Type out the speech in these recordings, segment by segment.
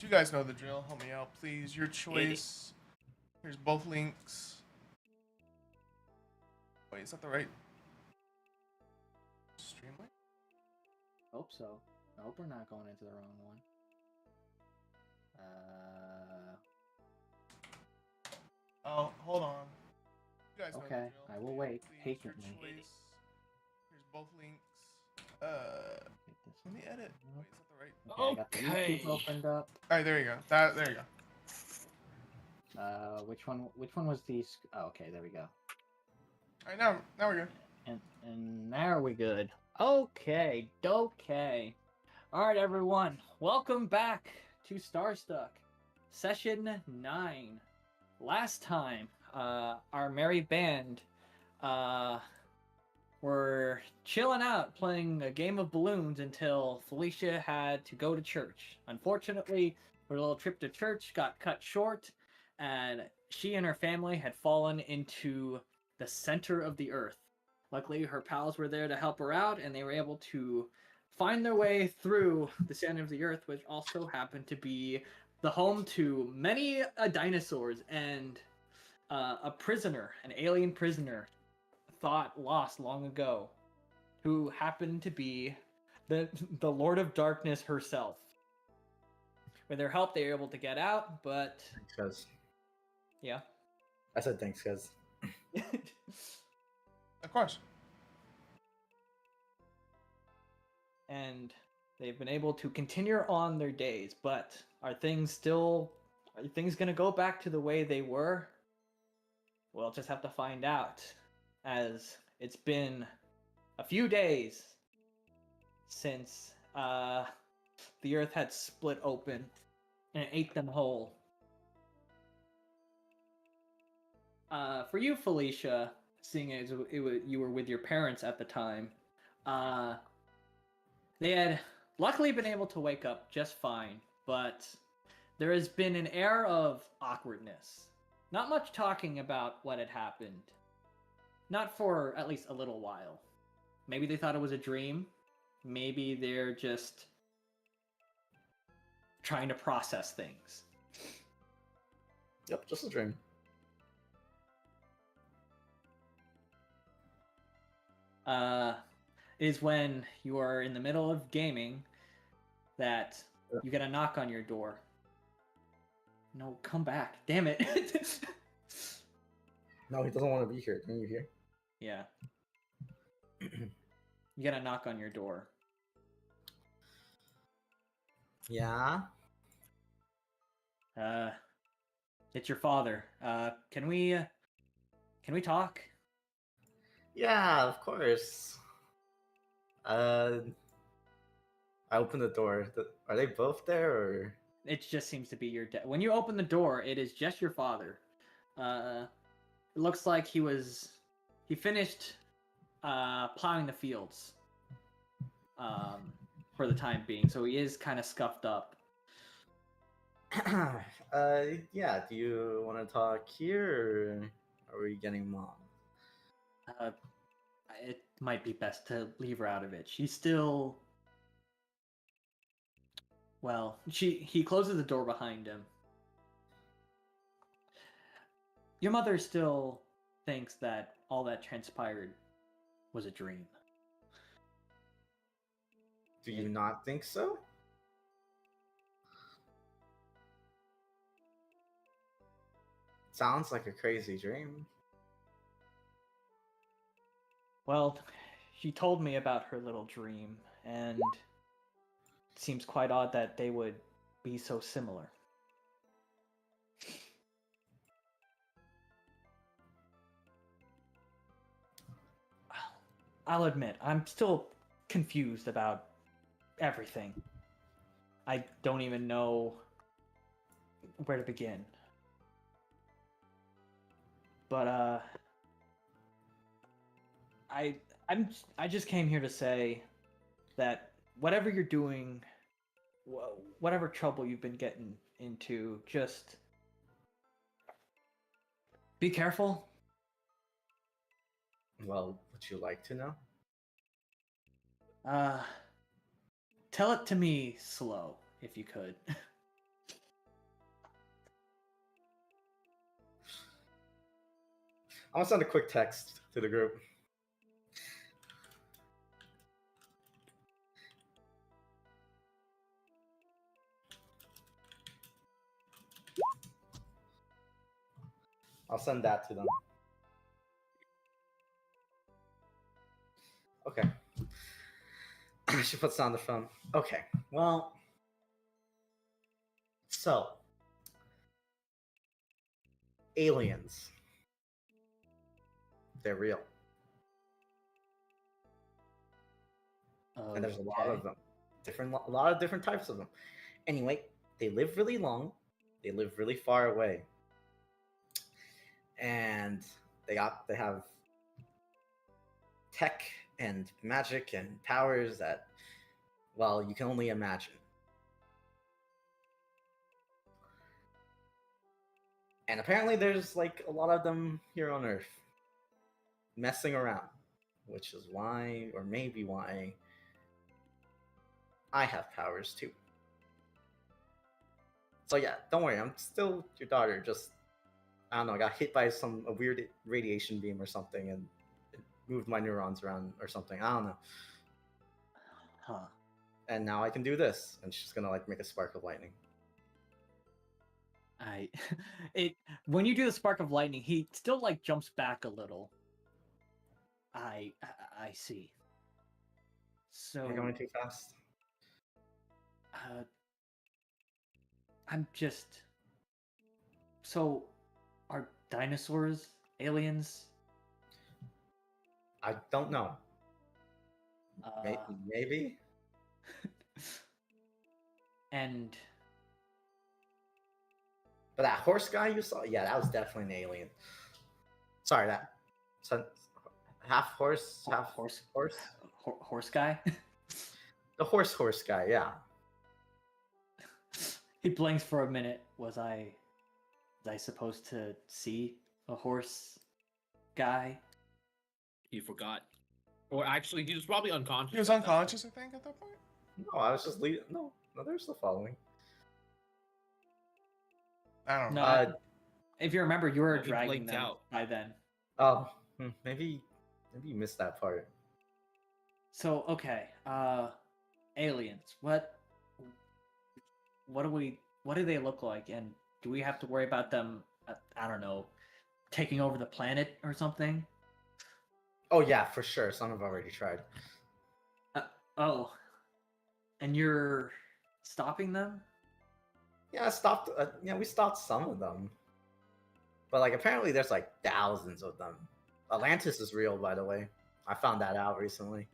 You guys know the drill. Help me out, please. Your choice. Here's both links. Wait, is that the right stream link? Hope so. I hope we're not going into the wrong one. Oh, hold on. You guys know the Okay, drill. I will wait Please, your patiently. choice. Here's both links. Get this Let me edit. up. Wait, is that the right? Okay, I got the YouTube opened up. All right, there you go. There you go. Which one was the? Oh, okay, there we go. All right, now we're good. And now we're good. Okay. All right, everyone. Welcome back to Starstuck, session 9. Last time, our merry band, were chilling out playing a game of balloons until Felicia had to go to church. Unfortunately, her little trip to church got cut short, and she and her family had fallen into the center of the earth. Luckily, her pals were there to help her out, and they were able to find their way through the center of the earth, which also happened to be the home to many dinosaurs and a prisoner, an alien prisoner, thought lost long ago, who happened to be the Lord of Darkness herself. With their help, they were able to get out, but Thanks, cuz. yeah. I said thanks, cuz. Of course. And they've been able to continue on their days, but are things gonna go back to the way they were? We'll just have to find out, as it's been a few days since the earth had split open and it ate them whole. For you, Felicia, seeing as you were with your parents at the time, they had luckily been able to wake up just fine, but there has been an air of awkwardness. Not much talking about what had happened. Not for at least a little while. Maybe they thought it was a dream. Maybe they're just trying to process things. Yep, just a dream. Is when you are in the middle of gaming that you get a knock on your door. No, come back. Damn it. No, he doesn't want to be here. Didn't you hear? Yeah. You get a knock on your door. Yeah? It's your father. Can we talk? Yeah, of course. I opened the door. Are they both there, or? It just seems to be your dad. When you open the door, it is just your father. It looks like he finished plowing the fields for the time being, so he is kind of scuffed up. Yeah, do you want to talk here, or are we getting mom? It might be best to leave her out of it. She's still... Well, he closes the door behind him. Your mother still thinks that all that transpired was a dream. Do you not think so? Sounds like a crazy dream. Well, she told me about her little dream, and it seems quite odd that they would be so similar. I'll admit, I'm still confused about everything. I don't even know where to begin. But I just came here to say that whatever you're doing, whatever trouble you've been getting into, just be careful. Well, would you like to know? Tell it to me slow, if you could. I'm gonna send a quick text to the group. I'll send that to them. Okay. She puts down the phone. Okay. Well, so aliens. They're real. And there's a lot of them. A lot of different types of them. Anyway, they live really long. They live really far away. And they have tech and magic and powers that, well, you can only imagine. And apparently there's like a lot of them here on Earth messing around, which is why, or maybe why, I have powers too. So yeah, don't worry, I'm still your daughter. Just, I don't know, I got hit by a weird radiation beam or something, and it moved my neurons around or something. I don't know. Huh. And now I can do this, and she's gonna like make a spark of lightning. When you do the spark of lightning, he still like jumps back a little. I see. So You're going too fast. I'm just. So, are dinosaurs aliens? I don't know. Maybe. And But that horse guy you saw, yeah, that was definitely an alien. Sorry, that half horse, half horse. Horse guy. The horse guy, yeah. He blinks for a minute. Was I supposed to see a horse guy? He forgot. Or actually, he was probably unconscious. He was unconscious, I think, at that point. No, I was just leaving. No, they're still following. I don't No, know. if you remember, you were Well, he dragging blinked them out. by then. Oh, maybe you missed that part. So okay, aliens. What do they look like, and do we have to worry about them? I don't know, taking over the planet or something? Oh yeah, for sure. Some have already tried. Oh, and you're stopping them? Yeah, I stopped. We stopped some of them, but like apparently there's like thousands of them. Atlantis is real, by the way. I found that out recently.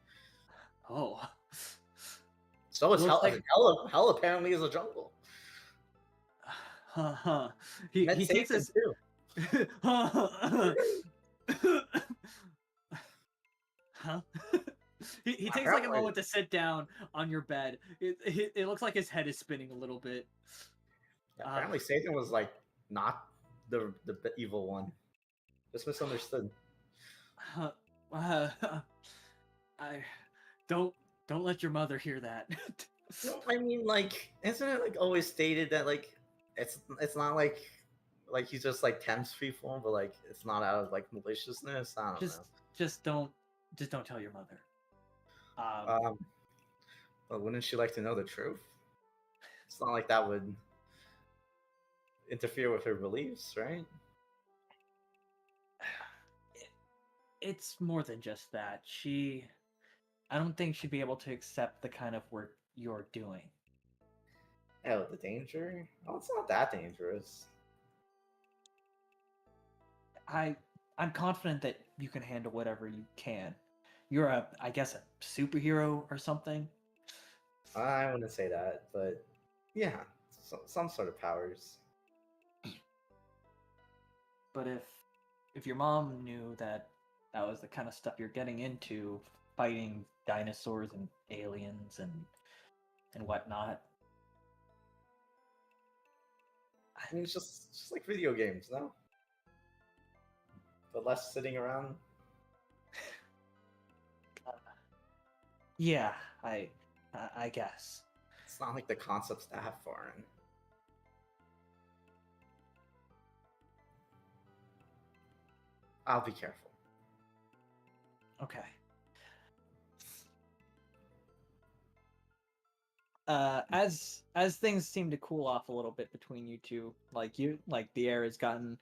Oh, So is Looks hell. like- Hell apparently is a jungle. He Met takes Satan, us. too. Huh? He takes like a moment to sit down on your bed. It looks like his head is spinning a little bit. Yeah, apparently Satan was like not the evil one. Just misunderstood. I don't let your mother hear that. No, I mean, like, isn't it like always stated that like it's not like he's just like tempts people, but like it's not out of like maliciousness. I don't know. Just don't tell your mother. But wouldn't she like to know the truth? It's not like that would interfere with her beliefs, right? It's more than just that. I don't think she'd be able to accept the kind of work you're doing. Oh, the danger? Oh, it's not that dangerous. I'm confident that you can handle whatever you can. You're I guess a superhero or something. I wouldn't say that, but yeah, some sort of powers. But if your mom knew that was the kind of stuff you're getting into, fighting dinosaurs and aliens and whatnot. I mean, it's just like video games, no? But less sitting around. Yeah, I guess. It's not like the concept's that foreign. I'll be careful. Okay. As things seem to cool off a little bit between you two, like the air has gotten,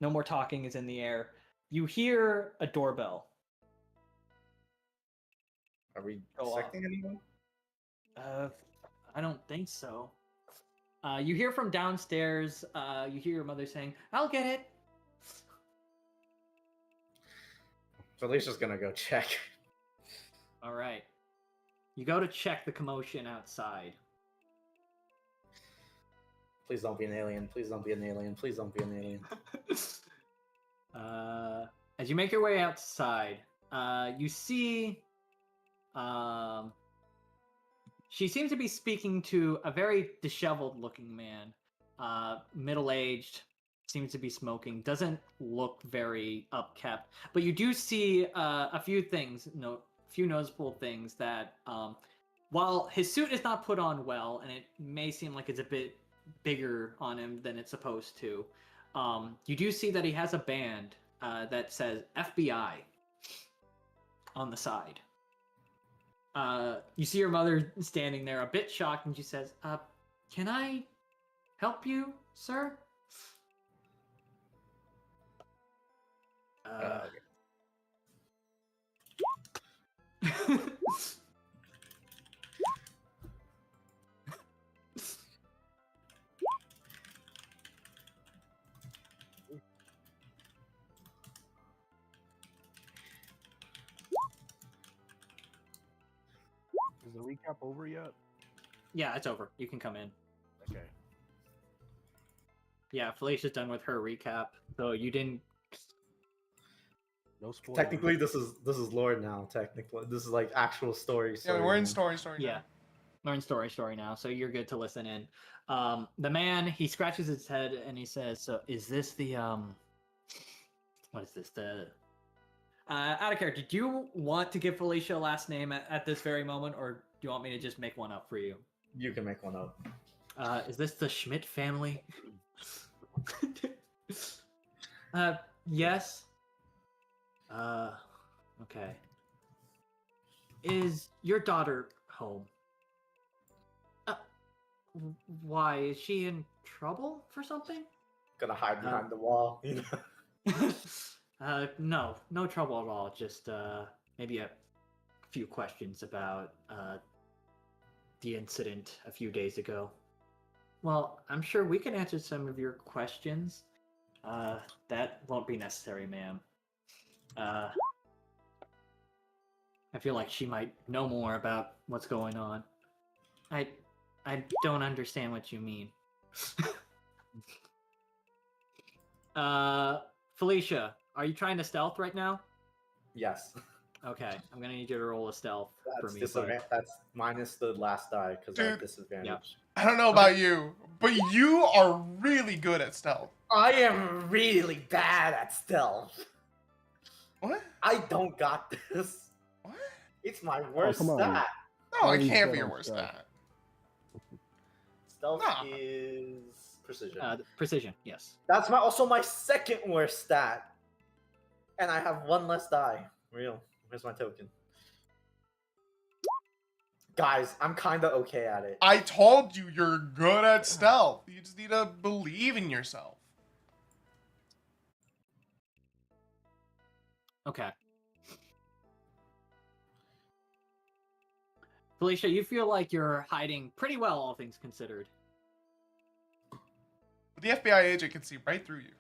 no more talking is in the air. You hear a doorbell. Are we Go off. expecting anyone? I don't think so. You hear from downstairs. You hear your mother saying, "I'll get it." Felicia's gonna go check. All right. You go to check the commotion outside. Please don't be an alien. Please don't be an alien. Please don't be an alien. As you make your way outside, you see, she seems to be speaking to a very disheveled-looking man, middle-aged, seems to be smoking, doesn't look very upkept, but you do see a few things, few noticeable things that, while his suit is not put on well, and it may seem like it's a bit bigger on him than it's supposed to, you do see that he has a band that says FBI on the side. You see your mother standing there a bit shocked, and she says, "Can I help you, sir?" Is the recap over yet? Yeah, it's over. You can come in. Okay. Yeah, Felicia's done with her recap, so you didn't. No spoilers. Technically, this is lore now. Technically, this is like actual story. Yeah, we're in now. story Yeah, now. we're in story now, so you're good to listen in. The man, he scratches his head and he says, "So is this the what is this, the out of character, do you want to give Felicia a last name at this very moment, or do you want me to just make one up for you?" You can make one up. Is this the Schmidt family? Yes. Okay. Is your daughter home? Why, is she in trouble for something? Gonna hide behind the wall. You know. No trouble at all. Just maybe a few questions about the incident a few days ago. Well, I'm sure we can answer some of your questions. That won't be necessary, ma'am. I feel like she might know more about what's going on. I don't understand what you mean. Felicia, are you trying to stealth right now? Yes. Okay, I'm gonna need you to roll a stealth for me. That's minus the last die because I have Dude. disadvantage. Yep. I don't know about you, but you are really good at stealth. I am really bad at stealth. What? I don't got this. What? It's my worst come on. stat. No, Why it are you can't be good your on worst stealth? stat. Stealth Nah. is precision. Precision, yes. That's also my second worst stat. And I have one less die. Real. Where's my token? Guys, I'm kind of okay at it. I told you you're good at stealth. You just need to believe in yourself. Okay. Felicia, you feel like you're hiding pretty well, all things considered. But the FBI agent can see right through you.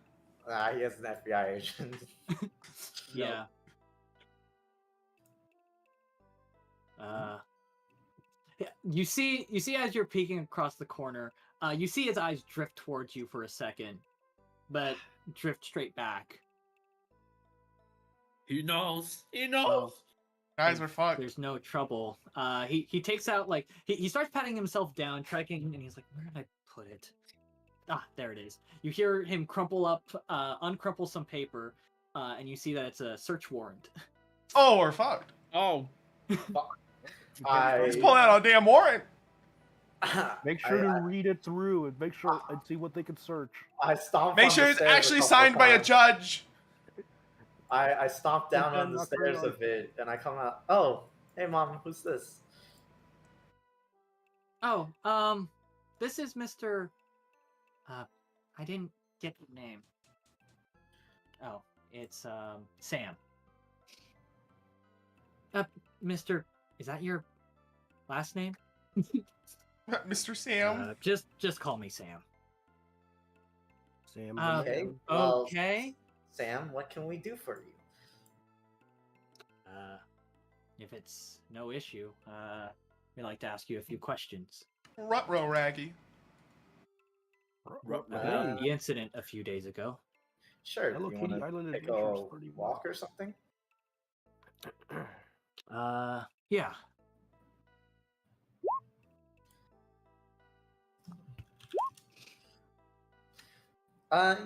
He is an FBI agent. Yeah. Yeah, you see as you're peeking across the corner, you see his eyes drift towards you for a second, but drift straight back. He knows. He Well, knows. Guys, we're fucked. There's no trouble. He takes out, like, he starts patting himself down, checking, and he's like, where did I put it? Ah, there it is. You hear him uncrumple some paper, and you see that it's a search warrant. Oh, we're fucked. Oh. Let's pull out a damn warrant. Make sure to read it through and make sure and see what they can search. I stomped Make on sure the it's stairs actually couple signed by a times. judge. I stomped down Okay, on the not stairs really. a bit, and I come out. Oh, hey mom, who's this? Oh, this is Mr. I didn't get your name. Oh, it's Sam. Mr. Is that your last name? Mr. Sam. Just call me Sam. Sam. Okay, Sam. well, Okay. Sam, what can we do for you? If it's no issue, we'd like to ask you a few questions. Ruh-roh, Raggy. About the incident a few days ago. Sure. Hello You Kitty want Island to take Adventures a 31. walk or something? Yeah.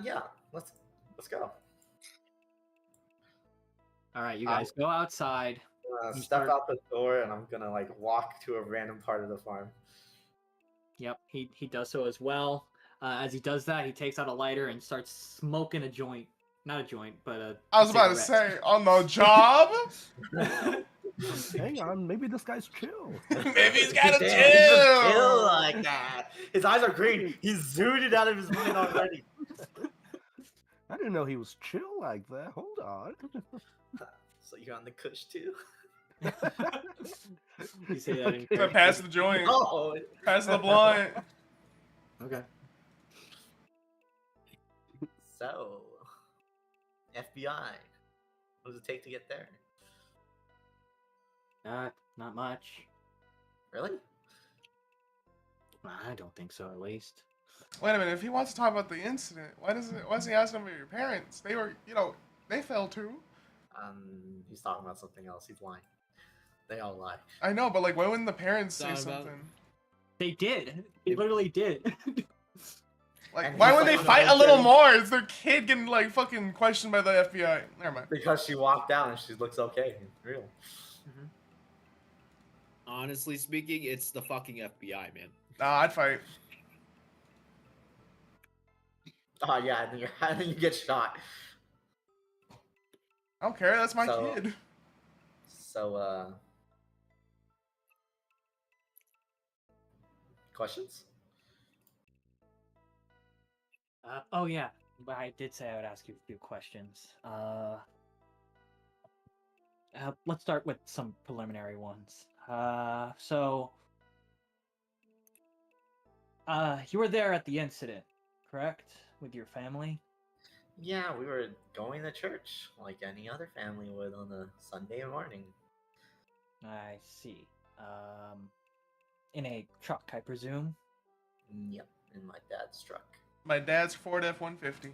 Yeah. Let's go. All right, you guys go outside. You Step start- out the door, and I'm gonna like walk to a random part of the farm. Yep, he does so as well. As he does that, he takes out a lighter and starts smoking a joint. Not a joint, but a I was about to cigarette. say, on the job? Hang on, maybe this guy's chill. Maybe he's got a Damn, he's just chill chill. like that. His eyes are green. He's zooted out of his mind already. I didn't know he was chill like that. Hold on. So you're on the kush too? You say that in So pass the joint. Oh, Pass the blunt. Okay. so FBI. What does it take to get there? Not much. Really? I don't think so, at least. Wait a minute. If he wants to talk about the incident, why is he asking about your parents? They were, they fell too. He's talking about something else. He's lying. They all lie. I know, but like, why wouldn't the parents say Thought about- something? They did. They literally did. Like, And why he's wouldn't they like, fight "No, a little okay." more? Is their kid getting like fucking questioned by the FBI? Never mind. Because she walked down and she looks okay. Real. Honestly speaking, it's the fucking FBI, man. Nah, I'd fight. Oh yeah, and then you get shot. I don't care. That's my So- kid. So questions? Oh yeah, but I did say I would ask you a few questions. Let's start with some preliminary ones. So you were there at the incident, correct? With your family? Yeah, we were going to church like any other family would on a Sunday morning. I see. In a truck, I presume? Yep, in my dad's truck. My dad's Ford F-150. Mm-hmm.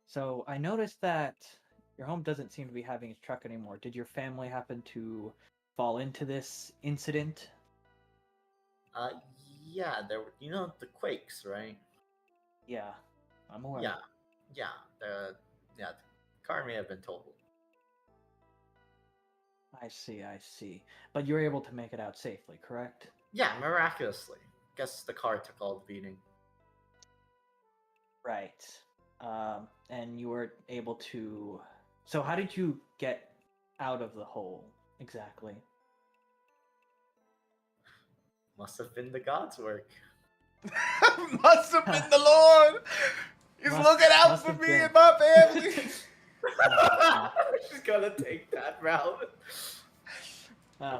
So I noticed that your home doesn't seem to be having its truck anymore. Did your family happen to fall into this incident? Yeah, there were, the quakes, right? Yeah, I'm aware. Yeah, the car may have been totaled. I see. But you were able to make it out safely, correct? Yeah, miraculously. Guess the car took all the beating. Right. And you were able to... So how did you get out of the hole, exactly? Must have been the God's work. Must have been the Lord. He's looking out must for have me been. and my family. She's gonna take that route.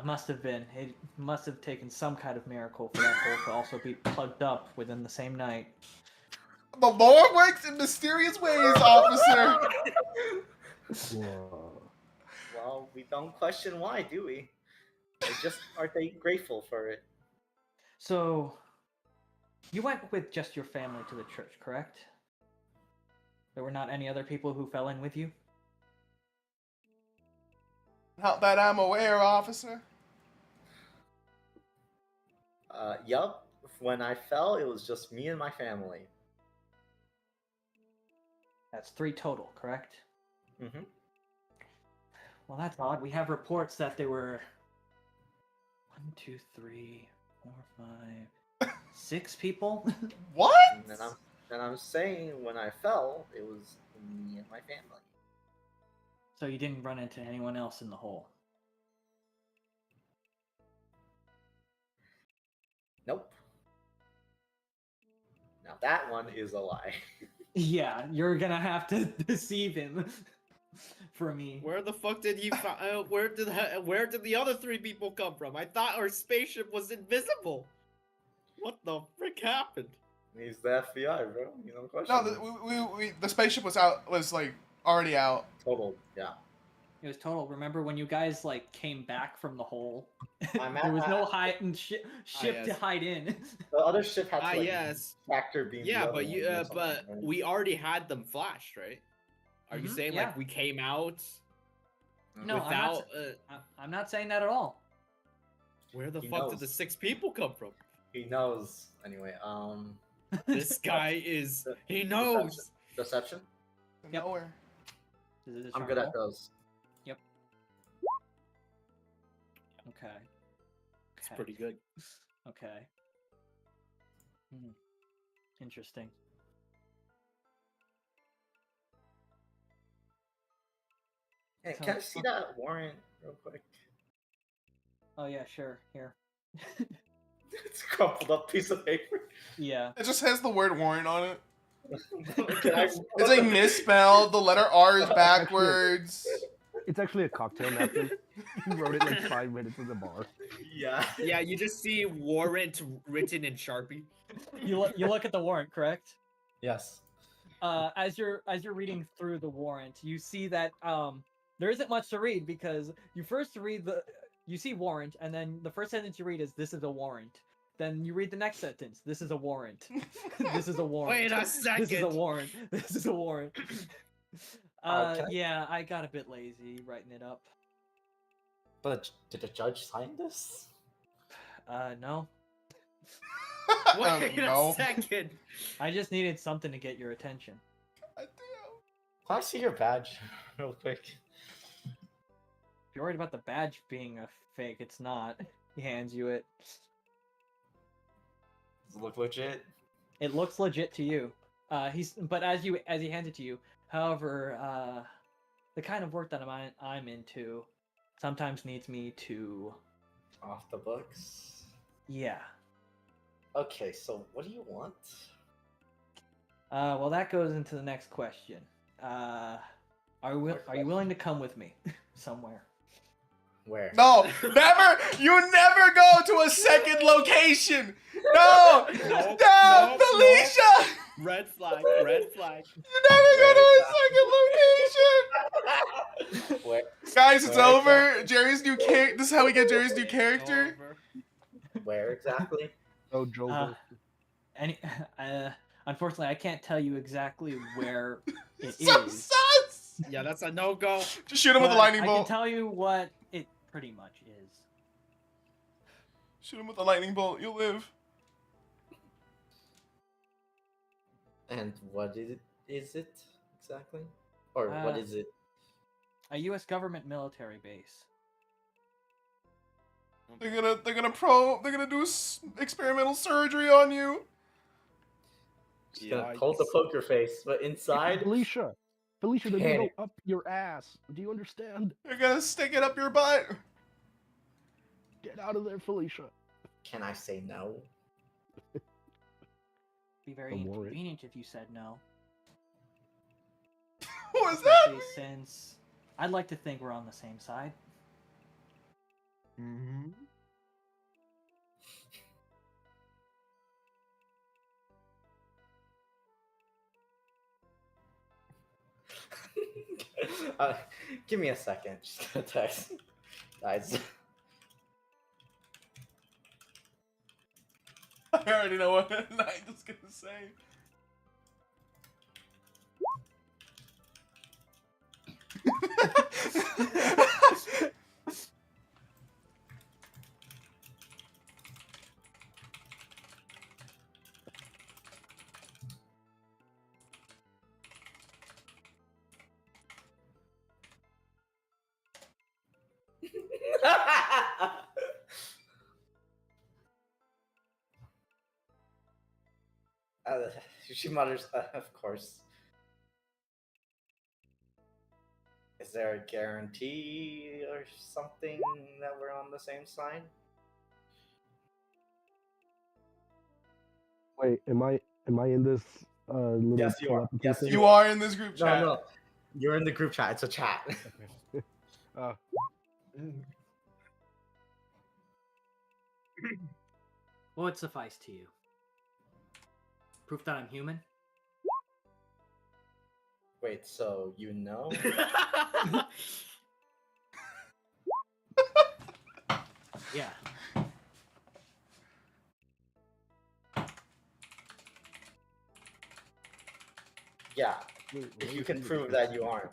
Must have been. It must have taken some kind of miracle for that hole to also be plugged up within the same night. The Lord works in mysterious ways, officer. Whoa. Well, we don't question why, do we? They just are they grateful for it. So, you went with just your family to the church, correct? There were not any other people who fell in with you? Not that I'm aware, officer. Yup. When I fell, it was just me and my family. That's 3 total, correct? Mm-hmm. Well, that's odd. We have reports that there were 1, 2, 3, 4, 5, 6 people. What? And I'm saying when I fell, it was me and my family. So you didn't run into anyone else in the hole. Nope. Now that one is a lie. Yeah, you're gonna have to deceive him for me. Where the fuck did he? Where did the other 3 people come from? I thought our spaceship was invisible. What the frick happened? He's the FBI, bro. You know, question. No, the spaceship was like already out. Total, yeah. It was total. Remember when you guys like came back from the hole? I'm There was no at- ship to yes. hide in. The other ship had to like Yes. tractor beam. Yeah, the other but one you, or something, but right? we already had them flashed, right? Are you Mhm, saying yeah. like we came out No, without? I'm not saying that at all. Where the He fuck did knows. the 6 people come from? He knows. Anyway, This guy is. He knows. Deception. Yep. Nowhere. Is it a I'm charm good roll? at those. Okay. It's Okay. pretty good. Okay. Interesting. Hey, So- can I see that warrant real quick? Oh yeah, sure. Here. It's a crumpled up piece of paper. Yeah. It just has the word warrant on it. Can I- It's like misspelled. The letter R is backwards. It's actually a cocktail napkin. He wrote it like 5 minutes in the bar. Yeah. Yeah, you just see warrant written in Sharpie. You look at the warrant, correct? Yes. As you're reading through the warrant, you see that there isn't much to read because you see warrant, and then the first sentence you read is "This is a warrant." Then you read the next sentence. This is a warrant. This is a warrant. Wait a second. This is a warrant. This is a warrant. Can I- Yeah, I got a bit lazy writing it up. But did the judge sign this? No. Wait No. a second. I just needed something to get your attention. Damn. Can I see your badge real quick? If you're worried about the badge being a fake, it's not. He hands you it. Does it look legit? It looks legit to you. But as he hands it to you, however, the kind of work that I'm into sometimes needs me to. Off the books. Yeah. Okay, so what do you want? Well, that goes into the next question. Are you willing to come with me somewhere? Where? No, never. You never go to a second location. No, Nope, no, nope, Felicia. Red flag. Red flag. You never go to a second location. Where? Guys, it's Where over. exactly? Jerry's new character. This is how we get Jerry's new character. Over. Where exactly? Oh, Joe. Uh, Unfortunately, I can't tell you exactly where it So is. sus. Yeah, that's a no-go. Just shoot him with a but lightning I can bolt. tell you what it pretty much is. Shoot him with a lightning bolt. You'll live. And what is it exactly? Or what is it? A U.S. government military base. They're gonna do experimental surgery on you. Just gonna pull the poker face, but inside. Felicia, they're gonna go Panic. up your ass. Do you understand? They're gonna stick it up your butt. Get out of there, Felicia. Can I say no? Be very The warrant. inconvenient if you said no. What was that? Especially since I'd like to think we're on the same side. Mm-hmm. Give me a second. Just gonna text. Guys. I already know what Nigel's gonna say. She mutters, of course. Is there a guarantee or something that we're on the same side? Wait, am I in this little Yes, you are. telepathy Yes, thing? You are in this group No, chat. no. You're in the group chat. It's a chat. Uh, What would suffice to you? Proof that I'm human? Wait, so you know? Yeah. Yeah. wait, If why you is can he- prove that you aren't.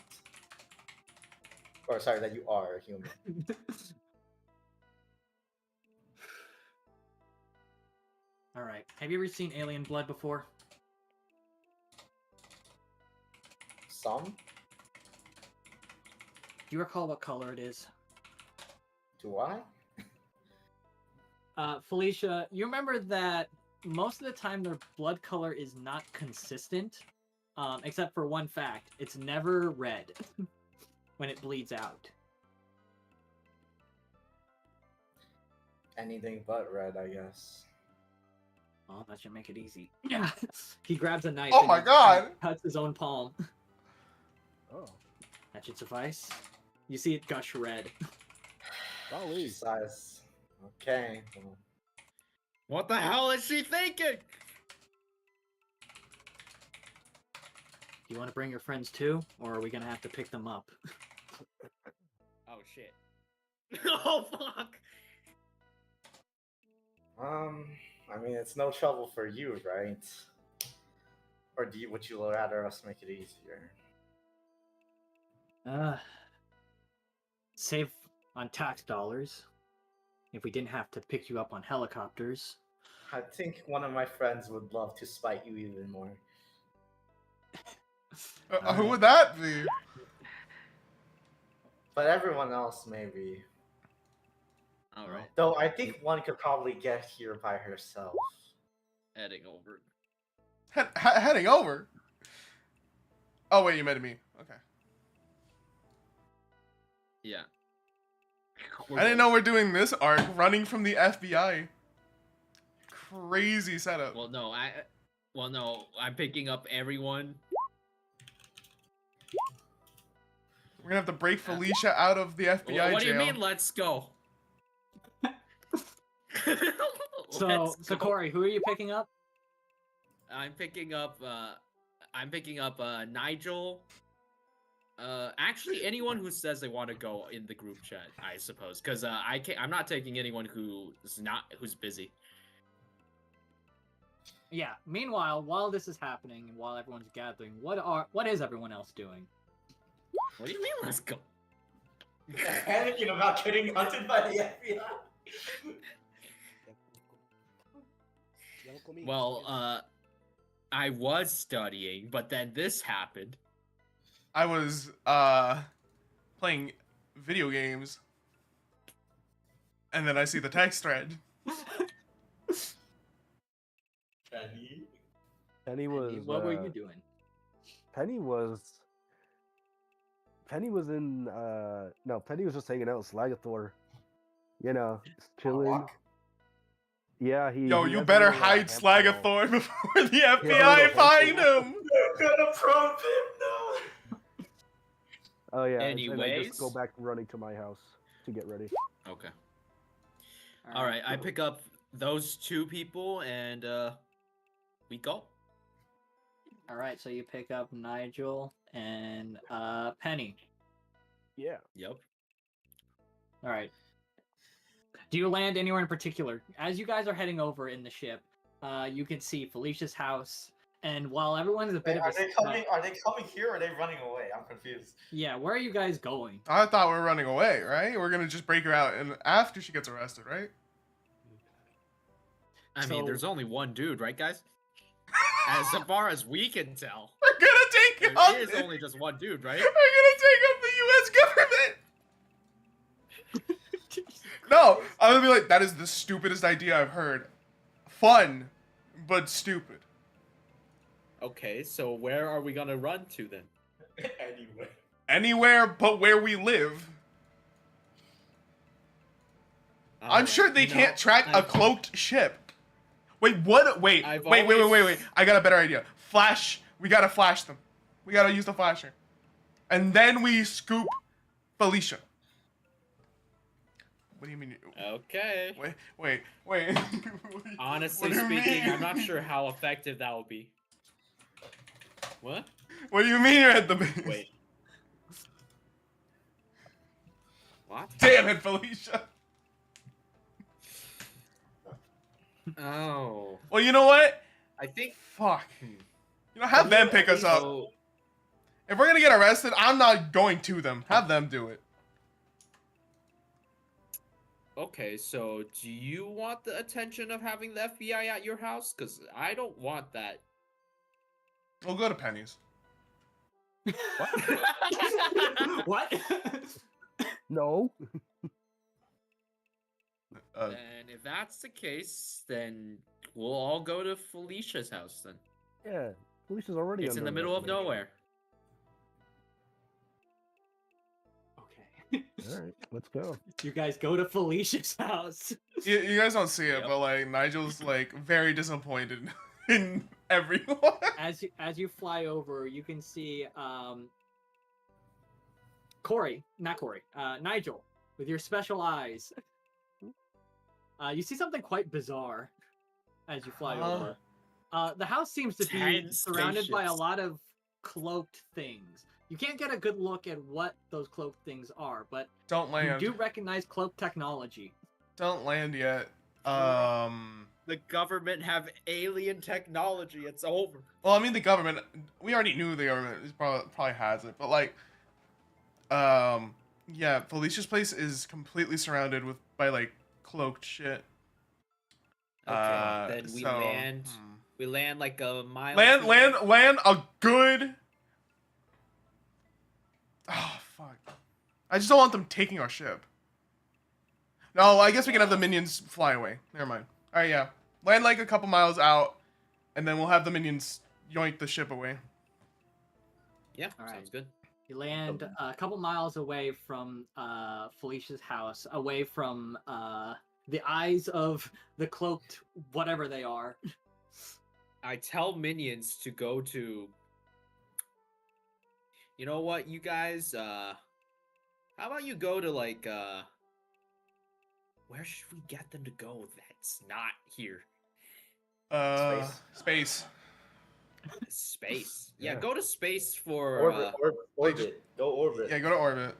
Or sorry, that you are human. Alright. Have you ever seen alien blood before? Some? Do you recall what color it is? Do I? Felicia, you remember that most of the time their blood color is not consistent, except for one fact. It's never red when it bleeds out. Anything but red, I guess. Oh, that should make it easy. Yeah. He grabs a knife Oh and my he God. cuts his own palm. Oh, That should suffice. You see it gush red. golly. Size. Okay. Well, What the hell is she thinking? Do you want to bring your friends too, or are we gonna have to pick them up? Oh shit. Oh fuck. I mean, it's no trouble for you, right? Or would you rather us make it easier? Save on tax dollars. If we didn't have to pick you up on helicopters. I think one of my friends would love to spite you even more. Who would that be? But everyone else, maybe. All right, Though I think one could probably get here by herself. heading over. Heading over. Oh wait, you meant me. Okay. Yeah. I didn't know we're doing this arc, running from the FBI. Crazy setup. Well, no, I'm picking up everyone. We're gonna have to break Felicia out of the FBI What do you jail. mean? Let's go. So, Let's go. Corey, who are you picking up? I'm picking up. Nigel. Actually, anyone who says they want to go in the group chat, I suppose, because I'm not taking anyone who's busy. Yeah. Meanwhile, while this is happening and while everyone's gathering, what is everyone else doing? What do you mean? Let's go. Panicking about getting hunted by the FBI. Well, I was studying, but then this happened. I was playing video games, and then I see the text thread. Penny was. What were you doing? Penny was in. No, Penny was just hanging out with Slagathor. You know, just chilling. Walk. Yeah, he. Yo, he you has a better little, hide hamster ball. Slagathor before the FBI little find hamster him. You're gonna probe him now. Oh yeah. and I Anyways. just go back running to my house to get ready. Okay. All right, I pick up those two people and we go. All right, so you pick up Nigel and Penny. Yeah. Yep. All right. Do you land anywhere in particular? As you guys are heading over in the ship, you can see Felicia's house, and while everyone's a bit Are of a they coming? Are they coming here? Or are they running away? I'm confused. yeah, where are you guys going? I thought we were running away, right? We're gonna just break her out, and after she gets arrested, right? I mean, So- there's only one dude, right, guys? As far as we can tell, We're gonna take there on. is only just one dude, right? We're gonna take up the U.S. government. No, I'm gonna be like, that is the stupidest idea I've heard. Fun, but stupid. Okay, so where are we gonna run to then? Anyway. anywhere but where we live. I'm sure they can't track a cloaked ship. Wait, what? Wait. I got a better idea. Flash. We gotta flash them. We gotta use the flasher. And then we scoop Felicia. What do you mean? Okay. Wait. Honestly What do you speaking, mean? I'm not sure how effective that will be. What? What do you mean you're at the base? Wait. What? Damn it, Felicia. Oh. Well, you know what? I think. Fuck. You know, have them pick us up. So, If we're gonna get arrested, I'm not going to them. Have them do it. okay, so do you want the attention of having the FBI at your house? Because I don't want that. We'll go to Penny's. What? No. And if that's the case, then we'll all go to Felicia's house then. Yeah. Felicia's already. It's in under the middle of investigation. nowhere. Okay. All right, let's go. You guys go to Felicia's house. You guys don't see it, Yep. but like Nigel's like very disappointed in everyone. As you fly over, you can see Nigel, with your special eyes. You see something quite bizarre as you fly over. The house seems to be 10 surrounded by a spaceships. lot of cloaked things. You can't get a good look at what those cloaked things are, but Don't you land. do recognize cloaked technology. Don't land yet. The government have alien technology. It's over. Well, I mean the government. We already knew the government probably has it, but like, yeah, Felicia's place is completely surrounded by like cloaked shit. Okay, then we so, land. We land like a mile. Land a good. Oh fuck! I just don't want them taking our ship. No, I guess we can have the minions fly away. Never mind. All right, yeah, land like a couple miles out, and then we'll have the minions yoink the ship away. Yeah, All right. sounds good. You land a couple miles away from Felicia's house, away from the eyes of the cloaked whatever they are. I tell minions to go to. You know what, you guys? How about you go to like where should we get them to go that's not here? Space. Space. Yeah. Yeah, go to space for Orbit. Go orbit. Yeah, go to orbit.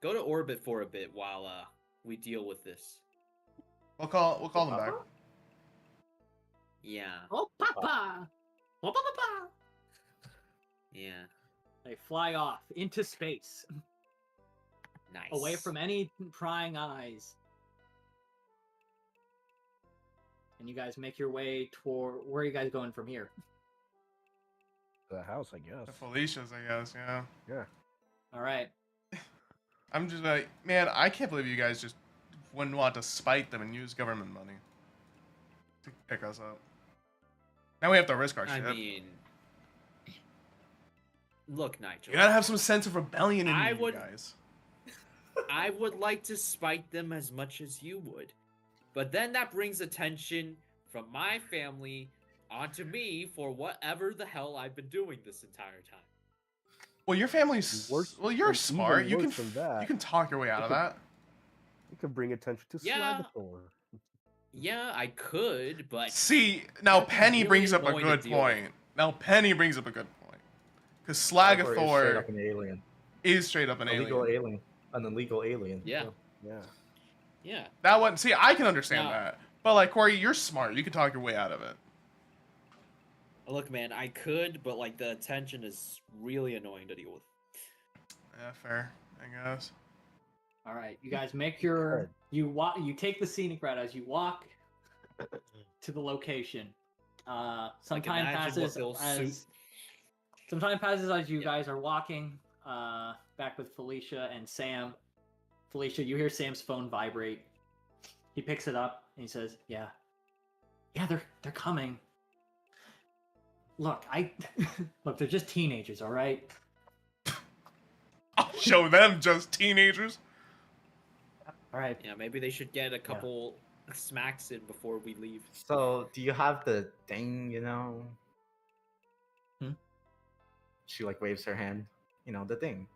go to orbit for a bit while we deal with this. We'll call them back. Yeah. Oh, Papa! Oh, Papa! Yeah. They fly off into space, Nice. away from any prying eyes. And you guys make your way toward... Where are you guys going from here? The house, I The guess. Felicia's, I guess. Yeah. Yeah. All right. I'm just like, man, I can't believe you guys just wouldn't want to spite them and use government money to pick us up. Now we have to risk our I ship. mean, look, Nigel. You gotta have some sense of rebellion in I you would- guys. I would like to spite them as much as you would. But then that brings attention from my family onto me for whatever the hell I've been doing this entire time. Well, your family's Worse- well. You're and smart. even You can worse than that. you can talk your way out of that. You could bring attention to Yeah. Slagathor. Yeah, I could, but See, now That'd be Penny really brings up a annoying to good deal with. point. Now Penny brings up a good point. Because Slagathor is straight Slagathor up an alien. is straight up an Illegal alien. alien. An illegal alien. yeah, Yeah. yeah. That one, see, I can understand No. that. But like Corey, you're smart. You can talk your way out of it. Look, man, I could, but like the attention is really annoying to deal with. Yeah, fair. I guess. All right. You guys make your... Good. You walk. You take the scenic route as you walk to the location. Some time imagine what passes they'll as... suit. Some time passes as you guys are walking back with Felicia and Sam. Felicia, you hear Sam's phone vibrate. He picks it up and he says, "Yeah, they're coming. Look, look, they're just teenagers, all right. Show them just teenagers. All right. Yeah, maybe they should get a couple smacks in before we leave. So, do you have the thing, you know? Hmm? She like waves her hand. You know, the thing.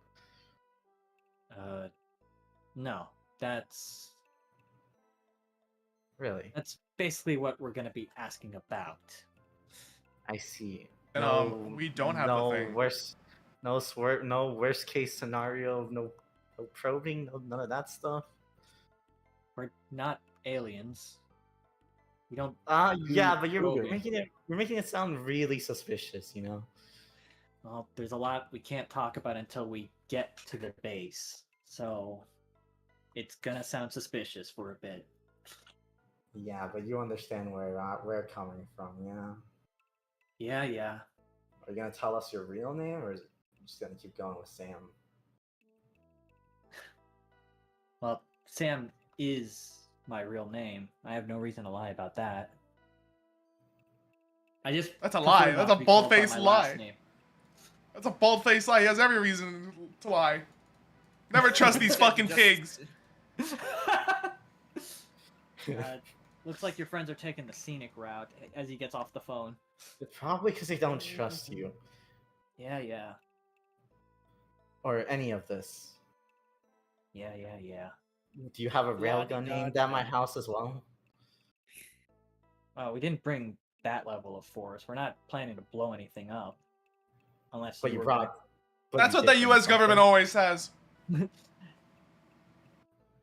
No, that's Really? basically what we're gonna be asking about. I see. And, we don't have the thing. No worst case scenario, no probing, none of that stuff. We're not aliens. We don't. Yeah, but you're probing. making it sound really suspicious, you know. Well, there's a lot we can't talk about until we get to the base, so it's gonna sound suspicious for a bit. Yeah, but you understand where we're coming from, you know. Yeah. Are you gonna tell us your real name, or is it just gonna keep going with Sam? Well, Sam is my real name. I have no reason to lie about that. That's a prefer lie. not That's to a be called by bald-faced my last lie. name. That's a bald-faced lie. He has every reason to lie. Never trust these fucking pigs. Looks like your friends are taking the scenic route as he gets off the phone. It's probably because they don't trust you Yeah. or any of this. Yeah. Do you have a La-di-da-da. railgun aimed at my house as well? We didn't bring that level of force. We're not planning to blow anything up. Unless But you were brought. but That's you what the did bring U.S. government something. always says. Well,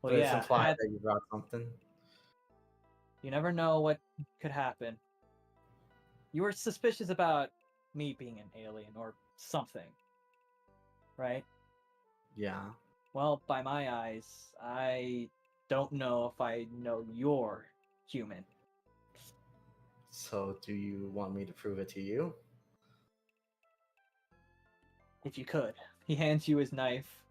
But it's yeah, implied that you brought something. you never know what could happen. You were suspicious about me being an alien or something, right? Yeah. Well, by my eyes, I don't know if I know you're human. So, do you want me to prove it to you? If you could. He hands you his knife.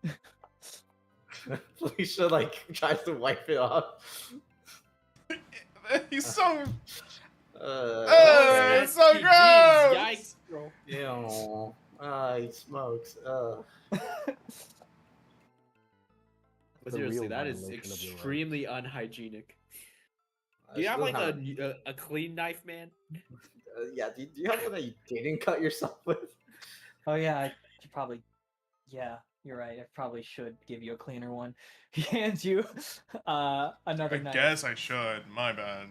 Felicia like tries to wipe it off. He's so. Okay. It's so SPGs, gross! Yikes, bro. Ew. He smokes. But The seriously, real that is violation of your rights. extremely unhygienic. I Do you have still like haven't- a clean knife, man? yeah, do you have one that you didn't cut yourself with? Oh yeah, I should probably. Yeah, you're right. I probably should give you a cleaner one. He hands you another I knife. guess I should. My bad.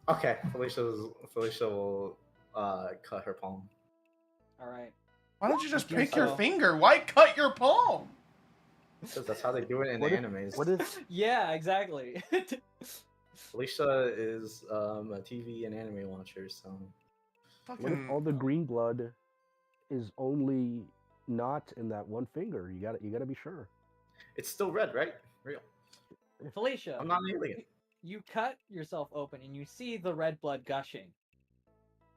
Okay, Felicia will cut her palm. All right. Why don't you just Thank you, pick your so- finger? Why cut your palm? Because that's how they do it in What the if- animes. What if Yeah, exactly. Felicia is a TV and anime watcher, so what if Fucking. all the green blood is only not in that one finger? You gotta be sure. it's still red, right? Real. Felicia, I'm not an alien. you cut yourself open and you see the red blood gushing.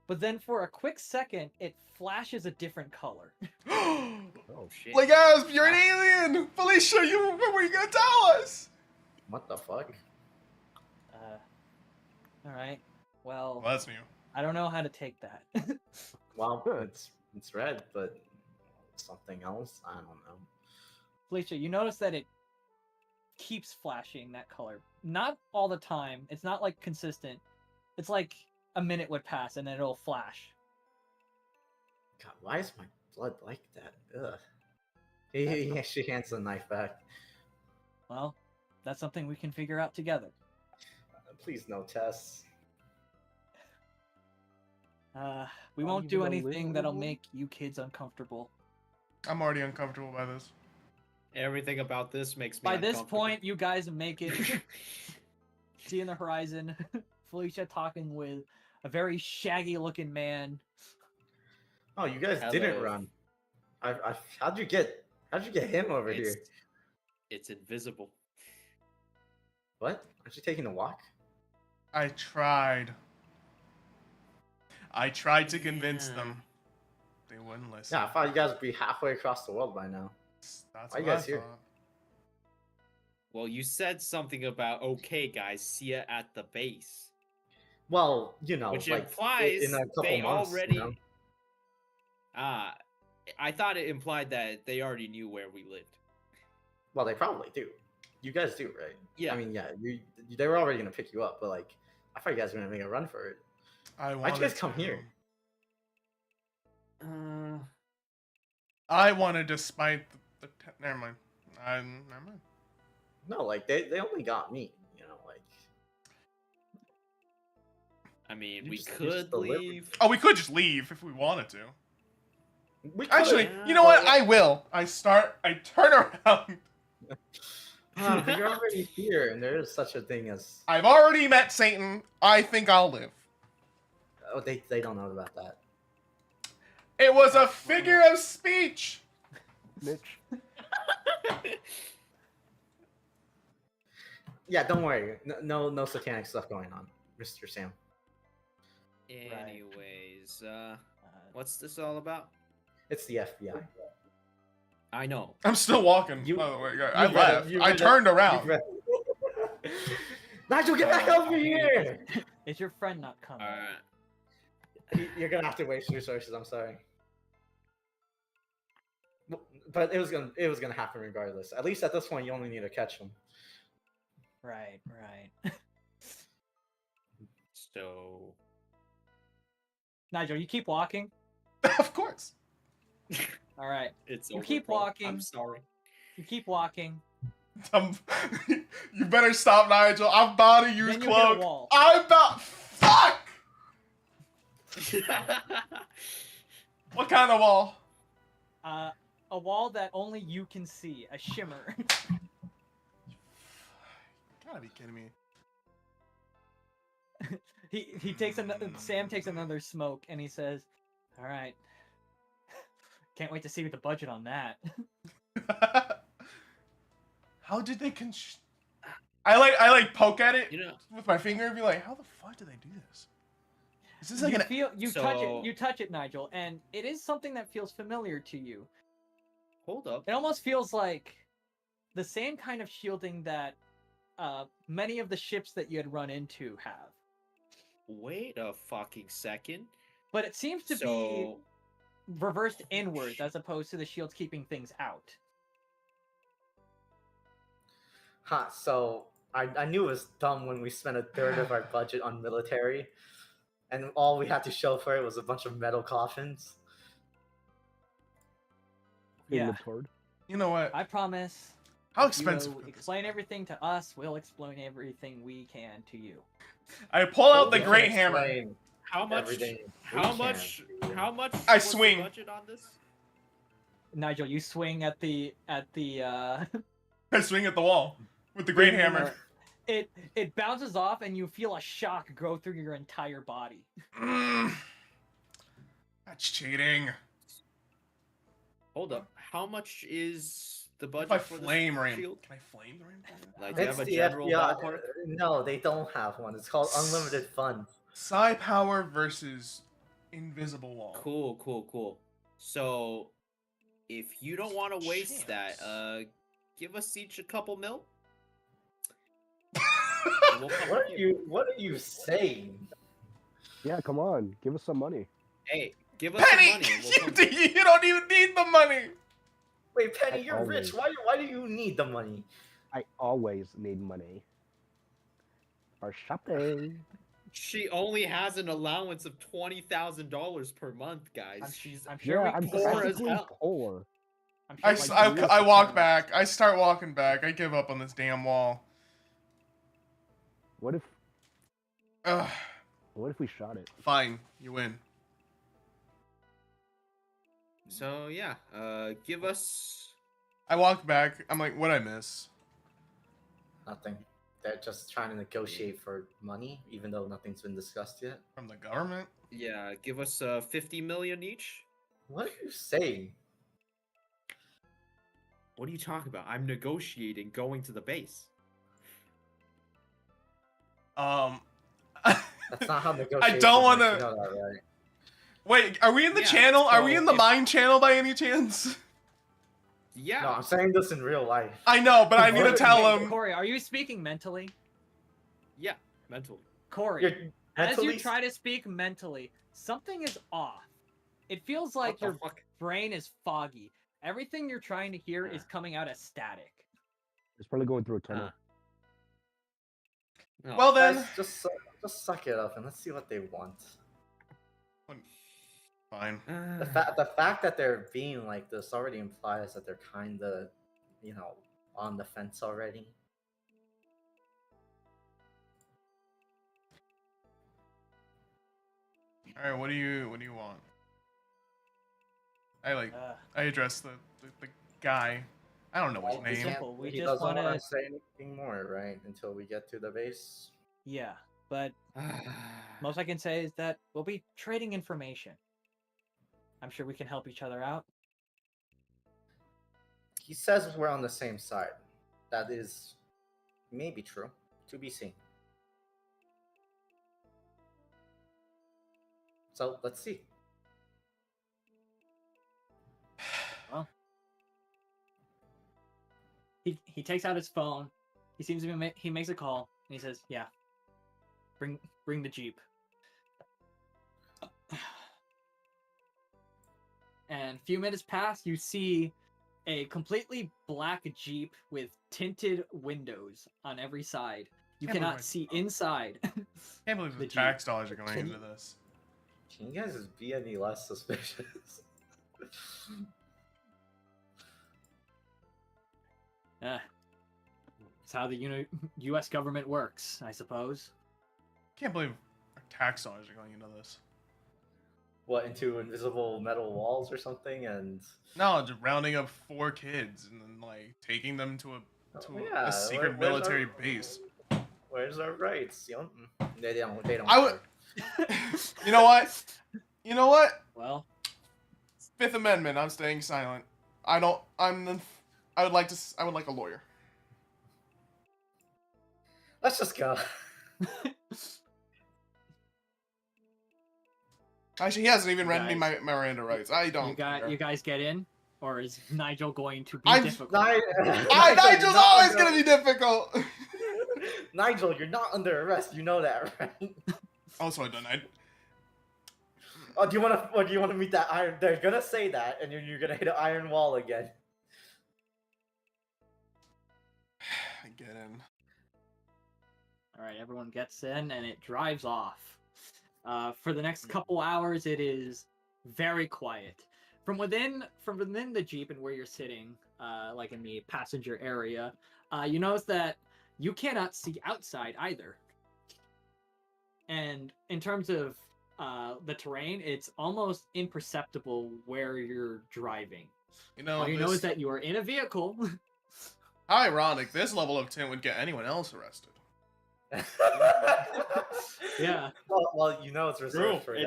But then for a quick second, it flashes a different color. Oh Shit. Like, Asp, you're an alien! Felicia, what were you gonna tell us? What the fuck? All right. Well, Well, that's new. I don't know how to take that. Well, Good. it's red, but something else. I don't know. Felicia, you notice that it keeps flashing that color. Not all the time. It's not like consistent. It's like a minute would pass and then it'll flash. God, why is my blood like that? Ugh. Yeah, she hands the knife back. Well, that's something we can figure out together. Please no tests. We Are won't you do gonna anything live that'll with me? make you kids uncomfortable. I'm already uncomfortable by this. Everything about this makes me By this uncomfortable. point, you guys make it. See in the horizon, Felicia talking with a very shaggy-looking man. Oh, you guys Hello. didn't run. How'd you get him over it's, here? it's invisible. What? Aren't you taking a walk? I tried. I tried to convince Yeah. them. They wouldn't listen. Yeah, I thought you guys would be halfway across the world by now. That's Why what you I guys here? thought. Well, you said something about okay, guys, see ya at the base, Well, you know, which like implies in a couple they months. already. You know? I thought it implied that they already knew where we lived. Well, they probably do. You guys do, right? Yeah. I mean, yeah, they were already gonna pick you up, but like, I thought you guys were gonna make a run for it. Why'd you guys come here? I wanted to spite the never mind. Never mind. No, like they only got me. You know, like. I mean, You we just could delivered. leave. Oh, we could just leave if we wanted to. We Actually, could've, you know what? but- I will. I turn around. but you're already here, and there is such a thing as. I've already met Satan. I think I'll live. Oh, they don't know about that. It was a figure of speech. Mitch. Yeah, don't worry. No satanic stuff going on, Mr. Sam. Anyways, what's this all about? It's the FBI. I know. I'm still walking. You- by the way, you I read left. it, you I read it, turned you around. read- Nigel, get back over here! Is your friend not coming? Alright. You're gonna have to waste resources. I'm sorry, but it was gonna happen regardless. At least at this point, you only need to catch him. Right, right. So. Nigel, you keep walking. Of course. All right. It's You over, keep bro. walking. I'm sorry. You keep walking. You better stop, Nigel. I'm about to use Then you hit a cloak. wall. I'm about. Fuck! What kind of wall? A wall that only you can see, a shimmer. Gotta be kidding me. he takes another. Sam takes another smoke and he says, "All right, can't wait to see the budget on that." How did they I like poke at it You know. with my finger and be like, how the fuck do they do this? Is this like You touch So- it. You touch it, Nigel, and it is something that feels familiar to you. Hold up. It almost feels like the same kind of shielding that many of the ships that you had run into have. Wait a fucking second. But it seems to be So. reversed inwards as opposed to the shields keeping things out. Huh, so I knew it was dumb when we spent a third of our budget on military, and all we had to show for it was a bunch of metal coffins. Yeah. Inventory. You know what? I promise. How if expensive You could this explain everything to us. We'll explain everything we can to you. I pull out the We great can hammer. explain How much? everything we How can much? to you. How much? I was the swing. budget on this? Nigel, you swing at the I swing at the wall with the great hammer. It bounces off and you feel a shock go through your entire body. That's cheating. Hold up. How much is the If budget I for flame this rain, shield? can I flame the rain? Like, do you It's have a the general FBI. ballpark? No, they don't have one. It's called unlimited funds. Psi power versus invisible wall. Cool. So, if you don't want to waste that, give us each a couple mil. And we'll come with you. What are you saying? Yeah, come on, give us some money. Hey, give us some Penny, money. And we'll come you don't even need the money. Wait, Penny, I you're always- rich. Why do you need the money? I always need money for shopping. She only has an allowance of $20,000 per month, guys. She's I'm sure Yeah, we I'm can poor as practically hell. poor. I'm I, sure s- we I, can I use walk the back. I start walking back. I give up on this damn wall. What if Ugh. we shot it? Fine, you win. So yeah, give us. I walk back. I'm like, what'd I miss? Nothing. They're just trying to negotiate for money, even though nothing's been discussed yet. From the government? Yeah, give us 50 million each. What are you saying? What are you talking about? I'm negotiating going to the base. That's not how negotiations wanna- work, you know that, right? Wait, are we in the Yeah, channel? Are we so in the if- mine channel by any chance? Yeah. No, I'm saying this in real life. I know, but I need to What? tell him. Corey, are you speaking mentally? Yeah, mentally. Corey, You're as you mentally- try to speak mentally, something is off. It feels like What the your fuck? brain is foggy. Everything you're trying to hear is coming out as static. It's probably going through a tunnel. No. Well then, Guys, just suck it up and let's see what they want. fine. The fact that they're being like this already implies that they're kind of, you know, on the fence already. All right, what do you want? I addressed the guy. I don't know his Well, It's name. simple. We he just doesn't want want to. to say anything more, right? Until we get to the base. Yeah, but most I can say is that we'll be trading information. I'm sure we can help each other out. He says we're on the same side. That is maybe true. To be seen. So let's see. Well, he takes out his phone. He seems to be he makes a call and he says, "Yeah, bring the Jeep." And a few minutes pass. You see a completely black Jeep with tinted windows on every side. You Can't believe cannot see inside. Can't believe the Jeep. tax dollars are going into this. Can you guys be any less suspicious? It's how the U.S. government works, I suppose. Can't believe our tax dollars are going into this. What, into invisible metal walls or something? And No, just rounding up 4 kids and then like taking them to a secret where's military our, base. Where's our rights? You know? They don't. They don't. I would. You know what? You know what? Well, Fifth Amendment. I'm staying silent. I don't. I would like to. I would like a lawyer. Let's just go. Actually, he hasn't even read me Guys. my Miranda rights. I don't. you guys get in, or is Nigel going to be I'm- difficult? Nigel's always gonna be difficult. Nigel, you're not under arrest. You know that, right? Also, I done. Oh, do you want to meet that iron? They're gonna say that, and you're gonna hit an iron wall again. I get in. All right, everyone gets in, and it drives off. For the next couple hours, it is very quiet. From within the Jeep and where you're sitting, like in the passenger area, you notice that you cannot see outside either. And in terms of the terrain, it's almost imperceptible where you're driving. You know, All you know is that you are in a vehicle. how ironic. This level of tint would get anyone else arrested. Yeah. Well, you know it's reserved for them.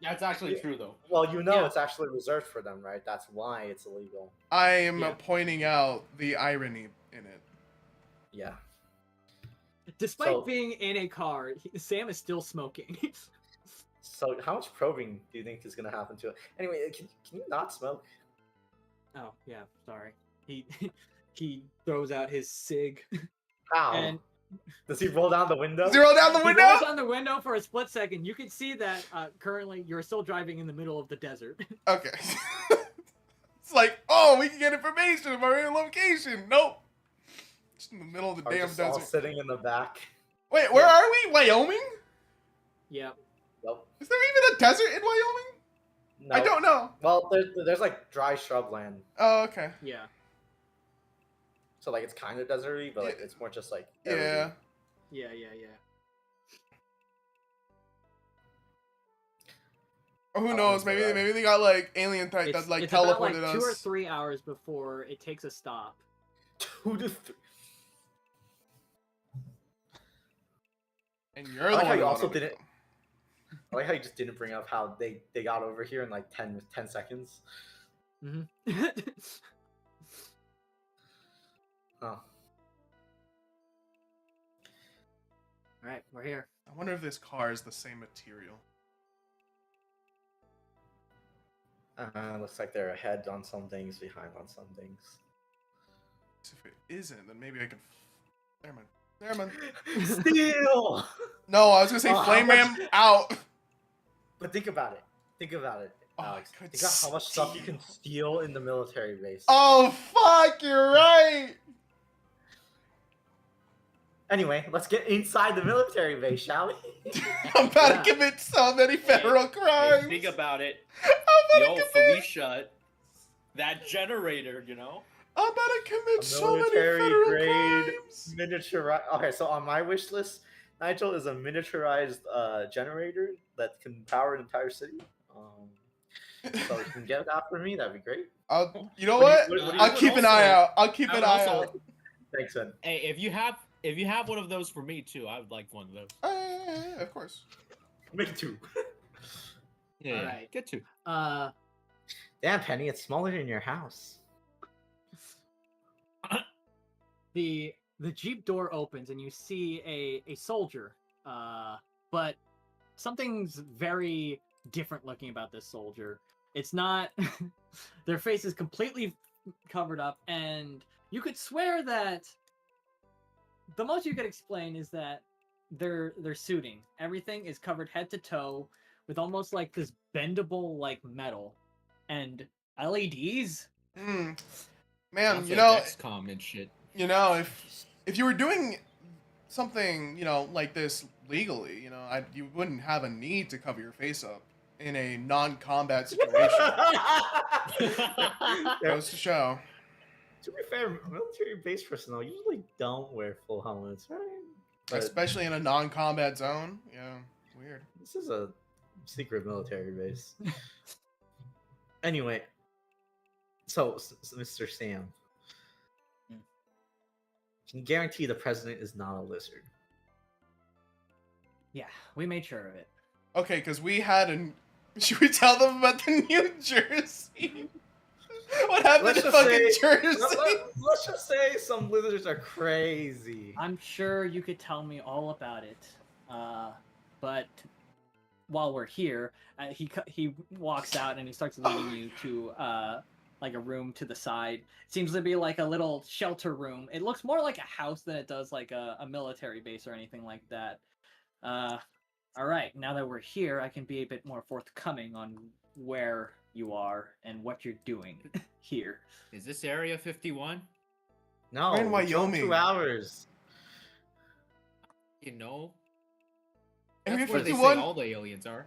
That's actually true though. Well, you know Yeah. it's actually reserved for them, right? That's why it's illegal. I am Yeah. pointing out the irony in it. Yeah. Despite So- being in a car, Sam is still smoking. So, how much probing do you think is gonna happen to it? Anyway, can you not smoke? Oh, yeah, sorry. He throws out his cig How? and Does he roll down the window? Zero down the he window. rolls on the window for a split second. You can see that currently you're still driving in the middle of the desert. Okay. It's like, oh, we can get information of our location. Nope. Just in the middle of the Or damn just all desert. sitting in the back. Wait, where are we? Wyoming? Yep. Nope. Is there even a desert in Wyoming? No. I don't know. Well, there's like dry shrubland, Oh, okay. Yeah. so like it's kind of deserty, but like it's more just like Yeah. everything. Yeah. Or who How long knows? is the Maybe ride? maybe they got like alien tech It's, that like it's about teleported like us. 2 or 3 hours before it takes a stop. 2 to 3. And you're I the like how one you who also wanted didn't. I like how you just didn't bring up how they got over here in like 10 seconds. Hmm Oh. All right, we're here. I wonder if this car is the same material. Looks like they're ahead on some things, behind on some things. So if it isn't, then maybe I can. Never mind. Never mind. Steal! No, I was gonna say Oh, how flame much- ram out. But think about it. Think about it. Oh, Alex, I could think about how much stuff you steal. can steal in the military base. Oh fuck! You're right. Anyway, let's get inside the military base, shall we? I'm about Yeah. to commit so many federal crimes. Hey, think about it. I'm Yo, about to commit. Felicia, that generator, I'm about to commit A so many military federal grade crimes. miniaturized. Okay, so on my wish list, Nigel is a miniaturized generator that can power an entire city. So if you can get that for me, that'd be great. You know What what? do you- I'll keep an eye out. I'll keep I an would eye also- out. Thanks, man. Hey, if you have one of those for me too, I would like one of those. Yeah, of course. Make two. Yeah, Alright. get two. Damn, Penny, it's smaller than your house. The Jeep door opens and you see a soldier. But something's very different looking about this soldier. It's not their face is completely covered up, and you could swear that the most you could explain is that they're suiting. Everything is covered head to toe with almost like this bendable like metal and LEDs. Man, Sounds you like know, XCOM and shit. you know, if you were doing something, you know, like this legally, you know, you wouldn't have a need to cover your face up in a non-combat situation. Goes to show. To be fair, military base personnel usually don't wear full helmets, right? But Especially in a non-combat zone. Yeah, weird. this is a secret military base. Anyway, so Mr. Sam, can you guarantee the president is not a lizard? Yeah, we made sure of it. Okay, because we had an. Should we tell them about the New Jersey? What happened Let's to just fucking say- Jersey? Let's just say some lizards are crazy. I'm sure you could tell me all about it. But while we're here, he walks out and he starts leading you to like a room to the side. It seems to be like a little shelter room. It looks more like a house than it does like a military base or anything like that. All right, now that we're here, I can be a bit more forthcoming on where you are and what you're doing here. Is this Area 51? No, We're in we drove Wyoming. 2 hours. You know, Area that's where they say 51? all the aliens are.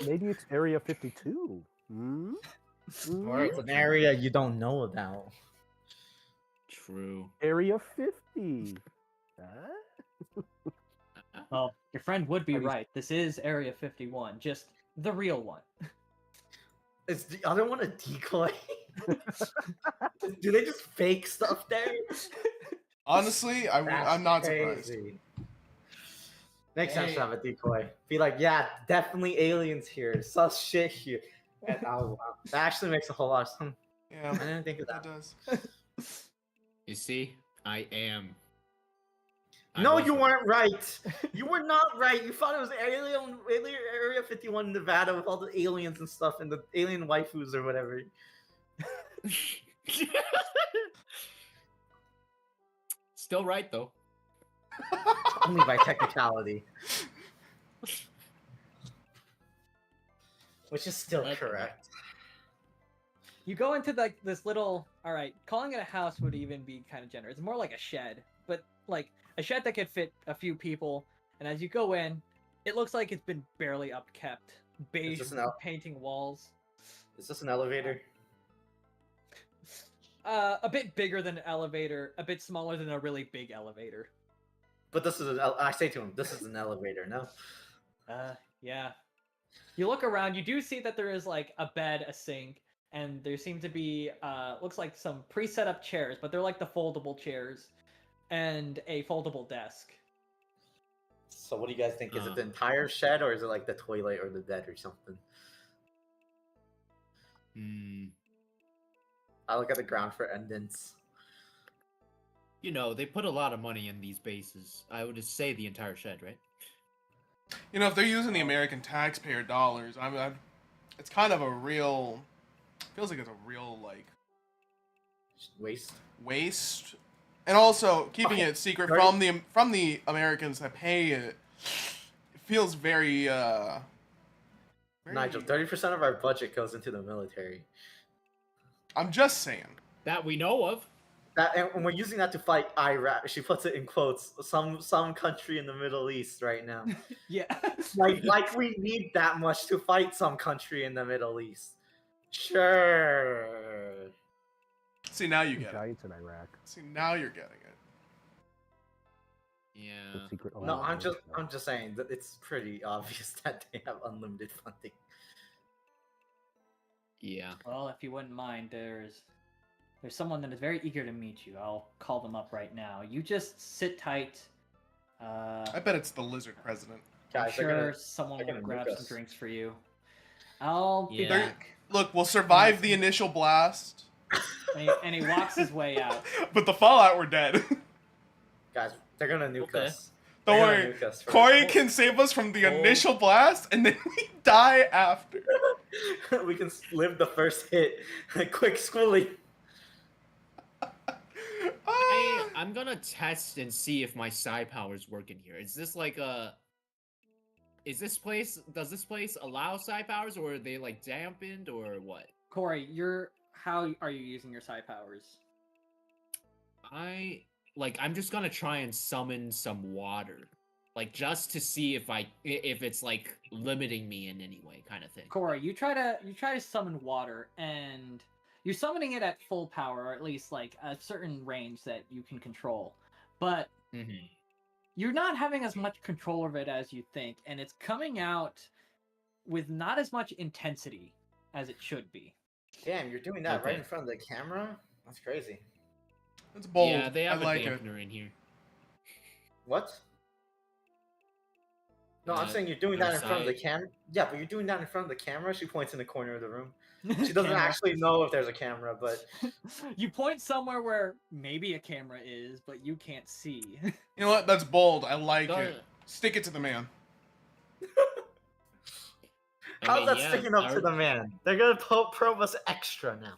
Maybe it's Area 52. Hmm? Or it's an area you don't know about. True. Area 50. Huh? Well, your friend would be Are you- right. This is Area 51, just the real one. Is the other one a decoy? Do they just fake stuff there? Honestly, I'm not surprised. Crazy. Makes sense Hey. to have a decoy. Be like, yeah, definitely aliens here. Sus shit here. And, oh, wow. That actually makes a whole lot of sense. I Yeah, didn't think of that that. does. You see, I am. I No, was you right. weren't right. You were not right. You thought it was Area 51 in Nevada with all the aliens and stuff and the alien waifus or whatever. Still right though. Only by technicality. Which is still Okay. correct. You go into like this little. All right, calling it a house would even be kind of generous. It's more like a shed, but like a shed that could fit a few people. And as you go in, it looks like it's been barely upkept. Beige this an painting walls. Is this an elevator? A bit bigger than an elevator, a bit smaller than a really big elevator. But this is I say to him, this is an elevator, no? Yeah. You look around, you do see that there is like a bed, a sink, and there seem to be looks like some pre-set up chairs, but they're like the foldable chairs, and a foldable desk. So what do you guys think? Is it the Uh. entire shed or is it like the toilet or the bed or something? Hmm. I look at the ground for indents. You know, they put a lot of money in these bases. I would just say the entire shed, right? You know, if they're using the American taxpayer dollars, it's kind of a real. Feels like it's a real like Waste. waste, and also keeping Okay, it secret sorry. from the Americans that pay it. It feels very Nigel, 30% of our budget goes into the military. I'm just saying. That we know of. And we're using that to fight Iraq. She puts it in quotes. Some country in the Middle East right now. Yeah. Like we need that much to fight some country in the Middle East. Sure. See, now you get it. Giants in Iraq. See, now you're getting it. The Yeah. secret No, alliance. I'm just saying that it's pretty obvious that they have unlimited funding. Yeah. Well, if you wouldn't mind, there's someone that is very eager to meet you. I'll call them up right now. You just sit tight. I bet it's the lizard president. I'm Guys, sure someone they're will gonna grab nuke some us. drinks for you. I'll be Yeah. back. Look, we'll survive the initial blast, And he walks his way out. but the fallout, we're dead. Guys, they're gonna nuke Okay. us. Don't They're worry. gonna nuke us first. Corey can save us from the initial blast, and then we die after. We can live the first hit. Quick schooling. I'm gonna test and see if my psi powers work in here. Is this like a? Does this place allow psi powers, or are they like dampened, or what? Corey, how are you using your psi powers? I'm just gonna try and summon some water, like just to see if it's like limiting me in any way, kind of thing. Corey, you try to summon water, and you're summoning it at full power, or at least like a certain range that you can control. But you're not having as much control of it as you think, and it's coming out with not as much intensity as it should be. Damn, you're doing that right Okay. in front of the camera? That's crazy. It's bold. Yeah, they have I like a it. dampener in here. What? No, I'm Uh, saying you're doing that in front of the outside. camera. Yeah, but you're doing that in front of the camera. She points in the corner of the room. She doesn't actually know if there's a camera, but You point somewhere where maybe a camera is, but you can't see. You know what? That's bold. I like Darn it. it. Stick it to the man. how's that sticking up to the man? They're gonna probe us extra now.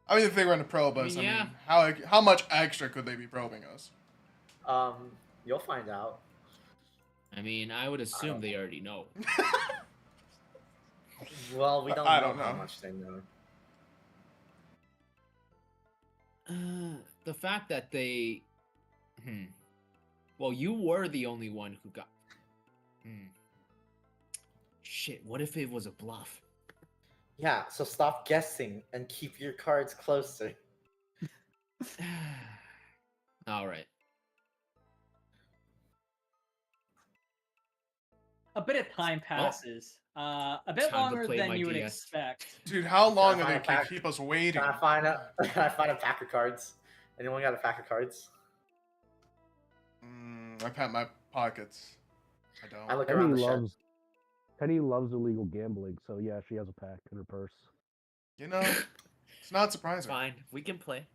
I mean, if they were going to probe I us, mean, yeah. how much extra could they be probing us? You'll find out. I mean, I would assume they already know. Well, we don't I know don't how know. much they know. The fact that they, well, you were the only one who got. Shit! What if it was a bluff? Yeah, so stop guessing and keep your cards closer. All right. A bit of time passes. A bit Time to longer play than my you would DS. expect. Dude, how long Can I are they find a can pack? keep us waiting? Can I find a pack of cards? Anyone got a pack of cards? I pat my pockets. I don't. I look around the shed. Penny loves illegal gambling, so yeah, she has a pack in her purse. You know, it's not surprising. Fine, we can play.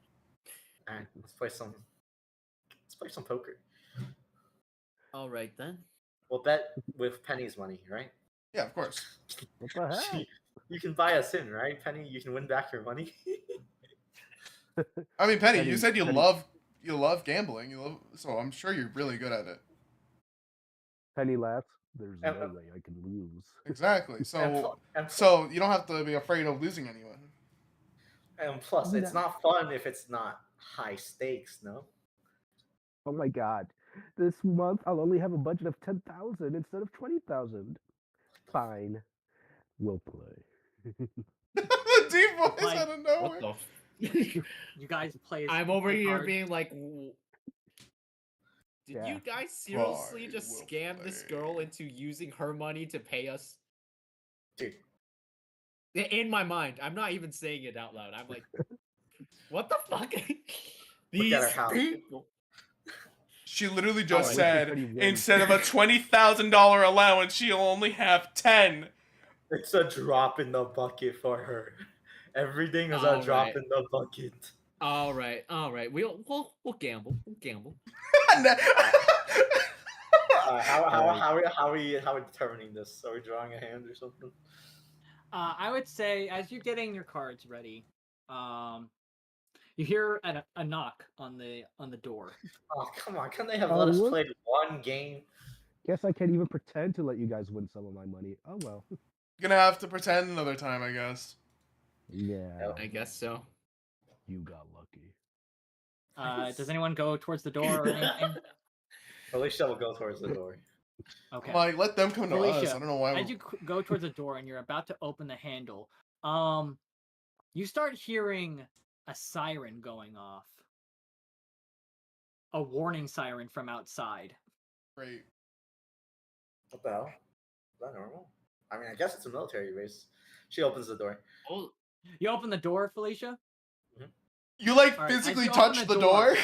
Alright, let's play some poker. All right then. We'll bet with Penny's money, right? Yeah, of course. What the hell? You can buy us in, right, Penny? You can win back your money. I mean, Penny, you Penny- said you Penny- love gambling. So I'm sure you're really good at it. Penny laughs. There's no And- way I can lose. Exactly. So and you don't have to be afraid of losing anyone. plus, it's not fun if it's not high stakes, no? Oh my god. This month I'll only have a budget of 10,000 instead of 20,000. Fine. We'll play. The deep voice Like, out of What nowhere. the? You guys play. I'm over play here cards. being like, did Yeah. you guys seriously Fine, just we'll scam this play. girl into using her money to pay us? Dude, In my mind, I'm not even saying it out loud. I'm like, what the fuck? Look at These her house. people. She literally just Alright, said Penny wins. instead of a $20,000 allowance, she'll only have 10. it's a drop in the bucket for her. Everything is a drop Alright. in the bucket. All right. We'll gamble. We'll gamble. How are we determining this? Are we drawing a hand or something? I would say as you're getting your cards ready, you hear a knock on the door. Oh, come on. Couldn't they have Oh, let us what? play one game? Guess I can't even pretend to let you guys win some of my money. Oh well. Gonna have to pretend another time, I guess. Yeah, I guess so. you got lucky. Does anyone go towards the door or anything? Felicia will go towards the door. Okay. I'm like, let them come to us. Felicia, I don't know why. as you go towards the door and you're about to open the handle, you start hearing a siren going off. A warning siren from outside. Great. What the hell? Is that normal? I mean, I guess it's a military base. She opens the door. Oh, You open the door, Felicia? You like All right, as physically you open touch the door?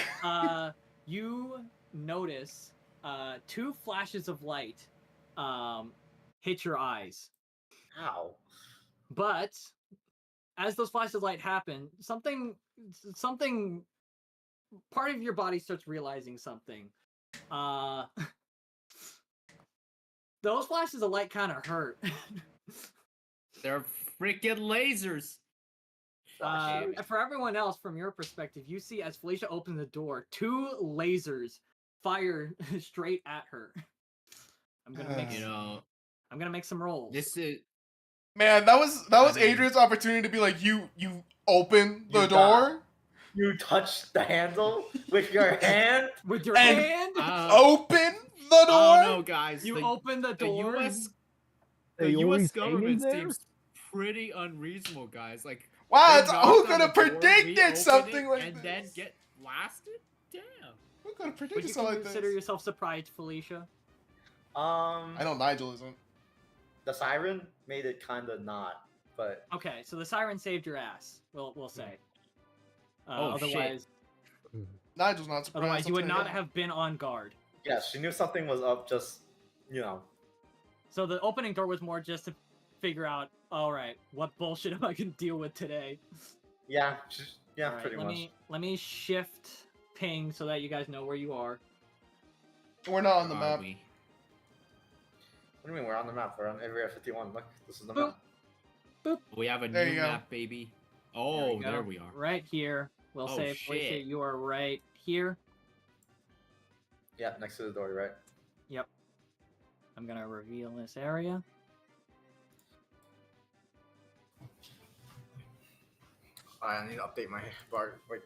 You notice 2 flashes of light hit your eyes. How? But as those flashes of light happen, something part of your body starts realizing something. Those flashes of light kind of hurt. they're freaking lasers. For everyone else, from your perspective, you see as Felicia opens the door, 2 lasers fire straight at her. I'm gonna make I'm gonna make some rolls. This is Man, that was I mean- Adrian's opportunity to be like, you open the You door, You touch the handle with your hand? With your And- hand, open the door. Oh no, guys! you the, open the the door. U.S. Are The you U.S. always hanging government there? seems pretty unreasonable, guys. Like, Wow, they it's, knock who on could have the door, we predicted open something it, like and this? then get blasted? Damn. Who could have Would predicted you something like consider this? yourself surprised, Felicia? I know Nigel isn't. The siren made it kind of not, but Okay, so the siren saved your ass. We'll say. Oh, shit. Otherwise, Nigel's not surprised. otherwise you I'll would tell not that. have been on guard. yeah, she knew something was up. Just So the opening door was more just to figure out, all right, what bullshit am I gonna deal with today? yeah, All right, pretty much. let me shift ping so that you guys know where you are. We're not on the Are map. we? What do you mean we're on the map? We're on Area 51. Look, this is the Boop. map. We have a There new you go. map, baby. Oh, go. there we are. Right here. We'll Oh, say, Felicia, shit. you are right here. Yeah, next to the door, right? Yep. I'm gonna reveal this area. I need to update my bar. Wait.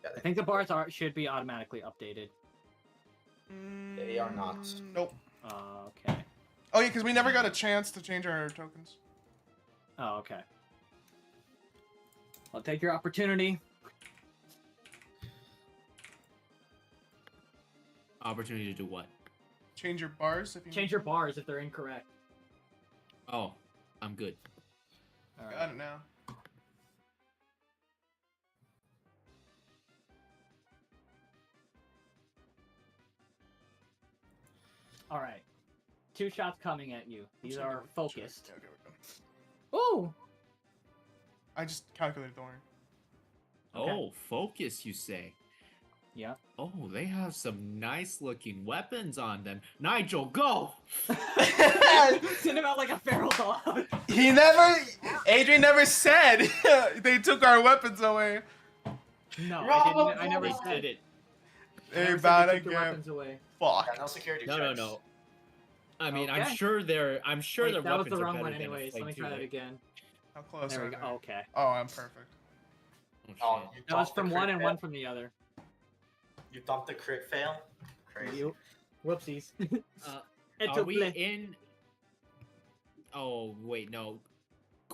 Yeah, I think the bars should be automatically updated. They are not. Nope. Okay. Oh yeah, because we never got a chance to change our tokens. Oh, okay. I'll take your opportunity. Opportunity to do what? Change your bars if you Change your bars if they're incorrect. Oh, I'm good. All got right. it now. All right. 2 shots coming at you. These are focused. Okay, we're good. Ooh! I just calculated, don't worry. Okay. Oh, focus, you say? Yeah. Oh, they have some nice looking weapons on them. Nigel, go! Send him out like a feral dog. Adrian never said they took our weapons away. No, I didn't. I never They said did it. I never Hey, said bad they took your again. weapons away. Fuck. Yeah, no security No, checks. no. I mean, Okay. I'm sure their Wait, weapons that was the are wrong better one than a anyways. Let me try that flamethrower. again. How close There are we go. they? Okay. Oh, I'm perfect. Oh, Oh, shit. you That was dumped the from crit one and fail? one from the other. You dumped the crit fail? Crazy. You. Whoopsies. Are It's we a in? Oh wait, no.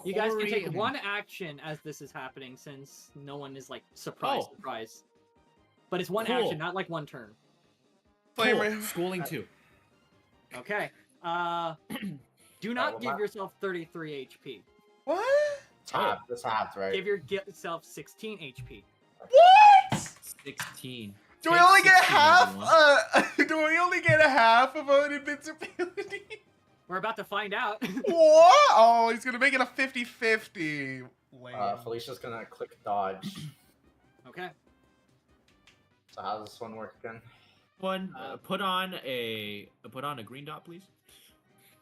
You guys can Corey take and- one action as this is happening, since no one is like surprise, Oh. surprise. But it's one Cool. action, not like one turn. Flame Cool. Ray- Schooling too. Okay. Do not well, give my- yourself 33 HP. What? Tab. This tabs, right? Give yourself 16 HP. What? 16. Do we Take only get 16, half? everyone. Do we only get a half of an invincibility? We're about to find out. What? Oh, he's gonna make it a 50-50. Lame. Felicia's gonna click dodge. Okay. So how does this one work again? One, put on a green dot, please.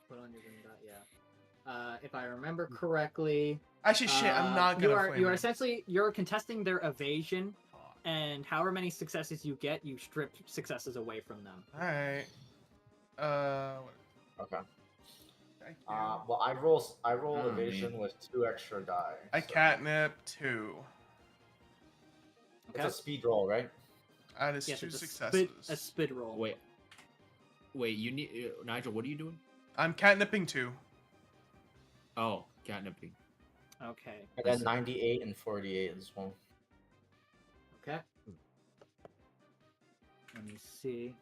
Put on your green dot, yeah. If I remember correctly, Actually, shit, I'm not gonna. Flame you are Ray. essentially contesting their evasion, and however many successes you get, you strip successes away from them. All right. Okay. Thank you. Well, I roll Oh, evasion man. with 2 extra die. I so- catnip 2. It's a speed roll, right? That is Yes, 2 it's successes. a spit roll. Wait, you need Nigel. What are you doing? I'm catnipping 2. Oh, catnipping. Okay. And then 98 and 48 as well. Okay. Let me see.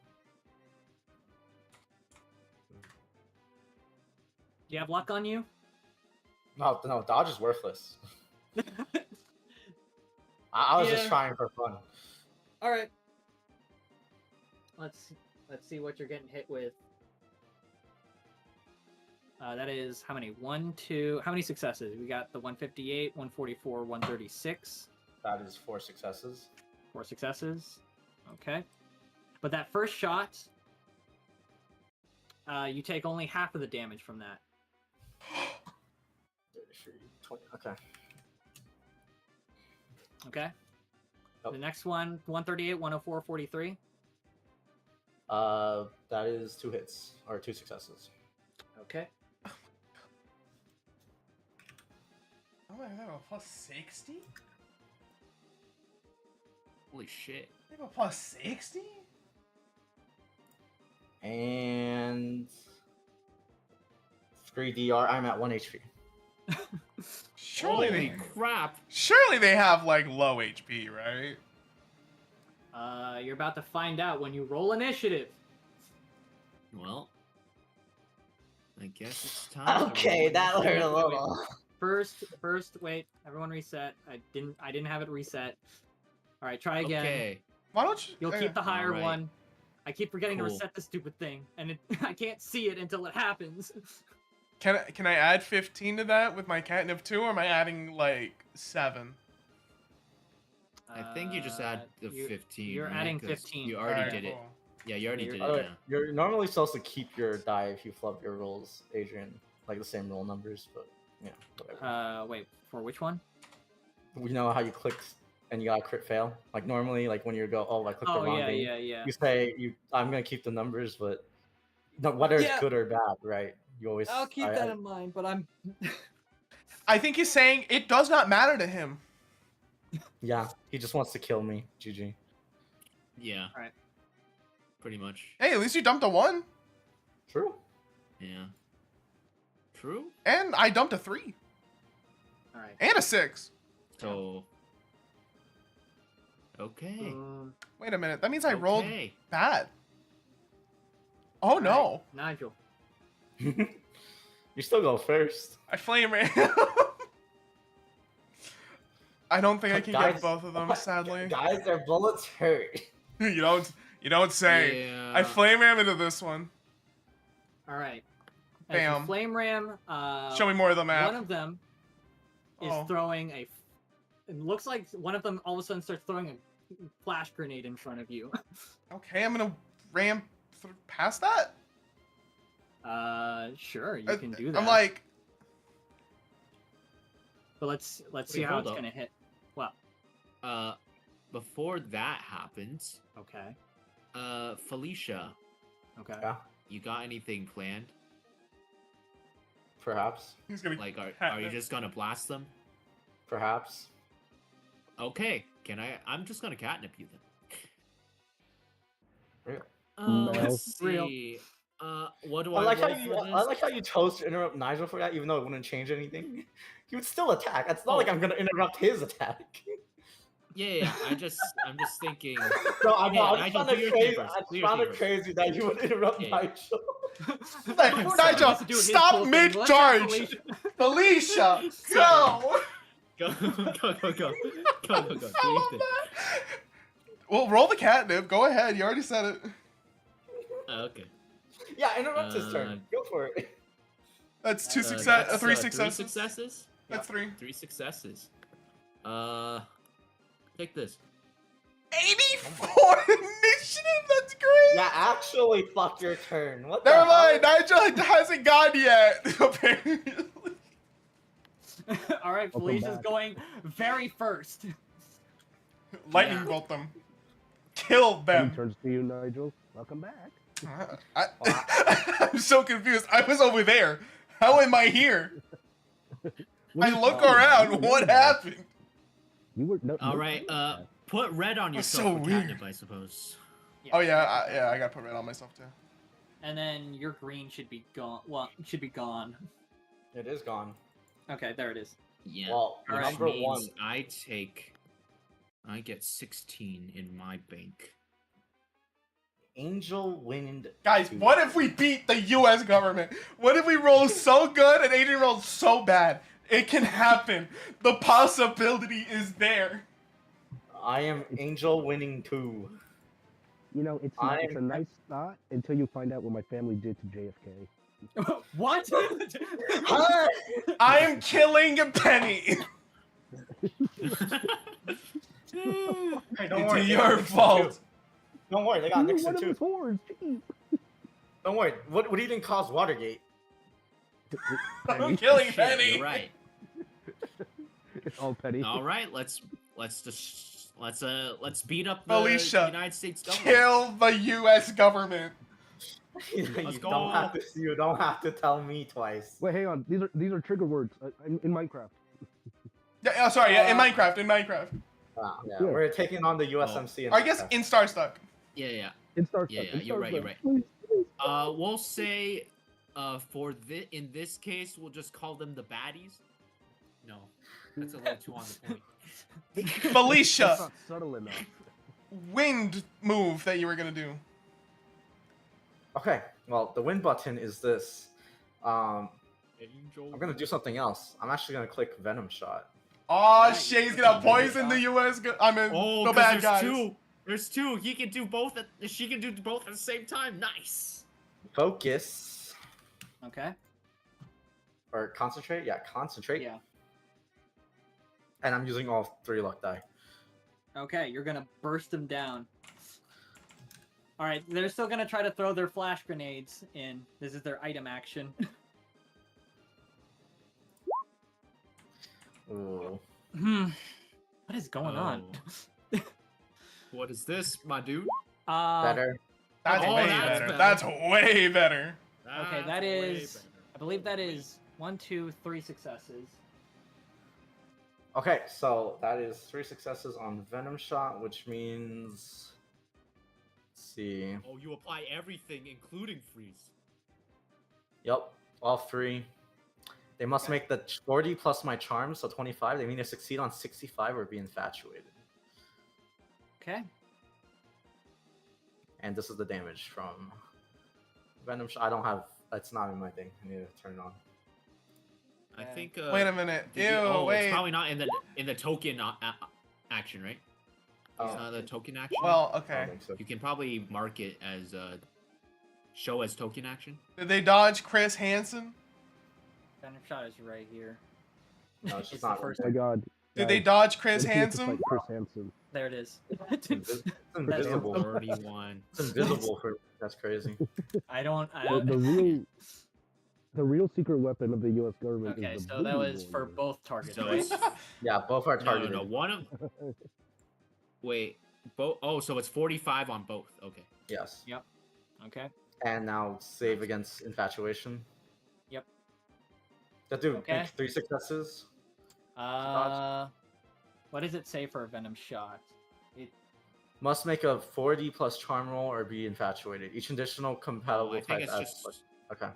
Do you have luck on you? No, dodge is worthless. I was just Yeah. trying for fun. All right. Let's see what you're getting hit with. That is how many? 1, 2. How many successes? We got the 158, 144, 136. That is 4 successes. 4 successes. Okay. But that first shot, you take only half of the damage from that. 33, 20. Okay. Okay. Nope. The next one, 138, 104, 43. That is 2 hits or 2 successes. Okay. Oh my god, a plus 60? Holy shit! I have a plus 60? And 3 DR. I'm at 1 HP. Surely Holy they crap! surely they have like low HP, right? You're about to find out when you roll initiative. Well, I guess it's time. Okay, to that roll hurt a wait, wait, little. First, wait. Everyone reset. I didn't have it reset. All right, try again. Okay. Why don't you? You'll keep the higher Alright. one. I keep forgetting to Cool. reset the stupid thing, and I can't see it until it happens. Can I add 15 to that with my catnip 2, or am I adding like 7? I think you just add the you- 15. You're right? adding 'Cause 15. You already Alright, did it. cool. Yeah, you already You're- did Oh, it. Yeah. you're normally supposed to keep your die if you flub your rolls, Adrian. Like the same roll numbers, but yeah, whatever. Wait, for which one? We know how you clicked and you got a crit fail. Like normally, like when you go, oh, I clicked the Oh wrong yeah, thing. yeah. You say I'm gonna keep the numbers, but no, whether it's Yeah. good or bad, right? You always. I'll keep that in mind, but I'm. I think he's saying it does not matter to him. Yeah, he just wants to kill me. GG. Yeah. Alright. Pretty much. Hey, at least you dumped a 1, True. Yeah. True. and I dumped a 3 All right. and a 6. So. Okay. Wait a minute, that means I rolled Okay. bad. Oh no, Alright, Nigel. You still go first. I flame ran. I don't think I can Guys- get both of them, sadly. Guys, their bullets hurt. You don't say. Yeah. I flame ram into this one. All right. As Bam. you flame ram. Show me more of the map. One of them is Oh. throwing a. It looks like one of them all of a sudden starts throwing a flash grenade in front of you. Okay, I'm gonna ram past that. Sure, you can do that. I'm like, but let's see Wait, how hold it's up. gonna hit. Well, Before that happens, okay, Felicia, okay. Yeah, you got anything planned? perhaps. he's gonna Like, are you just gonna blast them? Perhaps. Okay. I'm just gonna catnip you then. Real. No. Let's Real. see. What do I I like how roll you. for I this? like how you chose to interrupt Nigel for that, even though it wouldn't change anything. He would still attack. It's not like I'm gonna interrupt his attack. Yeah. I'm just thinking. No, I know. Hey, I'm Nigel, trying do your to crazy. thing first. I'm Do your trying thing to first. crazy that you would interrupt Yeah. Nigel. Before Nigel Nigel, has to do his stop whole thing, let's have mid-charge. Felicia- Felicia, Sorry. go. Go. Do your thing. Well, roll the catnip. Go ahead. You already said it. Okay. Yeah, interrupt his turn. Go for it. That's 2 That's, success. 3 3 successes. successes. That's 3. 3 successes. Take this. 84 initiative. That's great. Yeah, actually, fuck your turn. What the Never hell? mind. Nigel hasn't gone yet. Apparently. All right, Welcome Felicia's back. going very first. Lightning Yeah. bolt them. Kill Any them. turns to you, Nigel. Welcome back. I'm so confused. I was over there. How am I here? What I are you look talking about? around. You were What there. happened? You were no. All no right. time like that. Put red on That's yourself so for weird. catnip, I suppose. Oh yeah, I gotta put red on myself too. And then your green should be gone. Well, it should be gone. It is gone. Okay, there it is. Yeah. Well, All right. number Means one. I get 16 in my bank. Angel Wind. Guys, 2. what if we beat the U.S. government? What if we roll so good and Adrian rolls so bad? It can happen. The possibility is there. I am Angel winning 2. You know, it's a nice thought until you find out what my family did to JFK. What? Huh? I am killing Penny. Hey, It's your fault. Don't worry, they got You were Nixon one of too. his whores. Jeez. Don't worry. What do you think caused Watergate? I'm killing Shit, Penny. You're right. It's all petty. All right. Let's beat up the Felicia, United States government. Kill the U.S. government. You go. don't have to tell me twice. Wait, hang on. These are trigger words in Minecraft. Yeah, sorry, yeah, in Minecraft. Yeah, Yeah. we're taking on the USMC. Or I guess in Starstuck. Yeah. In Starstuck. Yeah, in you're right, Starstuck. you're right. Please, please. We'll say, in this case, we'll just call them the baddies. No, that's a little too on the point. That's Felicia, not subtle enough. wind move that you were gonna do. Okay, well, the win button is this. I'm Angel. gonna do something else. I'm actually gonna click Venom Shot. Aw, Nice. shit, he's gonna poison the U.S. I mean, Oh, the 'cause bad there's guys. two. There's two. He can do both. She can do both at the same time. Nice. Focus. Okay. Or concentrate? Yeah, concentrate. Yeah. And I'm using all 3 luck die. Okay, you're gonna burst them down. All right, they're still gonna try to throw their flash grenades in. This is their item action. Ooh. What is going on? What is this, my dude? Better. That's Oh, way that's better. better. That's way better. Okay, that That's way is. better. I believe that is 1, 2, 3 successes. Okay, so that is 3 successes on Venom Shot, which means. Let's see. Oh, you apply everything, including freeze. Yep, all 3. They must make the 40 plus my charm, so 25. They mean to succeed on 65 or be infatuated. Okay. And this is the damage from Venom Shot. I don't have. That's not in my thing. I need to turn it on. I think. Wait a minute. Did Ew, you- oh, wait. it's probably not in the token action, right? Oh, It's not the token action. Well, I don't okay. think so. You can probably mark it as show as token action. Did they dodge Chris Hansen? Venom shot is right here. No, it's It's just the not. first Oh my god. Did they Guys, dodge Chris what if you have to Hansen? fight Chris Hansen. There it is. It's invisible. 31. It's invisible for. That's crazy. I don't. The real secret weapon of the U.S. government Okay, is the so that voodoo was for warrior. both targets, So right? it's Yeah, both are no, targeted. no, one of. Wait, both. Oh, so it's 45 on both. Okay. Yes. Okay. And now save against infatuation. Yep. That dude, Okay. make 3 successes. What does it say for a venom shot? Must make a 40 plus charm roll or be infatuated. Each additional compatible I think type it's adds just. plus- Okay.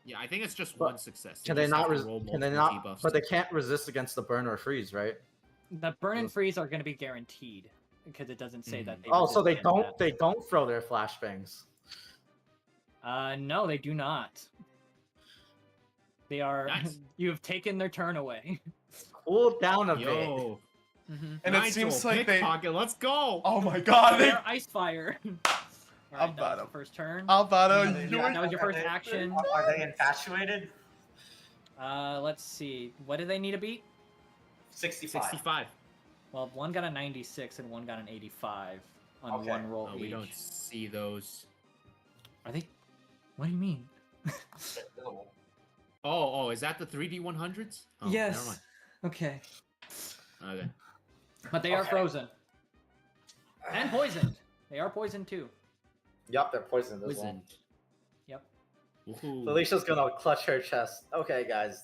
Yeah, I think it's just But one success. Can they just have not? to roll Can they multiple not? debuffs But to- they can't resist against the burn or freeze, right? The burn and freeze are going to be guaranteed because it doesn't say that they. Oh, so resist they against don't. that. They don't throw their flashbangs. No, they do not. They are. Nice. You have taken their turn away. Cool down a bit. Yo, And it seems like they. pickpocket. Let's go. Oh my god, they. They're ice fire. Alright, that was the first turn. Alvaro, That was your first action. Are they infatuated? Let's see. What do they need to beat? 65. Well, one got a 96 and one got an 85 on Okay. one roll Oh, each. we don't see those. Are they? What do you mean? Oh, is that the 3D 100s? Oh, Yes. Never mind. Okay. Okay. But they are Okay. frozen and poisoned. They are poisoned too. Yup, they're poisoned as well. Poisoned. Yep. Ooh. Felicia's gonna clutch her chest. Okay, guys.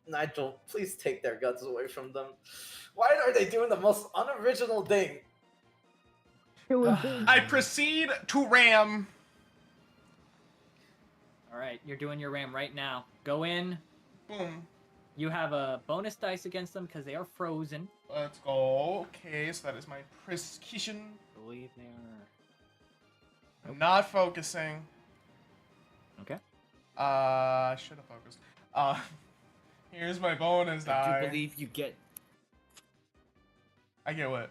Nigel, please take their guns away from them. Why are they doing the most unoriginal thing? Killing pigs. I proceed to ram. All right, you're doing your ram right now. Go in. Boom. You have a bonus dice against them because they are frozen. Let's go. Okay, so that is my precision. I believe they are. I'm not focusing. Okay. I should have focused. Here's my bonus I die. do believe you get I get what?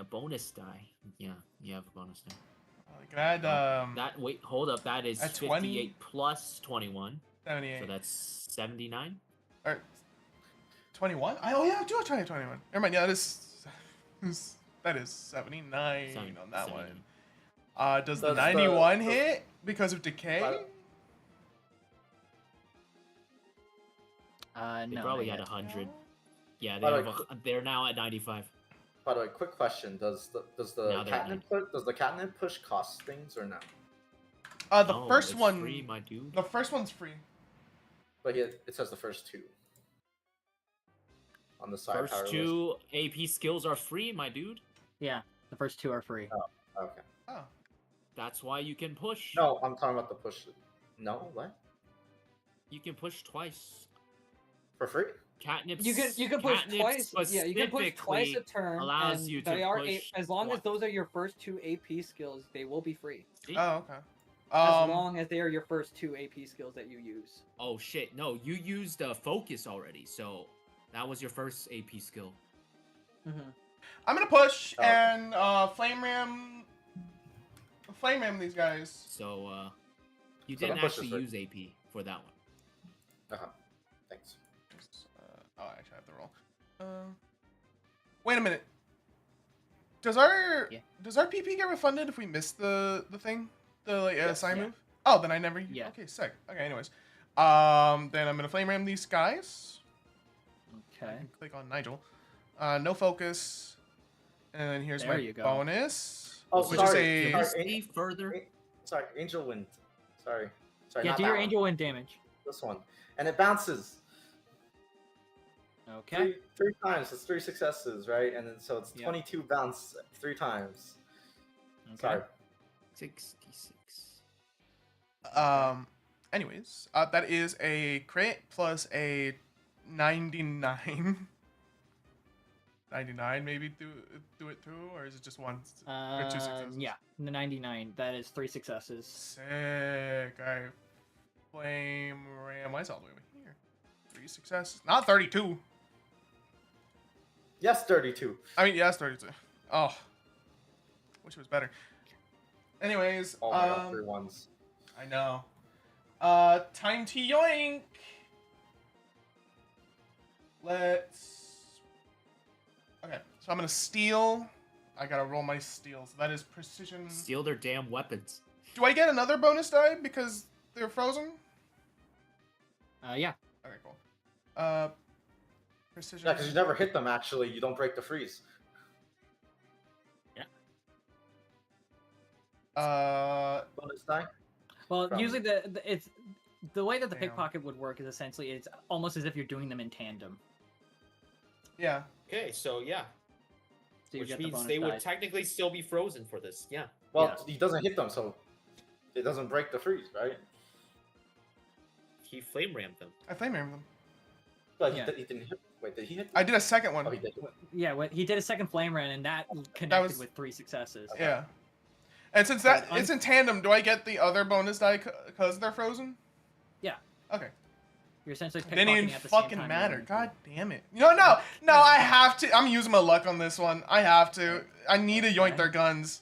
bonus die. Yeah, you have a bonus die. You can add That wait, hold up. That is at 20? 58 plus 21. 78. So that's 79. Or 21? Oh yeah, I do have 21. Never mind. Yeah, that is 79 on that 79. one. Does the Does 91 hit because of decay? They No. probably not had yet. 100. Yeah, By the they're now at 95. By the way, quick question: Does Now the they're catnip push cost things or no? The No, first it's one. free, my dude. The first one's free. But it says the first two on the side. First power two AP skills are free, my dude. Yeah, the first two are free. list. Okay. Oh. That's why you can push. No, I'm talking about the push. No, what? You can push twice. For free? Catnip. You can push catnip twice. Yeah, you can push twice a specifically turn. allows and you they to are push as long as twice. those are your first two AP skills, they will be free. See? Oh, okay. As long as they are your first two AP skills that you use. Oh shit! No, you used focus already, so that was your first AP skill. Mm-hmm. I'm gonna push Oh. and flame ram these guys. So you So didn't that pushes actually for- use AP for that one. Thanks. Oh, I actually have to roll. Wait a minute. Does our PP get refunded if we miss the thing, the Yes, sign yeah. move? Oh, then I never. Yeah. Okay, sick. Okay, anyways, then I'm gonna flame ram these guys. I Okay. can click on Nigel. No focus, and then here's There my you go. bonus, Oh, which sorry. is Can a. you Sorry. see further? Sorry, Angel Wind. Sorry. Yeah, not do that your one. angel wind damage. This one, and it bounces Okay. three times. It's 3 successes, right? And then so it's Yeah. 22 bounce 3 times. Okay. Sorry. 66. Anyways, that is a crit plus a 99. 99 maybe do it through, or is it just one or two successes? Yeah, the 99. That is 3 successes. Sick. I flame ram. Why is it all the way over here? 3 successes, not 32. Yes, 32. I mean, yeah, it's 32. Oh, wish it was better. Anyways, Oh my god, 3 ones. I know. Time to yoink. Let's. Okay, so I'm gonna steal. I gotta roll my steal. So that is precision. Steal their damn weapons. Do I get another bonus die because they're frozen? Yeah. Okay, cool. Precision. Yeah, because you never hit them. Actually, you don't break the freeze. Bonus die. Well, From- usually it's the way that the Damn. pickpocket would work is essentially it's almost as if you're doing them in tandem. Yeah. Okay, so yeah, So you which get the means bonus they would dice. technically still be frozen for this. Yeah. Well, he doesn't hit them, so it doesn't break the freeze, right? He flame rammed them. I flame rammed them. But Yeah. he didn't hit. Wait, did he hit? I did a second one. Oh, he did. Yeah, he did a second flame run, and that connected was- with 3 successes. Yeah. And since But it's in tandem, do I get the other bonus die because they're frozen? Yeah. Okay. You're essentially Didn't even pickpocketing at the same fucking time. matter. rolling God damn it. No, I have to. I'm using my luck on this one. I have to. I need to yoink Okay. their guns.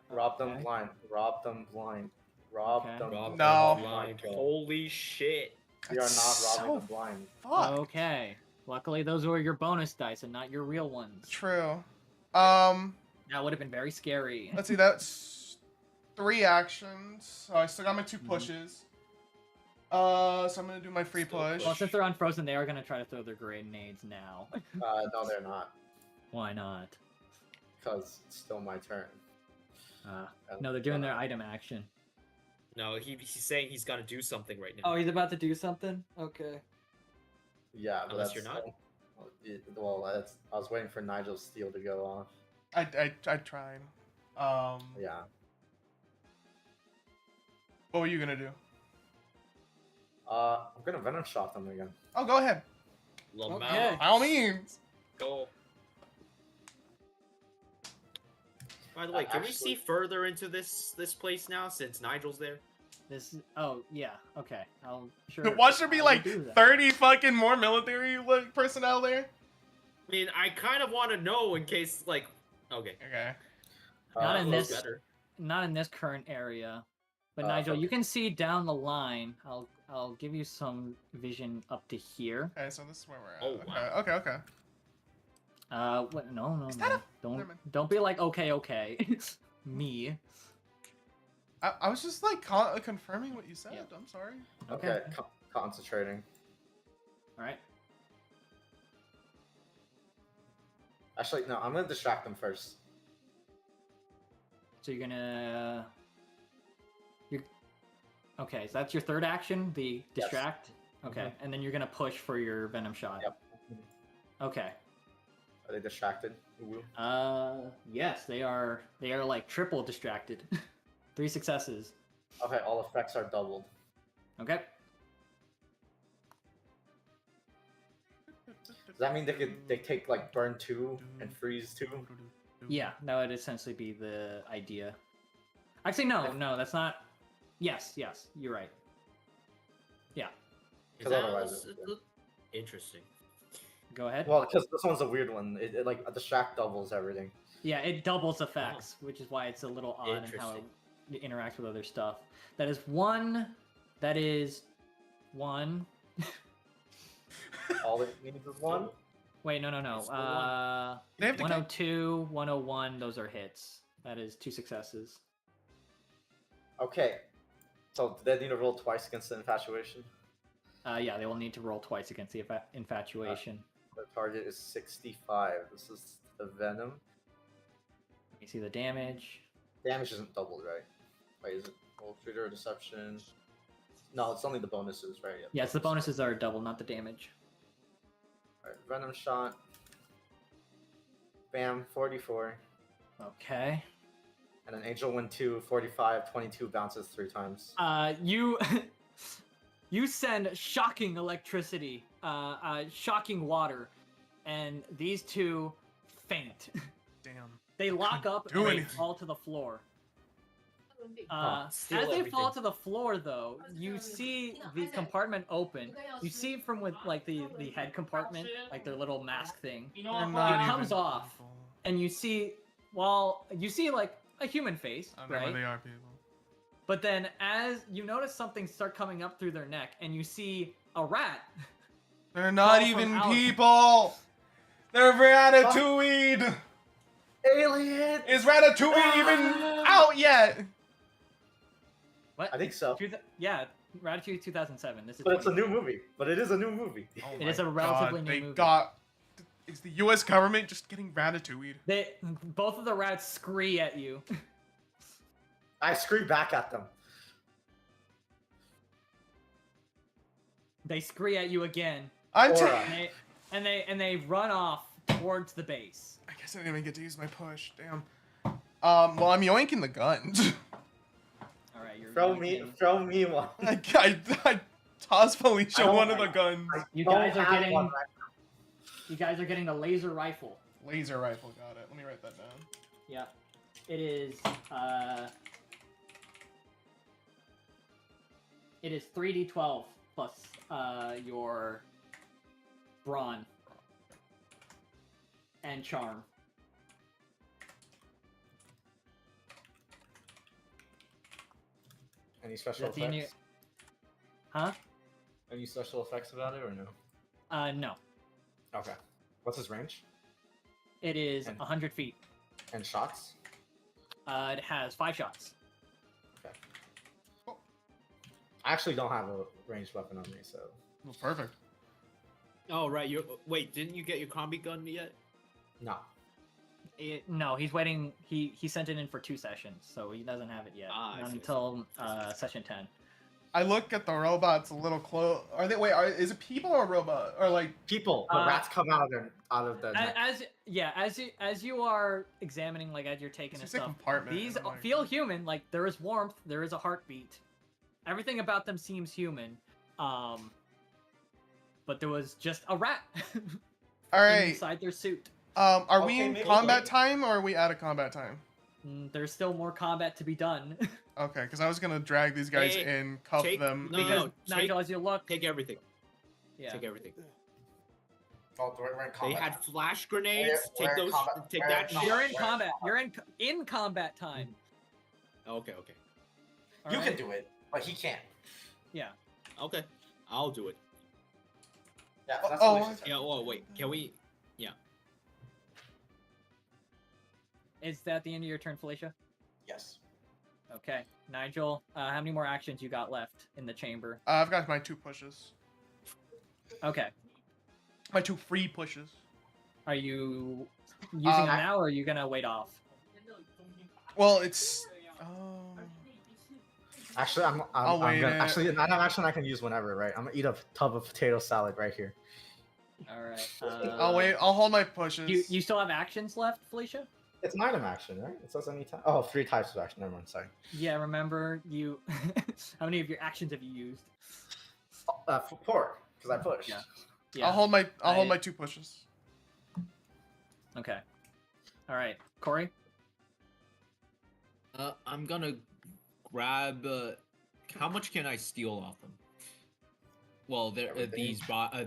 Rob them Okay. blind. Rob them blind. Rob Okay. them Rob No. them blind. Holy shit. We are not That's robbing so them blind. Fuck. Okay. Luckily, those were your bonus dice and not your real ones. True. That would have been very scary. Let's see. That's 3 actions. So I still got my 2 Mhm. pushes. So I'm gonna do my free Still push. Well, since they're unfrozen, they are going to try to throw their grenades now. No, they're not, Why not? because it's still my turn. No, they're doing their item action. No, he's saying he's got to do something right now. Oh, he's about to do something. Okay. Yeah, but Unless that's you're not. well, I was waiting for Nigel's steal to go off. I tried. Yeah. What were you gonna do? I'm gonna Venom Shot them again. Oh, go ahead. Lamau, Okay. By all means. go. By the way, can we see further into this place now since Nigel's there? This. Oh yeah. Okay. I'll sure. Watch there be I will like do that. 30 fucking more military personnel there. I mean, I kind of want to know in case, like, okay. Okay. Not in Feels this. better. Not in this current area. But Nigel, you can see down the line. I'll give you some vision up to here. Okay, so this is where we're at. Oh, wow. Okay. What? No. Is that a- Never mind. Don't be like okay. Me. I was just like confirming what you said. Yep. I'm sorry. Okay, concentrating. All right. Actually, no, I'm gonna distract them first. So you're gonna. Okay, so that's your third action, the Yes. distract. Okay, and then you're gonna push for your venom shot. Yep. Okay. Are they distracted? Ooh. Yes, they are. They are like triple distracted. 3 successes. Okay, all effects are doubled. Okay. Does that mean they take like burn 2 and freeze 2? Yeah, that would essentially be the idea. Actually, no, that's not. Yes, you're right. Yeah. Is 'Cause that otherwise interesting? Go ahead. Well, because this one's a weird one. It like a distract doubles everything. Yeah, it doubles effects, which is why it's a little odd in how it interacts with other stuff. That is one. All it needs is one. Wait, no. It's the one. They have to 102, 101, those are hits. That is 2 successes. Okay. So do they need to roll twice against the infatuation? Yeah, they will need to roll twice against the infatuation. The target is 65. This is the venom. Let me see the damage. Damage isn't doubled, right? Wait, is it roll trigger or deception? No, it's only the bonuses, right? Yes, the bonuses are double, not the damage. Alright, venom shot. Bam, 44. Okay. And then Angel Wind 2, 45, 22 bounces 3 times. You you send shocking electricity, shocking water, and these two faint. Damn. They lock up do and they anything. fall to the floor. Steal As they fall everything. to the floor, though, you see the compartment open. You see from with like the head compartment, like their little mask thing, They're not it comes even off. people. and you see like a human face, I don't know where right? they are, people. But then as you notice something start coming up through their neck, and you see a rat. They're not Call from even out. people. They're Ratatouille. Alien! Is Ratatouille even out yet? What? I think so. Yeah, Ratatouille 2007. This is. But it's a new movie. But it is a new movie. Oh It is my a relatively God, new they movie. got. Is the U.S. government just getting Ratatouille? Both of the rats scree at you. I scream back at them. They scree at you again, I'm. Aura. and they run off towards the base. I guess I didn't even get to use my push. Damn. Well, I'm yoinking the gun. All right, you're. Throw me one. I toss Felicia one of the guns. You Don't guys are have getting. one right You guys are getting the laser rifle. Laser rifle, got it. Let me write that down. Yeah, it is. It is 3d12 plus your brawn and charm. Any special That's the only- effects? Huh? Any special effects about it or no? No. Okay. What's his range? It is And- 100 feet. And shots? It has 5 shots. Okay. I actually don't have a ranged weapon on me, so. Well, perfect. Oh right, you wait. Didn't you get your combi gun yet? No. No, he's waiting. He sent it in for 2 sessions, so he doesn't have it yet. Ah, I Not see, until session 10. I look at the robots a little close. Are they? Wait, is it people or robot or like? People, the rats come out of the. neck. As you are examining, like as you're taking It's a like a stuff, compartment, these and I'm like- feel human. Like there is warmth, there is a heartbeat. Everything about them seems human. But there was just a rat All right. inside their suit. Are we Okay, in maybe- combat time or are we out of combat time? There's still more combat to be done. Okay, because I was gonna drag these guys Hey, in, cuff take- them. no, Because no, Nigel, as you look, Take everything. yeah, Take everything. Oh, we're in They combat. had flash grenades. We're Take in those. combat. Take We're that in shit. you're in Where- combat. You're in combat time. Okay. all You right? can do it, but he can't. Yeah. Okay. I'll do it. Yeah, that's Oh, what she said. Yeah. Oh wait. Can we? Is that the end of your turn, Felicia? Yes. Okay, Nigel. How many more actions you got left in the chamber? I've got my 2 pushes. Okay. My 2 free pushes. Are you using them now, or are you gonna wait off? Well, it's. Actually, I'll wait gonna, it. actually that action I can use whenever, right? I'm gonna eat a tub of potato salad right here. All right. I'll wait. I'll hold my pushes. You still have actions left, Felicia? It's an item action, right? It says any time. Oh, 3 types of action. Never mind. Sorry. Yeah. Remember you. How many of your actions have you used? 4, because I pushed. Yeah. Yeah. I'll hold I- my 2 pushes. Okay. All right, Corey. I'm gonna grab. How much can I steal off them? Well, they're Everything.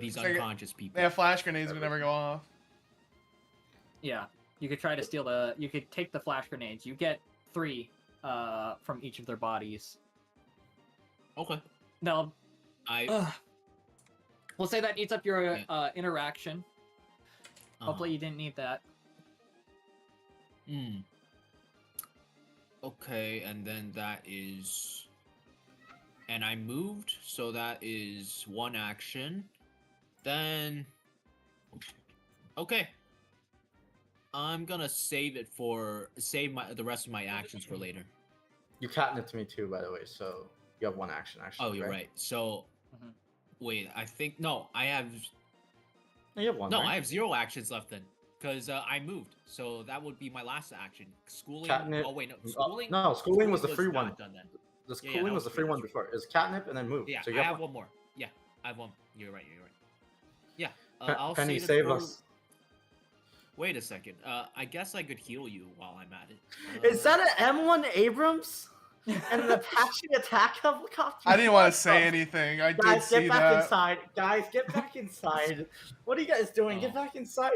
these like- unconscious people. They have flash grenades, but never go off. Yeah. You could try to steal the. You could take the flash grenades. You get 3 from each of their bodies. Okay. Now, I. we'll say that eats up your Yeah. interaction. Hopefully, you didn't need that. Hmm. Okay, and then that is. And I moved, so that is 1 action. Then. Okay. I'm gonna save the rest of my actions for later. You catnipped me too, by the way. So you have 1 action actually. Oh, you're right. So, Mhm. wait. I think no. I have No, you have 1. no. right? I have 0 actions left then, because I moved. So that would be my last action. Schooling. Catnip. Oh wait, no. Schooling. No, schooling was the free not one. done then. The Yeah, schooling that was the was free free, one that's before. It's catnip and then move. Yeah, so I you have one more. Yeah, I have one. You're right. Yeah. I'll Penny, save it save for- us. Wait a second. I guess I could heal you while I'm at it. Is that an M1 Abrams and an Apache attack helicopter? I didn't want What to say the- anything. I did Guys, see get back that. inside. Guys, get back inside. What are you guys doing? Get Oh. back inside.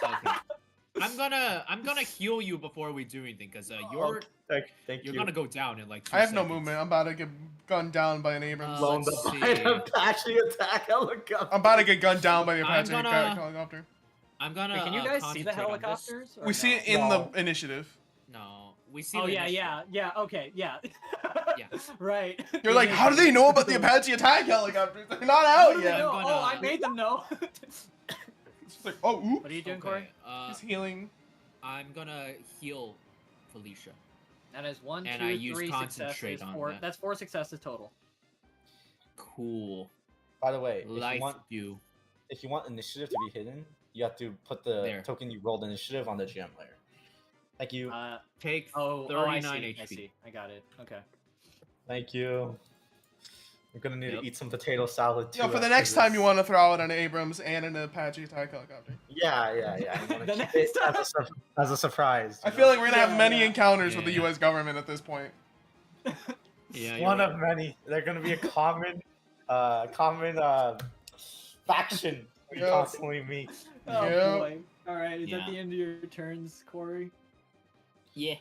Okay. I'm gonna heal you before we do anything, because you're Thank you're you. gonna go down in like 2 I have no seconds. movement. I'm about to get gunned down by an Abrams. Blown let's up by an see. Apache attack helicopter. I'm about to get gunned down by the I'm Apache gonna- helicopter. I'm gonna. Wait, can you guys see the concentrate on this. helicopters? or We see no? it in No. the initiative. No, we see. Oh the yeah, initiative. yeah. Okay, yeah. Yeah. Right. You're like, how do they know about the Apache attack helicopters? They're not out How do they yet. know? I'm Oh, I gonna- made them know. It's like, oh, oops. What are you doing, Okay, Corey? He's healing. I'm gonna heal Felicia. That is 1, And 2, I use 3 concentrate successes. on 4. that. That's 4 successes total. Cool. By the way, Life you. if you want initiative to be hidden, you have to put the There. token you rolled initiative on the GM layer. Thank you. Take Oh, 39 I see. HP. I see. I got it. Okay. Thank you. We're gonna need Yep. to eat some potato salad too. Yo, for the after next time this. you want to throw out an Abrams and an Apache attack helicopter. Yeah. I want The to keep next it time. as a surprise. I you feel know? like we're gonna have Yeah, many yeah. encounters with the Yeah. U.S. government at this point. Yeah. One you're of many. They're gonna be a common faction we Yeah. constantly meet. Oh Yep. boy. All right. Is that Yeah. the end of your turns, Corey? Yeah.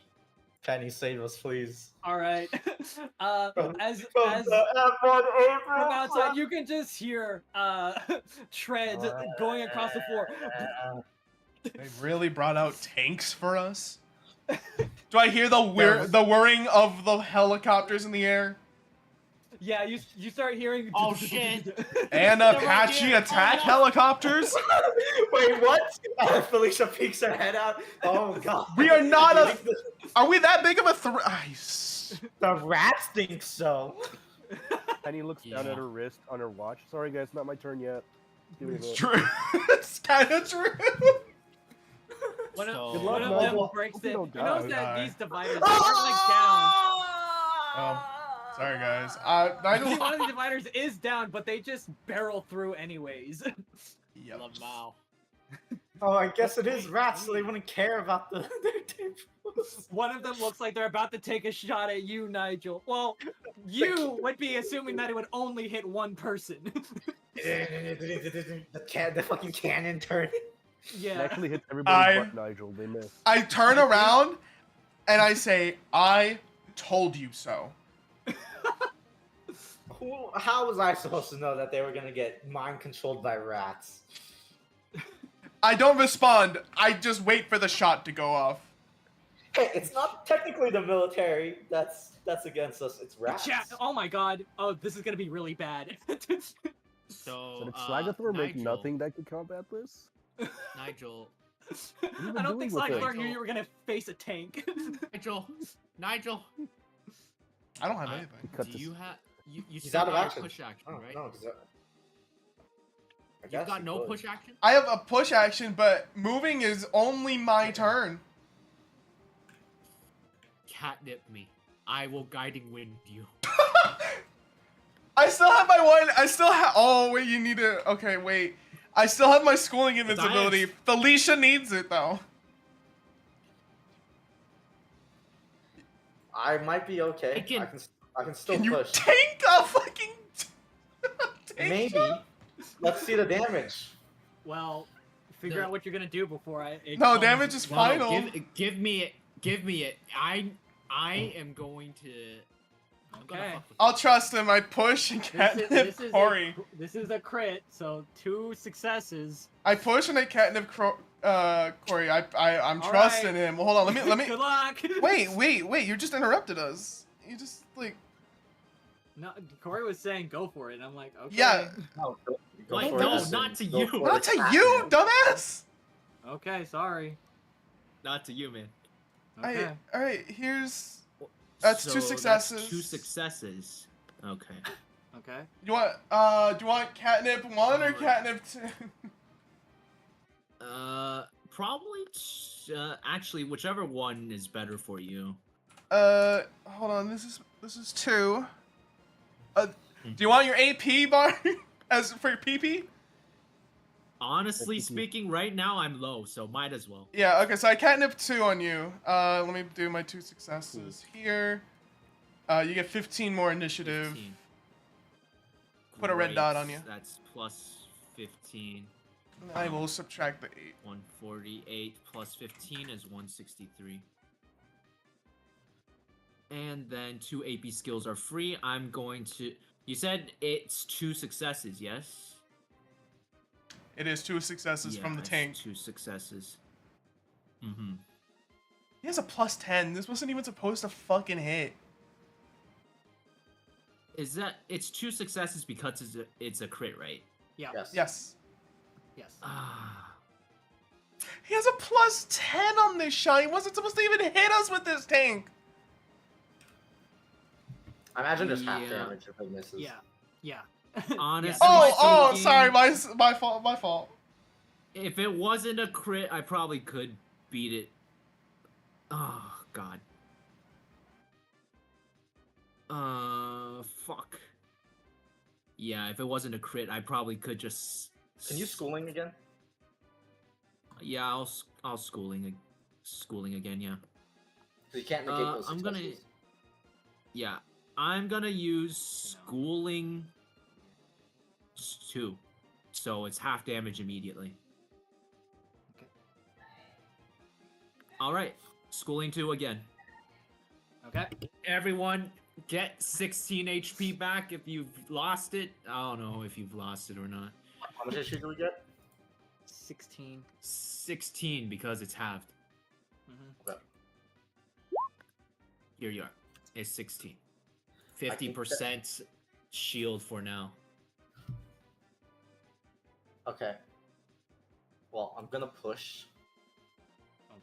Penny, save us, please. All right. From- as From as the F1 Abrams. from outside, you can just hear treads going across the floor. They really brought out tanks for us. Do I hear the was- whirring of the helicopters in the air? Yeah, you start hearing. Oh, shit. And They're right Apache here. attack Oh, no. helicopters. Wait, what? Felicia peeks her head out. Oh god. We are not You a. think Are we that big of a threat? the rats think so. Penny looks down Yeah. at her wrist on her watch. Sorry, guys, not my turn yet. Give me a It's minute. true. It's kind of true. One of, So- Good luck, one of Nigel. them breaks Hope you it. don't You notice die. that these dividers Oh! aren't like down. Sorry, guys. See, Nigel. one of the dividers is down, but they just barrel through anyways. Yep. Lamau. Oh, I guess it is rats, so they wouldn't care about their tables. One of them looks like they're about to take a shot at you, Nigel. Well, you would be assuming that it would only hit one person. the fucking cannon turn. It Yeah. actually hits everybody I- but Nigel. They miss. I turn around and I say, "I told you so." How was I supposed to know that they were gonna get mind controlled by rats? I don't respond. I just wait for the shot to go off. Hey, it's not technically the military that's against us. It's rats. Oh my god. Oh, this is gonna be really bad. So, So did Slagathor make Nigel, nothing that could combat this? Nigel, What have you I been don't think doing with it? Slagathor knew you were gonna face a tank. Nigel. I don't have Uh, anything. Cut Do this. you have you He's still out of got action. push action, Oh, right? no, 'cause I You've guess got he no could. push action? I have a push action, but moving is only my turn. Catnip me. I will guiding wind you. I still have my one. I still have. Oh wait, you need to. Okay, wait. I still have my schooling invincibility. Dice. Felicia needs it though. I might be okay. I can still Can you push. tank a fucking? tank Maybe. shot? Let's see the damage. Well, figure No. out what you're gonna do before it No, comes- damage is final. Give me it. Give me it. I am going to. I'm gonna Okay. fuck with I'll trust him. I push and catnip Corey. This is a crit, so 2 successes. I push and I catnip Corey. I'm All trusting right. him. Well, hold on. Let me. Good luck. Wait. You just interrupted us. You just like. No, Corey was saying go for it, and I'm like, okay. Yeah. No, go Like, for no, it. not to Go you. for Not it. to you, dumbass. Okay, sorry. Not to you, man. Okay. All right. Here's. That's 2 successes. That's 2 successes. Okay. Okay. You want do you want catnip 1 or Alright. catnip 2? Probably. Actually, whichever one is better for you. Hold on. This is 2. Do you want your AP bar as for your PP? Honestly speaking, right now I'm low, so might as well. Yeah. Okay. So I catnip 2 on you. Let me do my 2 successes here. You get 15 more initiative. 15. Put a red Great, dot on you. That's plus 15. I will subtract the 8. 148 plus 15 is 163. And then 2 AP skills are free. I'm going to. You said it's 2 successes, yes? It is 2 successes from the it's tank. 2 successes. Mm-hmm. He has a plus 10. This wasn't even supposed to fucking hit. Is that it's 2 successes because it's a crit, right? Yeah. Yes. Yes. Yes. Ah. He has a plus 10 on this shot. He wasn't supposed to even hit us with this tank. I imagine there's half Yeah. damage if it misses. Yeah. Yeah. Honestly, Oh, speaking, sorry. My fault. If it wasn't a crit, I probably could beat it. Oh god. Fuck. Yeah, if it wasn't a crit, I probably could just. Can you schooling again? Yeah, I'll schooling again. Yeah. So you can't negate those I'm gonna. successes? Yeah, I'm gonna use schooling 2, so it's half damage immediately. Okay. All right, schooling 2 again. Okay. Everyone, get 16 HP back if you've lost it. I don't know if you've lost it or not. How much HP do we get? 16. 16 because it's halved. Mm-hmm. Okay. Here you are. It's 16. I think 50%. shield for now. Okay. Well, I'm gonna push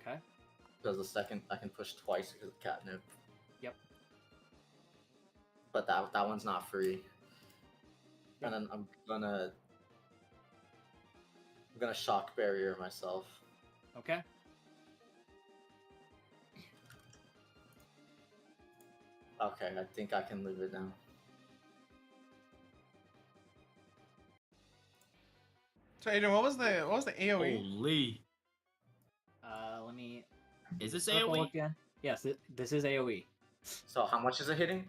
Okay. because the second I can push twice because of catnip. Yep. But that one's not free. Yep. And then I'm gonna shock barrier myself. Okay. Okay, I think I can leave it now. So Adrian, what was the AOE? Holy. Let me. Is this circle AoE? again. Yes, this is AOE. So how much is it hitting?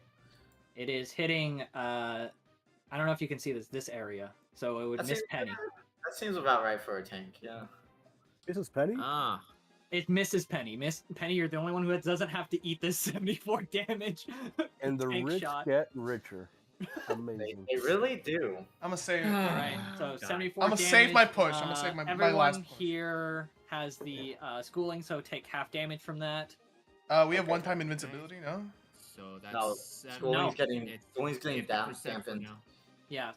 It is hitting. I don't know if you can see this area, so it would miss Penny. That seems about right for a tank. Yeah. This is Penny? Ah. It misses Penny. Miss Penny, you're the only one who doesn't have to eat this 74 damage. And the tank rich shot. get richer. Amazing. They really do. I'm gonna save. All right, so God. 74 I'm gonna damage. save my push. I'm gonna save my everyone last push. here has the schooling, so take half damage from that. We have one-time invincibility, no? So that's No, schooling's getting it's down 50% for dampened. now. Yeah,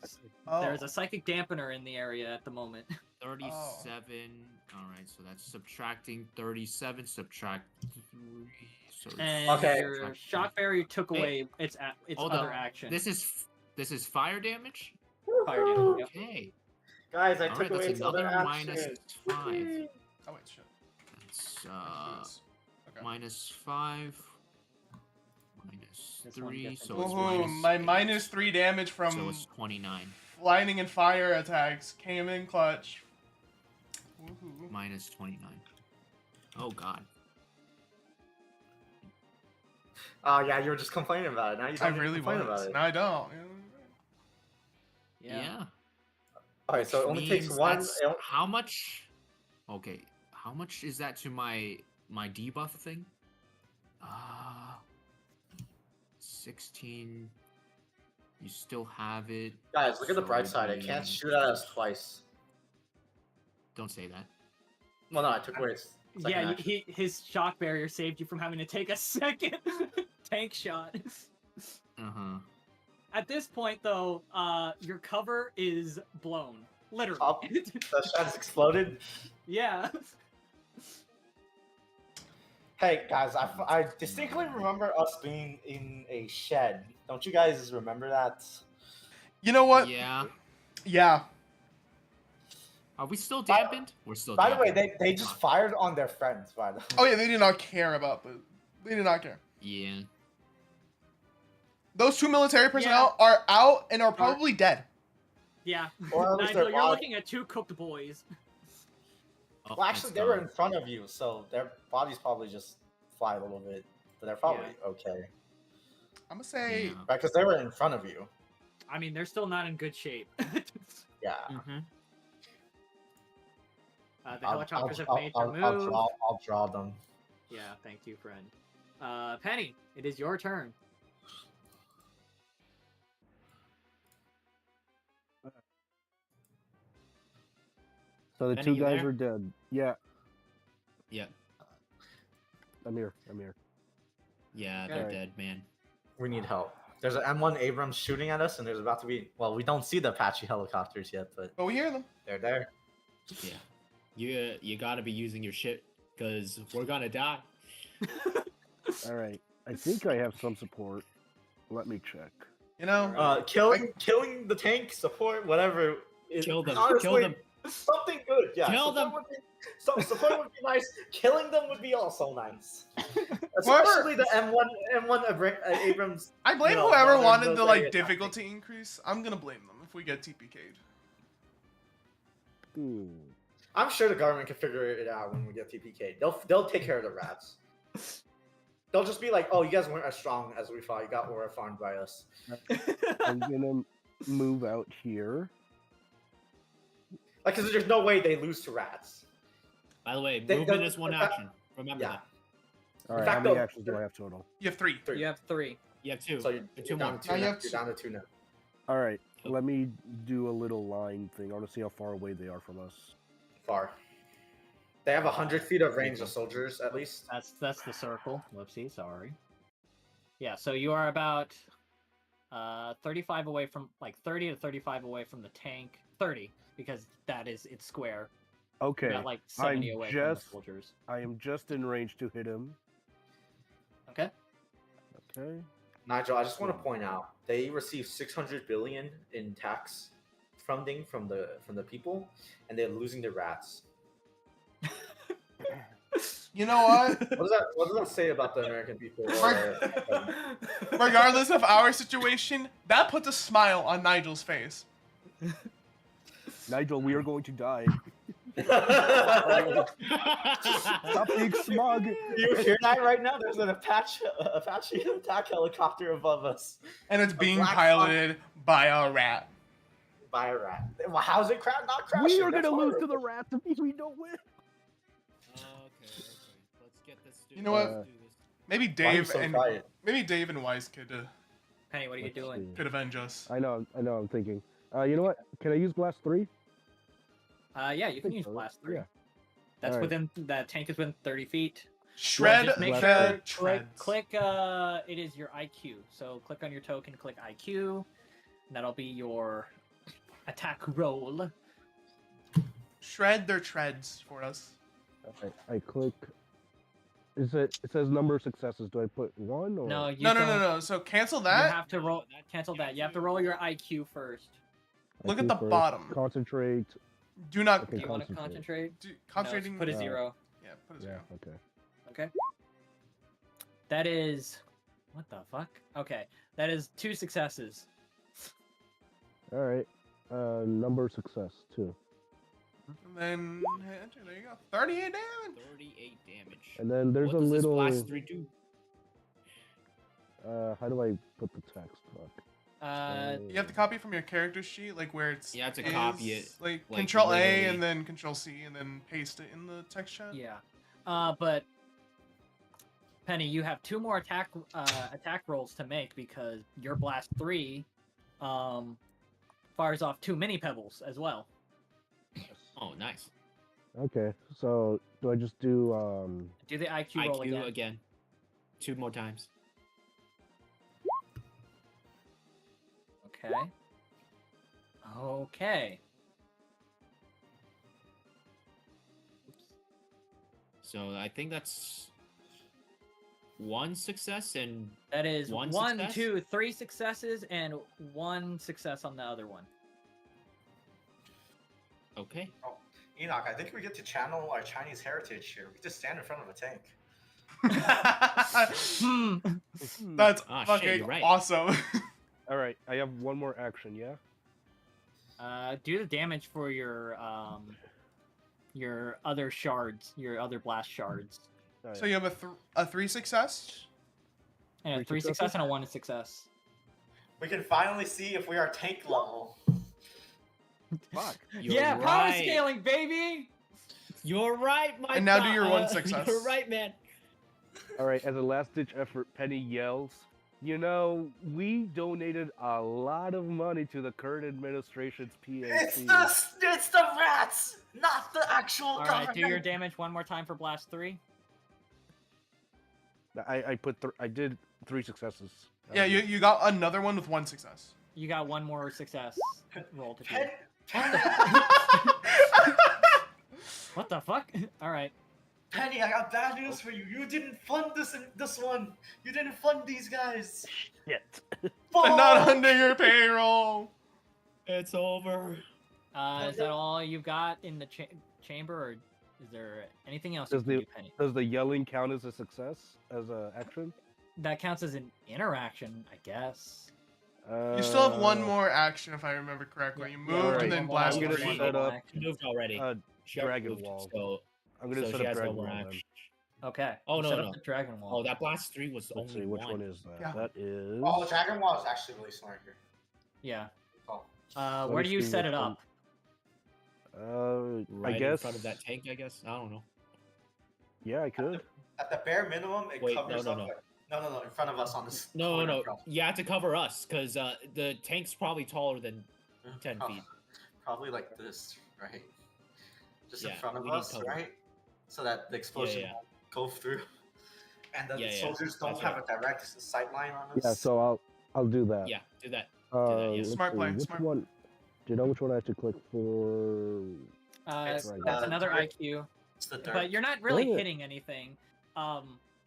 Oh. there's a psychic dampener in the area at the moment. 37. All right, so that's subtracting 37, subtract 3. So it's And Okay. your subtract shock barrier took Hey, away its hold other up. action. This is fire damage. Fire damage. Yep. Okay. Guys, I All took right, away that's its other another action. -5. Oh wait, shit. That's Okay. -5, minus This one 3, gets so an it's Woohoo! minus My 8. -3 damage So from it's 29. lightning and fire attacks came in clutch. Woohoo! Minus 29. Oh god. Oh yeah, you were just complaining about it. Now you I don't really complain about was. it. No, I don't. Yeah. Okay, so it Which only takes means one. that's- How much? Okay, how much is that to my debuff thing? 16. You still have it. Guys, look at the so bright side. It it'd can't be- shoot at us twice. Don't say that. Well, no, I took away its second Yeah, action. his shock barrier saved you from having to take a second tank shot. Uh-huh. At this point, though, your cover is blown. Literally. Up. The shots exploded. Yeah. Hey guys, I distinctly remember us being in a shed. Don't you guys remember that? You know what? Yeah. Yeah. Are we still dampened? We're still By the way, dampened. they just fired on their friends. By the way. Oh yeah, they did not care about the. They did not care. Yeah. Those two military personnel are out and are probably dead. Yeah. Or at least Nigel, their you're body- looking at two cooked boys. Oh, Well, actually, it's they were gone. in front of you, so their bodies probably just fly a little bit, but they're probably okay, I'm gonna say. Yeah. right? Because they were in front of you. I mean, they're still not in good shape. Yeah. Mhm. The helicopters have made their move. I'll draw them. Yeah, thank you, friend. Penny, it is your turn. So the Benny, two you guys there? are dead. Yeah, Yeah. I'm here. Yeah, Okay. they're dead, man. We need help. There's an M1 Abrams shooting at us, and there's about to be. Well, we don't see the Apache helicopters yet, but But we hear them. they're there. Yeah. You gotta be using your shit, because we're gonna die. All right. I think I have some support. Let me check. You know. Killing the tank support, whatever. Is Kill them. honestly Kill them. Something good. Yeah. Kill support them. Would be, support would be nice. Killing them would be also nice. Especially the M1 Abrams. I blame you know, whoever modern wanted the military like attack. difficulty increase. I'm gonna blame them if we get TPK'd. I'm sure the government can figure it out when we get TPK. They'll take care of the rats. They'll just be like, "Oh, you guys weren't as strong as we thought. You got were farmed by us." I'm gonna move out here. Like, because there's no way they lose to rats. By the way, They- movement the- is one the- action. Remember Yeah. that. All right, fact, how many though, actions do I have total? You have 3. You have 3. You have two. So you're, Two you're more. down to Now two you now. have You're down to 2 now. All right, let me do a little line thing. I want to see how far away they are from us. Far. They have 100 feet of range of soldiers at least. That's the circle. Whoopsie, sorry. Yeah, so you are about 35 away from, like 30 to 35 away from the tank. 30 because that is it's square. Okay. About like 70 away from the soldiers. I am just in range to hit him. Okay. Okay. Nigel, I just want to point out they received 600 billion in tax funding from the people, and they're losing their rats. You know what? What does that say about the American people? Regardless of our situation, that puts a smile on Nigel's face. Nigel, we are going to die. Stop being smug. You hear that right now? There's an Apache attack helicopter above us. And it's being piloted by a rat. By a rat. Well, how's it not crashing? We are going to lose to the rats if we don't win. Okay. Let's get this. You know what? Let's do this. Maybe Dave and Wise could Penny, what are you doing? could avenge us. I know. I'm thinking. You know what? Can I use Blast 3? Yeah, you can use Blast 3. Yeah. That's Alright. within, that tank is within 30 feet. Shred Just make the sure, treads. click, it is your IQ. So click on your token, click IQ, and that'll be your attack roll. Shred their treads for us. Alright, I click. It says number of successes. Do I put 1 or? No, No. So cancel You that. have to roll. Cancel that. You have to roll your IQ first. Look at IQ the first, bottom. Concentrate. Do not Okay, Do you want to concentrate. concentrate? concentrating. No, put a 0. Yeah, put a Yeah. 0. Okay. Okay. That is. What the fuck? Okay. That is 2 successes. All right. Number of success 2. And then hit enter. There you go. 38 damage. 38 damage. And then there's what a does little. This Blast 3 do? How do I put the text? Fuck. You have to copy from your character sheet, like where it's. You have to copy it, Like like, Control A literally. and then Control C and then paste it in the text chat. Yeah. But Penny, you have 2 more attack rolls to make because your Blast 3 fires off 2 mini pebbles as well. Oh, nice. Okay. So do I just do Do the IQ roll IQ again. 2 more times. Okay. Okay. So I think that's 1 success and That is One 1, success? 2, 3 successes and 1 success on the other one. okay. Oh, Enoch, I think we get to channel our Chinese heritage here. We just stand in front of a tank. That's Ah, shit, fucking you're right. awesome. All right. I have one more action. Yeah. Do the damage for your other shards, your other blast shards. Oh, So yeah. you have a 3 success. And a 3 3 success successes? and a 1 success. We can finally see if we are tank level. Fuck. You're yeah, power right. scaling, baby. You're right, my And now do your 1 success. You're right, man. All right. As a last-ditch effort, Penny yells, "You know, we donated a lot of money to the current administration's PAC." It's the rats, not the actual All government. right, do your damage one more time for blast 3. I did 3 successes. Yeah, you got another one with 1 success. You got 1 more success roll to do. What the fuck? All right. Penny, I got bad news for you. You didn't fund this one. You didn't fund these guys. Shit. And not under your payroll. It's over. Is that all you've got in the chamber, or is there anything else you Does can the do, Penny? does the yelling count as a success as a action? That counts as an interaction, I guess. You still have 1 more action, if I remember correctly. You moved alright. and then One more blast I'm gonna 3. set up She moved already. She already Dragon moved, Wall. So, I'm gonna so set she up has no Dragon more Wall then. action. Okay. Oh, you no, set no. up the dragon wall. Oh, that blast 3 was Let's only see which 1. one is that. Yeah. That is. Oh, Dragon Wall is actually really smart here. Yeah. Oh. Where do you see set which it one. up? Right I guess. in front of that tank, I guess. I don't know. Yeah, I could. At the bare minimum, it Wait, covers no, up. no. No, in front of us on this. No, corner, no, bro. you have to cover us because the tank's probably taller than 10 Oh, feet. Probably like this, right? Just in Yeah, front of we need us, cover. right? So that the explosion yeah. won't go through. And the Yeah, yeah, soldiers don't that's have a direct sight line on us. Yeah, so I'll do that. Yeah, do that. Let's yeah. Smart see, play, Which smart. one? Do you know which one I have to click for? It's, Right. That's another dirt. IQ. It's the dirt. But you're not really Yeah. hitting anything.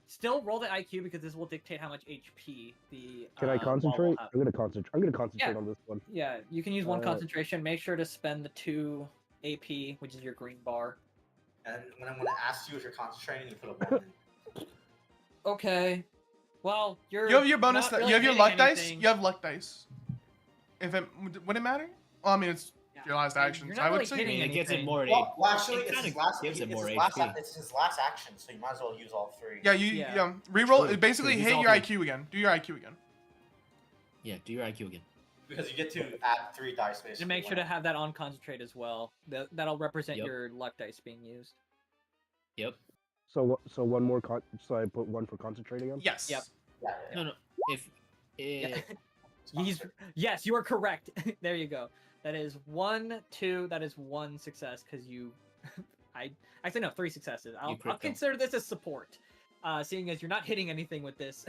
Still roll the IQ because this will dictate how much HP the Can I wall will concentrate? have. I'm gonna concentrate. I'm gonna concentrate Yeah. on this one. Yeah, you can use one Uh, concentration. Make sure to spend the 2 AP, which is your green bar. And when I'm gonna ask you if you're concentrating, you put a 1 in. Okay. Well, you're. You have your bonus. not really You have your hitting luck dice. anything. You have luck dice. If it would it matter? Well, I mean, it's your last You're action. not So I would really say. hitting It gives it anything. more. Well, actually, it it's kinda his last. gives it it's more his last, HP. it's his last action, so you might as well use all 3. Yeah, you Yeah. reroll. True, Basically, true, hit use your all IQ again. Do your IQ again. Yeah, do your IQ again. Because you get to add 3 dice basically. To make sure to have that on concentrate as well. That'll represent Yep. your luck dice being used. Yep. So one more so I put 1 for concentrating on. Yes. Yep. Yeah. No, no. If Yes, you are correct. There you go. That is 1, 2. That is 1 success because you. I actually no 3 successes. I'll crit them. consider this as support, seeing as you're not hitting anything with this.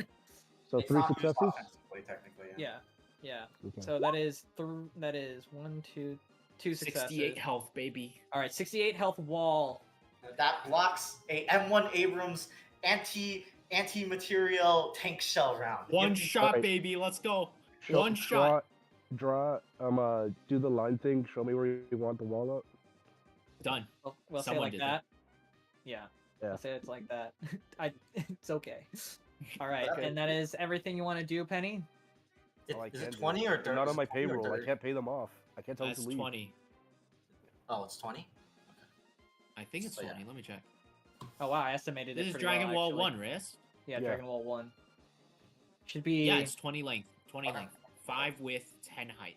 So It's 3 not used successes. offensively, technically. Yeah. Okay. So that is 1, 2, 2 successes. 68 health, baby. All right, 68 health wall. That blocks a M1 Abrams anti-material tank shell round. One Give- shot, Alright. baby. Let's go. Show- One shot. Draw. Do the line thing. Show me where you want the wall up. Done. We'll say it Someone like did that. that. Yeah. Yeah. I'll say it's like that. It's okay. All right, Okay. and that is everything you want to do, Penny. All I Is can it do. 20 or They're dirt? not Is on it my 20 or payroll. I dirt? can't pay them off. I can't tell them That's to leave. 20. Oh, it's 20? I think it's So, yeah. 20. Let me check. Oh wow, I estimated it. This is pretty Dragon well, Wall actually. 1, Riz? Yeah, Yeah. Dragon Wall 1. Should be. Yeah, it's 20 length. 20 Okay. length. 5 width, 10 height.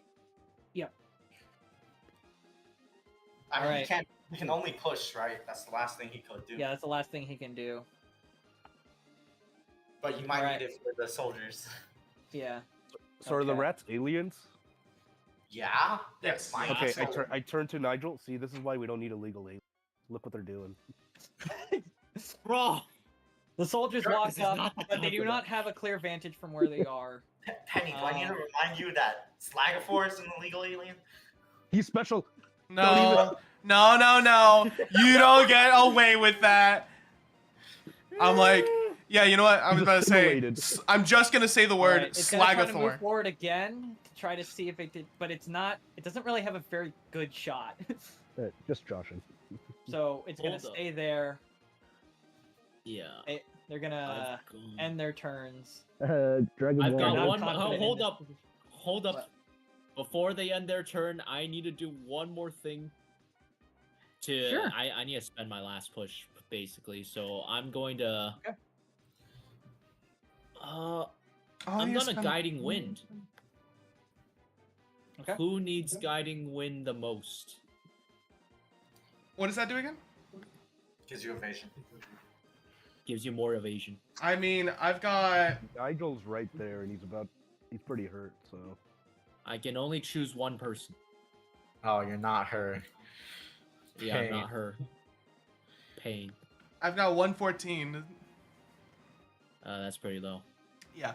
I mean, Alright. he can only push, right? That's the last thing he could do. Yeah, that's the last thing he can do. But you might Alright. need it for the soldiers. Yeah. So are the Okay. rats aliens? Yeah? Yes. Mine Okay, also- I turn to Nigel. See, this is why we don't need illegal aliens. Look what they're doing. Bro! The soldiers Sure, walk this is up, not the but they time do for not have a clear vantage from where they are. Penny, do I need to remind you that Slagafor is an illegal alien? He's special. No. No. You don't get away with that. I'm like, yeah. You know what? I was He's about to say. assimilated. I'm just gonna say the word Alright, it's gonna try to move Slagathor. forward again to try to see if it did, but it's not. It doesn't really have a very good shot. Just joshing. So it's gonna Hold up. stay there. Yeah. They're gonna I've gone- end their turns. Dragon I've Ball. got They're not one. confident in Hold this up. position. Hold up. What? Before they end their turn, I need to do one more thing. Sure. I need to spend my last push, basically. So I'm going to. Okay. I'm gonna Guiding Wind. Okay. Who needs Guiding Wind the most? What does that do again? Gives you evasion. Gives you more evasion. I mean, I've got. Nigel's right there, and he's pretty hurt. So I can only choose one person. Oh, you're not her. Yeah, I'm Pain. not her. Pain. I've got 114. That's pretty low. Yeah.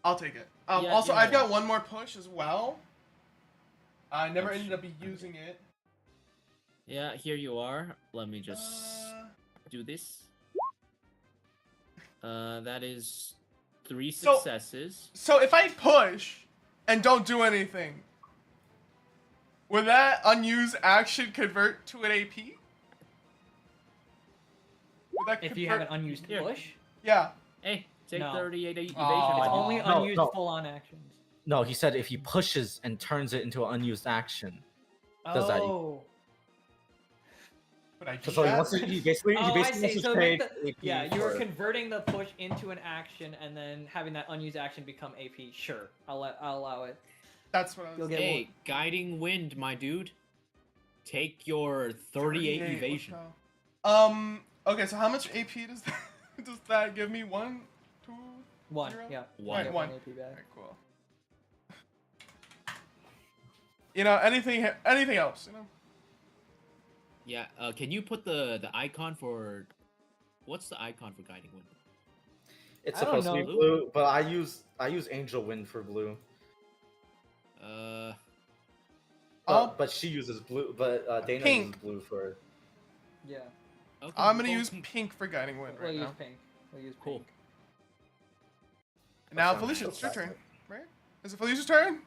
I'll take it. Yeah, Also, yeah. I've got one more push as well. I never Push. ended up using it. Yeah, here you are. Let me just do this. That is 3 So- successes. So if I push and don't do anything, would that unused action convert to an AP? Would that If you have an convert- unused Here. push, Yeah. Hey, take No. 38 evasion. Aw. it's buddy. only No, unused no. full-on actions. No, he said if he pushes and turns it into an unused action. Does that- Oh. Would I do So he that? wants to, he basically, Oh, he I basically see. wants to So trade make the- AP Yeah, you were for- converting the push into an action and then having that unused action become AP. Sure, I'll allow it. That's what I was You'll get Hey, Guiding Wind, my dude. Take your 38 let's evasion. go. Okay, so how much AP does that, does that give me? 1, 2, 1. 0? Yeah. One. You get One. AP back. Alright, cool. You know, anything else, you know? Yeah, can you put the icon for... What's the icon for Guiding Wind? It's I don't supposed to be know. blue, but I use Angel Wind for blue. But she uses blue. But Dana Pink. uses blue for. Yeah. Okay, I'm we're gonna going use pink. pink for guiding wind We'll right use now. pink. We'll use Cool. pink. Now, That Felicia, sounds it's your so turn, bad. right? Is it Felicia's turn?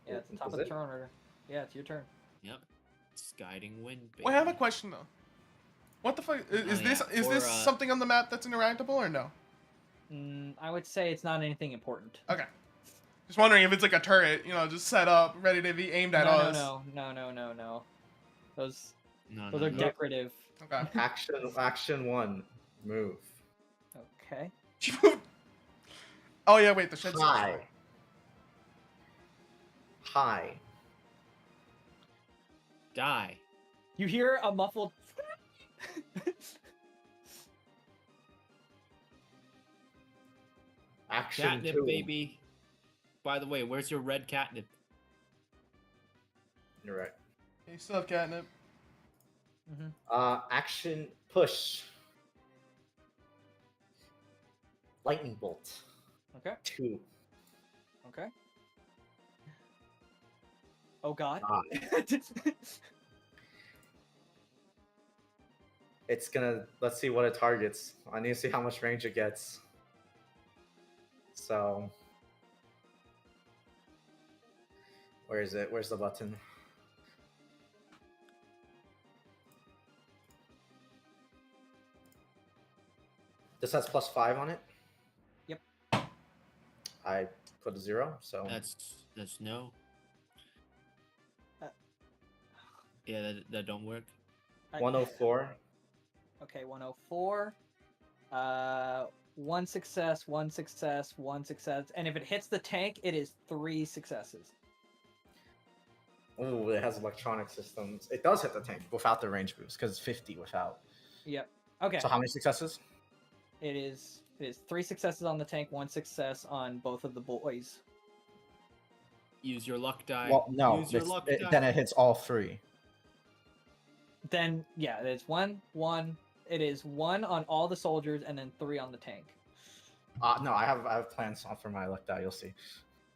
Yeah, it's the top Is of the it? turn order. Yeah, it's your turn. Yep. It's guiding wind. Wait, I have a baby. question though. What the fuck is Oh, this? yeah, Is for, this something on the map that's interactable or no? I would say it's not anything important. Okay. Just wondering if it's like a turret, just set up, ready to be aimed at us. No. Those No, those no, are no. decorative. Okay. Action 1, move. Okay. Oh yeah, wait, the shed's Hi. Die. You hear a muffled. Action Catnip, 2. baby. By the way, where's your red catnip? You're right. You still have catnip. Action push. Lightning bolt. Okay. 2. Okay. Oh God. It's gonna. Let's see what it targets. I need to see how much range it gets. So. Where is it? Where's the button? This has +5 on it. Yep. I put a 0, so. That's no. Uh, Yeah, that don't work. 104. Okay, 104. One success, one success, one success, and if it hits the tank, it is 3 successes. Ooh, it has electronic systems. It does hit the tank without the range boost because it's 50 without. Yep. Okay. So how many successes? It is 3 successes on the tank, 1 success on both of the boys. Use your luck die. Well, no. Use your luck die. Then it hits all 3. Then yeah, it's 1, 1. It is 1 on all the soldiers and then 3 on the tank. No, I have plans for my luck die. You'll see.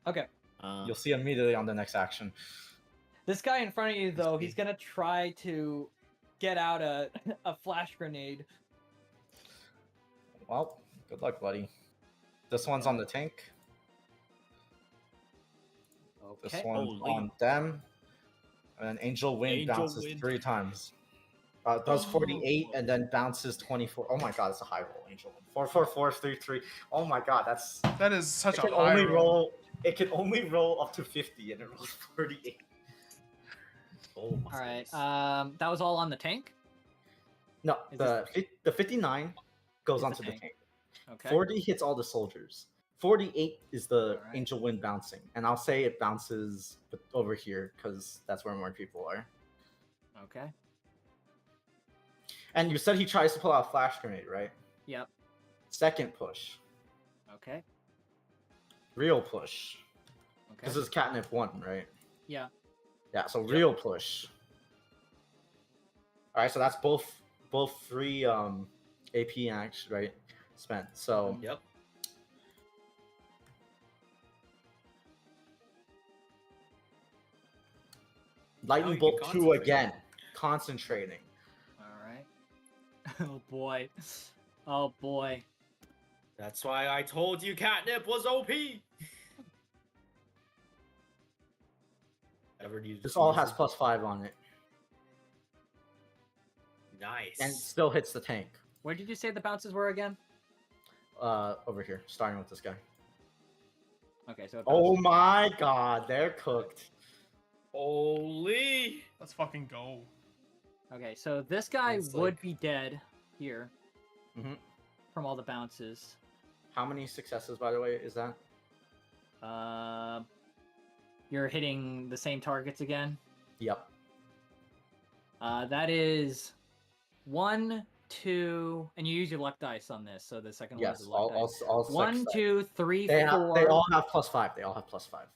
Okay. You'll see immediately on the next action. This guy in front of you, though, he's gonna try to get out a flash grenade. Well, good luck, buddy. This one's on the tank. Okay. This one's Holy. on them. And then Angel Wind Angel bounces Wind. 3 times. Does 48 and then bounces 24. Oh my god, it's a high roll, Angel Wind. 4, 4, 4, 3, 3. Oh my god, That is such it a can high only roll. It can only roll up to 50 and it rolls 48. Oh my All right. goodness. That was all on the tank. No, Is the 59 goes Is the onto the tank. tank. Okay. 40 hits all the soldiers. 48 is the Alright. Angel Wind bouncing, and I'll say it bounces over here because that's where more people are. Okay. And you said he tries to pull out a flash grenade, right? Yep. Second push, Okay. real push, Okay. because it's catnip 1, right? Yeah. Yeah, so real push. All right, so that's both 3 AP action, right? Spent. So Yep. lightning you bolt can 2 concentrate. again, concentrating. All right. Oh boy. Oh boy. That's why I told you catnip was OP. Ever need This all has +5 on it, nice. and still hits the tank. Where did you say the bounces were again? Over here, starting with this guy. Okay, so. Oh my god, they're cooked. Holy. Let's fucking go. Okay, so this guy It's would like- be dead here Mhm. from all the bounces. How many successes, by the way, is that? You're hitting the same targets again. Yep. That is 1, 2, and you use your luck dice on this. So the second one Yes. is a luck dice. All 1, six. 2, 3, They 4. all have +5. They all have +5.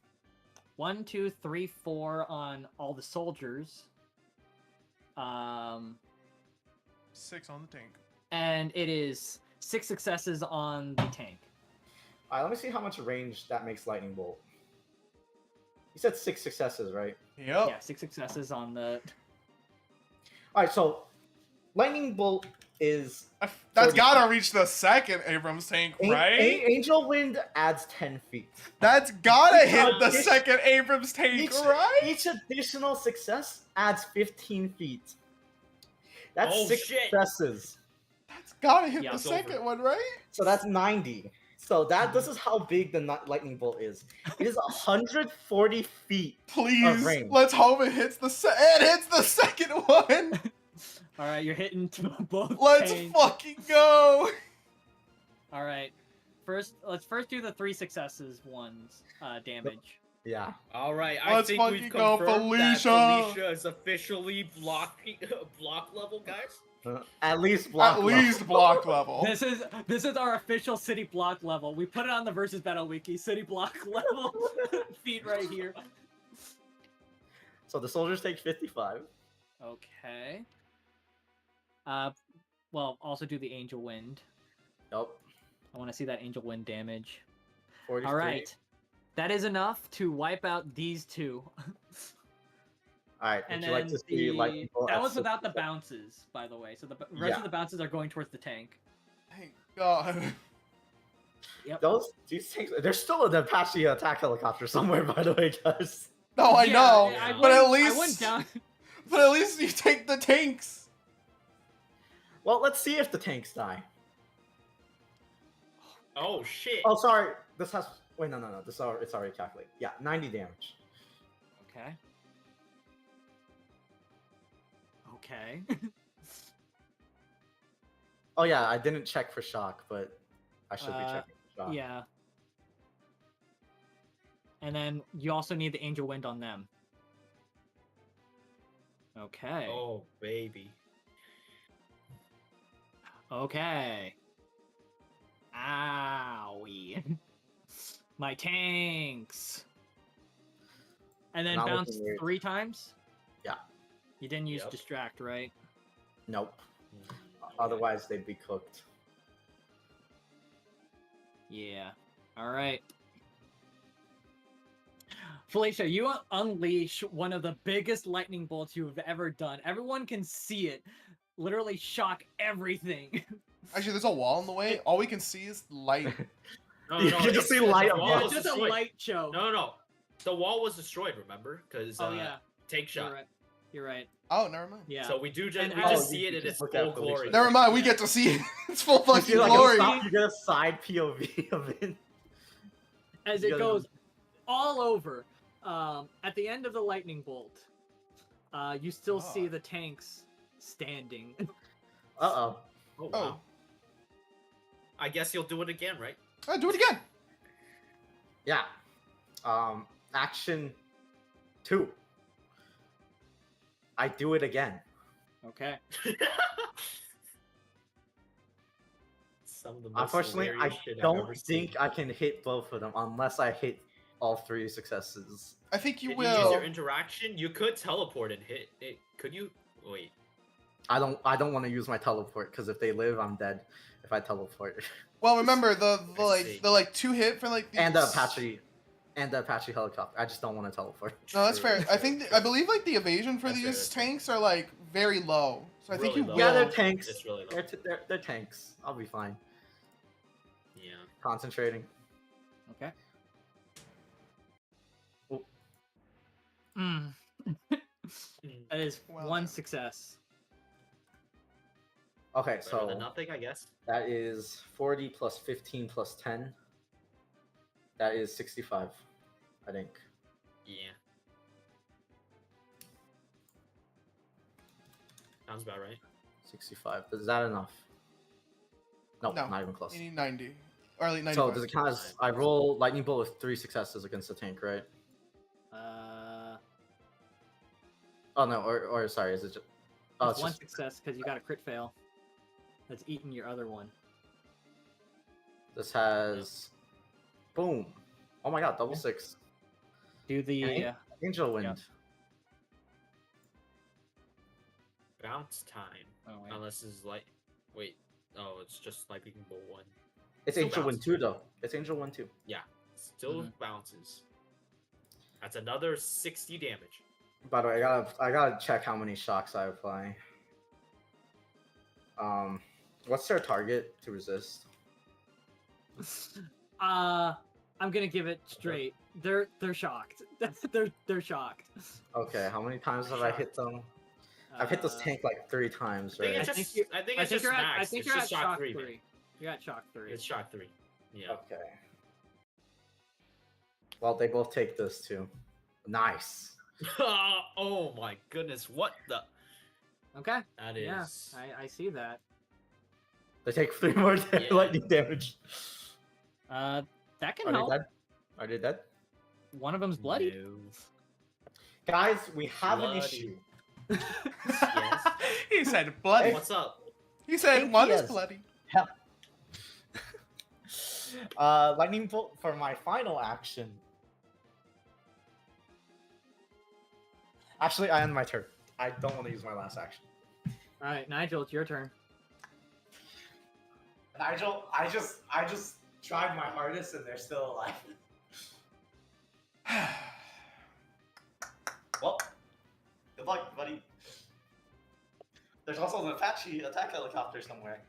1, 2, 3, 4 on all the soldiers. 6 on the tank. And it is 6 successes on the tank. All right, let me see how much range that makes lightning bolt. You said 6 successes, right? Yep. Yeah, 6 successes on the. All right, so lightning bolt is That's 40 gotta feet. reach the second Abrams tank, right? Angel Wind adds 10 feet. That's gotta Each hit the addition- second Abrams tank, right? Each additional success adds 15 feet. That's Oh, 6 shit. successes. That's gotta hit Yeah, the it's second over. one, right? So that's 90. So this is how big the lightning bolt is. It is 140 feet of Please, range. let's hope it hits it hits the second one. All right, you're hitting both. Let's tanks. fucking go. All right. Let's first do the 3 successes ones damage. Yeah. All right, I Let's think we've fucking go, confirmed that Felicia. Felicia is officially block level, guys. At least block. At least block level. This is our official city block level. We put it on the versus battle wiki. City block level feat right here. So the soldiers take 55. Okay. Well, also do the angel wind. Nope. I want to see that angel wind damage. 43. All right. That is enough to wipe out these 2. All right. And Would you like to then see lightning bolt? that at was without the 60? bounces, by the way. So the rest Yeah. of the bounces are going towards the tank. Thank God. These things. There's still an Apache attack helicopter somewhere, by the way, guys. No, I Yeah, know, I but at went least, down. but at least you take the tanks. Well, let's see if the tanks die. Oh shit. Oh, sorry. This has. Wait, no. It's already calculated. Yeah, 90 damage. Okay. Okay. Oh yeah, I didn't check for shock, but I should be checking for shock. Yeah. And then you also need the angel wind on them. Okay. Oh baby. Okay. Owie. My tanks. And then Not bounce looking weird. 3 times? Yeah. You didn't use Yep. distract, right? Nope. Otherwise, they'd be cooked. Yeah. All right. Felicia, you unleash one of the biggest lightning bolts you've ever done. Everyone can see it. Literally shock everything. Actually, there's a wall in the way. All we can see is light. No, You can just see light the above. wall Yeah, was just a destroyed. light show. No. The wall was destroyed. Remember? Because Oh yeah, take shot. you're right. You're right. Oh, never mind. Yeah. So we just And see it in just its look at full Felicia. glory. Never mind. We get to see it. It's full You fucking see, like, glory. you get a side POV of it. As You it gotta- goes all over. At the end of the lightning bolt, you still see Ah. the tanks standing. Uh-oh. Oh wow. Oh, I guess you'll do it again, right? do it again. Yeah. Action 2. I do it again. Okay. Some of the most Unfortunately, I hilarious shit I've don't ever seen. think I can hit both of them unless I hit all 3 successes. I think you Did you use will. your interaction? You could teleport and hit it. Could you? Wait. I don't want to use my teleport because if they live, I'm dead. If I teleport. Well, remember the I see. like 2 hit for like these... and the Apache helicopter. I just don't want to teleport. No, that's fair. I think I believe like the evasion for That's fair, these that's fair. tanks are like very low. So I think Really you low. will. Yeah, they're tanks. It's really low. They're tanks. I'll be fine. Yeah. Concentrating. Okay. Oh. Mm. That is Well 1 done. success. Okay, Better so than nothing, I guess. that is 40 plus 15 plus 10. That is 65, I think. Yeah. Sounds about right. 65. Is that enough? Nope, No. not even close. You need 90. Or like 95. So does it count as I roll lightning bolt with 3 successes against the tank, right? Oh no, or sorry, is it just? Oh, It's it's 1 just success because you got a crit fail. That's eating your other one. this has, boom! Oh my god, double 6. Do the Okay. Angel wind. Yeah. Bounce time. oh, wait. Unless it's like, wait. Oh, it's just like Lightning Bolt 1. It's Still Angel Wind bounces. 2 though. It's Angel Wind 2. Yeah, still bounces. That's another 60 damage. By the way, I gotta check how many shocks I apply. What's their target to resist? I'm gonna give it straight. They're shocked. they're shocked. Okay, how many times have I hit them? I've hit this tank like 3 times, I think right? it's just max. I think It's you're just at shock 3. man. You're at shock 3. It's shock 3. Yeah. Okay. Well, they both take this too. Nice. Oh my goodness! What the? Okay. That is. Yeah, I see that. They take 3 more lightning damage. That can Are they help. dead? Are they dead? One of them's bloody. No. Guys, we have an Bloody. issue. Yes. He said bloody. What's up? He said Think one he is has- bloody. Lightning bolt for my final action. Actually, I end my turn. I don't want to use my last action. All right, Nigel, it's your turn. Nigel, I just tried my hardest and they're still alive. Well, good luck, buddy. There's also an Apache attack helicopter somewhere.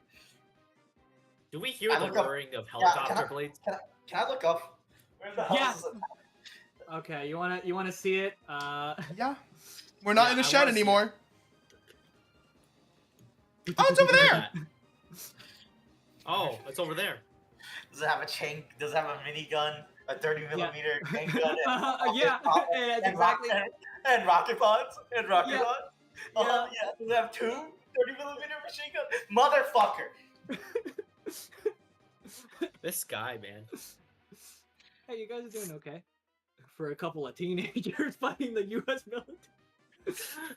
Do we hear I the look up- whirring of can helicopter I- blades? Can I look up? Where the hell Yeah. is this attack? Okay, you wanna see it? Yeah. We're not Yeah, in a I shed wanna see anymore. Oh, it's over there. Oh, it's over there. Does it have a chain? Does it have a minigun? A 30mm chain gun? Yeah, yeah, that's exactly. And rocket pods? And rocket Yeah. pods? Yeah. Does it have 2 30mm machine guns? Motherfucker! This guy, man. Hey, you guys are doing okay for a couple of teenagers fighting the U.S. military.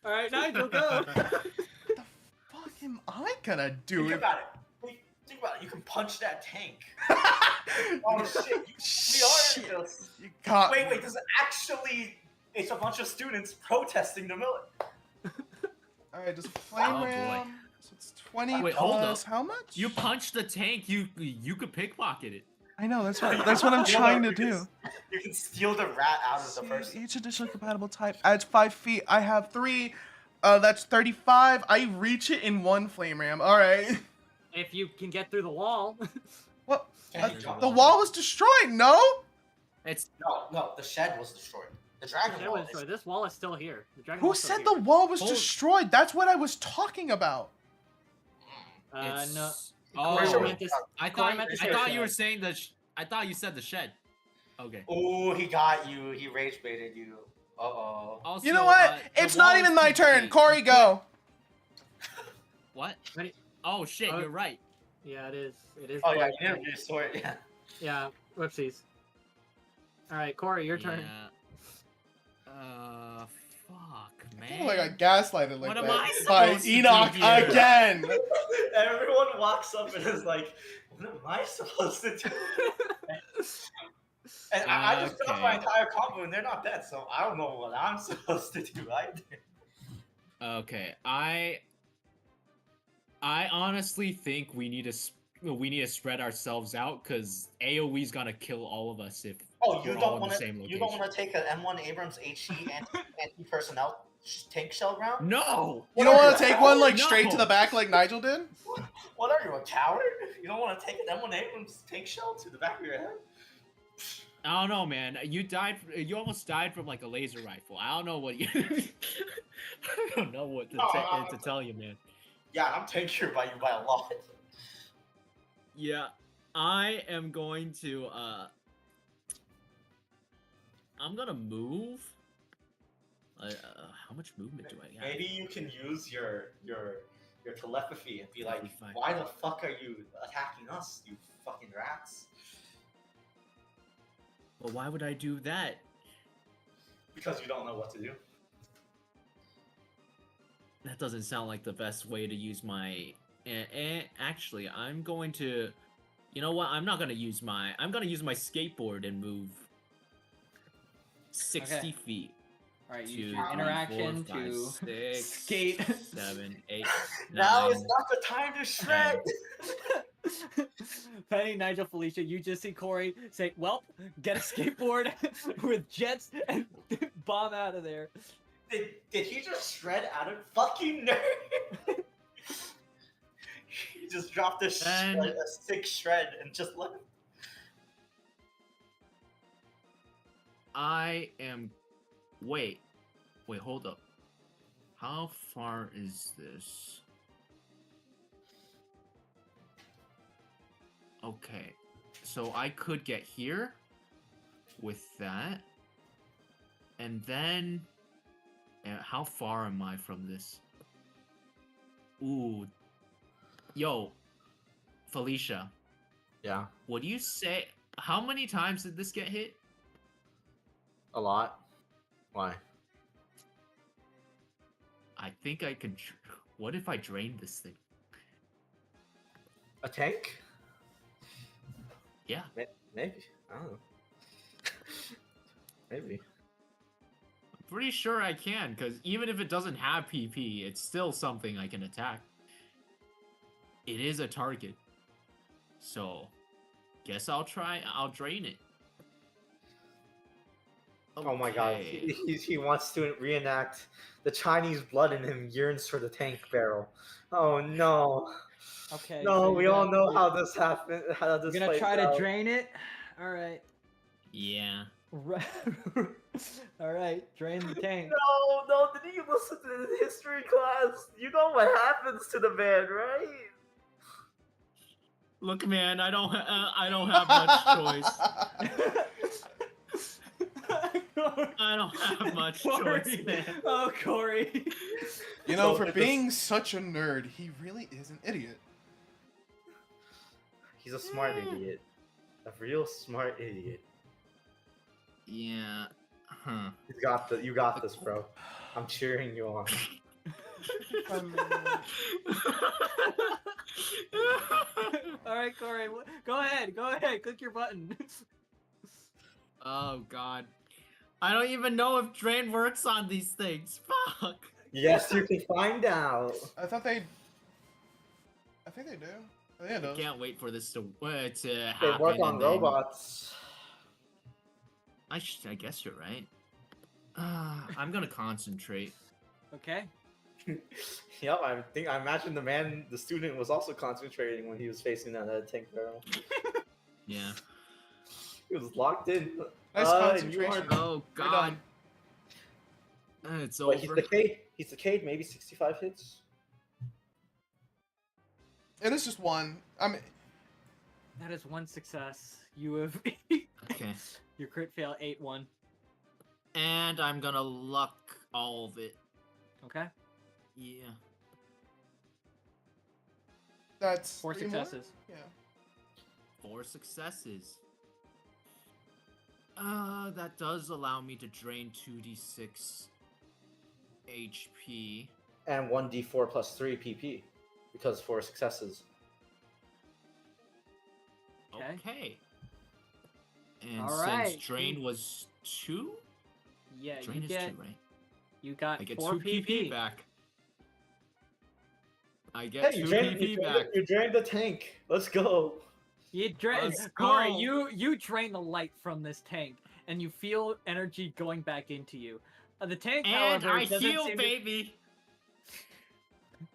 All right, Nigel, go. What the fuck am I gonna do? Think if- about it. Think about it. You can punch that tank. Oh shit! We are just. You got Wait. This is actually. It's a bunch of students protesting the military. All right, just flame Oh, boy. ram. So it's 20 Wait, hold plus up. how much? You punch the tank, you could pickpocket it. I know that's what I'm trying to do. You can steal the rat out of the See, person. each additional compatible type adds 5 feet. I have 3. That's 35. I reach it in 1 flame ram. All right. If you can get through the wall. What? Can you jump The on wall was destroyed. No. It's No. The shed was destroyed. The dragon That wall. was- this wall is still here. The dragon Who wall's still said the here. wall was Hold- destroyed? That's what I was talking about. it's No. Oh, Corey meant to- I Corey thought meant to I say thought you were shed. saying I thought you said the shed. Okay. Oh, he got you. He rage baited you. Uh-oh. Also, You know what? the It's not wall even is my turn. complete. Corey, go. What? Ready? Oh shit, Oh. you're right. Yeah, it is. It is. Oh yeah, Corey's you turn. didn't use sword. Yeah. Yeah. Whoopsies. All right, Corey, your turn. Yeah. Fuck, I man. feel like I gaslighted like What am that I by supposed to do Enoch here? again. Everyone walks up and is like, "What am I supposed to do?" And I just dropped my Okay. entire combo and they're not dead, so I don't know what I'm supposed to do either. Okay, I honestly think we need to spread ourselves out because AOE's gonna kill all of us if Oh, you we're all don't in want the to? same You don't location. want to take an M1 Abrams HE anti personnel tank shell round? No. You don't want What to are you, take a one coward? like straight to No. the back like Nigel did? What are you, a coward? You don't want to take an M1 Abrams tank shell to the back of your head? I don't know, man. You almost died from like a laser rifle. I don't know what you. I don't know what to tell you, man. Yeah, I'm tankier by you by a lot. Yeah, I am going to. I'm gonna move. How much movement do I have? Maybe you can use your telepathy and be like, 35. "Why the fuck are you attacking us, you fucking rats?" Well, why would I do that? Because you don't know what to do. That doesn't sound like the best way to use my. Actually, I'm going to. You know what? I'm not gonna use I'm gonna use my skateboard and move 60 Okay. feet. All right, 2, use 3, your 4, interaction 5, to 6, skate. 7, 8, 9. Now is not the time to shred. Penny, Nigel, Felicia, you just see Corey say, "Welp, get a skateboard with jets and bomb out of there." Did he just shred out of fucking nerd? He just dropped a sick shred and just left. I am. Wait, hold up. How far is this? Okay, so I could get here with that, and then how far am I from this? Ooh, yo, Felicia. Yeah, What do you say? How many times did this get hit? a lot. Why? I think I can. What if I drain this thing? A tank? Yeah. Maybe. I don't know. Maybe. I'm pretty sure I can, because even if it doesn't have PP, it's still something I can attack. It is a target. So, guess I'll drain it. Oh my god, he wants to reenact the Chinese blood in him yearns for the tank barrel. Oh no. Okay. No, so we all know how this happened. How this You're gonna plays try out. to drain it. All right. Yeah. All right. Drain the tank. No, did you listen to the history class? You know what happens to the man, right? Look, man, I don't have much choice. I don't have much choice, man. Oh, Corey. You know, for being such a nerd, he really is an idiot. He's a smart idiot. A real smart idiot. Yeah. Huh. You got this, bro. I'm cheering you on. All right, Corey. Go ahead. Click your button. Oh god. I don't even know if drain works on these things. Fuck. Yes, you can find out. I think they do. I think it I does. can't wait for this to happen. They work on and then- robots. I guess you're right. I'm gonna concentrate. Okay. Yep, I imagine the student was also concentrating when he was facing that tank barrel. Yeah. He was locked in. Nice concentration. Oh We're god. done. It's But over. he's the Cade, maybe 65 hits. It is just one. I mean, That is one success. You have Okay. your crit fail 8-1. And I'm gonna luck all of it. Okay. Yeah. that's 4 3 more? successes. Yeah. 4 successes. That does allow me to drain 2d6 HP. And 1d4 plus 3 PP. Because 4 successes. Okay. And All since right. drain was 2? Yeah, Drain is 2, right? You got I get 4 2 PP PP back. I get 2 PP back. You drained the tank. Let's go. You drain, Let's Corey. go. You drain the light from this tank, and you feel energy going back into you. The tank, And however, I doesn't heal, seem baby!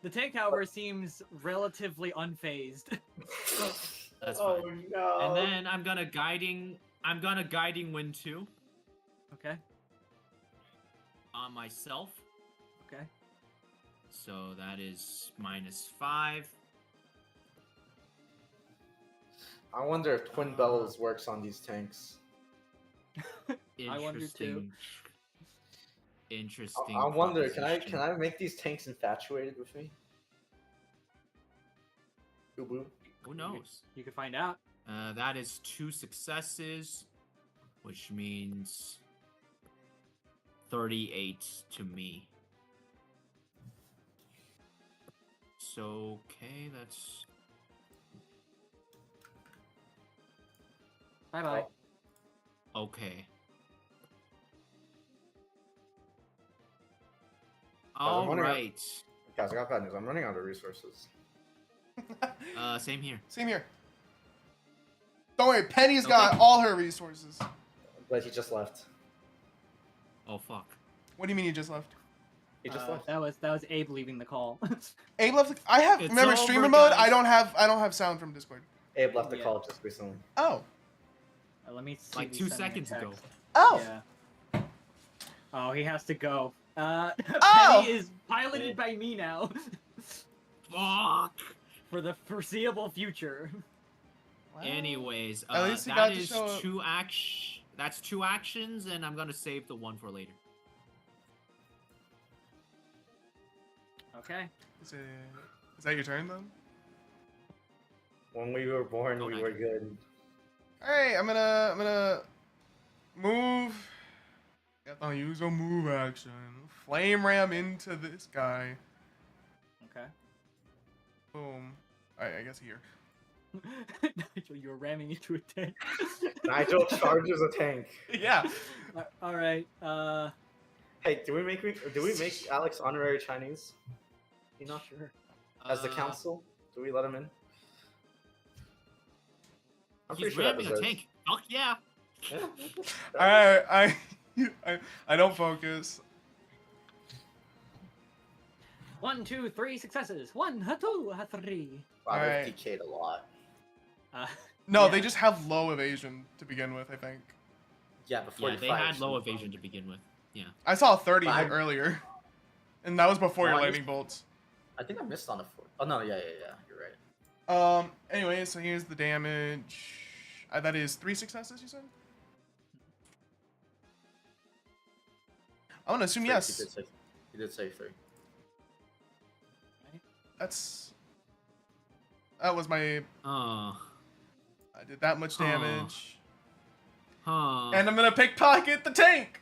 The tank, however, seemes relatively unfazed. That's Oh fine. no. And then I'm gonna guiding wind 2 Okay. on myself. Okay. So that is -5. I wonder if Twin Bellows works on these tanks. I wonder too. Interesting. I wonder, can proposition. I make these tanks infatuated with me? Boo boo. Who knows? You can find out. That is 2 successes, which means 38 to me. So, okay, that's... Bye bye. Okay. All wondering- right. Guys, I got bad news. I'm running out of resources. Same here. Same here. Don't worry, Penny's got all her resources. But he just left. Oh fuck. What do you mean you just left? He just left. That was Abe leaving the call. Abe left. I have. It's Remember over, streamer mode? I guys. don't have sound from Discord. Abe left the Yeah. call just recently. Oh. Let me see. Like if he 2 sent me a seconds ago. text. Oh. Yeah. Oh, he has to go. Oh! Penny is piloted by me now Fuck. for the foreseeable future. Anyways, At least he that got to is show up. That's 2 actions, and I'm gonna save the one for later. Okay. Is that your turn then? When we were born, Oh, we nice. were good. All right, I'm gonna move. I'll use a move action. Flame ram into this guy. Okay. Boom. All right, I guess here. Nigel, you're ramming into a tank. Nigel charges a tank. Yeah. All right. Hey, do we make Alex honorary Chinese? You know, Sure. as the council, do we let him in? I'm He's pretty sure that ramming a deserves- tank. Fuck yeah. Yeah. I don't focus. 1, 2, 3 successes. 1, 2, 3. Wow, Alright. they've decayed a lot. No, Yeah. they just have low evasion to begin with, I think. Yeah, before Yeah, they had low evasion to begin with. Yeah. I saw a 30 hit Five. earlier. And that was before Oh, your I lightning bolts. I think I missed on a 4. Oh no, yeah, you're right. Anyway, so here's the damage. That is 3 successes, you said? I'm gonna assume Three, yes. He did say 3. That was my... Oh. I did that much damage. Huh. And I'm gonna pickpocket the tank!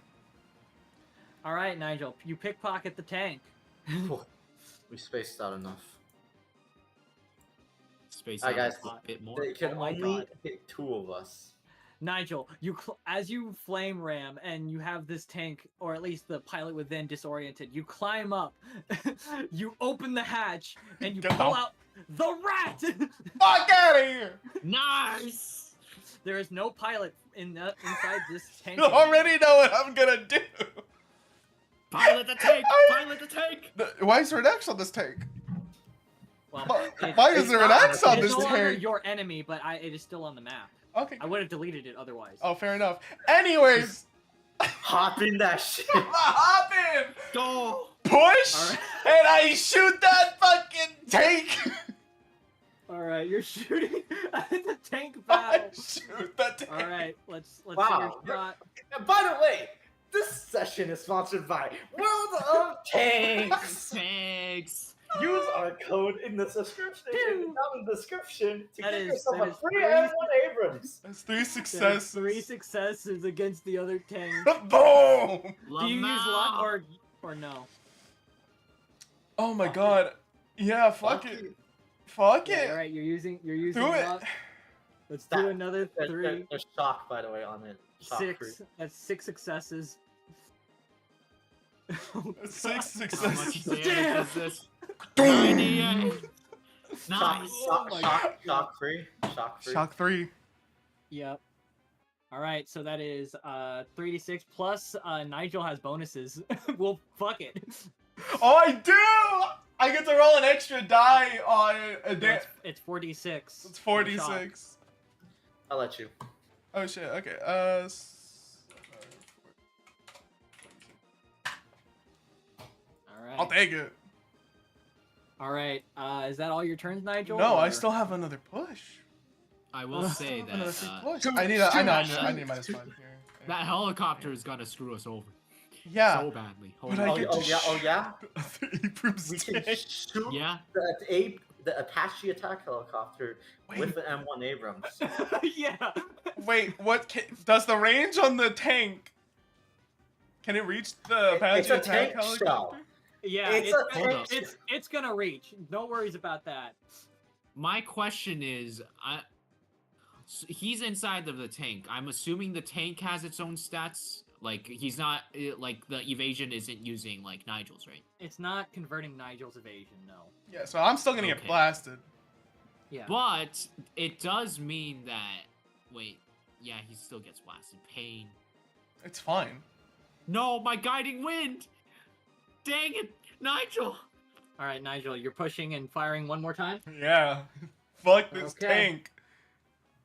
All right, Nigel, you pickpocket the tank. We spaced out enough. Space Alright, out guys. a bit more. They can Oh my only God. hit 2 of us. Nigel, as you flame ram and you have this tank, or at least the pilot within disoriented, you climb up, you open the hatch, and you Get pull out. out the rat! Fuck out of here! Nice. There is no pilot inside this tank. You already know what I'm gonna do! Pilot the tank. Pilot the tank. Why is there an X on this tank? Well, Why is there an X on it's this no longer tank? your enemy, but it is still on the map. Okay. I would have deleted it otherwise. Oh, fair enough. Anyways, Hop in that shit. hop in, Go. push, All right. and I shoot that fucking tank. All right, you're shooting at the tank I battle. shoot that tank. All right, let's Wow. see your shot. And by the way, this session is sponsored by World of Tanks. Thanks. Use our code in the subscription down in the description to That get is- yourself that a is free three- M1 Abrams. That's 3 There's successes. 3 successes against the other tank. Boom! Do you use luck or no? Oh my god. Yeah, fuck it. Fuck Yeah, it. all right, you're using Do it. luck. Let's do That- another 3. There's shock, by the way, on it. Shock 6. free. That's 6 successes. Oh, That's God. 6 How much successes. damage is this? Boom! 98. Shock, Nice. Oh my God. shock free. Shock free. Shock 3. Yep. All right, so that is 3d6 plus Nigel has bonuses. Well, fuck it. Oh, I do! I get to roll an extra die on a No, day. it's 4d6. It's 46. I'll let you. Oh shit, okay. All right. I'll take it. All right. Is that all your turns, Nigel? No, I or- still have another push. I will say Another that free push. two- I need two I actions. need minus 5 here. that helicopter is gonna screw us over Yeah. so badly. But Holy I Oh, get oh to yeah, oh yeah. the Abrams We can tank. shoot yeah. the Apache attack helicopter with an M1 Abrams. Yeah. Wait, does the range on the tank? Can it reach the Apache It's a attack tank helicopter? shell. Yeah. It's a Hold tank up. It's gonna reach. No worries about that. My question is, he's inside of the tank. I'm assuming the tank has its own stats Like he's not like the evasion isn't using like Nigel's, right? It's not converting Nigel's evasion, no. Yeah, so I'm still gonna get Okay. blasted. Yeah. But it does mean that yeah, he still gets blasted. Pain. It's fine. No, my guiding wind. Dang it, Nigel. All right, Nigel, you're pushing and firing one more time. Yeah. Fuck this Okay. tank.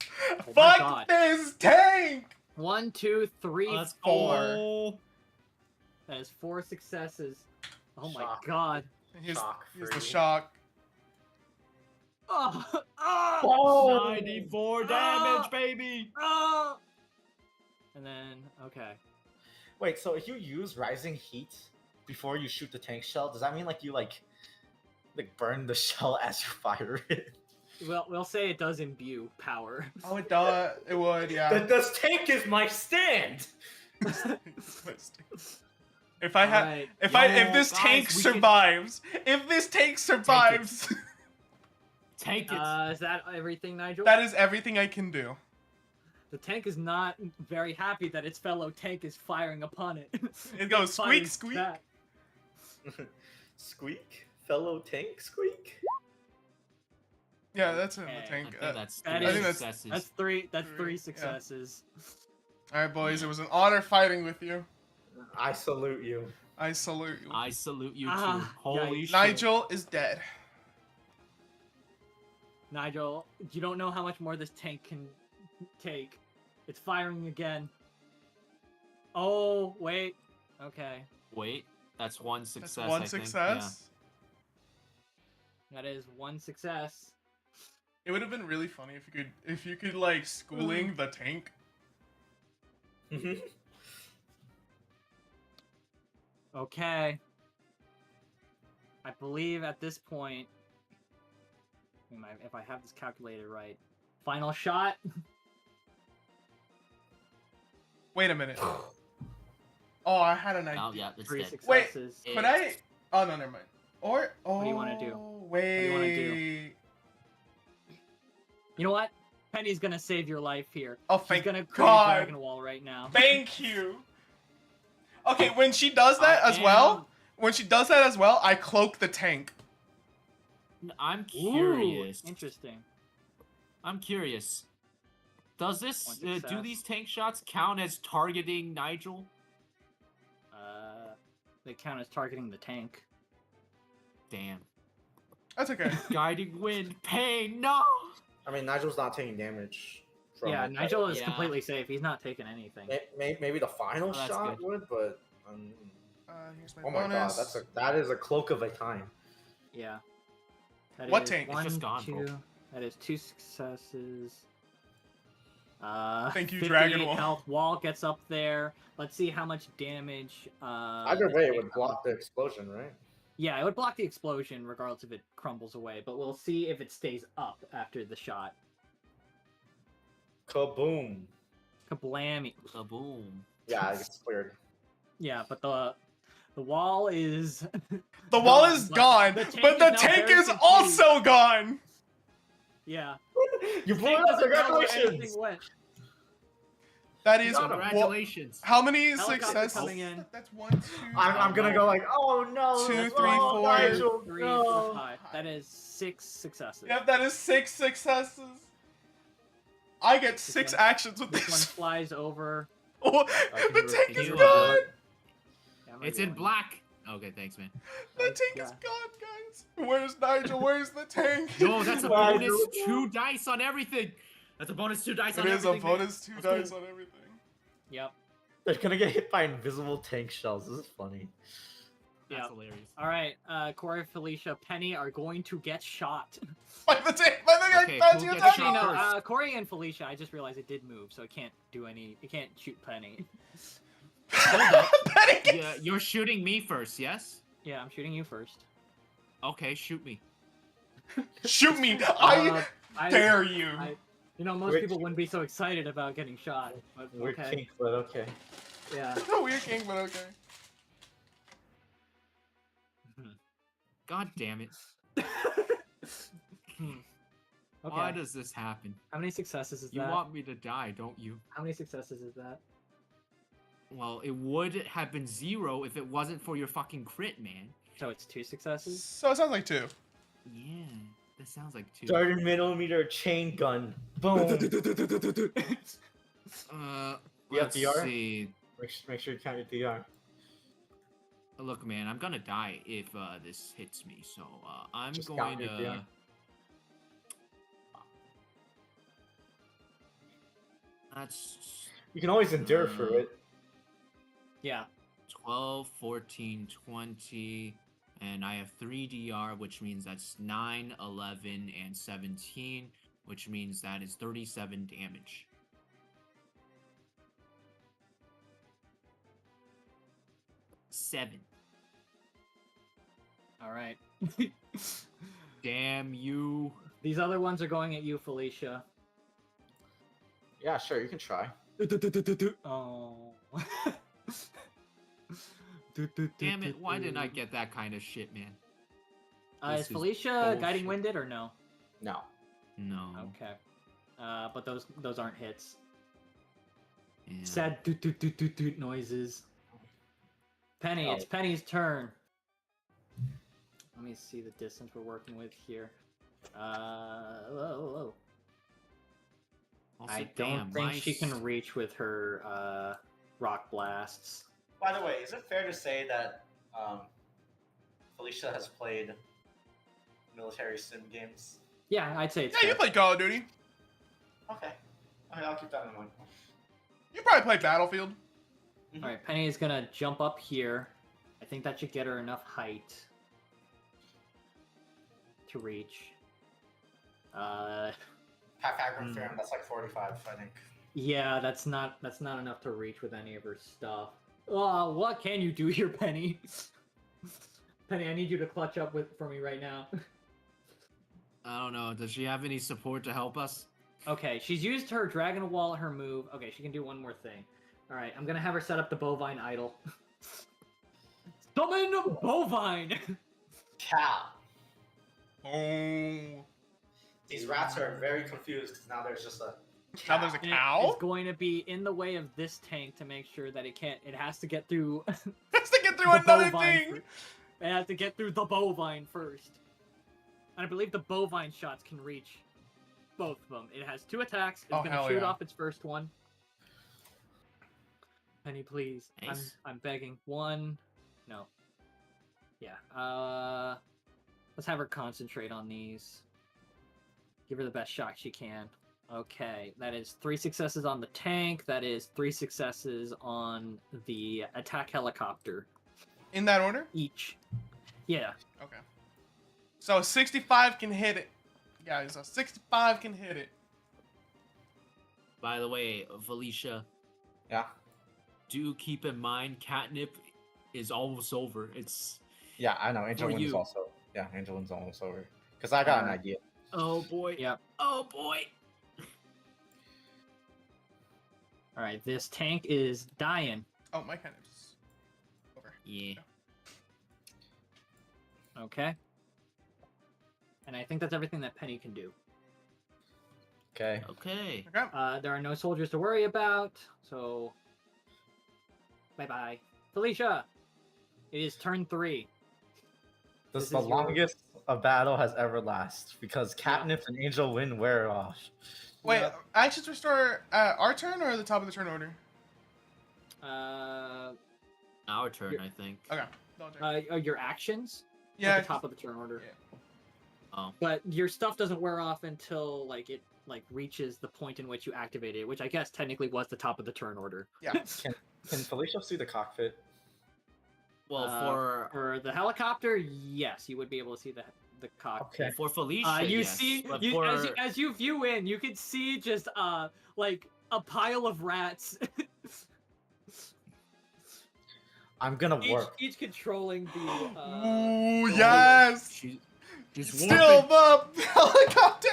Oh my Fuck God. this tank. 1, 2, 3, Let's 4. go. That is 4 successes. Oh my Shock. God. Here's the free. shock. Oh, Oh! 94 damage, baby. oh. And then, okay. Wait, so if you use Rising Heat before you shoot the tank shell, does that mean like you like burn the shell as you fire it? We'll say it does imbue power. Oh, it does. It would, yeah. This tank is my stand. If I have, Alright. if this guys, tank we can- survives, if this tank survives, Take it. Is that everything, Nigel? that is everything I can do. The tank is not very happy that its fellow tank is firing upon it. It goes Firing squeak, squeak. back. Squeak, fellow tank, squeak. Yeah, that's in Okay. the tank. I think that's that three is- successes. That's three. That's Three, three yeah. successes. All right, boys. It was an honor fighting with you. I salute you. I salute you. I salute you too. Ah, Holy yikes. shit. Nigel is dead. Nigel, you don't know how much more this tank can take. It's firing again. Oh, wait. Okay. Wait, that's one success. That's one I think. success. That is 1 success. It would have been really funny if you could like schooling the tank. Okay. I believe at this point, if I have this calculated right, final shot. Wait a minute. Oh, I had an Yeah. idea. Oh yeah, that's 3 dead. successes. Wait. Could I? Oh no, never mind. Or oh, do you wanna do? Wait. do you wanna do? You know what? Penny's gonna save your life here. Oh, She's thank gonna create God. a dragon wall right now. Thank you. Okay, when she does that as well, I cloak the tank. I'm Ooh, curious. interesting. I'm curious. Does this One do success. these tank shots count as targeting Nigel? They count as targeting the tank. Damn. That's okay. Guiding wind, pain, no. I mean, Nigel's not taking damage. From Yeah, it. Nigel is Yeah. completely safe. He's not taking anything. Maybe the final Oh, that's shot good. would, but Here's my oh my god, bonus. that is a cloak of a time. Yeah. That What is tank? It's One, just gone, bro. two. That is 2 successes. Thank you, 58 Dragon Wall. Health. Wall gets up there. Let's see how much damage. Either the way, it tank would block the explosion, right? Yeah, it would block the explosion regardless if it crumbles away, but we'll see if it stays up after the shot. Kaboom! Kablammy. Kaboom. Yeah, it's cleared. Yeah, but the wall is The wall gone, is but gone, the tank but is the now tank very is confused. also gone. Yeah. You blew Tank it up! doesn't know where Congratulations! anything went. That is got him. Congratulations. how many Helicopter successes? coming in. That's 1, 2. I'm gonna go like, oh no! 2, that's 3, wrong, 4. Nigel, 3, no. 4, 5. That is 6 successes. Yep, that is 6 successes. I get 6 one- actions with This one this. flies over. Oh, can the you tank is review, gone. Yeah, I'm It's gonna in go black. Okay, thanks, man. The tank is Yeah. gone, guys. Where's Nigel? Where's the tank? Yo, that's a Nigel. bonus 2 dice on everything. That's a bonus 2 dice on It is a everything. man. bonus 2 Let's dice go. on everything. Yep. They're gonna get hit by invisible tank shells. This is funny. That's Yep. hilarious. All right. Corey, Felicia, Penny are going to get shot. By the tank. By the Okay, guy. who gets Actually, shot no. first? Corey and Felicia. I just realized it did move, so it can't do any. It can't shoot Penny. Penny gets- Yeah, you're shooting me first, yes? Yeah, I'm shooting you first. Okay, shoot me. Shoot me. I dare you. most Which- people wouldn't be so excited about getting shot, but Weird okay. kink, but okay. Yeah. No weird king, but okay. God damn it. Hmm. Okay. Why does this happen? How many successes is You that? want me to die, don't you? How many successes is that? Well, it would have been 0 if it wasn't for your fucking crit, man. So it's 2 successes. So it sounds like 2. Yeah, that sounds like 2. 30mm chain gun. Boom. You have Let's DR? see. Make sure you count your DR. Look, man, I'm gonna die if this hits me, so I'm Just going count your to. DR. That's You can always endure for it. Yeah. 12, 14, 20, and I have 3 DR, which means that's 9, 11, and 17, which means that is 37 damage. Seven. All right. Damn you. These other ones are going at you, Felicia. Yeah, sure, you can try. Oh. Damn it, why didn't I get that kind of shit, man? Is This is Felicia guiding bullshit. winded or no? No. No. Okay. But those aren't hits. Yeah. Sad doot doot doot doot doot noises. Penny, it's Penny's turn. Let me see the distance we're working with here. Whoa. Also, I don't damn, think my she can reach with her rock blasts. By the way, is it fair to say that Felicia has played military sim games? Yeah, I'd say it's Yeah, you fair. play Call of Duty. Okay. I'll keep that in mind. You probably play Battlefield. All right, Penny is gonna jump up here. I think that should get her enough height to reach. Pythagorean theorem, that's like 45, I think. Yeah, that's not enough to reach with any of her stuff. What can you do here, Penny? Penny, I need you to clutch up for me right now. I don't know. Does she have any support to help us? Okay, she's used her Dragon Wall, her move. Okay, she can do one more thing. All right, I'm gonna have her set up the bovine idol. Summon bovine. Cow. Oh. These rats are very confused because now there's just a Now there's a And cow? It's going to be in the way of this tank to make sure that it can't. It has to get through. Has to get through the another bovine thing. It has to get through the bovine first. And I believe the bovine shots can reach both of them. It has 2 attacks. It's Oh, going to hell shoot yeah. off its first one. Penny, please. Nice. I'm begging. 1. No. Yeah. Let's have her concentrate on these. Give her the best shot she can. Okay, that is 3 successes on the tank. That is 3 successes on the attack helicopter. In that order? Each. Yeah. Okay. So 65 can hit it. Guys, so 65 can hit it. By the way, Felicia, Yeah. do keep in mind catnip is almost over. It's Yeah, I know. Angel For Wind's you. also. Yeah, Angel Wind's almost over. Because I got an idea. oh boy. Yep. Oh boy. All right, this tank is dying. Oh, my kind of just over. Yeah. Okay. And I think that's everything that Penny can do. Okay. Okay. Okay. There are no soldiers to worry about, so bye-bye. Felicia, it is turn 3. This This is the is your- longest a battle has ever lasted because Catnip and Angel Wind wear off. Wait, Yep. actions restore our turn or the top of the turn order? Our turn, You're- I think. Okay. Double check. Your actions Yeah. at the top of the turn order. Yeah. Oh. But your stuff doesn't wear off until it reaches the point in which you activate it, which I guess technically was the top of the turn order. Yeah. Can Felicia see the cockpit? Well, For the helicopter, yes, you would be able to see the cockpit. Okay. for Felicia, You yes, see, but as you view in, you can see just a pile of rats, I'm gonna warp. each controlling the. Ooh, yes! she's Still warping. the helicopter!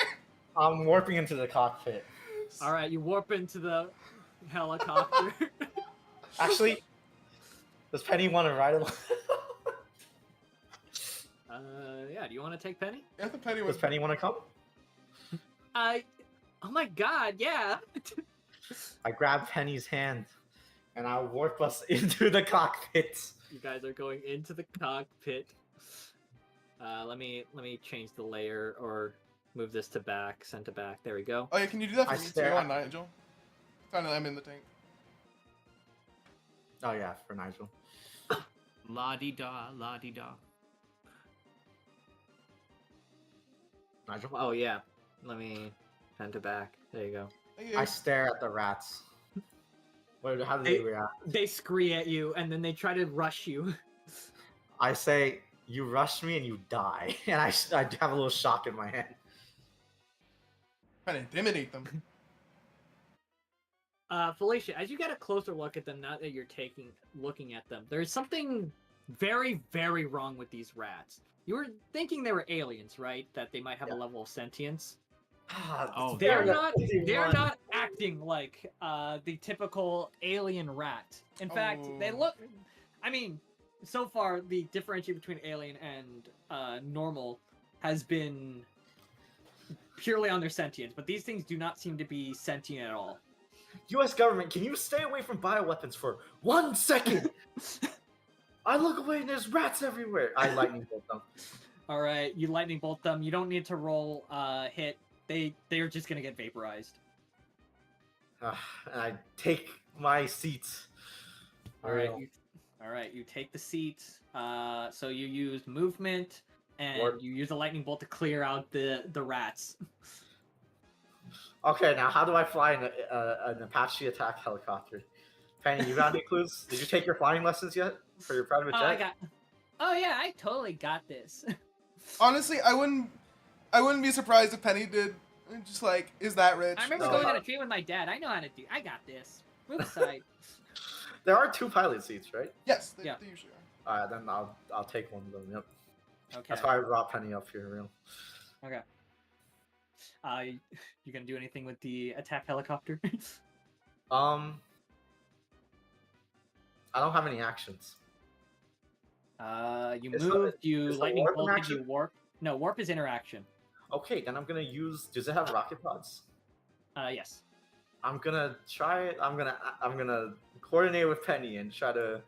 I'm warping into the cockpit. All right, you warp into the helicopter. Actually, does Penny want to ride along? Yeah. Do you want to take Penny? Yeah, the penny Does was. Penny want to come? Oh my God, yeah. I grab Penny's hand And I'll warp us into the cockpit. You guys are going into the cockpit. Let me change the layer or move this to back, send to back. There we go. Oh yeah, can you do that for I me too, stare on at- Nigel? Finally, I'm in the tank. Oh yeah, for Nigel. La di da, la di da. Nigel. Oh yeah. Let me send to back. There you go. Thank you. I stare at the rats. How do they react? They scream at you and then they try to rush you. I say, you rush me and you die. And I have a little shock in my hand. Trying to intimidate them. Felicia, as you get a closer look at them now that you're looking at them, there's something very, very wrong with these rats. You were thinking they were aliens, right? That they might have a level of sentience. Oh, They're not acting like the typical alien rat. In fact, they Oh. look. I mean, so far the differentiation between alien and normal has been purely on their sentience, but these things do not seem to be sentient at all. U.S. government, can you stay away from bioweapons for 1 second? I look away and there's rats everywhere. I lightning bolt them. All right, you lightning bolt them. You don't need to roll hit. They're just gonna get vaporized. And I take my seat. All right, you take the seat. So you use movement and you use a lightning bolt to clear out the rats. Okay, now how do I fly an Apache attack helicopter? Penny, you got any clues? Did you take your flying lessons yet for your private jet? Oh yeah, I totally got this. Honestly, I wouldn't be surprised if Penny did. Just like, is that rich? I remember going on a trip with my dad. I know how to do. I got this. Move aside. There are 2 pilot seats, right? Yes, they Yeah. usually are. Alright, then I'll take one of them. Yep. Okay. That's why I brought Penny up here, real. Okay. You gonna do anything with the attack helicopter? I don't have any actions. You Is moved. the- You is the lightning warp an bolted. action? You warp. No, warp is interaction. Okay, then I'm gonna use. Does it have rocket pods? Yes. I'm gonna try it. I'm gonna coordinate with Penny and try to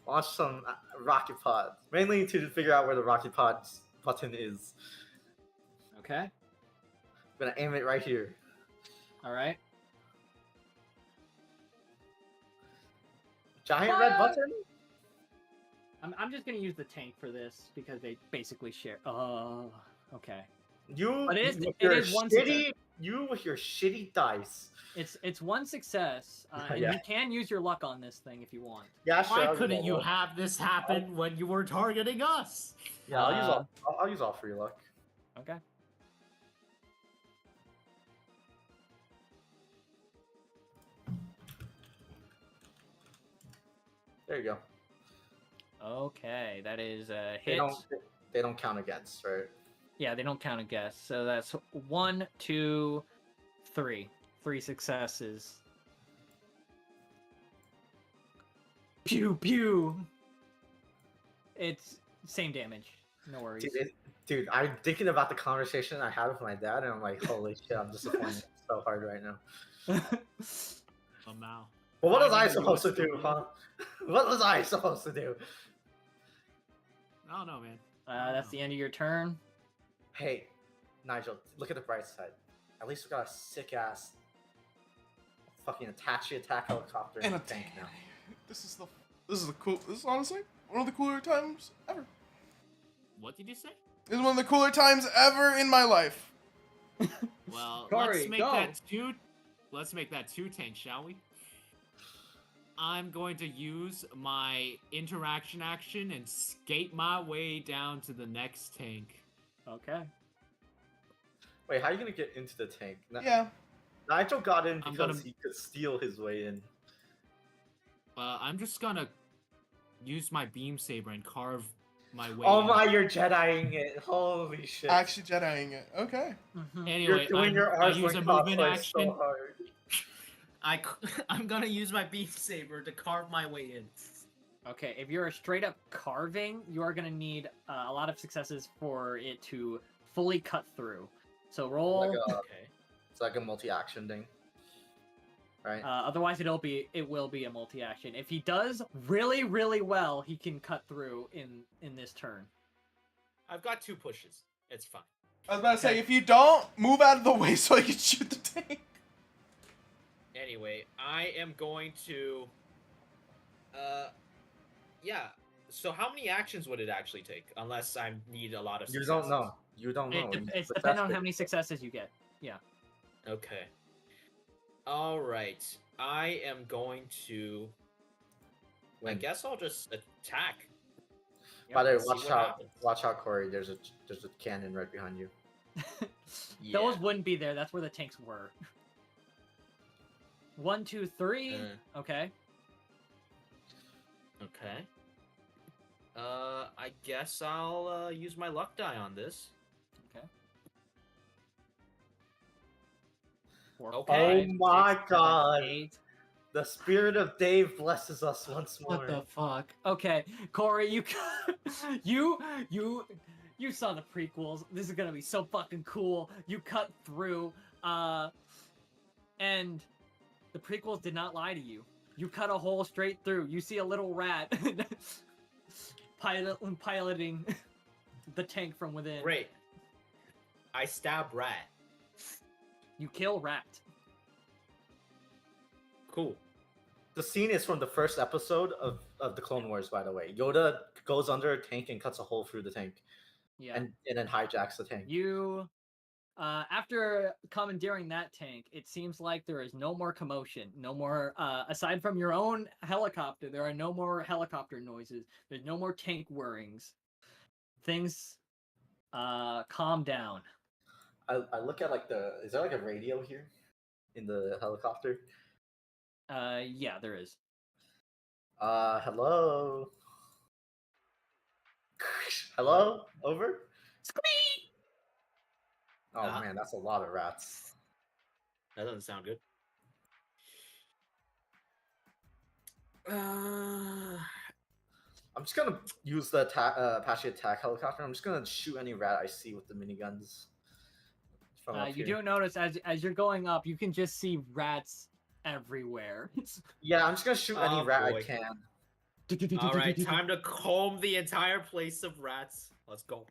launch some rocket pods, mainly to figure out where the rocket pods button is. Okay. I'm gonna aim it right here. All right. Giant red What? button. I'm just gonna use the tank for this because they basically share. Okay. You. But it with is your one shitty. You with your shitty dice. It's one success, and Yeah. you can use your luck on this thing if you want. Yeah, sure. Why I'll couldn't use you all- have this happen when you were targeting us? Yeah, I'll use all. I'll use all for your luck. Okay. There you go. Okay, that is a They hit. don't. They don't count against, right? Yeah, they don't count a guess. So that's 1, 2, 3. 3 successes. Pew pew. It's same damage. No worries. Dude, I'm thinking about the conversation I had with my dad, and I'm like, holy shit, I'm disappointed so hard right now. Somehow. But what was I I remember supposed to what's do, going huh? What was I supposed to do? I don't know, man. That's the end of your turn. Hey, Nigel, look at the bright side. At least we got a sick ass fucking Apache attack helicopter in And the a tank tank. now. This is honestly one of the cooler times ever. What did you say? This is one of the cooler times ever in my life. Well, Corey, let's make go. that two. Let's make that 2 tanks, shall we? I'm going to use my interaction action and skate my way down to the next tank. Okay. Wait, how are you gonna get into the tank? Yeah. Nigel got in I'm because gonna- he could steal his way in. I'm just gonna use my beam saber and carve my way. Oh in. my, you're Jediing it. Holy shit. Actually Jediing it. Okay. Anyway, You're doing your I Arslan use a movement cosplay action. so hard. I'm gonna use my beam saber to carve my way in. Okay, if you're a straight up carving, you are going to need a lot of successes for it to fully cut through. So roll. Like Okay. it's like a multi-action thing. Right. Otherwise, it will be a multi-action. If he does really, really well, he can cut through in this turn. I've got 2 pushes. It's fine. I was about to say, if you don't move out of the way so I can shoot the tank. Anyway, I am going to. Yeah. So how many actions would it actually take? Unless I need a lot of You successes. don't know. You don't know. It's depending on how many successes you get. Yeah. Okay. All right. I am going to. I guess I'll just attack. By the way, Let's see what happens. watch out, Corey. There's a cannon right behind you. Those wouldn't be there. That's where the tanks were. 1, 2, 3. Okay. Okay. I guess I'll use my luck die on this. Okay. 4, Okay. 5, Oh my 6, 7, God. 8. The spirit of Dave blesses us once more. What the fuck? Okay, Corey, you saw the prequels. This is gonna be so fucking cool. You cut through, and the prequels did not lie to you. You cut a hole straight through. You see a little rat piloting the tank from within. Great. I stab rat. You kill rat. Cool. The scene is from the first episode of the Clone Wars, by the way. Yoda goes under a tank and cuts a hole through the tank. Yeah. And then hijacks the tank. You, after commandeering that tank, it seems like there is no more commotion. No more, aside from your own helicopter, there are no more helicopter noises. There's no more tank whirrings. Things, calm down. I look at is there like a radio here in the helicopter? Yeah, there is. Hello? Hello? Over? Squeak! Oh man, that's a lot of rats. That doesn't sound good. I'm just gonna use the Apache attack helicopter. I'm just gonna shoot any rat I see with the miniguns. From up You here. do notice as you're going up, you can just see rats everywhere. Yeah, I'm just gonna shoot any rat boy. I can. All right, time to comb the entire place of rats. Let's go.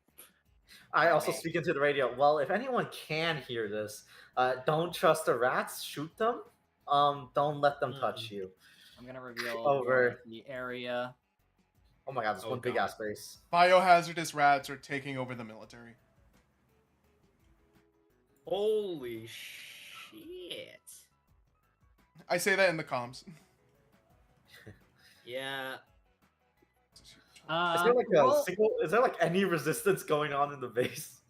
I also speak into the radio. Well, if anyone can hear this, don't trust the rats. Shoot them. Don't let them touch you. I'm gonna reveal Over the area. Oh my God, this one big ass base. Biohazardous rats are taking over the military. Holy shit. I say that in the comms. Yeah. Is there like is there like any resistance going on in the base?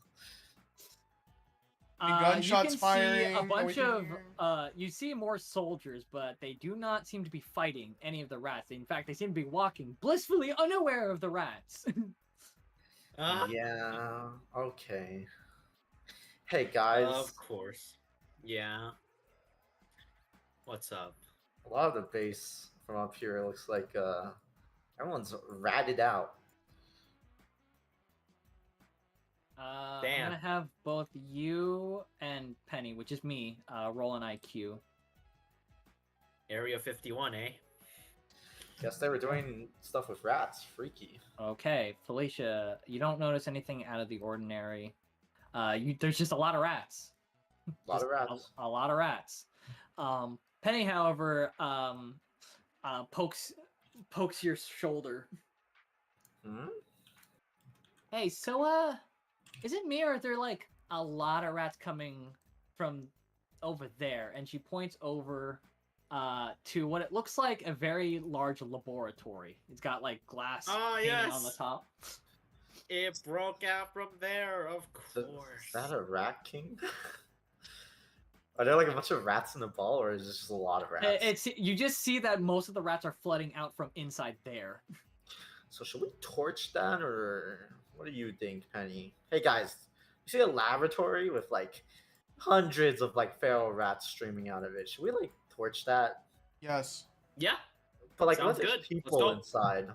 Gunshots you can firing. see a bunch of you see more soldiers, but they do not seem to be fighting any of the rats. In fact, they seem to be walking blissfully unaware of the rats. Yeah. Okay. Hey guys. Of course. Yeah. What's up? A lot of the base from up here looks like everyone's ratted out. I'm Damn. gonna have both you and Penny, which is me, roll an IQ. Area 51, eh? Guess they were doing stuff with rats. Freaky. Okay, Felicia, you don't notice anything out of the ordinary. There's just a lot of rats. A lot of rats. A lot of rats. Penny, however, pokes your shoulder. Hmm? Hey, so is it me or are there like a lot of rats coming from over there? And she points over to what it looks like a very large laboratory. It's got like glass painted on the top. It broke out from there, of course. Is that a rat king? Are there like a bunch of rats in the ball, or is it just a lot of rats? You just see that most of the rats are flooding out from inside there. So should we torch that, or what do you think, Penny? Hey guys, you see a laboratory with like hundreds of like feral rats streaming out of it? Should we like torch that? Yes. Yeah. But like, Sounds what if good. people inside?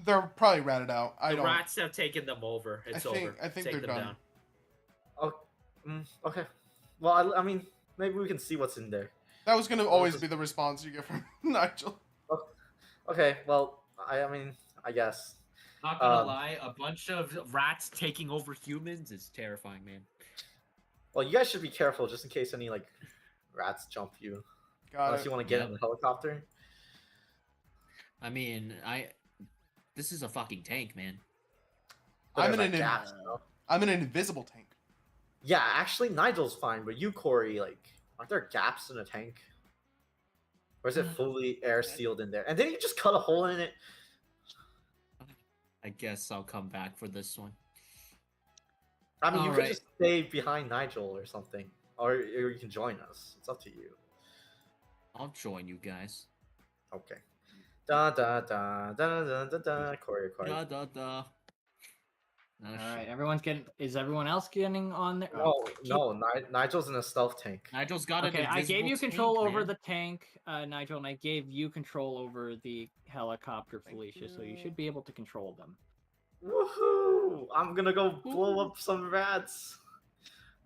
They're probably ratted out. The rats have taken them over. It's over. I think Take they're them done. down. Oh, okay. Well, I mean, maybe we can see what's in there. That was gonna always be the response you get from Nigel. Okay, well, I mean, I guess. Not gonna lie, a bunch of rats taking over humans is terrifying, man. Well, you guys should be careful just in case any like rats jump you. Unless you want to get in the helicopter. I mean, this is a fucking tank, man. I'm an invisible tank. Yeah, actually, Nigel's fine, but you, Corey, like, aren't there gaps in a tank? Or is it fully air sealed in there? And then you just cut a hole in it. I guess I'll come back for this one. I mean, you could just stay behind Nigel or something, or you can join us. It's up to you. I'll join you guys. Okay. Da da da da da da da. Corey. Da da da. All right, everyone's getting. Is everyone else getting on there? No. Nigel's in a stealth tank. Nigel's got an invisible I gave you control tank, over man. the tank, Nigel, and I gave you control over the helicopter, Felicia. So you should be able to control them. Woohoo! I'm gonna go blow up some rats.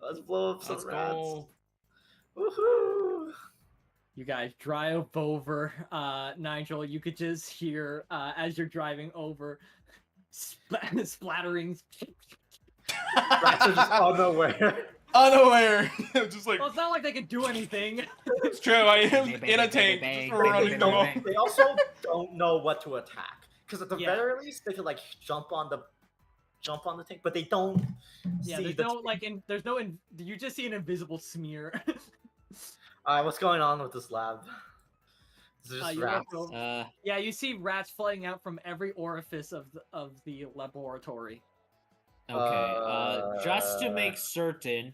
Let's blow up some rats. Go. Woohoo! You guys drive over. Nigel, you could just hear as you're driving over, splatterings. Rats are just unaware. Unaware. Just like. Well, it's not like they can do anything. It's true. I am in a tank. Just running along. They also don't know what to attack. Because at the very least, they could like jump on the tank, but they don't. Yeah, see there's no you just see an invisible smear. What's going on with this lab? Is it just rats? Yeah, you see rats flooding out from every orifice of the laboratory. Okay, just to make certain,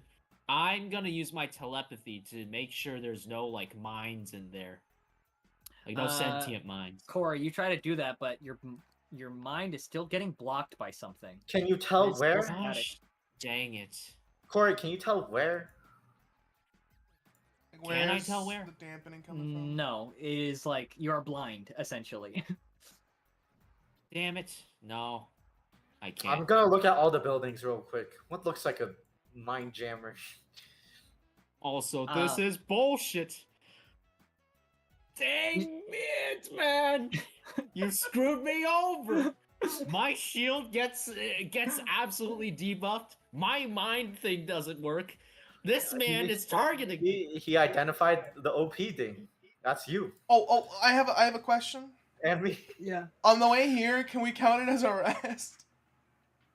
I'm gonna use my telepathy to make sure there's no like minds in there. Like no sentient minds. Corey, you try to do that, but your mind is still getting blocked by something. Can you tell where? Gosh, dang it. Corey, can you tell where? Can I tell where? The dampening coming from? No, it is like you are blind, essentially. Damn it. No. I can't. I'm gonna look at all the buildings real quick. What looks like a mind jammer? Also, this is bullshit. Dang it, man! You screwed me over. My shield gets absolutely debuffed. My mind thing doesn't work. This man is targeting me. He identified the OP thing. That's you. Oh, I have a question. And me. Yeah. On the way here, can we count it as a rest?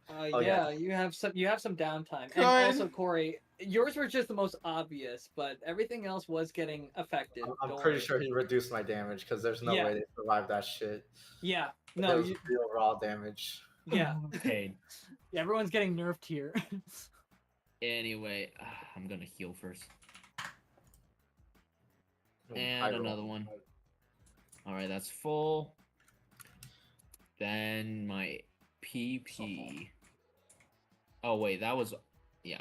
Yeah, you have some downtime. And also, Corey, yours were just the most obvious, but everything else was getting affected. I'm pretty sure he reduced my damage because there's no way they survived that shit. Yeah, no, real raw damage. Yeah. Pain. Yeah, everyone's getting nerfed here. Anyway, I'm gonna heal first. And another one. Alright, that's full. Then my PP. Oh wait, that was okay.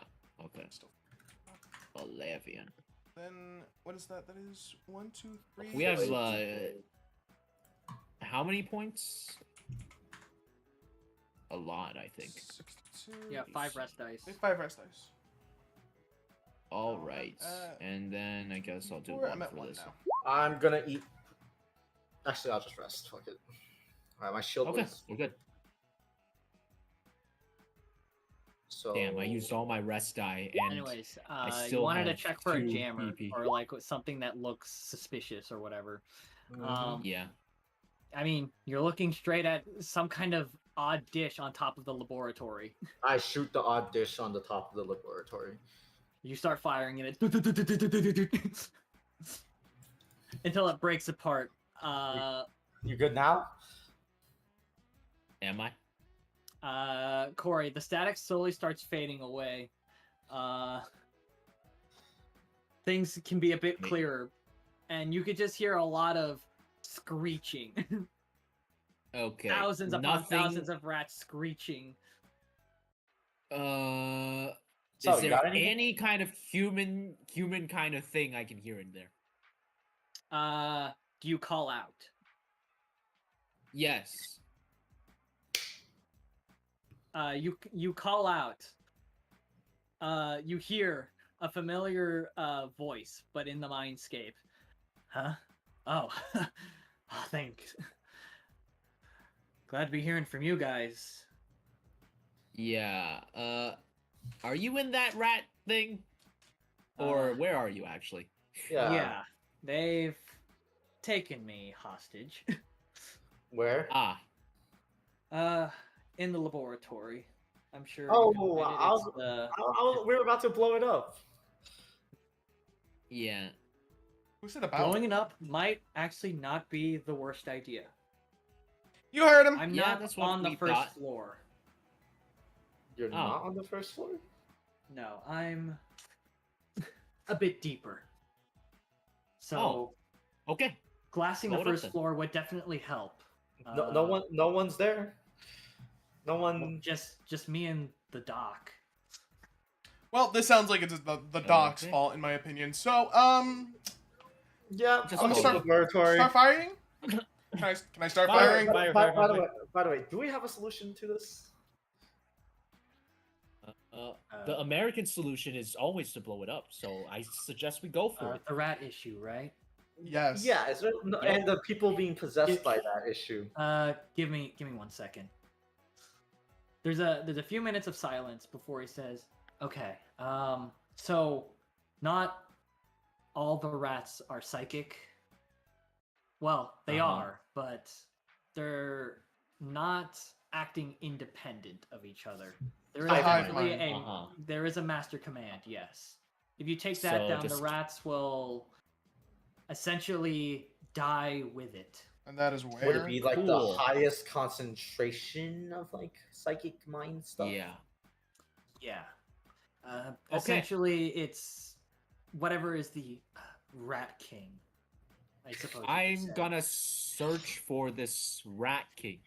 Bolivian. Then what is that? That is 1, 2, 3. We have how many points? A lot, I think. 62. Yeah, 5 rest dice. 5 rest dice. All right, and then I guess I'll do one for this. Now. I'm gonna eat. Actually, I'll just rest. Fuck it. All right, my shield. Okay, we're good. So damn, I used all my rest die, and anyways, I still you wanted to check for a jammer PP. or like something that looks suspicious or whatever. Yeah. I mean, you're looking straight at some kind of odd dish on top of the laboratory. I shoot the odd dish on the top of the laboratory. You start firing it until it breaks apart. You good now? Am I? Corey, the static slowly starts fading away. Things can be a bit clearer, and you could just hear a lot of screeching. Okay. Thousands upon thousands of rats screeching. Is there any kind of human kind of thing I can hear in there? Do you call out? Yes. You call out. You hear a familiar voice, but in the mindscape. Huh? Oh. Oh, thanks. Glad to be hearing from you guys. Yeah. Are you in that rat thing? Or where are you actually? Yeah. They've taken me hostage. Where? Ah. In the laboratory. I'm sure Oh, you can find it. It's the we were about to blow it up. Yeah. Who's it about? blowing it up might actually not be the worst idea. You heard him. I'm Yeah, not that's what on the we first thought. floor. You're not on the first floor? No, I'm a bit deeper. So Okay. glassing Blow the it up first then. floor would definitely help. No one's there. No one. Just me and the doc. Well, this sounds like it's the doc's Okay. fault, in my opinion. So, Yeah, Just I'm gonna go to start- the laboratory. start firing? Can I start Fire, firing? fire. By the way, do we have a solution to this? The American solution is always to blow it up, so I suggest we go for it. The rat issue, right? Yes. Yeah, is there, and the people being possessed by that issue. Give me 1 second. There's a few minutes of silence before he says, "Okay, so not all the rats are psychic. Well, they are, but they're not acting independent of each other. There is Hive definitely mind. there is a master command, yes. If you take that So down, just- the rats will essentially die with it. And that is Would where? it be like Cool. the highest concentration of like psychic mind stuff? Yeah. Yeah. Essentially, it's whatever is the Rat King. I suppose. you could I'm say. gonna search for this rat king.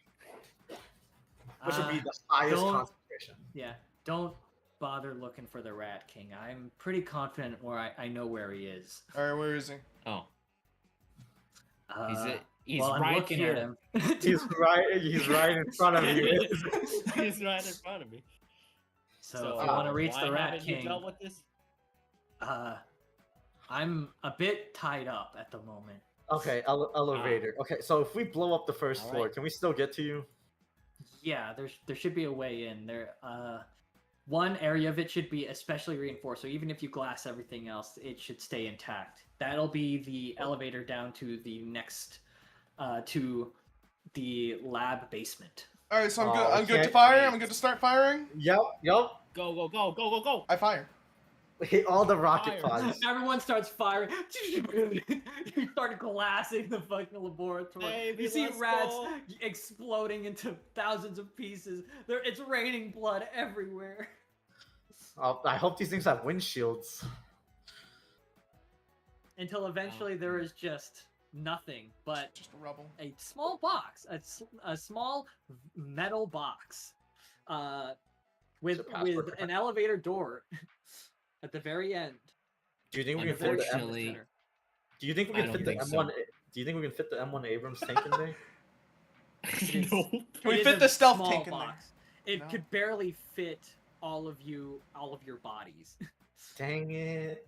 Which would be Uh, the highest don't- concentration. Yeah. Don't bother looking for the Rat King. I'm pretty confident where I know where he is. All right, where is he? Oh, Uh, he's well, I'm right looking here. at him. He's right in front of you. He's right in front of me. So if you want to reach why the Rat haven't you King, dealt with this? I'm a bit tied up at the moment. Okay, elevator. Okay, so if we blow up the first All floor, right. can we still get to you? Yeah, there should be a way in there. One area of it should be especially reinforced, so even if you glass everything else, it should stay intact. That'll be the elevator down to the next, to the lab basement. All right, so I'm Oh, good. I'm good to okay. fire. I'm good to start firing. Yep. Go, go, go, go, go, go! I fire. Hit all the rocket Fire. pods. Everyone starts firing. You start glassing the fucking laboratory. Baby, you see let's rats go. exploding into thousands of pieces. It's raining blood everywhere. I hope these things have windshields. Until eventually there is just nothing but Just a rubble. a small box, a small metal box, with It's a password. an elevator door at the very end. Do you think we can fit the Unfortunately, Do you think we I can don't fit the think M1? so. Do you think we can fit the M1 Abrams tank in there? no. Can we It is fit a the stealth small tank in there? box. It No. could barely fit all of your bodies. Dang it!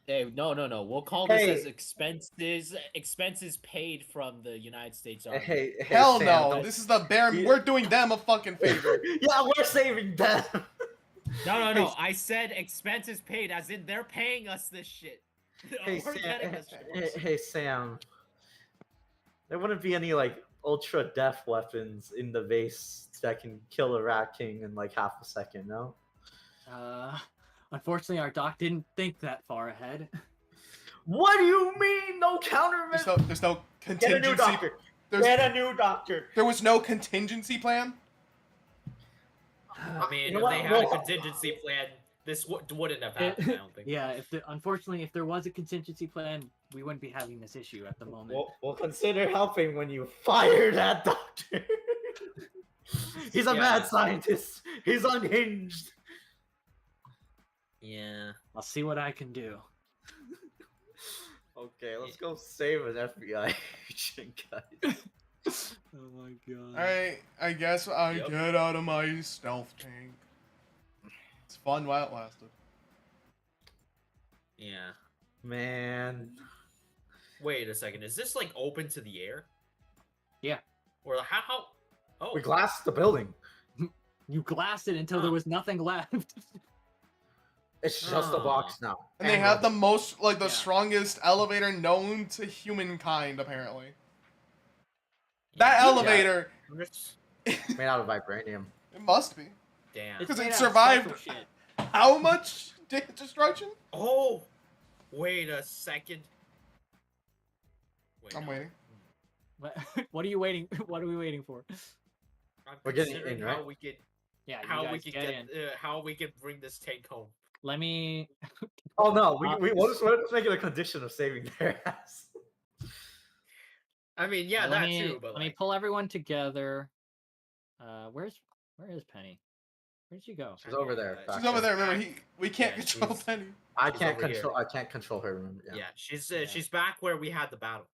Hey, no. We'll call Hey. this as expenses paid from the United States Army. Hey, Hell Sam, no! don't- This is the bare. You- We're doing them a fucking favor. Yeah, we're saving them. No. Hey, I said expenses paid, as in they're paying us this shit. Hey, We're Sam, getting this shit. hey, Sam. There wouldn't be any like ultra death weapons in the base that can kill a Rat King in like half a second, no? Unfortunately, our doc didn't think that far ahead. What do you mean? No countermeasure? There's no Get a new contingency. doctor. Get a new doctor. There was no contingency plan. I mean, You know if what? they had a contingency plan, this wouldn't have happened. I don't think. Yeah, unfortunately, if there was a contingency plan, we wouldn't be having this issue at the moment. We'll consider helping when you fire that doctor. He's a Yeah. mad scientist. He's unhinged. Yeah. I'll see what I can do. Okay, let's go save an FBI agent, guys. Oh my god. All right, I guess I Yep. get out of my stealth tank. It's fun while it lasted. Yeah. Man. Wait a second. Is this like open to the air? Yeah. Or how? Oh, We glassed the building. You glassed it until there was nothing left. It's just a box now. And they have the most, like, the Yeah. strongest elevator known to humankind, apparently. That Yeah. elevator, made out of vibranium. it must be. Damn. It's 'Cause it made out of survived- special shit. How much destruction? Oh, wait a second. Wait, I'm no. waiting. What are you waiting? What are we waiting for? I'm We're getting considering in, right? how we could Yeah, you how we guys could get get in. how we could bring this tank home. Let me. Oh no, we'll just make it a condition of saving their ass. I mean, yeah, let that me, too. But let me like, pull everyone together. Where is Penny? Where'd she go? She's over there. She's back over there. there. Remember, we can't Yeah, control she's- Penny. I she's can't over here. control. I can't control her. Remember? yeah, she's Yeah. she's back where we had the battle.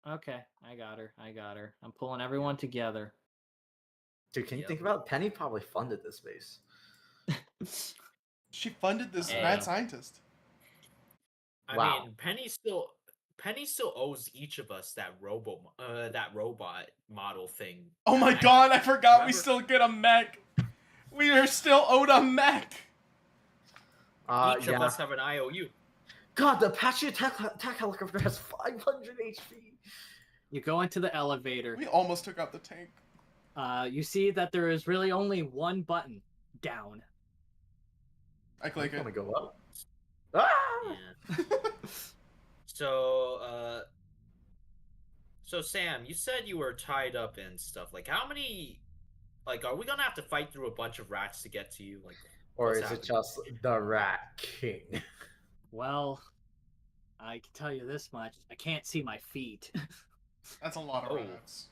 Okay, I got her. I'm pulling everyone together. Dude, can you Yep. think about it? Penny probably funded this base. She funded this Yeah. mad scientist. I Wow. mean, Penny still owes each of us that robot model thing. Oh my back. god, I forgot we Remember? still get a mech. We are still owed a mech. Each of Yeah. us have an IOU. God, the Apache attack helicopter has 500 HP. You go into the elevator. We almost took out the tank. You see that there is really only one button down. I click I'm it. gonna go up. Ah! Yeah. So, so Sam, you said you were tied up and stuff. Like, how many? Like, are we gonna have to fight through a bunch of rats to get to you? Like, Or what's is it happening? just the Rat King? Well, I can tell you this much: I can't see my feet. That's a lot of Oh. rats.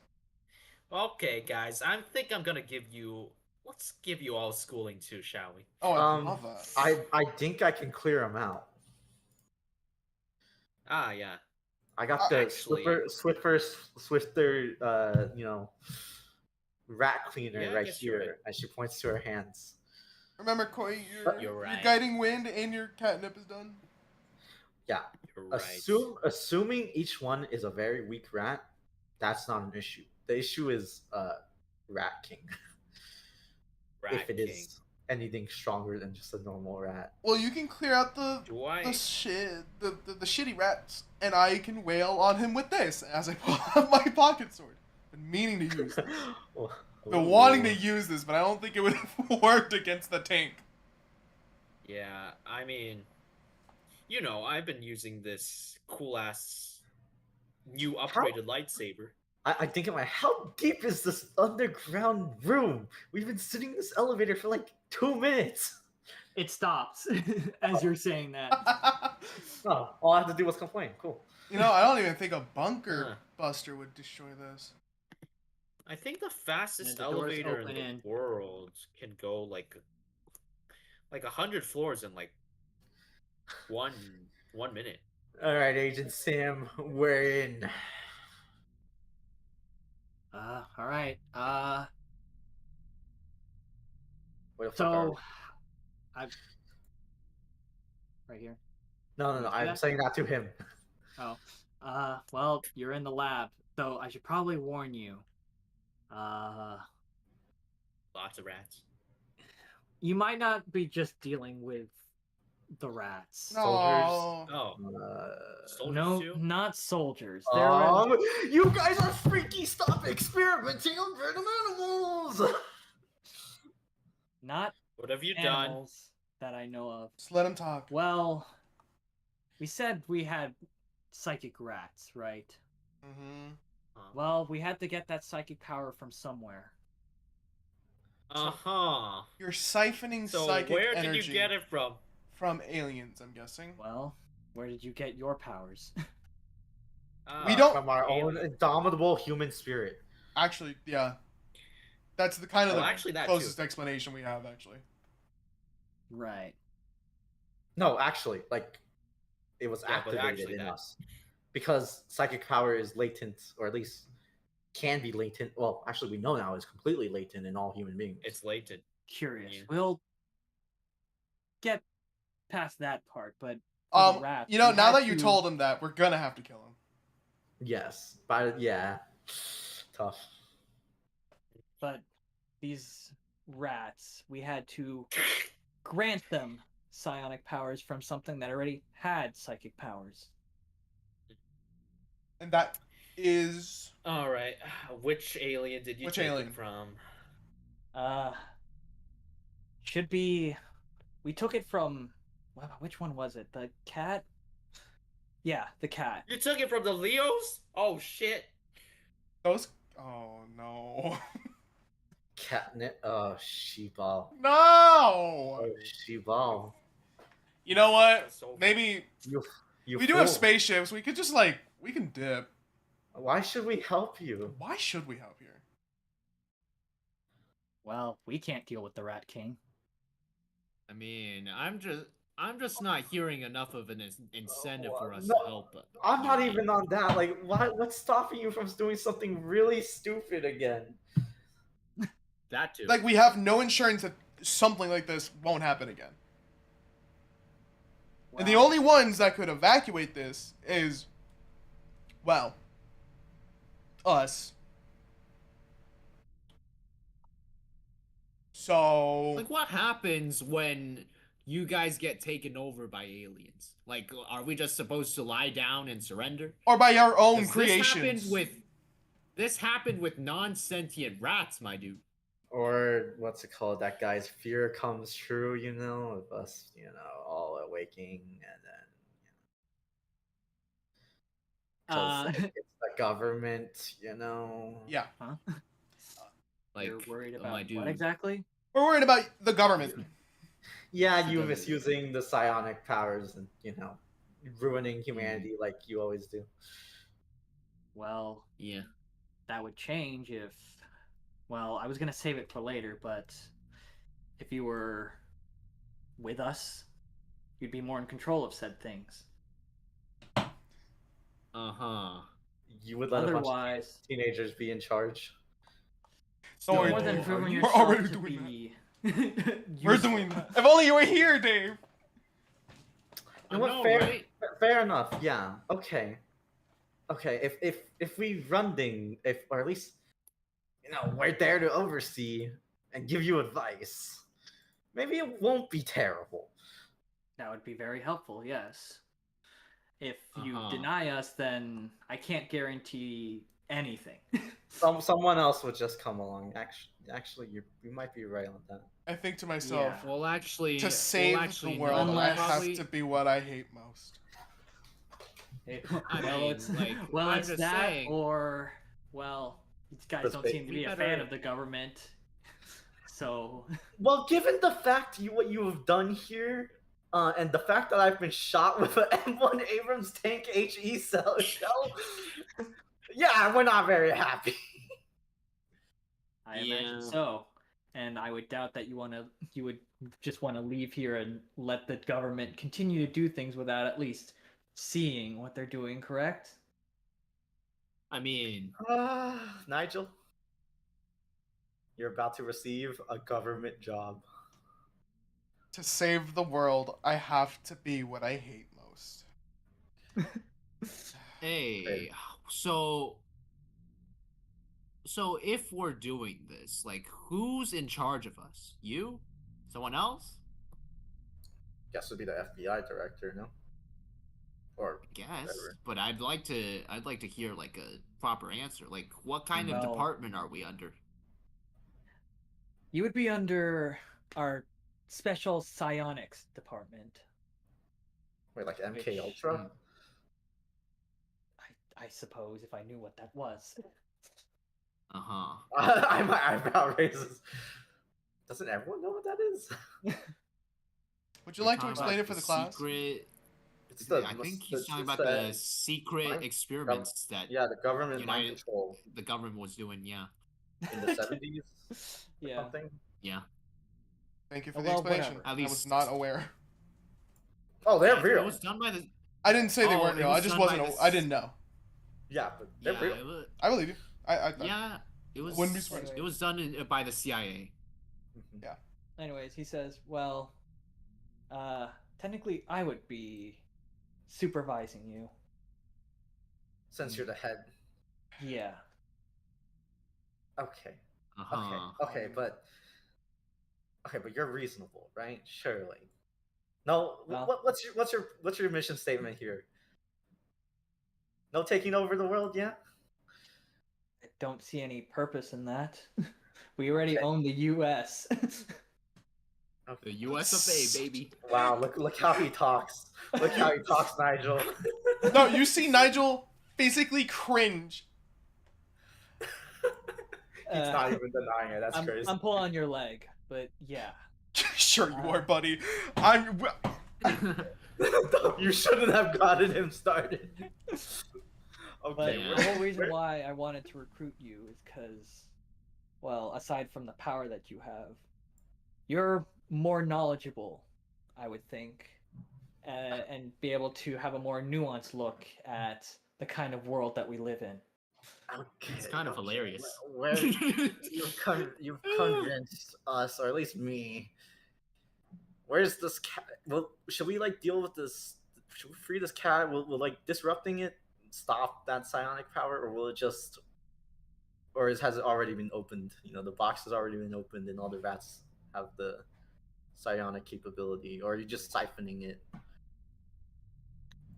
Okay, guys, I think I'm gonna give you. Let's give you all schooling too, shall we? Oh, I love that. I think I can clear him out. Ah, yeah. I got the Actually- Swifter, rat cleaner Yeah, I right guess you're here, right. and she points to her hands. Remember, Koi, You're your right. guiding wind and your catnip is done. Yeah, You're right. assuming each one is a very weak rat, that's not an issue. The issue is Rat King. Rat if it King. is anything stronger than just a normal rat. Well, you can clear out the Do I? the shitty rats, and I can wail on him with this as I pull out my pocket sword. Been meaning to use this. Been wanting to use this, but I don't think it would have worked against the tank. Yeah, I mean, you know, I've been using this cool ass new upgraded lightsaber. I think in my how deep is this underground room? We've been sitting in this elevator for like 2 minutes. It stops as you're saying that. Oh, all I have to do was complain. Cool. You know, I don't even think a bunker Huh. buster would destroy this. I think the fastest And the doors elevator in open the in. world can go like 100 floors in like one minute. All right, Agent Sam, we're in. All right. Where the fuck are So, we? I've right here. No, see I'm that? saying that to him. Oh, well, you're in the lab, so I should probably warn you. Lots of rats. You might not be just dealing with the rats. No. Oh, soldiers No, too? not soldiers. They're You guys are freaky! Stop experimenting on random animals! not What have you done? animals that I know of. Just let him talk. Well, we said we had psychic rats, right? Mm-hmm. Well, we had to get that psychic power from somewhere. Uh-huh. You're siphoning So psychic where energy did you get it from? from aliens, I'm guessing. Well, where did you get your powers? We don't- From our own indomitable human spirit. Actually, yeah. That's the kind of Well, the actually, that closest too. explanation we have, actually. Right. No, actually, like, it was Yeah, but activated actually in that- us. Because psychic power is latent, or at least can be latent. Well, actually, we know now it's completely latent in all human beings. It's latent. Curious. Yeah. We'll get past that part, but for the rats. You know, we now had that you to- told him that, we're gonna have to kill him. Yes, but yeah, tough. But these rats, we had to grant them psionic powers from something that already had psychic powers. And that is All right. Which alien did you Which take alien? it from? Should be. We took it from. Which one was it? The cat? Yeah, the cat. You took it from the Leos? Oh shit. those. Oh no. Catnip. Oh, sheepball. No. Oh, sheepball. You know what? That's so- Maybe You. we do have fool. spaceships. We could just we can dip. Why should we help you? Why should we help here? Well, we can't deal with the Rat King. I mean, I'm just not hearing enough of an incentive for us No, to help. I'm not even on that. Like, what's stopping you from doing something really stupid again? That too. Like, we have no insurance that something like this won't happen again. And the Well, only ones that could evacuate this is, well, us. So, Like, what happens when you guys get taken over by aliens? Like, are we just supposed to lie down and surrender? or by our own 'Cause creations. This happened with non-sentient rats, my dude. Or what's it called? That guy's fear comes true, of us, all awaking, and then, 'cause it's the government, Yeah, huh? Like, You're worried my about dude. what exactly? we're worried about the government. Yeah, you Government. misusing the psionic powers and, ruining humanity like you always do. Well, Yeah. that would change if. Well, I was gonna save it for later, but if you were with us, you'd be more in control of said things. Uh-huh. You would let a bunch Otherwise, of teenagers be in charge. Don't worry, more than Dave. proving We're yourself already to doing be. We're useful. doing that. If only you were here, Dave. You know what? know, Fair, right? fair enough. Yeah. Okay. If we or at least, we're there to oversee and give you advice, maybe it won't be terrible. That would be very helpful, yes. If you Uh-huh. deny us, then I can't guarantee anything. Someone else would just come along. Actually, you might be right on that. I think to myself, Yeah. Well, actually, to save actually, the world, no, I Unless- have probably- to be what I hate most. I well, mean, it's like, well, I'm it's just that, saying. or well, these guys Let's don't be- seem to we be a better- fan of the government. So Well, given the fact what you have done here, and the fact that I've been shot with an M1 Abrams tank HE shell, yeah, we're not very happy. I imagine so. And I would doubt that you would just want to leave here and let the government continue to do things without at least seeing what they're doing, correct? I mean, Nigel, you're about to receive a government job. To save the world, I have to be what I hate most. hey, so if we're doing this, like, who's in charge of us? You? Someone else? Guess would be the FBI director, no? Or I guess, whatever. but I'd like to hear like a proper answer. Like, what kind of Well- department are we under? You would be under our special psionics department. Wait, like MK Which- Ultra? I suppose if I knew what that was. Uh huh. My eyebrow raises. Doesn't everyone know what that is? Would you like to explain it for the class? Secret. It's the. I think he's it's talking about the- the secret mind- experiments that Yeah, the government mind United- control the government was doing. Yeah. in the 70s. Yeah. Something. Yeah. Thank you for Oh, the well, explanation. whatever. At I was least- not aware. Oh, they're It real. was done by the. I didn't say they Oh, weren't it real. was I just done by wasn't. the I didn't know. Yeah, but they're Yeah, real. it was, I believe you. I yeah. It was. Wouldn't be surprised. It was done by the CIA. Mhm. Anyways, he says, well, technically I would be supervising you. Since you're the head. Yeah. Okay. Uh-huh. Okay, but you're reasonable, right? Surely. No, Well- what's your mission statement here? No taking over the world yet? I don't see any purpose in that. We already Okay. own the U.S. The US of A, baby. Wow, look how he talks. Look how he talks, Nigel. No, you see Nigel physically cringe. He's not even denying it. That's crazy. I'm pulling on your leg, but yeah. Sure you are, buddy. I'm. You shouldn't have gotten him started. But Okay, Yeah. the whole reason why I wanted to recruit you is because, well, aside from the power that you have, you're more knowledgeable, I would think, and be able to have a more nuanced look at the kind of world that we live in. okay, It's kind of hilarious. Where you've convinced us, or at least me. Where's this cat? Well, should we like deal with this? Should we free this cat? Will like disrupting it stop that psionic power, or will it just, has it already been opened? You know, the box has already been opened, and all the rats have the psionic capability, or are you just siphoning it?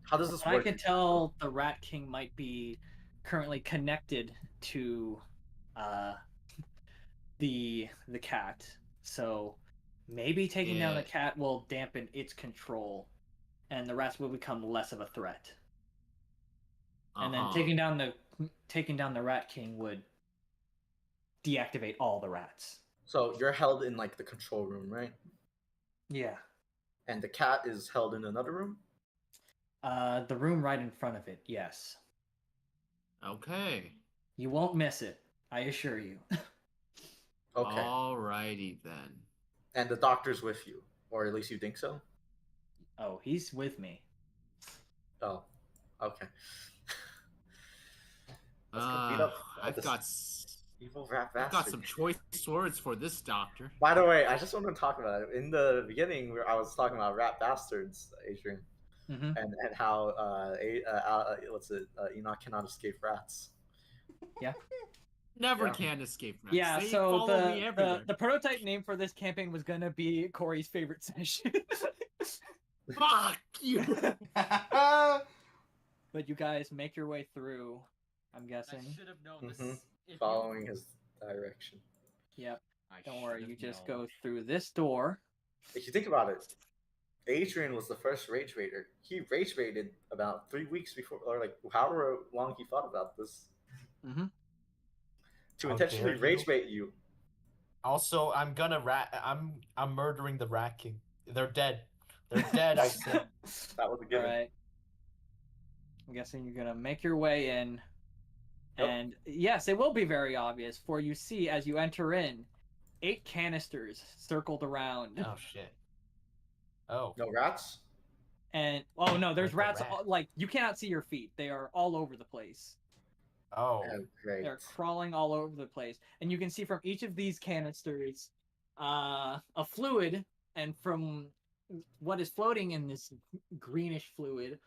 How does this From what I work? can tell, the Rat King might be currently connected to uh, the cat, so maybe taking down the Yeah. cat will dampen its control, and the rats will become less of a threat. And then Uh-huh. taking down the Rat King would deactivate all the rats. So you're held in like the control room, right? Yeah. And the cat is held in another room. The room right in front of it. Yes. Okay. You won't miss it. I assure you. Okay. Alrighty then. And the doctor's with you, or at least you think so. Oh, he's with me. Oh, okay. Let's go beat up I've this got evil rat I've bastard. got some choice words for this doctor. By the way, I just want to talk about it. In the beginning, where I was talking about rat bastards, Adrian, Mm-hmm. and how Enoch cannot escape rats. Never Yeah. can escape rats. Yeah, They so follow me everywhere. the prototype name for this campaign was gonna be Corey's favorite session. Fuck you. But you guys make your way through, I'm guessing. I should have known this. Mhm. If Following his direction. Yep. I Don't worry, should you have just known. go through this door. If you think about it, Adrian was the first rage raider. He rage raided about 3 weeks before, or like however long he thought about this, Mm-hmm. to How intentionally dare rage you. bait you. Also, I'm murdering the Rat King. They're dead. They're dead. I said. That was a given. Alright. I'm guessing you're gonna make your way in. Yep. And yes, it will be very obvious, for you see as you enter in, 8 canisters circled around. Oh shit. Oh. No rats. And oh no, there's Like a rats rat. like you cannot see your feet. They are all over the place. Oh. Oh, great. They're crawling all over the place. And you can see from each of these canisters a fluid, and from what is floating in this greenish fluid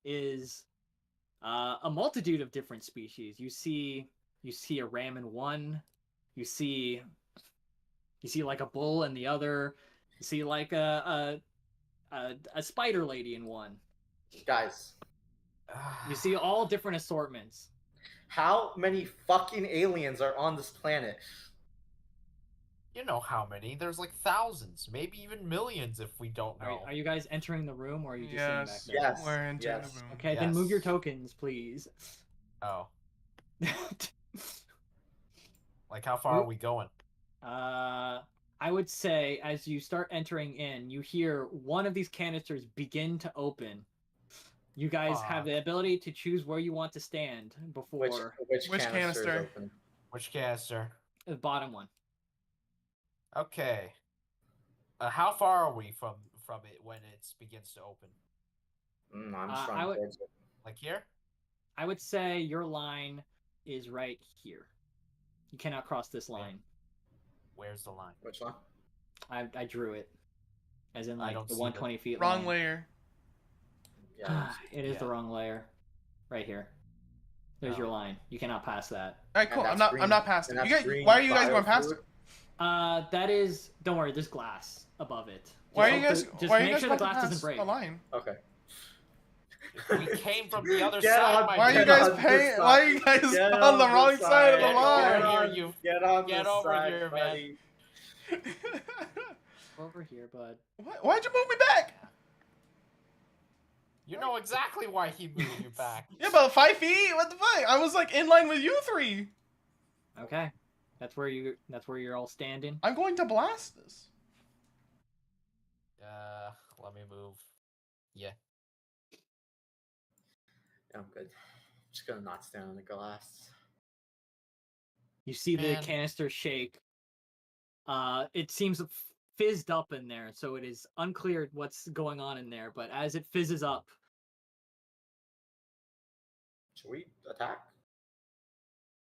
is a multitude of different species. You see a ram in one, you see like a bull in the other, you see like a spider lady in one. Guys, You see all different assortments. how many fucking aliens are on this planet? You know how many? There's like thousands, maybe even millions if we don't know. Are you guys entering the room, or are you just sitting back Yes, there? Yes, we're entering yes. the room. Okay, then move your Yes. tokens, please. Oh. Like how far are we going? I would say as you start entering in, you hear one of these canisters begin to open. You guys have the ability to choose where you want to stand before Which Which canister is canister? open? Which canister? the bottom one. Okay. How far are we from it when it begins to open? I'm just I running would- towards it. Like here? I would say your line is right here. You cannot cross this line. Where's the line? Which one? I drew it, as in I like don't the see 120 feet Wrong line. layer. Yeah. It is the wrong layer. Right here. There's your Oh. line. You cannot pass that. All right, cool. I'm not passing. and You that's guys, green why are you guys going past biofood. it? That is. Don't worry. There's glass above it. Why are Just you hope guys? the- just Why are you make guys sure the about to glass doesn't pass break. a line? Okay. We came from the other Get side, on- my Why are you Get guys on this paying? side. Why are you guys Get on the on wrong this side of the side. line? Get over here, you- Get on get this over side, here, man. buddy. Over here, bud. Why'd you move me back? You know exactly why he moved you back. Yeah, about 5 feet. What the fuck? I was like in line with you three. Okay. That's where you're all standing. I'm going to blast this. Let me move. Yeah. I'm good. Just gonna not stand on the glass. You see the Man. canister shake. It seems fizzed up in there, so it is unclear what's going on in there. But as it fizzes up, Should we attack?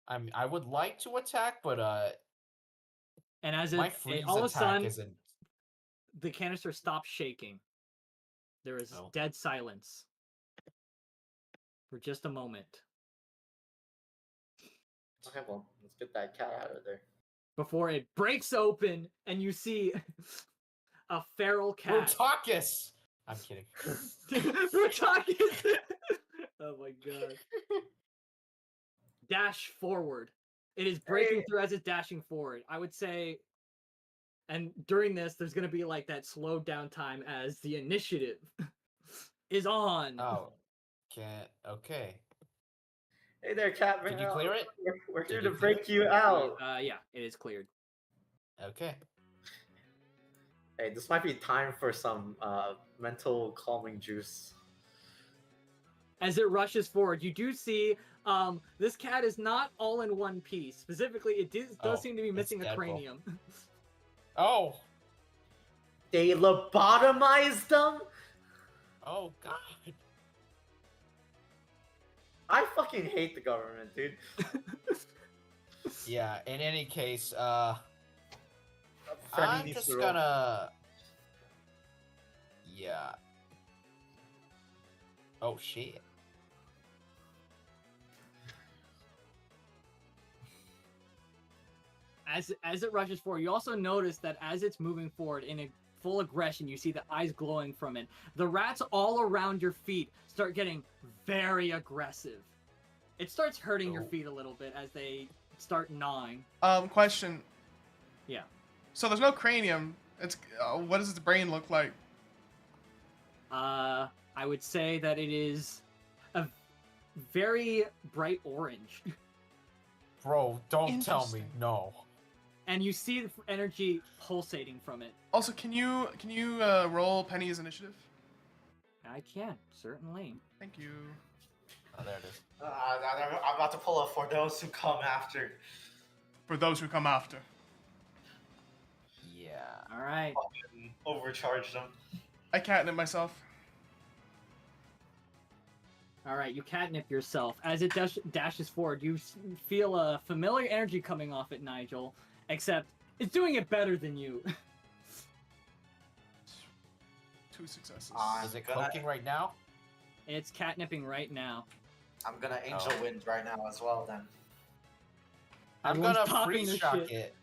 I would like to attack, but and as my it freeze all of a attack sudden isn't. the canister stops shaking. There is Oh. dead silence for just a moment Okay, well, let's get that cat out of there. before it breaks open, and you see a feral cat. Brutakis! I'm kidding. Brutakis! Oh my god. Dash forward. It is breaking through as it's dashing forward. I would say, and during this, there's going to be like that slowed down time as the initiative is on. Oh. Can't. Okay. Hey there, cat. Did you clear it? We're here Did to you clear break you out. Yeah, it is cleared. Okay. Hey, this might be time for some mental calming juice. As it rushes forward, you do see this cat is not all in one piece. Specifically, it does Oh, seem to be it's missing a Deadpool. cranium. Oh. They lobotomized them? Oh God. I fucking hate the government, dude. Yeah. In any case, Freddy I'm needs just to roll. gonna. Yeah. Oh shit. As it rushes forward, you also notice that as it's moving forward in a full aggression, you see the eyes glowing from it. The rats all around your feet start getting very aggressive. It starts hurting your Oh. feet a little bit as they start gnawing. Question. Yeah. So there's no cranium. It's what does its brain look like? I would say that it is a very bright orange. Bro, don't tell me Interesting. no. And you see the energy pulsating from it. Also, can you roll Penny's initiative? I can, certainly. Thank you. Oh, there it is. I'm about to pull up for those who come after. For those who come after. Yeah. Alright. Fucking overcharge them. I catnip myself. Alright, you catnip yourself. As it dashes forward, you feel a familiar energy coming off it, Nigel. Except, it's doing it better than you. 2 successes. Is it cloaking right now? It's catnipping right now. I'm gonna angel Oh. wind right now as well then. I'm Everyone's gonna popping free their shock shit. it.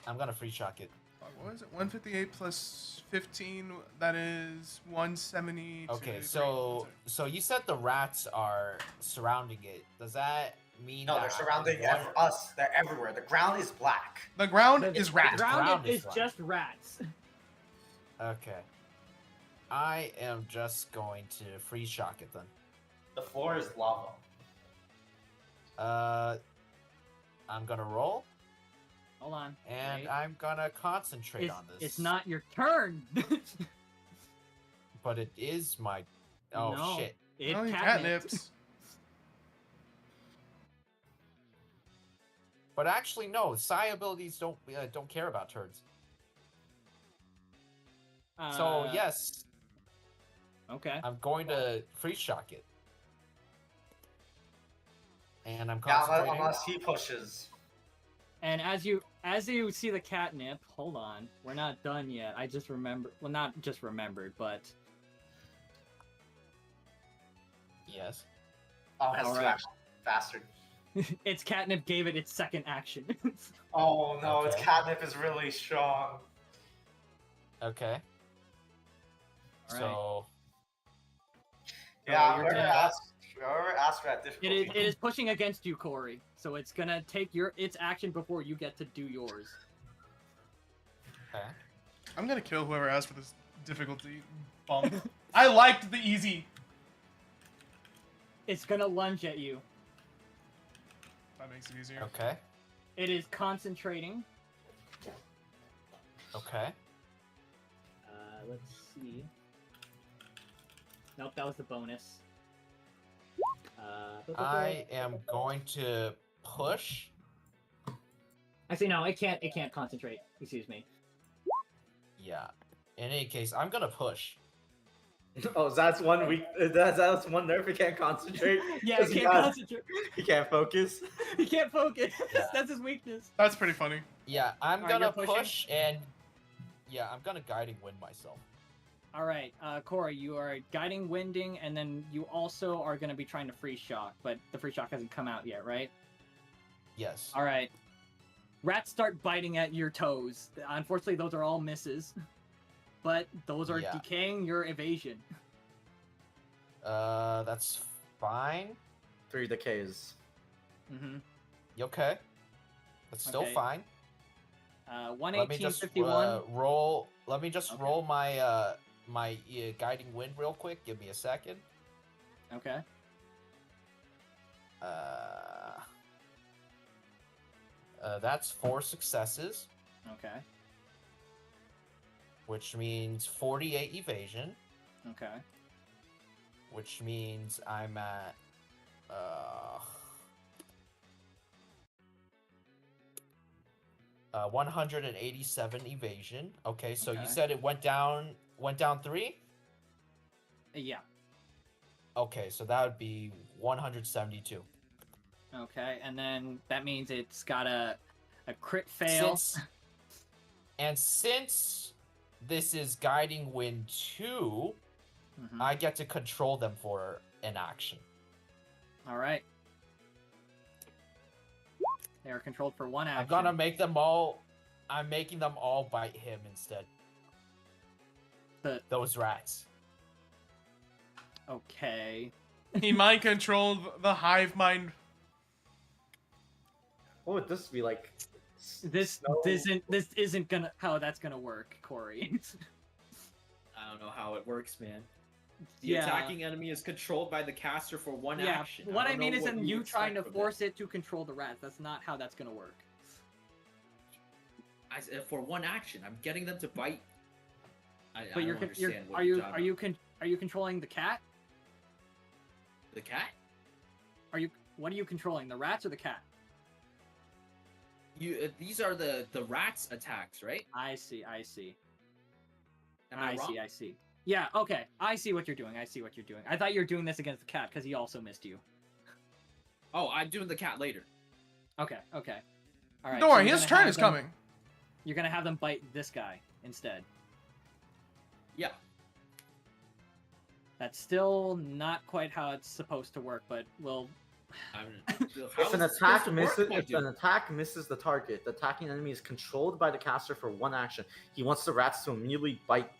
I'm gonna free shock it. What was it? 158 plus 15. That is 170. Okay, so you said the rats are surrounding it. Does that mean No, that they're surrounding one- us. They're everywhere. The ground is black. the ground The is rat. ground ground is is black. just rats. Okay. I am just going to free shock it then. The floor is lava. I'm gonna roll Hold on. and wait. I'm gonna concentrate on this. It's not your turn. But it is my. Oh No. shit! It Oh, he catnipped. catnips. But actually, no. Psi abilities don't care about turns. So yes, Okay. I'm going to free shock it. And I'm Yeah, concentrating. unless he pushes. And as you see the catnip, hold on, we're not done yet. I just remember, well, not just remembered, but Yes. Oh, that's Alright. too action. Bastard. Its catnip gave it its second action. Oh no, its Okay. catnip is really strong. Okay. Alright. So Yeah, you're whoever gonna- asked for that difficulty. It is pushing against you, Corey. So it's gonna take its action before you get to do yours. okay. I'm gonna kill whoever asked for this difficulty bump. I liked the easy. It's gonna lunge at you. That makes it easier. Okay. It is concentrating. Okay. Let's see. Nope, that was the bonus. I am going to push. Actually, no, it can't. It can't concentrate. Excuse me. Yeah. In any case, I'm gonna push. Oh, that's one weak. That's one nerf. He can't concentrate. Yeah, Because it he can't got- concentrate. He can't focus. He can't focus. Yeah. That's his weakness. That's pretty funny. Yeah, I'm Alright, gonna you're pushing? push and yeah, I'm gonna guiding wind myself. All right, Corey, you are guiding winding, and then you also are going to be trying to freeze shock, but the freeze shock hasn't come out yet, right? Yes. All right. Rats start biting at your toes. Unfortunately, those are all misses, but those are Yeah. decaying your evasion. That's fine. 3 decays. Mm-hmm. You okay? That's still Okay. fine. One Let me eighteen just 51. roll. Let me just Okay. roll my my guiding wind real quick. Give me a second. Okay. That's 4 successes, Okay. which means 48 evasion, Okay. which means I'm at 187 evasion. Okay, so Okay. you said it went down 3? Yeah. Okay, so that would be 172. Okay, and then that means it's got a crit fail. Since this is guiding wind 2, Mhm. I get to control them for an action. All right. They are controlled for one action. I'm gonna make them all. I'm making them all bite him instead. Those rats. Okay. He mind controlled the hive mind. What would this be like? This isn't gonna how that's gonna work, Corey. I don't know how it works, man. The Yeah. attacking enemy is controlled by the caster for one Yeah, action. what I don't mean know is what in you expect trying to from force it to control the rats. That's not how that's gonna work. I said for one action. I'm getting them to bite. I But don't understand what are you're you talking are you controlling the cat? about. The cat? What are you controlling, the rats or the cat? These are the rats attacks, right? I see. Am I wrong? I see. Yeah, okay. I see what you're doing. I thought you were doing this against the cat because he also missed you. Oh, I'm doing the cat later. Okay. All right. Don't so worry, you're his gonna turn have is them- coming. You're gonna have them bite this guy instead. Yeah. That's still not quite how it's supposed to work, but we'll. If an attack misses the target, the attacking enemy is controlled by the caster for one action. He wants the rats to immediately bite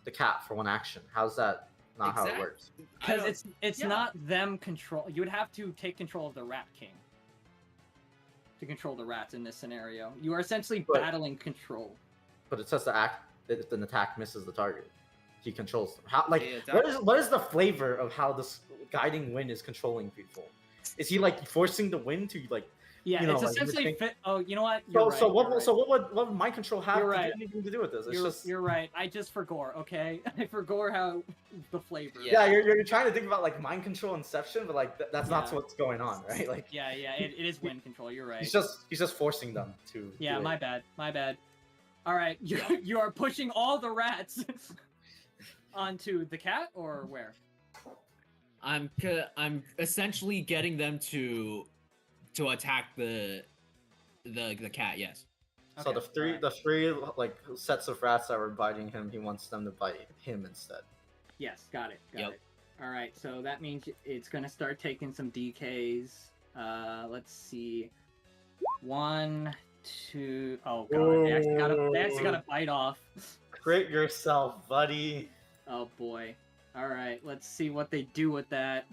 the cat for one action. How's that not how it works? Because it's yeah. not them control. You would have to take control of the Rat King to control the rats in this scenario. You are essentially But- battling control. But it says that if an attack misses the target, he controls them. How, like, Yeah, what is the flavor of how this guiding wind is controlling people? Is he like forcing the wind to like? Yeah, you know, it's like, essentially think- fit. Oh, you know what? So, You're right, you're right. what would mind control have You're to right. do anything to do with this? It's You're, just you're right. I just forgot. Okay, I forgot how the flavor. yeah, you're trying to think about like mind control inception, but like that's not Yeah. what's going on, right? Like Yeah. It is wind control. You're right. he's just forcing them to. Yeah, do my it. bad. All right, you are pushing all the rats onto the cat, or where? I'm essentially getting them to attack the cat. Yes. So Okay, the three like sets of rats that were biting him, he wants them to bite him instead. Yes, got it. Yep. It. All right, so that means it's gonna start taking some DKs. Let's see. 1, 2. Oh god, they actually got a bite off. Crit yourself, buddy. Oh boy. All right, let's see what they do with that.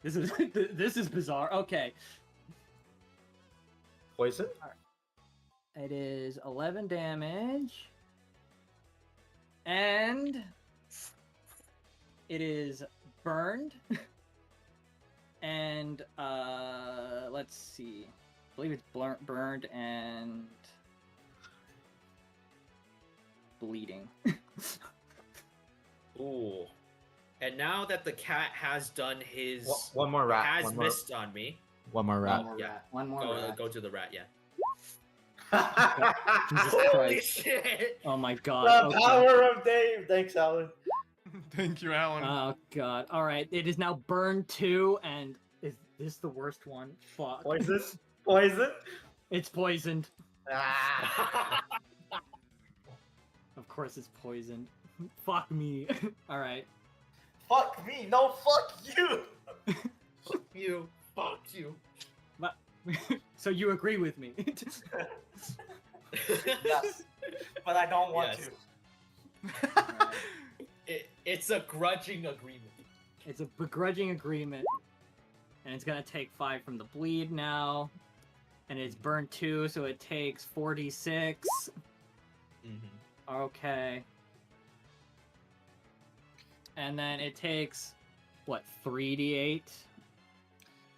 This is this is bizarre. Okay, Poison? it is 11 damage, and it is burned. And let's see. I believe it's burned and bleeding. Ooh. And now that the cat has done his One more rat. has one more, missed on me. One more rat. One more yeah. rat. One more rat. Go to the rat, yeah. Jesus Holy Christ. shit! Oh my god. The Okay. power of Dave. Thanks, Alan. Thank you, Alan. Oh god. Alright, it is now burned 2, and is this the worst one? Fuck. Poison? Poison? It's poisoned. Ah. Of course it's poisoned. Fuck me. Alright. Fuck me. No, fuck you. Fuck you. Fuck you. So you agree with me? Yes. But I don't want Yes. to. Alright. It's a grudging agreement. It's a begrudging agreement. And it's gonna take 5 from the bleed now. And it's burned 2, so it takes 46. Mm-hmm. Okay. And then it takes, what, 3d8?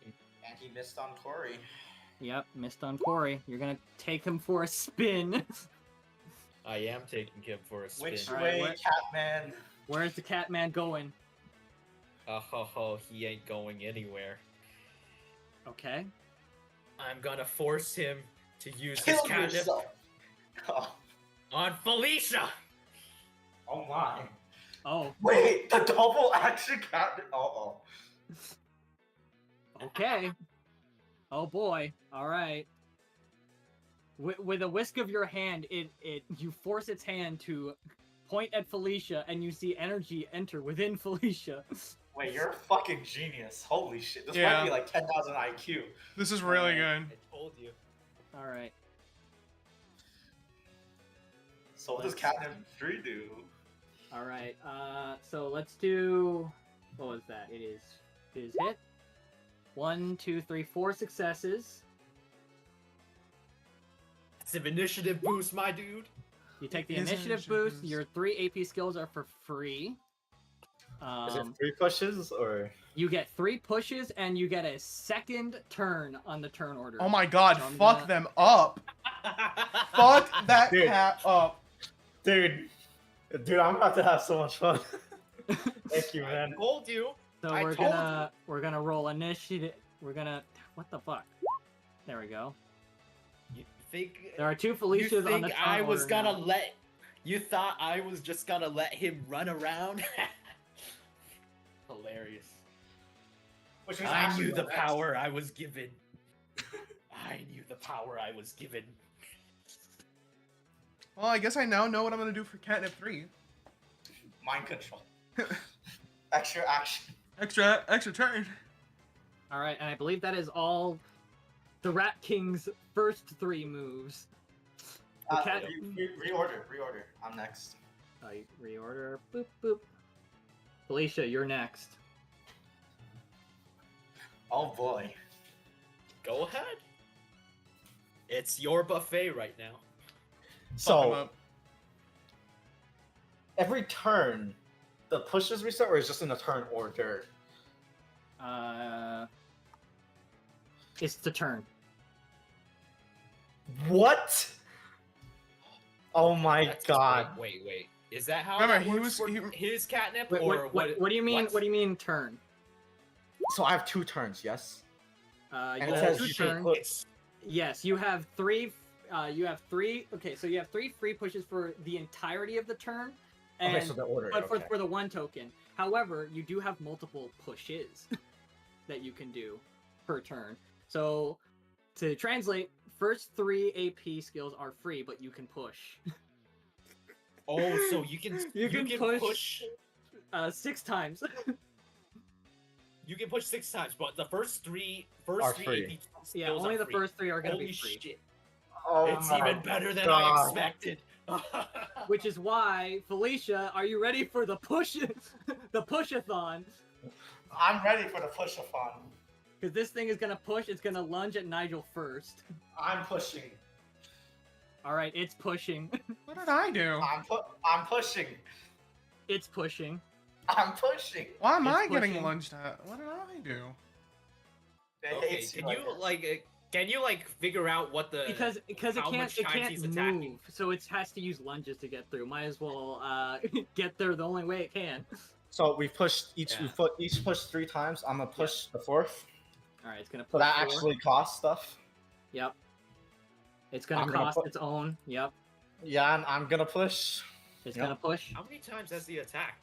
And he missed on Corey. Yep, missed on Corey. You're gonna take him for a spin. I am taking him for a spin. Which Alright, way, what- Catman? Where's the Catman going? He ain't going anywhere. Okay. I'm gonna force him to use Kill his catnip yourself. Oh, on Felicia! oh my. Oh, Wait, the double action Catman. Oh. okay. Oh boy. Alright. With a whisk of your hand, you force its hand to point at Felicia, and you see energy enter within Felicia. Wait, you're a fucking genius. Holy shit. This Yeah. might be like 10,000 IQ. This is really good. I told you. Alright. So what does Catman 3 do? Alright. So let's do. What was that? It is hit. 1, 2, 3, 4 successes. It's an initiative boost, my dude. You take the It is an initiative initiative boost. boost. Your 3 AP skills are for free. Is it 3 pushes or? You get 3 pushes, and you get a second turn on the turn order. Oh my god, So I'm fuck gonna- them up. Fuck that Dude. cat up. Dude, I'm about to have so much fun. Thank you, I man. told you. So I we're told gonna roll initiative. We're gonna. What the fuck? There we go. You think There are 2 you Felicias on think the turn I was order gonna now. let you thought I was just gonna let him run around? Hilarious. Which is I actually knew the next. power I was given. I knew the power I was given. Well, I guess I now know what I'm gonna do for catnip 3. Mind control. Extra action. Extra turn. All right, and I believe that is all. The Rat King's first 3 moves. The cat. Reorder. I'm next. Reorder. Boop boop. Felicia, you're next. Oh boy. Go ahead. It's your buffet right now. Fuck 'em So up. every turn, the pushes restart, or is just in the turn order? It's the turn. What? Oh my That's- god. Wait. Is that how Remember, that he works was- for his catnip, Wait, or what do you mean? what? What do you mean turn? So I have 2 turns, yes? You And it have says 2 you can turns. put- It's Yes, you have 3. You have 3. Okay, so you have 3 free pushes for the entirety of the turn, and Okay, so the order. but Okay. for the 1 token. However, you do have multiple pushes that you can do per turn. So to translate, first 3 AP skills are free, but you can push. Oh, so you can You can push 6 times. You can push 6 times, but the first three Are AP free. skills Yeah, only are the free. first 3 are gonna Holy be free. shit! Oh It's my even better than God. I expected. Which is why, Felicia, are you ready for the push, the push-a-thon? I'm ready for the push-a-thon. Because this thing is gonna push. It's gonna lunge at Nigel first. I'm pushing. All right, it's pushing. What did I do? I'm pushing. It's pushing. I'm pushing. Why am It's I getting pushing. lunged at? What did I do? It Okay, hates can like you this. can you figure out what the Because it how can't much time he's attacking? move, so it has to use lunges to get through. Might as well get there the only way it can. So we pushed Yeah. each pushed 3 times. I'm gonna push the 4th. All right, it's gonna push. So that 4. actually costs stuff. Yep. It's gonna I'm gonna cost its own. Yep. Yeah, and I'm gonna push. It's Yep. gonna push. How many times has he attacked?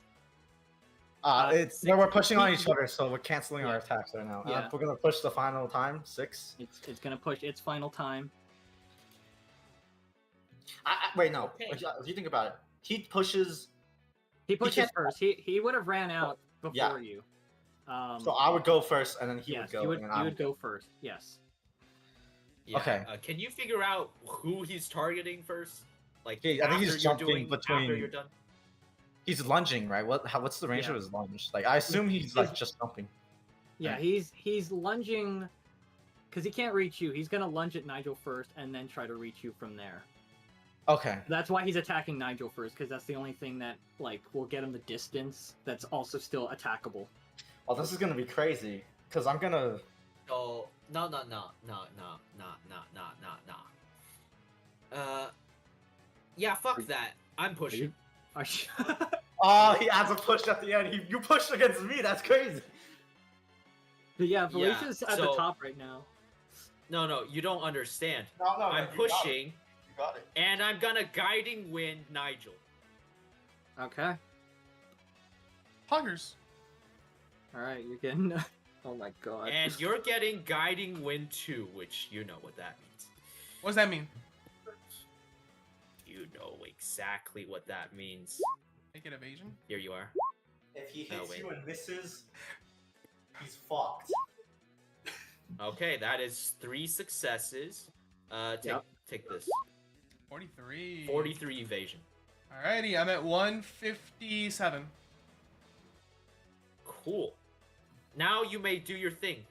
It's no, we're pushing on each other, so we're canceling our Yeah. attacks right now. Yeah. We're gonna push the final time 6. It's gonna push its final time. Wait, no. Okay. If you think about it, he pushes. He pushes can't- first. He would have ran out before Yeah. you. So I would go first, and then he yes, would go. you would, and you I would go first. Yes. Yeah. Okay. Can you figure out who he's targeting first? Like, Okay, I think he's after you're jumping after between- you're done. He's lunging, right? What's the range Yeah. of his lunge? Like, I assume he's like just jumping. Yeah, Right. he's lunging because he can't reach you. He's gonna lunge at Nigel first and then try to reach you from there. Okay. That's why he's attacking Nigel first, because that's the only thing that like will get him the distance that's also still attackable. Well, this is gonna be crazy because I'm gonna. Oh no. Yeah, fuck that. I'm pushing. Are you- Oh, he adds a push at the end. You pushed against me. That's crazy. But yeah, Felicia's at the so- top right now. No, you don't understand. No, I'm pushing, You got it. and I'm gonna guiding wind Nigel. Okay. Poggers. All right, you're getting. Oh my god. And you're getting guiding wind 2, which you know what that means. What does that mean? You know exactly what that means. Make it evasion. Here you are. If he Oh, hits wait. you and misses, he's fucked. Okay, that is 3 successes. Take this. 43. 43 evasion. Alrighty, I'm at 157. Cool. Now you may do your thing.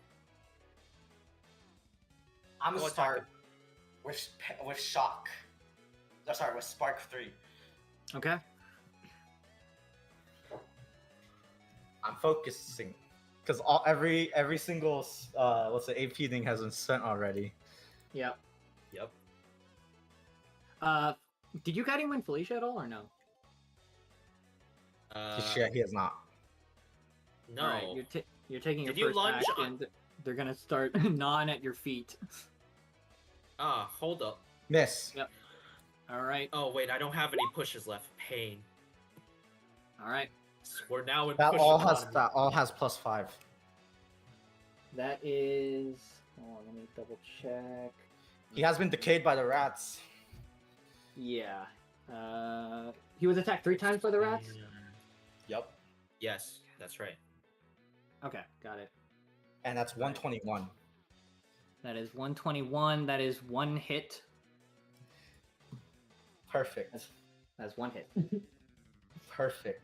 I'm gonna What start with shock. Oh, sorry, with spark 3. Okay. I'm focusing because every single let's say AP thing has been spent already. Yep. Yep. Did you guiding win Felicia at all or no? Yeah, he has not. No. All right, you're taking your Did you first lunge action. on- They're gonna start gnawing at your feet. Hold up. Miss. Yep. All right. Oh wait, I don't have any pushes left. Pain. All right. We're now in That push all economy. has +5. That is. Hold on, let me double check. He has been decayed by the rats. Yeah. He was attacked 3 times by the rats. Yep. Yes, that's right. Okay, got it. And that's 121. That is 121. That is 1 hit. Perfect. That's 1 hit. Perfect.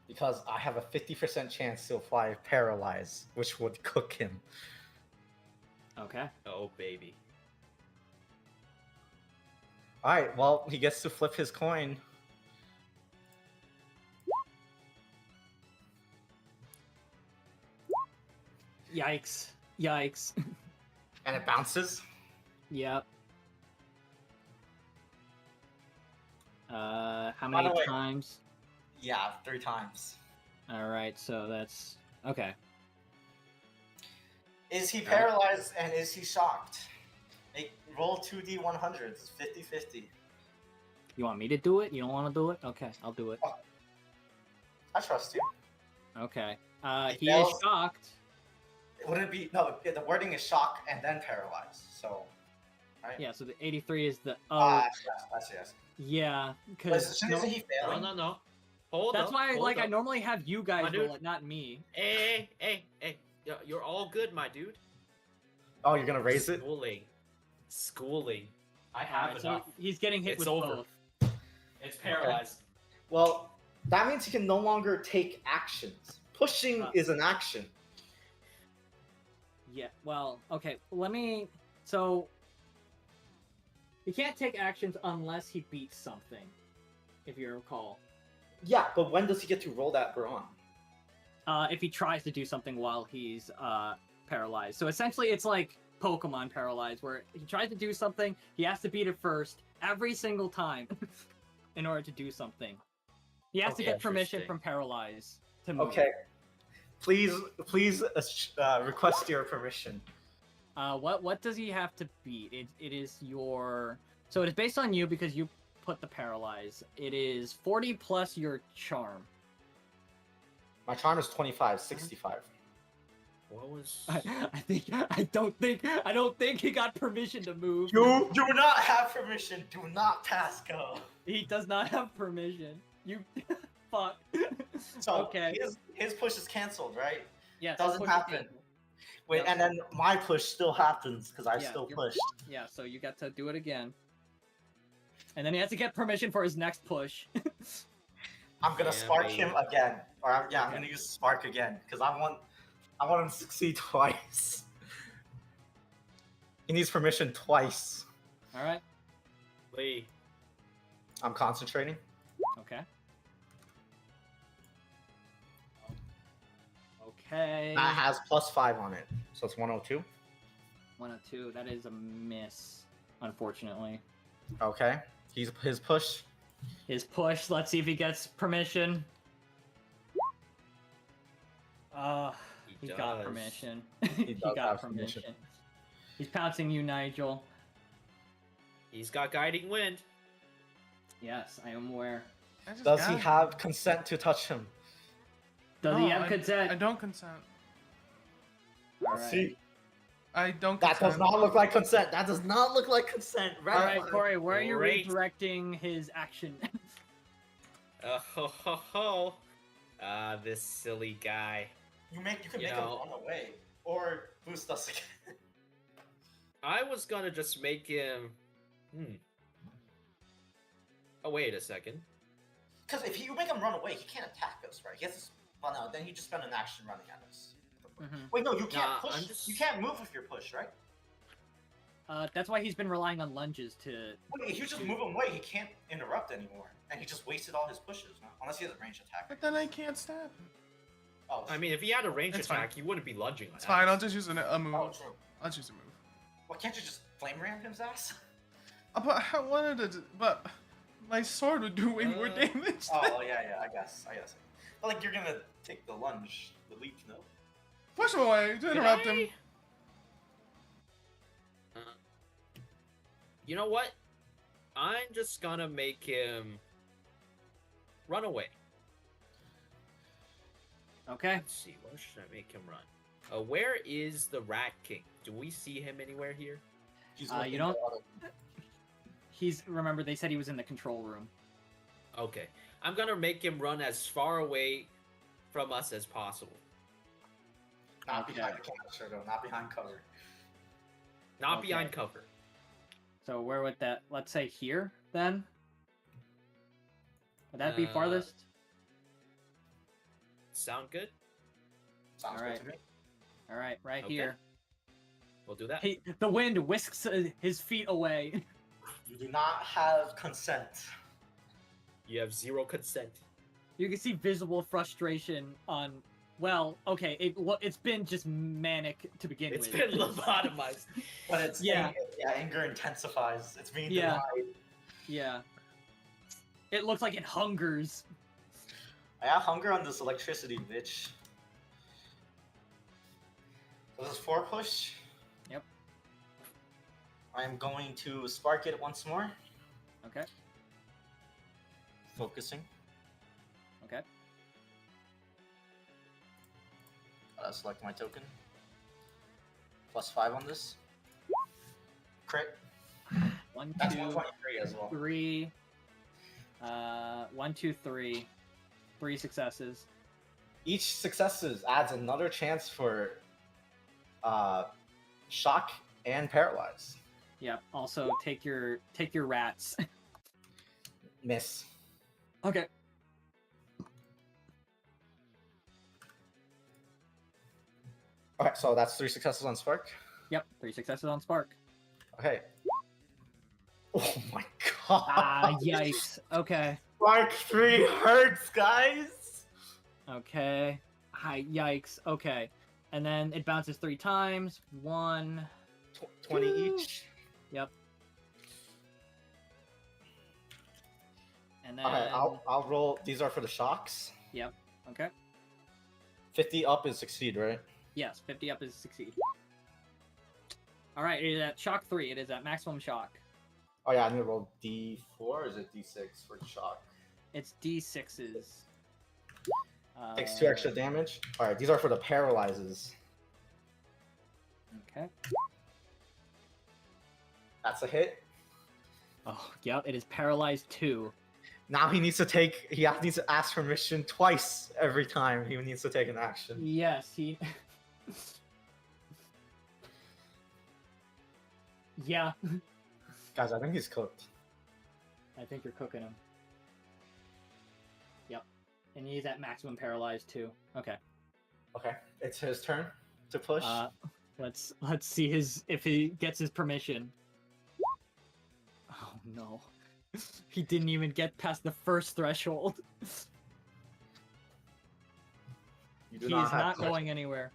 Because I have a 50% chance to apply Paralyze, which would cook him. Okay. Oh baby. Alright, well, he gets to flip his coin. Yikes. Yikes. And it bounces. Yep. How By many the way- times? Yeah, 3 times. All right, so that's okay. Is he paralyzed and is he shocked? Roll 2d100s, 50-50. You want me to do it? You don't want to do it? Okay, I'll do it. I trust you. Okay. It He is fails. shocked. Wouldn't it be no? The wording is shock and then paralyzed. So right? Yeah, so the 83 is the Yes. yeah, But because isn't he No, failing? no, no. Hold that's up. why hold I up. normally have you guys My dude. roll it, not me. Hey. You're all good, my dude. Oh, you're gonna raise it? Schooling. I have Alright, so enough. he's getting hit It's with over. both. It's paralyzed. Well, that means he can no longer take actions. Pushing is an action. Yeah, well, okay, let me. So he can't take actions unless he beats something, if you recall. Yeah, but when does he get to roll that brawn? If he tries to do something while he's paralyzed. So essentially, it's like Pokemon paralyzed, where he tries to do something, he has to beat it first every single time in order to do something. He has to Okay, get permission interesting. from paralyzed to move. Okay. Please request your permission. What does he have to beat? It is your. So it is based on you because you put the paralyze. It is 40 plus your charm. My charm is 25, 65. What was? I don't think he got permission to move. You do not have permission. Do not pass go. He does not have permission. You fuck. So okay. his push is canceled, right? Yes. doesn't push happen. it. Wait, Yep. and then my push still happens because I Yeah, still you're- pushed. Yeah. So you got to do it again. And then he has to get permission for his next push. I'm gonna Yeah, spark baby. him again, I'm Okay. gonna use spark again because I want him to succeed twice. He needs permission twice. All right. Lee. I'm concentrating. Okay. Okay. That has +5 on it, so it's 102. 102. That is a miss, unfortunately. Okay, his push. His push. Let's see if he gets permission. He got does. permission. He He does got have permission. permission. He's pouncing you, Nigel. He's got guiding wind. Yes, I am aware. I just Does he got- have consent to touch him? Does he No, have consent? I don't consent. All right. See, I don't that consent. does not look like consent. That does not look like consent. Red All right, flag. Corey, where are you Great. redirecting his action? Ho ho ho. This silly guy. You can make You him know- run away or boost us again. I was gonna just make him. Oh wait a second. Because if you make him run away, he can't attack us, right? He has to. Well, no, then he just spent an action running at us. Mhm. Wait, no, you can't Nah, push. I'm just- You can't move with your push, right? That's why he's been relying on lunges to. Wait, if you just move him away, he can't interrupt anymore, and he just wasted all his pushes. No? Unless he has a ranged attack. But then I can't stab him. Oh, I mean, if he had a range It's attack, fine. he wouldn't be lunging. It's fine. I'll just use a move. oh, true. I'll just use a move. Well, can't you just flame ram his ass? But I wanted to. But my sword would do way more damage. Oh, yeah, I guess. But like, you're gonna take the lunge, the leap, no? Push him away to interrupt him. You know what? I'm just gonna make him run away. Okay. Let's see, where should I make him run? Where is the Rat King? Do we see him anywhere here? He's You looking don't- at Remember, they said he was in the control room. Okay, I'm gonna make him run as far away from us as possible. Not Okay. behind the canister, though. Not behind cover. Not Okay. behind cover. So where would that? Let's say here, then. Would that be farthest? Sound good? Sounds Alright. good to me. All right, right Okay. here. We'll do that. The wind whisks his feet away. You do not have consent. You have zero consent. You can see visible frustration on. Well, okay, it's been just manic to begin It's with. been lobotomized. But it's Yeah. anger intensifies. It's being Yeah. denied. Yeah. It looks like it hungers. I have hunger on this electricity, bitch. So this is 4 push. Yep. I am going to spark it once more. Okay. Focusing. Okay. Select my token. +5 on this. Crit. one, That's two, 123 as well. 3. 1, 2, 3. 3 successes. Each successes adds another chance for shock and paralyze. Yep. Also, take your rats. Miss. Okay. Okay, so that's 3 successes on Spark. Yep. 3 successes on Spark. Okay. Oh my god. Ah, yikes. Okay. Spark 3 hurts, guys. Okay. Hi, yikes. Okay. And then it bounces 3 times. 1. 20 2. each. Yep. And then. Okay, I'll roll. These are for the shocks. Yep. Okay. 50 up is succeed, right? Yes, 50 up is succeed. All right, it is at shock 3. It is at maximum shock. Oh yeah, I need to roll D4 or is it D6 for shock? It's D6s. Takes 2 extra damage. All right, these are for the paralyzes. Okay. That's a hit. Oh, yep. It is paralyzed 2. Now he needs to ask permission twice every time he needs to take an action. Yes, he. Yeah, Guys, I think he's cooked. I think you're cooking him. Yep, and he's at maximum paralyzed 2. Okay. Okay, it's his turn to push. Let's see if he gets his permission. Oh no, he didn't even get past the first threshold. You do He's have not permission. going anywhere.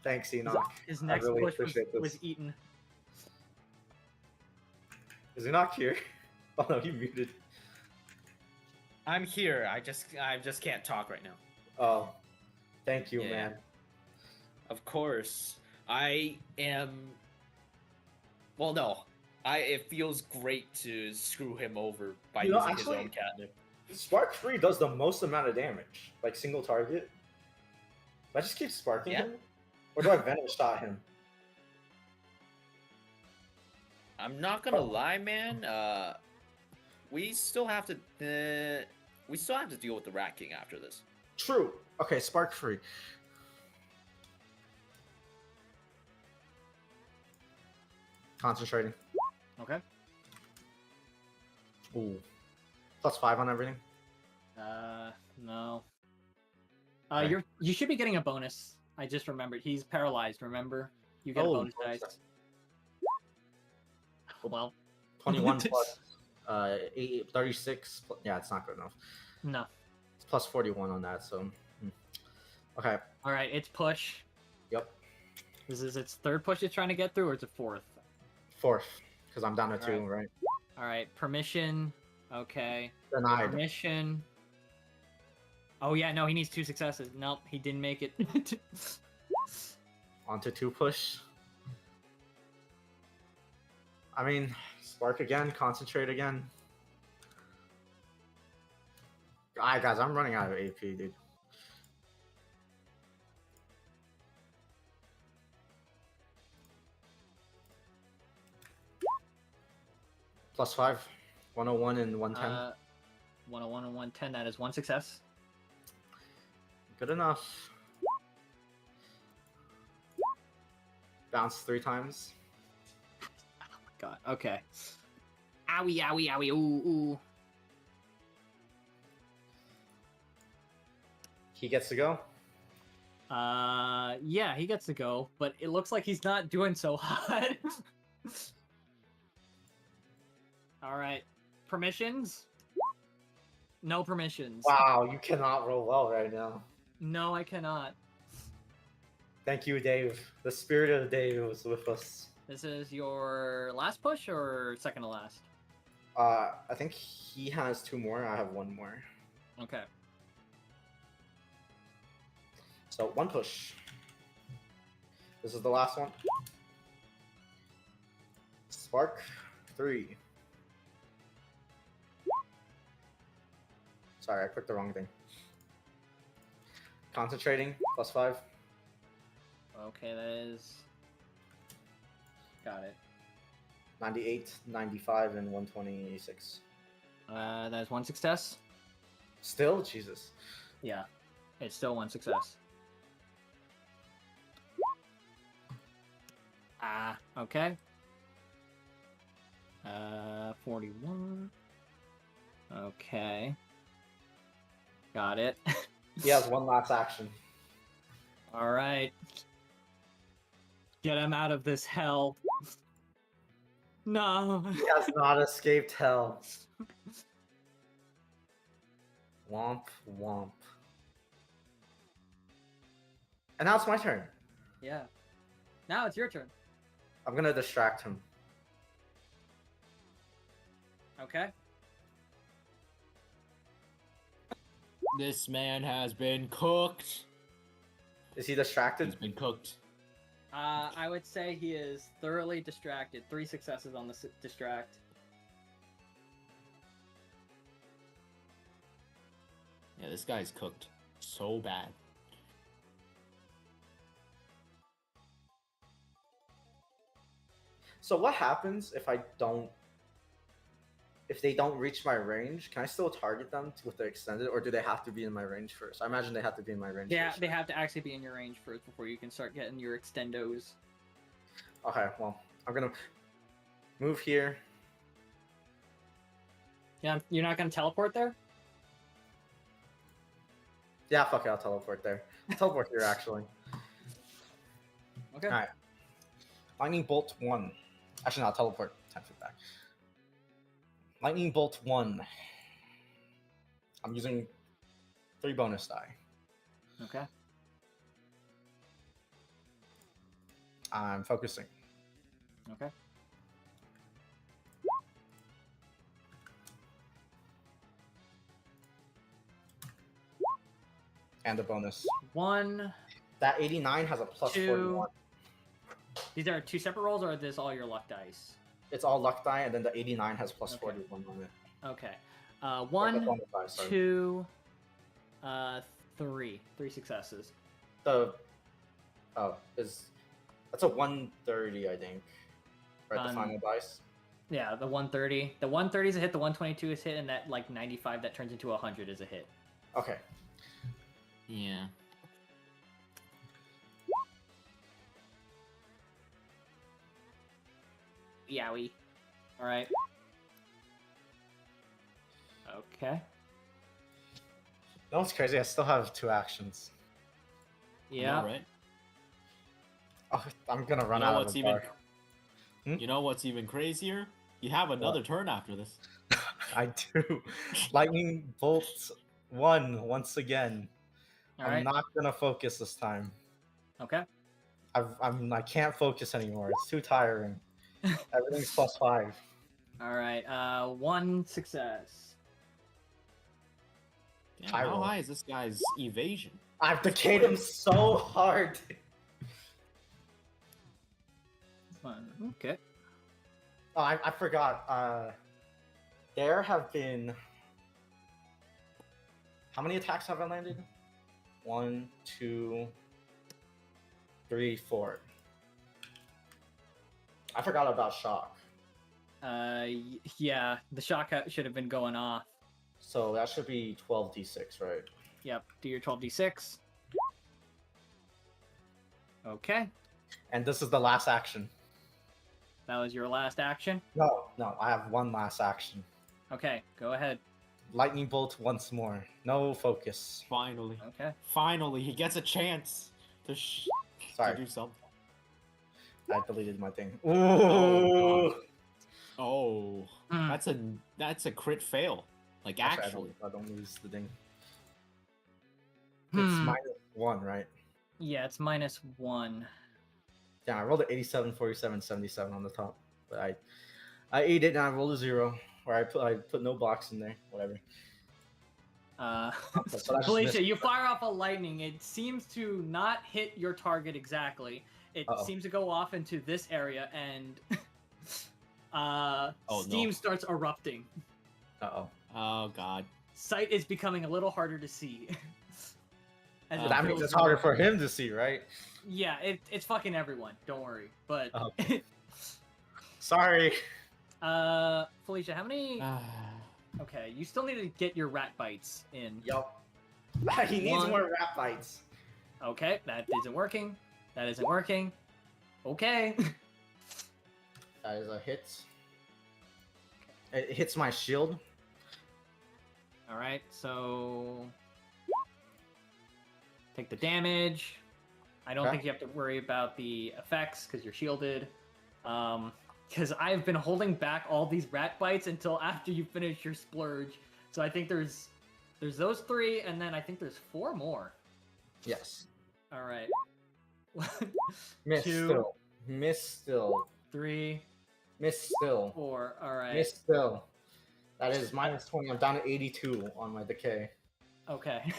Thanks, Enoch. His next really push appreciate this. was eaten. Is Enoch here? Oh no, he muted. I'm here. I just can't talk right now. Oh, thank you, Yeah. man. Of course, I am. Well, no. It feels great to screw him over by You know, using actually- his own catnip. Spark 3 does the most amount of damage, like single target. Do I just keep sparking Yeah. him? Or do I venom shot him? I'm not gonna lie, man. We still have to deal with the Rat King after this. True. Okay, Spark 3. Concentrating. Okay. Ooh. +5 on everything. No. Okay. You should be getting a bonus. I just remembered. He's paralyzed, remember? You get a Oh, bonus bonus dice. Well, 21 plus 36. Yeah, it's not good enough. no. It's plus 41 on that, so. Okay. All right, it's push. Yep. This is its 3rd push it's trying to get through, or it's a 4th? 4th, because I'm down to 2, Alright. right? All right, permission. Okay. Denied. Permission. Oh yeah, no, he needs 2 successes. Nope, he didn't make it. Onto 2 push. I mean, spark again, concentrate again. Alright, guys, I'm running out of AP, dude. +5, 101 and 110. 101 and 110, that is 1 success. Good enough. Bounce 3 times. God, okay. Owie, owie, owie, ooh, ooh. He gets to go. Yeah, he gets to go, but it looks like he's not doing so hot. All right, permissions? No permissions. Wow, you cannot roll well right now. No, I cannot. Thank you, Dave. The spirit of Dave was with us. This is your last push or second to last? I think he has 2 more. I have 1 more. Okay. So 1 push. This is the last one. Spark 3. Sorry, I clicked the wrong thing. Concentrating, +5. Okay, that is. Got it. 98, 95, and 126. That is one success. Still, Jesus. Yeah, it's still one success. Okay. 41. Okay. Got it. He has one last action. All right. Get him out of this hell. No. He has not escaped hell. Womp womp. And now it's my turn. Yeah. Now it's your turn. I'm gonna distract him. Okay. This man has been cooked. Is he distracted? He's been cooked. I would say he is thoroughly distracted. 3 successes on the distract. Yeah, this guy's cooked so bad. So what happens if they don't reach my range? Can I still target them with the extended, or do they have to be in my range first? I imagine they have to be in my range Yeah, first. they have to actually be in your range first before you can start getting your extendos. Okay, well, I'm gonna move here. Yeah, you're not gonna teleport there? Yeah, fuck it, I'll teleport there. I'll teleport here, actually. Okay. Alright. Lightning Bolt 1. Actually, no, I'll teleport 10 feet back. Lightning Bolt 1. I'm using 3 bonus die. Okay. I'm focusing. Okay. And a bonus. 1, That 89 has a plus 2. 41. These are 2 separate rolls, or are this all your luck dice? It's all luck die, and then the 89 has plus Okay. 41 on it. Okay. Or the 1, bonus die, sorry. 2, 3. 3 successes. That's a 130, I think. Right, the final dice. Yeah, the 130. The 130 is a hit, the 122 is hit, and that like 95 that turns into 100 is a hit. Okay. Yeah. Yowie. Alright. Okay. No, it's crazy. I still have 2 actions. Yeah. All right. Oh, I'm gonna run You know out what's of the even? bar. You know what's even crazier? You have another turn after this. I do. Lightning Bolt 1 once again. I'm Alright. not gonna focus this time. Okay. I can't focus anymore. It's too tiring. Everything's plus 5. Alright. 1 success. Damn, I how roll. high is this guy's evasion? I've decayed him so hard. Okay. Oh, I forgot. There have been. How many attacks have I landed? 1, 2, 3, 4. I forgot about shock. Yeah, the shock should have been going off. So that should be 12d6, right? Yep, do your 12d6. Okay, And this is the last action. that was your last action. No, I have one last action. Okay, go ahead. Lightning Bolt once more. No focus. Finally. Okay. Finally, he gets a chance to Sorry, do something. I deleted my thing. Oh, Ooh. Oh, Mm. that's a crit fail. Like actually. I don't lose the thing. Hmm. It's -1, right? Yeah, it's -1. Yeah, I rolled an 87, 47, 77 on the top, but I ate it and I rolled a 0, or I put no box in there, whatever. But I just Felicia, missed- you fire off a lightning. It seems to not hit your target exactly. It Uh-oh. seems to go off into this area, and Oh, steam no. starts erupting. Uh-oh. Oh god. Sight is becoming a little harder to see. As it That means fills it's the harder room. for him to see, right? Yeah, it's fucking everyone. Don't worry. But Oh. Sorry. Felicia, how many? Okay, you still need to get your rat bites in. Yup. He needs One. more rat bites. Okay, that isn't working. That isn't working. Okay. That is a hit. It hits my shield. All right, so take the damage. I don't Okay. think you have to worry about the effects because you're shielded. Because I've been holding back all these rat bites until after you finish your splurge. So I think there's those 3, and then I think there's 4 more. Yes. All right. Miss 2, still. Miss still. 3, Miss still. 4. All right. Miss still. That is minus 20. I'm down to 82 on my decay. Okay.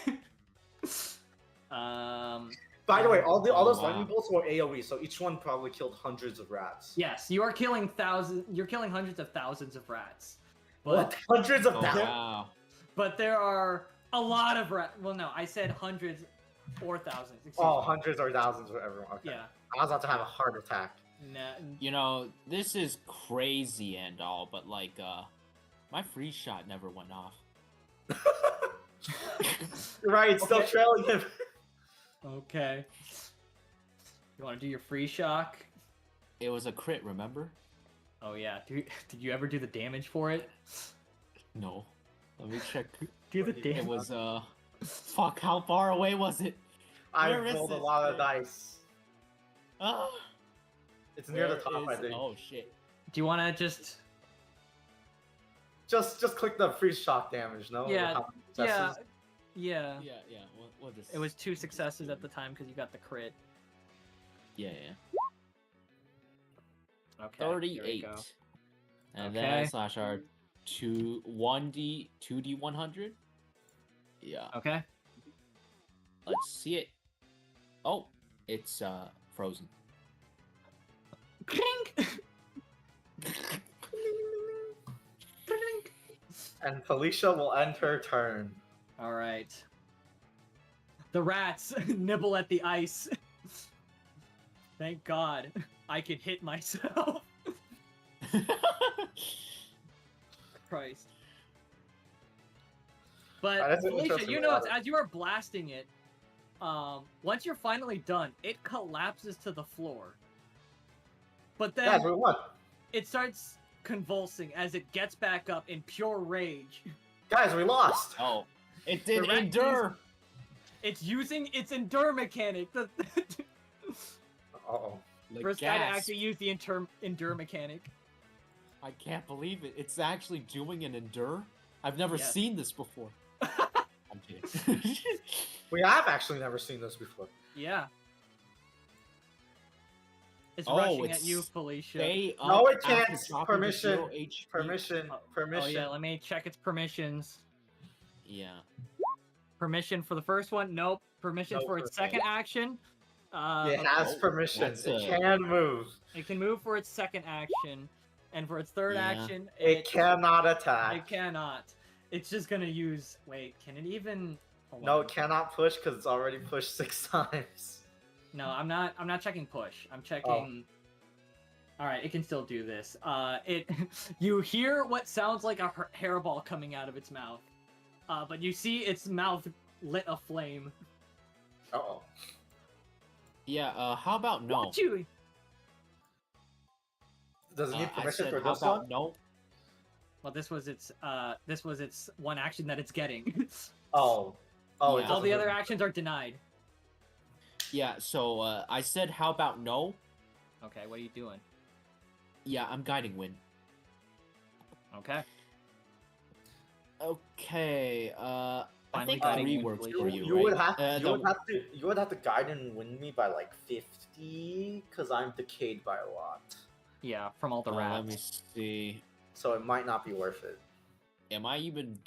By the way, all those wow. lightning bolts were AoE, so each one probably killed hundreds of rats. Yes, you are killing thousands. You're killing hundreds of thousands of rats. But What? Hundreds of Oh, thousands? wow. but there are a lot of rats. Well, no, I said hundreds or thousands. Excuse Oh, me. hundreds or thousands for everyone. Okay. Yeah. I was about to have a heart attack. Nah, You know, this is crazy and all, but like, my free shot never went off. You're right, it's still Okay. trailing him. okay. You want to do your free shock? It was a crit, remember? Oh yeah. Did you ever do the damage for it? No. Let me check. Do the It damage. It was, fuck, how far away was it? I Where is rolled a this lot of thing? dice. Ah, It's near the where top, I is- think. Oh, shit. Do you want to just? Just click the freeze shock damage, no? Yeah, How many Yeah. successes? Yeah. Yeah, what is It was 2 successes at the time because you got the crit. Yeah. Okay. here we 38. go. And Okay. then slash R 2D 100. Yeah. Okay. Let's see it. Oh, it's frozen. Clink! And Felicia will end her turn. All right. The rats nibble at the ice. Thank God I can hit myself. Christ. But That's an Felicia, interesting you way know, out of- as you are blasting it, once you're finally done, it collapses to the floor. But then Guys, we won. it starts convulsing as it gets back up in pure rage. Guys, we lost. Oh, it did The rat endure. It's using its endure mechanic. The Uh-oh. Like first guy to gas. actually use the endure mechanic. I can't believe it. It's actually doing an endure. I've never Yes. seen this before. I'm kidding. We have actually never seen this before. Yeah. It's Oh, rushing at it's- you, Felicia. Stay up No, it after can't. dropping to Permission. 0 HP. Permission. Oh, Permission. Oh yeah, let me check its permissions. Yeah. Permission for the first one? Nope. Permission No for its permission. second action? It has Oh, permissions. that's It a- can move. It can move for its second action, and for its third Yeah. action, It cannot attack. It cannot. It's just gonna use. Wait, can it even? Hold No, on. it cannot push because it's already pushed 6 times. No, I'm not. I'm not checking push. I'm checking. All right, it can still do this. It. You hear what sounds like a hairball coming out of its mouth, but you see its mouth lit aflame. Uh-oh. Yeah, how about no? What you? Does it need I permission said, for how this about one? no? Well, this was its one action that it's getting. Oh. Oh, Yeah. it All the doesn't other move. actions are denied. Yeah, so I said how about no? Okay, what are you doing? Yeah, I'm guiding Win. Okay. Okay, I Finally think guiding 3 Win, works Felicia. for you, You right? would have Uh, the- you would have to guide and win me by like 50 because I'm decayed by a lot. Yeah, from all the let me rats. see. So it might not be worth it. Am I even?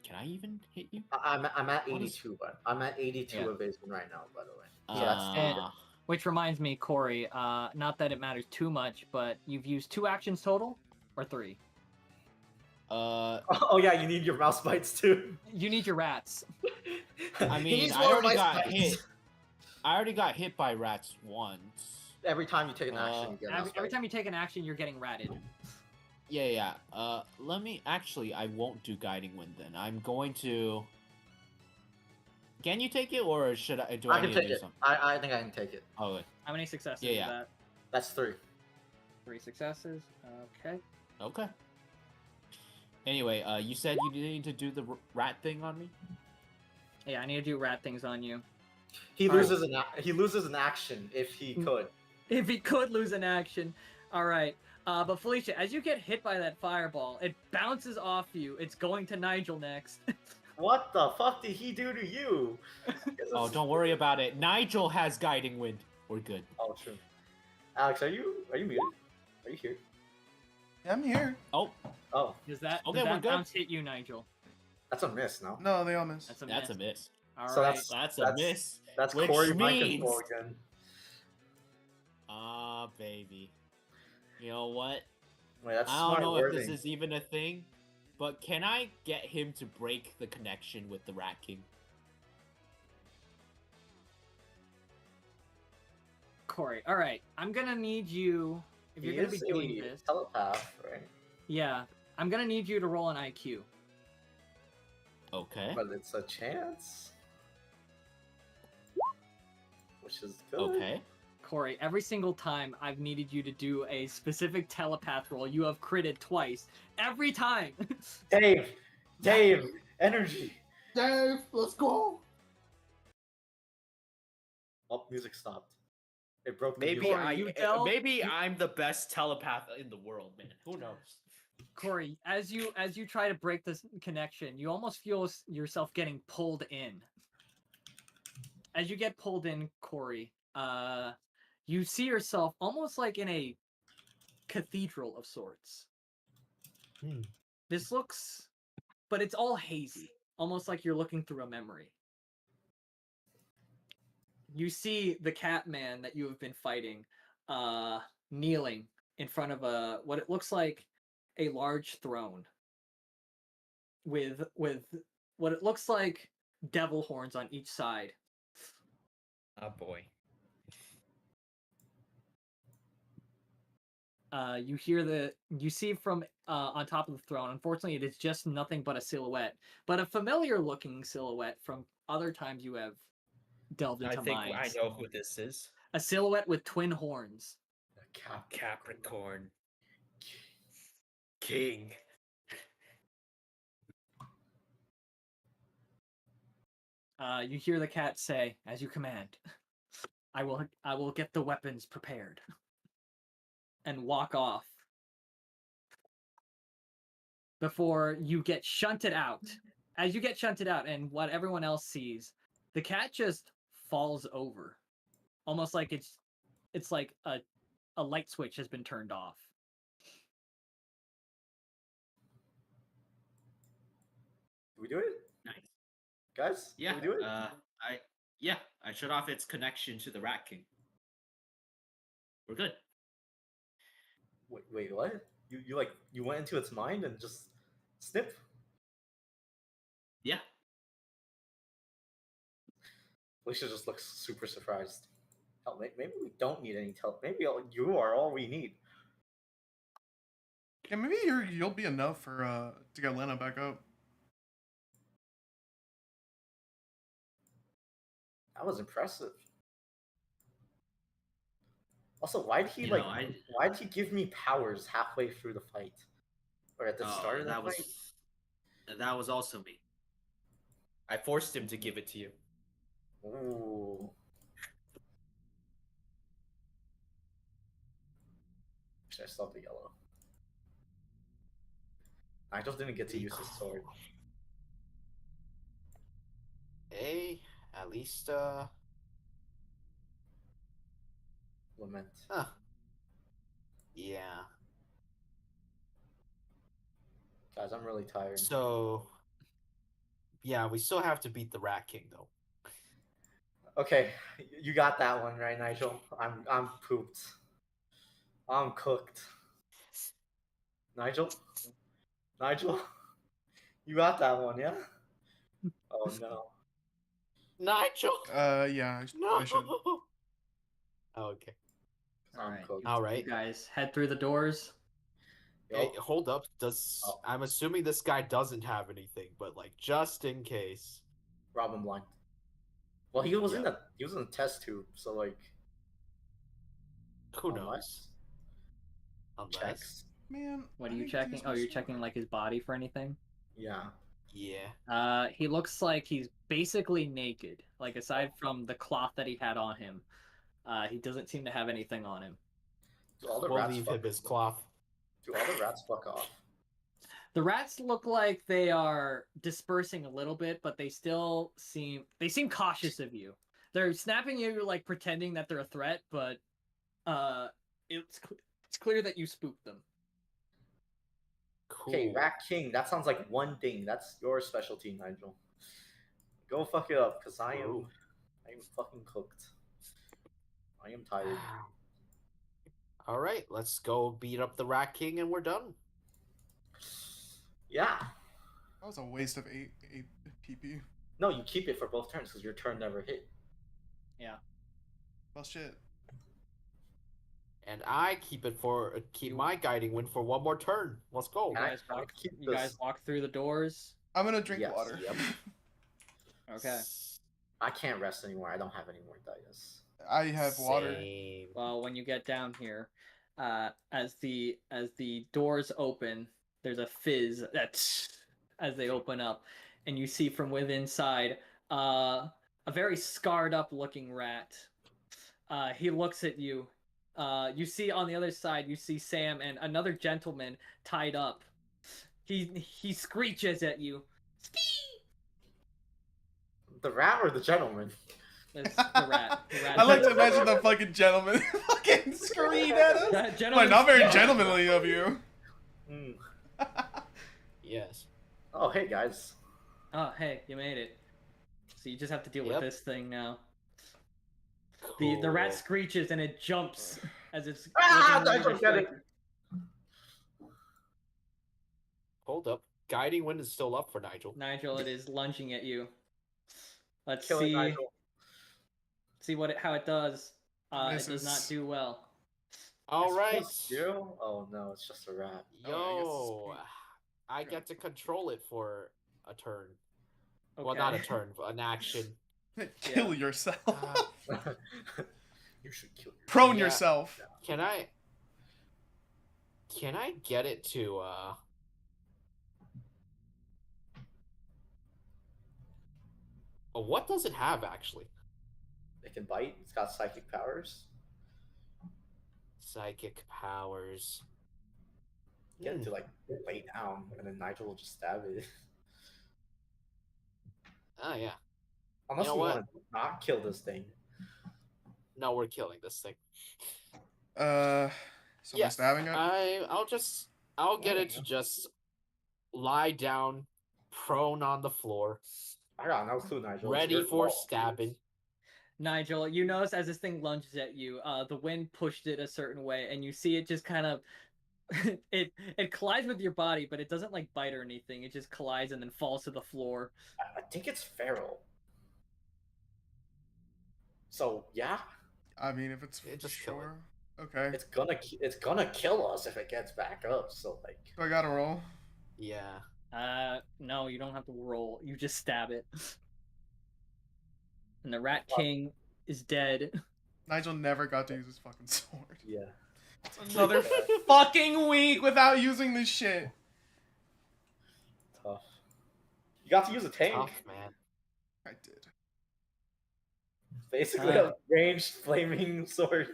Can I even hit you? I'm at What is- 82, but I'm at 82 Yeah. evasion right now, by the way. So that's Which reminds me, Corey, not that it matters too much, but you've used 2 actions total? Or 3? Oh yeah, you need your mouse bites too. You need your rats. I He mean, needs I more already mouse got bites. hit. I already got hit by rats once. every time you take an action, you get an Every time you take an action, you're getting ratted. Yeah. Let me actually. I won't do guiding wind then. I'm going to. Can you take it, or should I? Do I can need take to do it. something? I think I can take it. Oh, wait. How many successes Yeah. is that? That's 3. 3 successes. Okay. Okay. Anyway, you said you need to do the rat thing on me. Yeah, I need to do rat things on you. He loses an action if he could. If he could lose an action. All right. But Felicia, as you get hit by that fireball, it bounces off you. It's going to Nigel next. What the fuck did he do to you? Oh, don't worry about it. Nigel has guiding wind. We're good. Oh, true. Alex, are you muted? Are you here? Yeah, I'm here. Oh, Does that Okay, we're good. bounce hit you, Nigel? That's a miss, no? No, they all miss. That's a that's miss. a miss. All So right. That's a miss. That's Which Corey mind means- control again. Ah, baby. You know what? Wait, that's I don't smart know wording. if this is even a thing, but can I get him to break the connection with the Rat King? Corey, all right. I'm gonna need you if you're gonna be doing a this. telepath, right? Yeah, I'm gonna need you to roll an IQ. Okay. But it's a chance, which is good. Okay. Corey, every single time I've needed you to do a specific telepath roll, you have critted twice. Every time. Dave, energy. Dave, let's go. Oh, music stopped. It broke. The Maybe music. Corey, maybe I'm the best telepath in the world, man. Who knows? Corey, as you try to break this connection, you almost feel yourself getting pulled in. As you get pulled in, Corey, you see yourself almost like in a cathedral of sorts. This looks, but it's all hazy, almost like you're looking through a memory. You see the cat man that you have been fighting, kneeling in front of what it looks like a large throne with what it looks like devil horns on each side. Oh boy. You see from on top of the throne. Unfortunately, it is just nothing but a silhouette, but a familiar looking silhouette from other times you have delved into I think mines. I know who this is. A silhouette with twin horns. Capricorn. King. You hear the cat say, "As you command, I will get the weapons prepared," and walk off. Before you get shunted out. As you get shunted out, and what everyone else sees, the cat just falls over, almost like it's like a light switch has been turned off. Did we do it, Nice. guys? Yeah. Did we do it? I shut off its connection to the Rat King. We're good. Wait, what? You went into its mind and just snip? Yeah. Alicia just looks super surprised. Hell, maybe we don't need any Maybe you are all we need. Yeah, maybe you'll be enough for to get Lena back up. That was impressive. Also, why did he You know, I- why did he give me powers halfway through the fight? Or at the start of the that fight? that was also me. I forced him to give it to you. Ooh. Should I stop the yellow? I just didn't get to use his sword. Hey, at least Lament. huh. Yeah. Guys, I'm really tired. So yeah, we still have to beat the Rat King though. Okay, you got that one right, Nigel. I'm pooped. I'm cooked. Nigel? You got that one, yeah? Oh no. Nigel. Yeah, I should. Oh, okay. All I'm right. cooked. All You right. guys head through the doors. Hey, Yo, hold up. Does Oh. I'm assuming this guy doesn't have anything, but like just in case. rob him blind. Well, he was in Yep. the test tube, so like Who knows? unless Unless. checks. Man, What I are you need to use checking? my Oh, you're sword. checking like his body for anything. Yeah. Yeah. He looks like he's basically naked. Like aside from the cloth that he had on him, he doesn't seem to have anything on him. Do all the We'll rats leave fuck? him his cloth. Do all the rats fuck off? The rats look like they are dispersing a little bit, but they seem cautious of you. They're snapping you like pretending that they're a threat, but it's clear that you spooked them. Cool. Okay, Rat King. That sounds like one thing. That's your specialty, Nigel. Go fuck it up, cause I am fucking cooked. I am tired. All right, let's go beat up the Rat King, and we're done. Yeah. That was a waste of 8 PP. No, you keep it for both turns because your turn never hit. Yeah. Well, shit. And I keep my guiding wind for one more turn. Let's go. You guys I walk. keep You guys this- walk through the doors. I'm gonna drink Yes, water. yep. Okay. I can't rest anymore. I don't have any more dice. I have water. Same. Well, when you get down here, as the doors open, there's a fizz as they open up, and you see from within inside a very scarred up looking rat. He looks at you. You see on the other side, you see Sam and another gentleman tied up. He screeches at you. The rat or the gentleman? It's the rat. The rat I like to imagine the fucking gentleman fucking scream at us. That Like, gentleman's- not very gentlemanly of you. Mm. Yes. Oh, hey guys. Oh, hey, you made it. So you just have to deal with Yep. this thing now. Cool. The rat screeches and it jumps as it's. Ah, looking I really forget it. distracted. Hold up. Guiding wind is still up for Nigel. Nigel, it is lunging at you. Let's Kill it, see. Nigel. See how it does. It does Misses. not do well. All It's right. plus 0? Oh no, it's just a rat. Yo, Oh, I get to control it for a turn. Okay. Well, not a turn, but an action. Kill yourself. You should kill yourself. Prone Yeah. yourself. Can I get it to what does it have actually? It can bite. It's got psychic powers. Psychic powers. Get it to like lay down, and then Nigel will just stab it. Oh yeah. Unless know we what? want to not kill this thing. No, we're killing this thing. So Yeah, am I stabbing it? I'll get it to just lie down, prone on the floor, I got no clue, Nigel. It's ready your for fault. stabbing. Nigel, you notice as this thing lunges at you, the wind pushed it a certain way, and you see it just kind of it collides with your body, but it doesn't like bite or anything. It just collides and then falls to the floor. I think it's feral. So yeah, I mean, if it's Yeah, just kill sure. Okay. it's gonna kill us if it gets back up. So like, Do I gotta roll? Yeah. No, you don't have to roll. You just stab it. And the Rat King is dead. Nigel never got to use his fucking sword. yeah. It's another fucking week without using this shit. Tough. You got to use a tank. Tough, man. I did. Basically, a ranged flaming sword.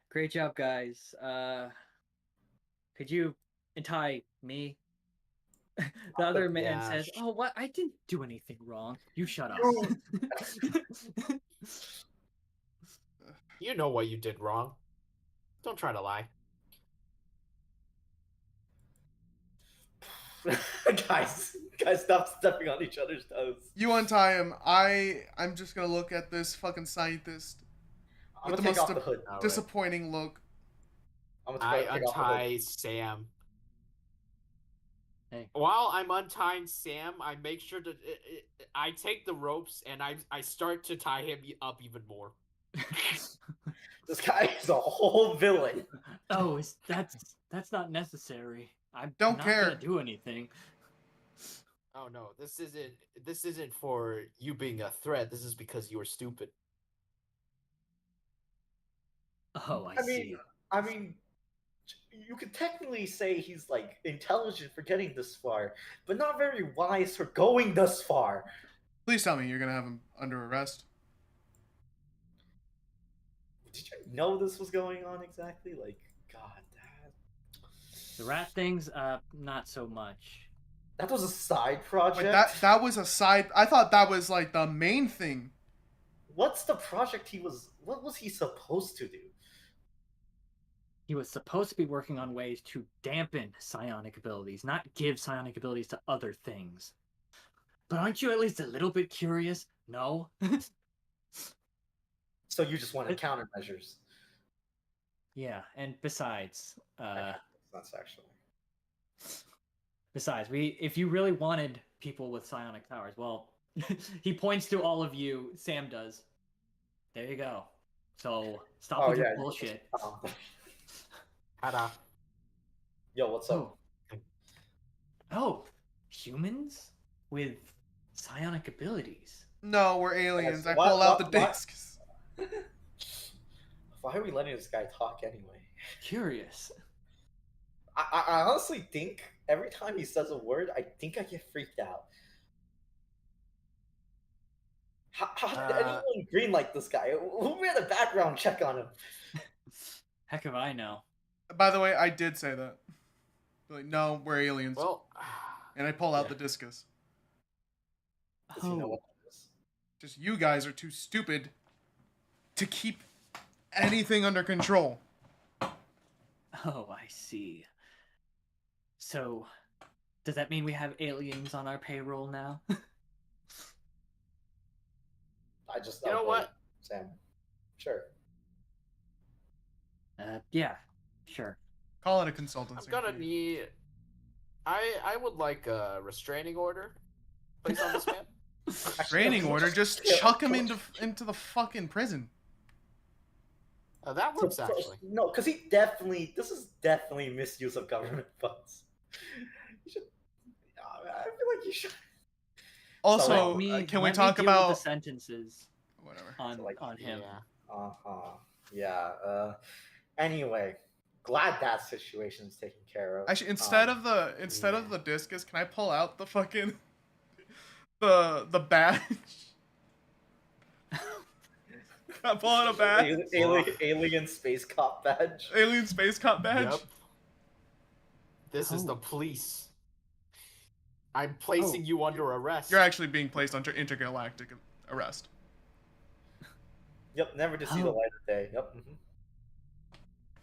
Great job, guys. Could you untie me? The other man Yeah. says, "Oh, what? I didn't do anything wrong. You shut up." You know what you did wrong. Don't try to lie. guys, stop stepping on each other's toes. You untie him. I'm just gonna look at this fucking scientist I'm with gonna the take most off the hood. All right. disappointing look. I'm I gonna take off the hood. untie Sam. Hey. While I'm untying Sam, I make sure to I take the ropes and I start to tie him up even more. This guy is a whole villain. Oh, that's not necessary. I'm Don't not care. gonna do anything. Oh no, this isn't for you being a threat. This is because you were stupid. Oh, I I see. mean, I mean, you could technically say he's like intelligent for getting this far, but not very wise for going this far. Please tell me you're gonna have him under arrest. Did you know this was going on exactly? Like, God, The rat things, not so much. that was a side project. Wait, that was a side. I thought that was like the main thing. What's the project he was? What was he supposed to do? He was supposed to be working on ways to dampen psionic abilities, not give psionic abilities to other things. But aren't you at least a little bit curious? No? So you just wanted countermeasures. Yeah, and besides, That's actually. if you really wanted people with psionic powers, well, he points to all of you, Sam does. There you go. So stop with your bullshit. Hada. Yo, what's up? Oh, humans with psionic abilities. No, we're aliens. Guys, I pull out the what? discs. Why are we letting this guy talk anyway? Curious. I honestly think every time he says a word, I think I get freaked out. How did anyone greenlight this guy? Who made a background check on him? Heck if I know. By the way, I did say that. Like, no, we're aliens. Well, and I pull out the discus. Does he know what it is? Just you guys are too stupid to keep anything under control. Oh, I see. So, does that mean we have aliens on our payroll now? I just you know what? Sam. Sure. Yeah, sure. Call it a consultancy. I'm gonna need. I would like a restraining order placed on this man. Restraining order? Just chuck him into the fucking prison. That works actually. No, because this is definitely misuse of government funds. You should. I feel like you should. Also, can we talk about the sentences? Whatever. On him. Yeah. Anyway, glad that situation's taken care of. Actually, instead of the discus, can I pull out the fucking the badge? Can I pull out a badge? Alien space cop badge. Alien space cop badge. Yep. This is the police. I'm placing you under arrest. You're actually being placed under intergalactic arrest. Yep, never to see the light of day. Yep. Mm-hmm.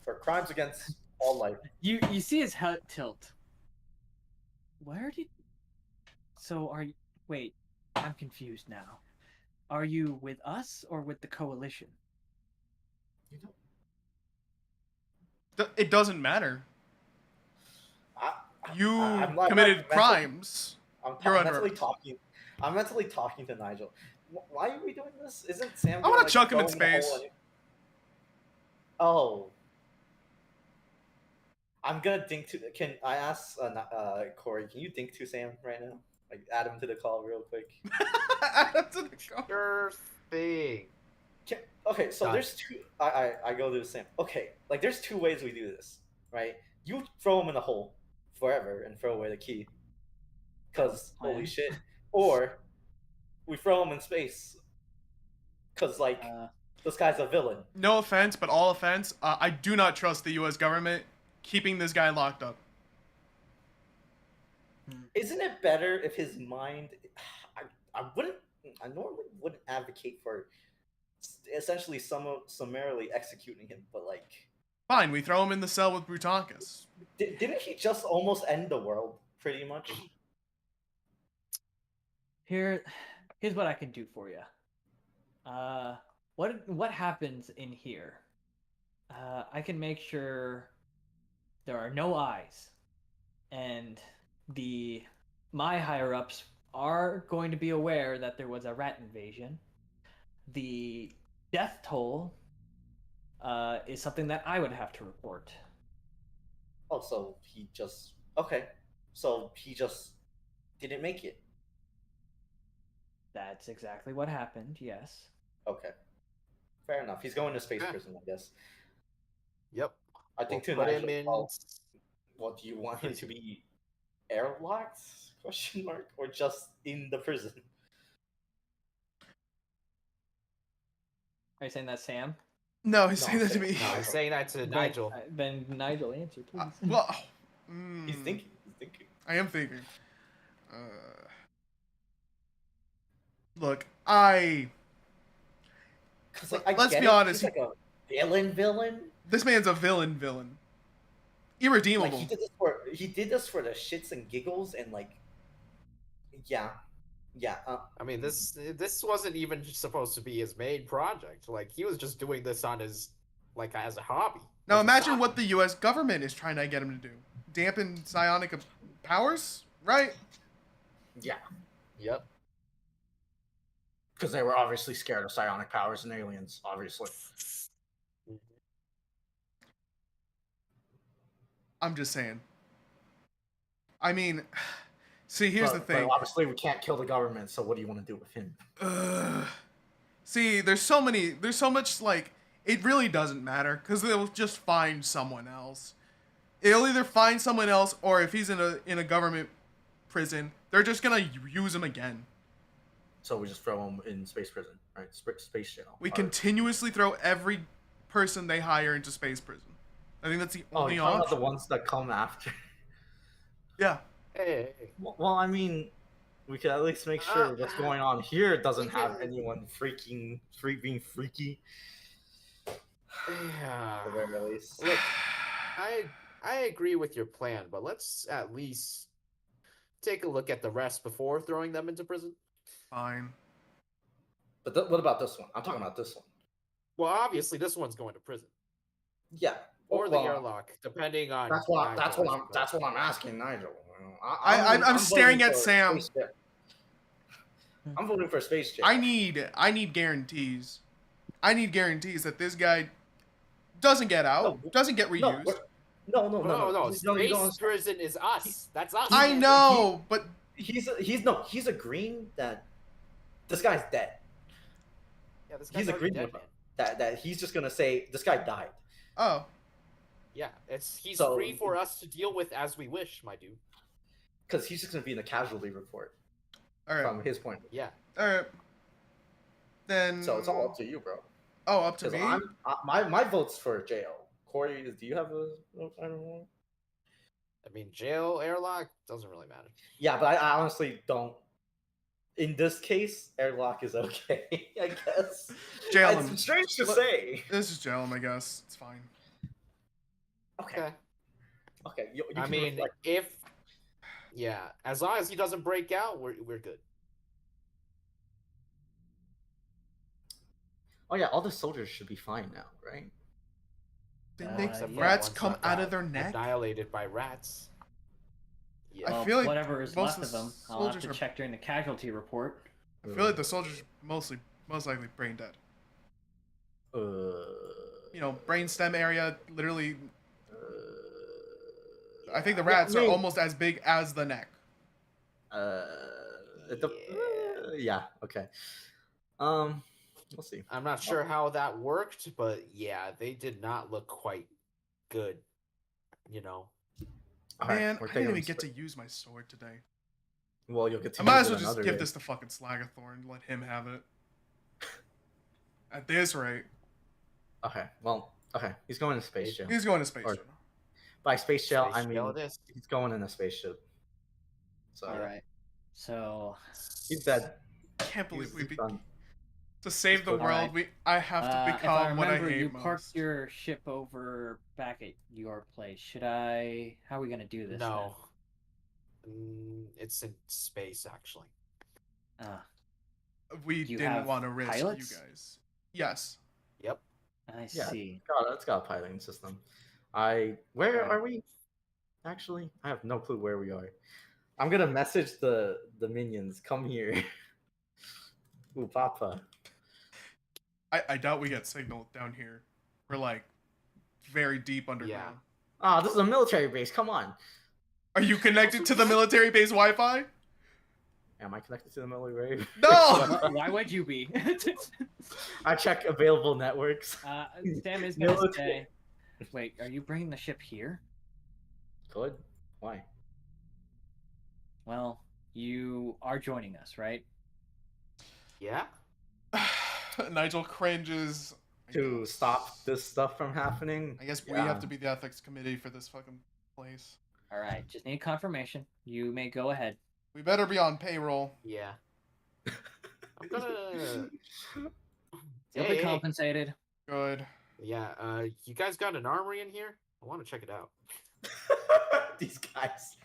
For crimes against all life. You see his head tilt. So are you? Wait, I'm confused now. Are you with us or with the coalition? It doesn't matter. You I'm committed crimes. I'm mentally talking to Nigel. Why are we doing this? Isn't Sam? I want to chuck him in space. Oh. I'm gonna dink to. Can I ask Corey? Can you dink to Sam right now? Like add him to the call real quick. Add him to the call. Sure thing. Okay, so there's two. I go to Sam. Okay, like there's two ways we do this, right? You throw him in the hole forever and throw away the key, cause holy shit. Or we throw him in space, cause like this guy's a villain. No offense, but all offense. I do not trust the U.S. government keeping this guy locked up. Isn't it better if his mind? I normally wouldn't advocate for essentially summarily executing him, but like. Fine, we throw him in the cell with Brutakis. Didn't he just almost end the world, pretty much? Here's what I can do for you. What happens in here? I can make sure there are no eyes, and my higher ups are going to be aware that there was a rat invasion. The death toll is something that I would have to report. Oh, so he just okay. So he just didn't make it. That's exactly what happened, yes. Okay, fair enough. He's going to space Yeah. prison, I guess. Yep. I think We'll too. put him Nigel, in. well, what do you want him to be? Airlocked? Question mark, or just in the prison? Are you saying that, Sam? No, he's No, saying I'm that to saying- me. No, I'm saying that to Then- Nigel. Then Nigel, answer, please. Well, He's thinking. He's thinking. I am thinking. Look, Cause like, Let's get be it, honest, he's like a villain. this man's a villain. Irredeemable. Like he did this for the shits and giggles, and like, yeah. I mean, this wasn't even supposed to be his main project. Like, he was just doing this on his, like, as a hobby. Now as a imagine side. what the U.S. government is trying to get him to do. Dampen psionic powers, right? Yeah. Yep. Because they were obviously scared of psionic powers and aliens, obviously. I'm just saying. I mean, see, here's the thing. But obviously, we can't kill the government, so what do you want to do with him? See, there's so much, like, it really doesn't matter, because they'll just find someone else. They'll either find someone else, or if he's in a government prison, they're just gonna use him again. So we just throw him in space prison, right? Space jail. We Or- continuously throw every person they hire into space prison. I think that's the only you're talking about option. the ones that come after. Yeah. Hey. Well, I mean, we could at least make sure what's going on here doesn't have anyone being freaky. Yeah. At the very least. Look, I agree with your plan, but let's at least take a look at the rest before throwing them into prison. Fine. But what about this one? I'm talking about this one. Well, obviously, this one's going to prison Yeah. or the Well, airlock, depending on. That's what Nigel's I'm asking, Nigel. I'm staring voting at for Sam. space jail. I'm voting for space jail. I need guarantees. I need guarantees that this guy doesn't get out, doesn't get reused. No. Space prison is us. That's us. I know, but he's agreeing that this guy's dead. Yeah, this guy's He's already agreeing dead, with man. that he's just gonna say this guy died. oh, Yeah, he's So- free for us to deal with as we wish, my dude. Because he's just gonna be in the casualty report all right, from his point of view. Yeah. all right. Then So it's all up to you, bro. Oh, up to Because me. my vote's for jail. Corey, do you have a? I don't know. I mean, jail, airlock, doesn't really matter. Yeah, but I honestly don't. In this case, airlock is okay. I guess. Jail him. It's strange to say. This is jail him, I guess. It's fine. Okay. Okay. You I can mean, reflect. as long as he doesn't break out, we're good. Oh yeah, all the soldiers should be fine now, right? Didn't they Except for rats ones come that out got of their neck? Annihilated by rats. Yeah. I Well, feel like whatever is most left of of the them, I'll have to soldiers are- check during the casualty report. I feel like the soldiers are most likely brain dead. You know, brain stem area, literally. I think the rats are almost as big as the neck. Yeah. Okay. We'll see. I'm not sure how that worked, but yeah, they did not look quite good. You know. All right, Man, we're I didn't taking even get this- to use my sword today. Well, you'll get to. I might use as it well just another give day. this to fucking Slagathorn and let him have it. At this rate, Okay. Well. Okay. He's going to space jail. he's going to space Or- jail. By space jail, Space I mean jail it is. he's going in a spaceship. So All right. So he's dead. Can't believe He's we be done. to save the All world. I have to if I become what I remember, you hate parked most. your ship over back at your place. Should I? How are we gonna do this? No. It's in space, actually. Then? We Do you didn't have want to risk pilots? you guys. Yes. Yep. I Yeah. see. God, it's got a piloting system. Where Right. are we? Actually, I have no clue where we are. I'm gonna message the minions. Come here. Ooh, Papa. I doubt we get signal down here. We're like very deep underground. Ah, this is a military base. Come on. Are you connected to the military base Wi-Fi? Am I connected to the military base? No! Why would you be? I check available networks. Sam is gonna say, "Wait, are you bringing the ship here?" Good. Why? Well, you are joining us, right? Yeah. Nigel cringes. To stop this stuff from happening? I guess we have to be the ethics committee for this fucking place. All right, just need confirmation. You may go ahead. We better be on payroll. Yeah. I'm gonna. You'll be compensated. Good. Yeah. You guys got an armory in here? I want to check it out. These guys.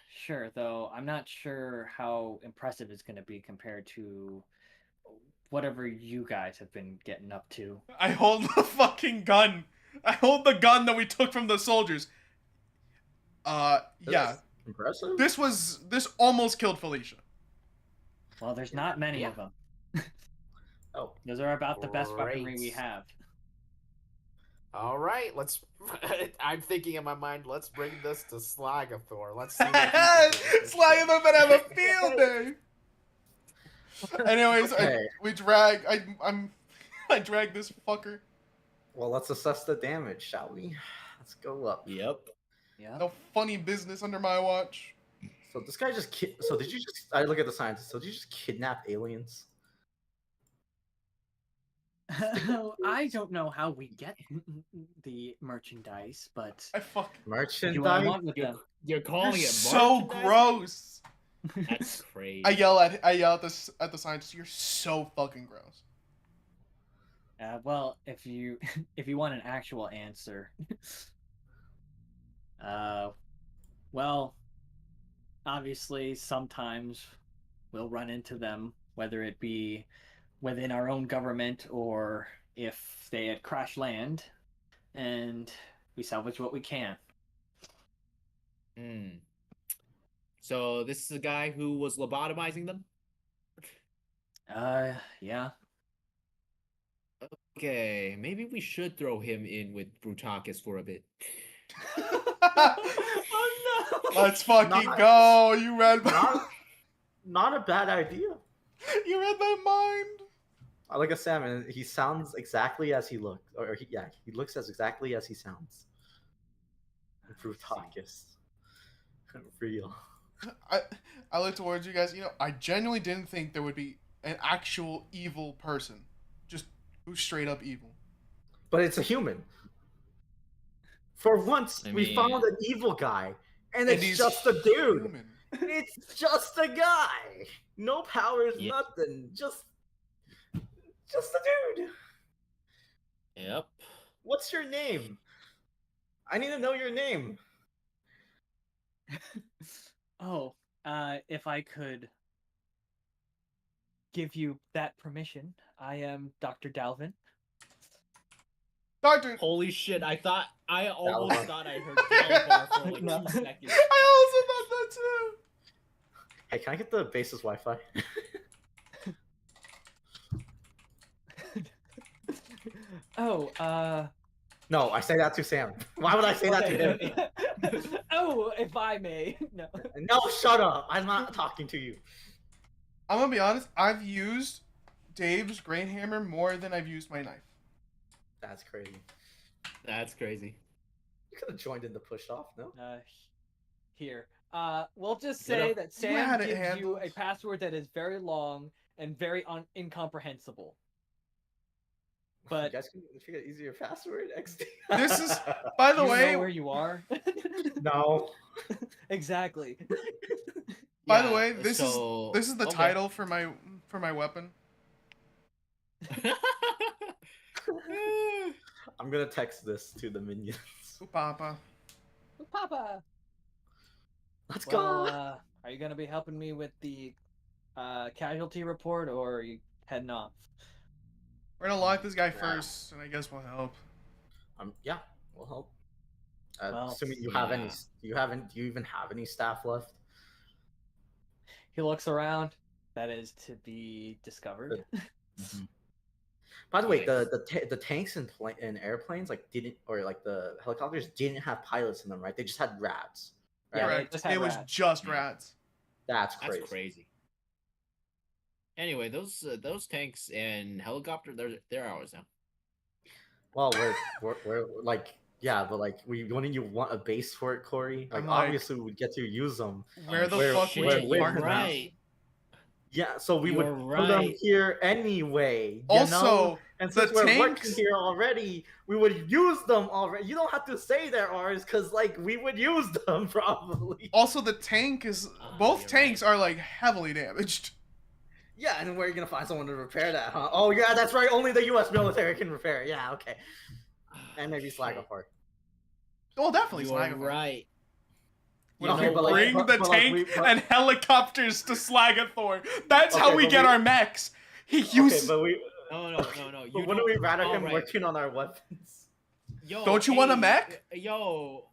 Sure. Though I'm not sure how impressive it's going to be compared to whatever you guys have been getting up to. I hold the fucking gun. I hold the gun that we took from the soldiers. Yeah. Impressive. This almost killed Felicia. Well, there's not many of them. Oh. Those are about the best weaponry we have. All right, let's. I'm thinking in my mind, let's bring this to Slagathor. Let's see. Slagathor better have a field day. Anyways, Okay. I drag this fucker. Well, let's assess the damage, shall we? Let's go up. Yep. Yeah. No funny business under my watch. So this guy just so did you just I look at the scientists, so did you just kidnap aliens? I don't know how we get the merchandise, but I fucking Merchandise? you want with them. You're calling You're it so merchandise? gross. That's crazy. I yell at the scientist. You're so fucking gross. Well, if you want an actual answer, well, obviously sometimes we'll run into them, whether it be within our own government or if they had crash land, and we salvage what we can. Hmm. So this is a guy who was lobotomizing them? Yeah. Okay, maybe we should throw him in with Brutakis for a bit. Oh no! Let's fucking go. You read my Not a bad idea. You read my mind. I look at Sam and he sounds exactly as he looked. He looks as exactly as he sounds. Brutakis. Real. I look towards you guys. You know, I genuinely didn't think there would be an actual evil person, just who's straight up evil. But it's a human. For once, I we mean- found an evil guy, and it's he's just a dude. human. It's just a guy. No powers, Yeah. nothing. Just a dude. Yep. What's your name? I need to know your name. Oh, if I could give you that permission, I am Dr. Dalvin. Doctor. Holy shit, I almost Dalvar. thought I heard Dalvar for like No. 2 seconds. I also thought that too. Hey, can I get the base's Wi-Fi? Oh, No, I say that to Sam. Why would I say that to him? him? Oh, if I may. No. No, shut up. I'm not talking to you. I'm gonna be honest. I've used Dave's great hammer more than I've used my knife. That's crazy. That's crazy. You could have joined in the push off, no? Here. We'll just You know, say that you had Sam it gives you handled. a password that is very long and very incomprehensible. You But guys can figure an easier password. XD. This is, by the you way, know where you are. No. Exactly. by the Yeah, way, this so- is the okay. title for my weapon. I'm gonna text this to the minions. Ooh, Papa. Papa. Let's Well, go. are you gonna be helping me with the casualty report, or are you heading off? We're gonna lock this guy Yeah. first, and I guess we'll help. Yeah, we'll help. Well, Assuming you have any, yeah. do you even have any staff left? He looks around. That is to be discovered. By the way, Yikes. the tanks and airplanes like didn't, or like the helicopters didn't have pilots in them, right? They just had rats. Right? Yeah, they Correct. just had It was rats. just Yeah. rats. That's That's crazy. crazy. Anyway, those tanks and helicopter, they're ours now. Well, we're like, yeah, but like, wouldn't you want a base for it, Corey? Like, I'm like, obviously, we would get to use them. Where the Where- fuck would where- you where- park You're them? right. Yeah, so we would You're put them right. here anyway. You Also, know? And the since we're working tanks- here already, we would use them already. You don't have to say they're ours, because like we would use them probably. Also, the tank is both you're tanks right. are like heavily damaged. Yeah, and where are you gonna find someone to repair that, huh? Oh yeah, that's right. Only the U.S. military can repair it. Yeah, okay. And maybe slag Shit. apart. Well, definitely You're Slag Thor. right. What Okay, if we but, like, bring but- the but, like, tank we- but- and helicopters to Slagathor? That's how Okay, we but get we- our mechs. He Okay, used. but we. No. But You wouldn't we rather him alright. working on our weapons? Yo, Don't you want a hey, mech? Yo.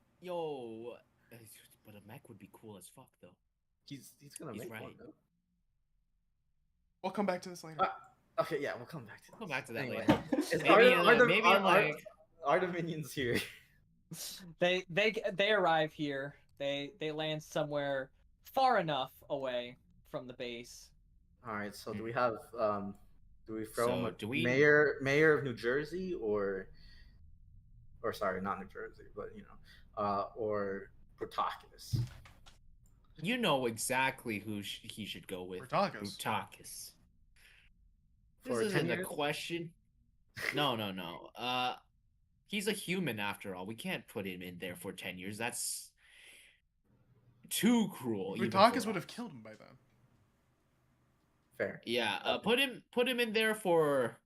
But a mech would be cool as fuck, though. He's gonna He's make right. one though. We'll come back to this later. Okay, yeah, we'll come back to. We'll come back to that Anyway. later. Is- Maybe in like. are the minions here? They arrive here. They land somewhere far enough away from the base. All right. So do we have do we throw him So, a do we- mayor of New Jersey or sorry, not New Jersey, but you know, or Brutakis? You know exactly who he should go with. Brutakis. Brutakis. For This 10 isn't a years? question. No. He's a human after all. We can't put him in there for 10 years. That's too cruel. even Brutakis for would have us. killed him by then. Fair. Yeah, put him in there for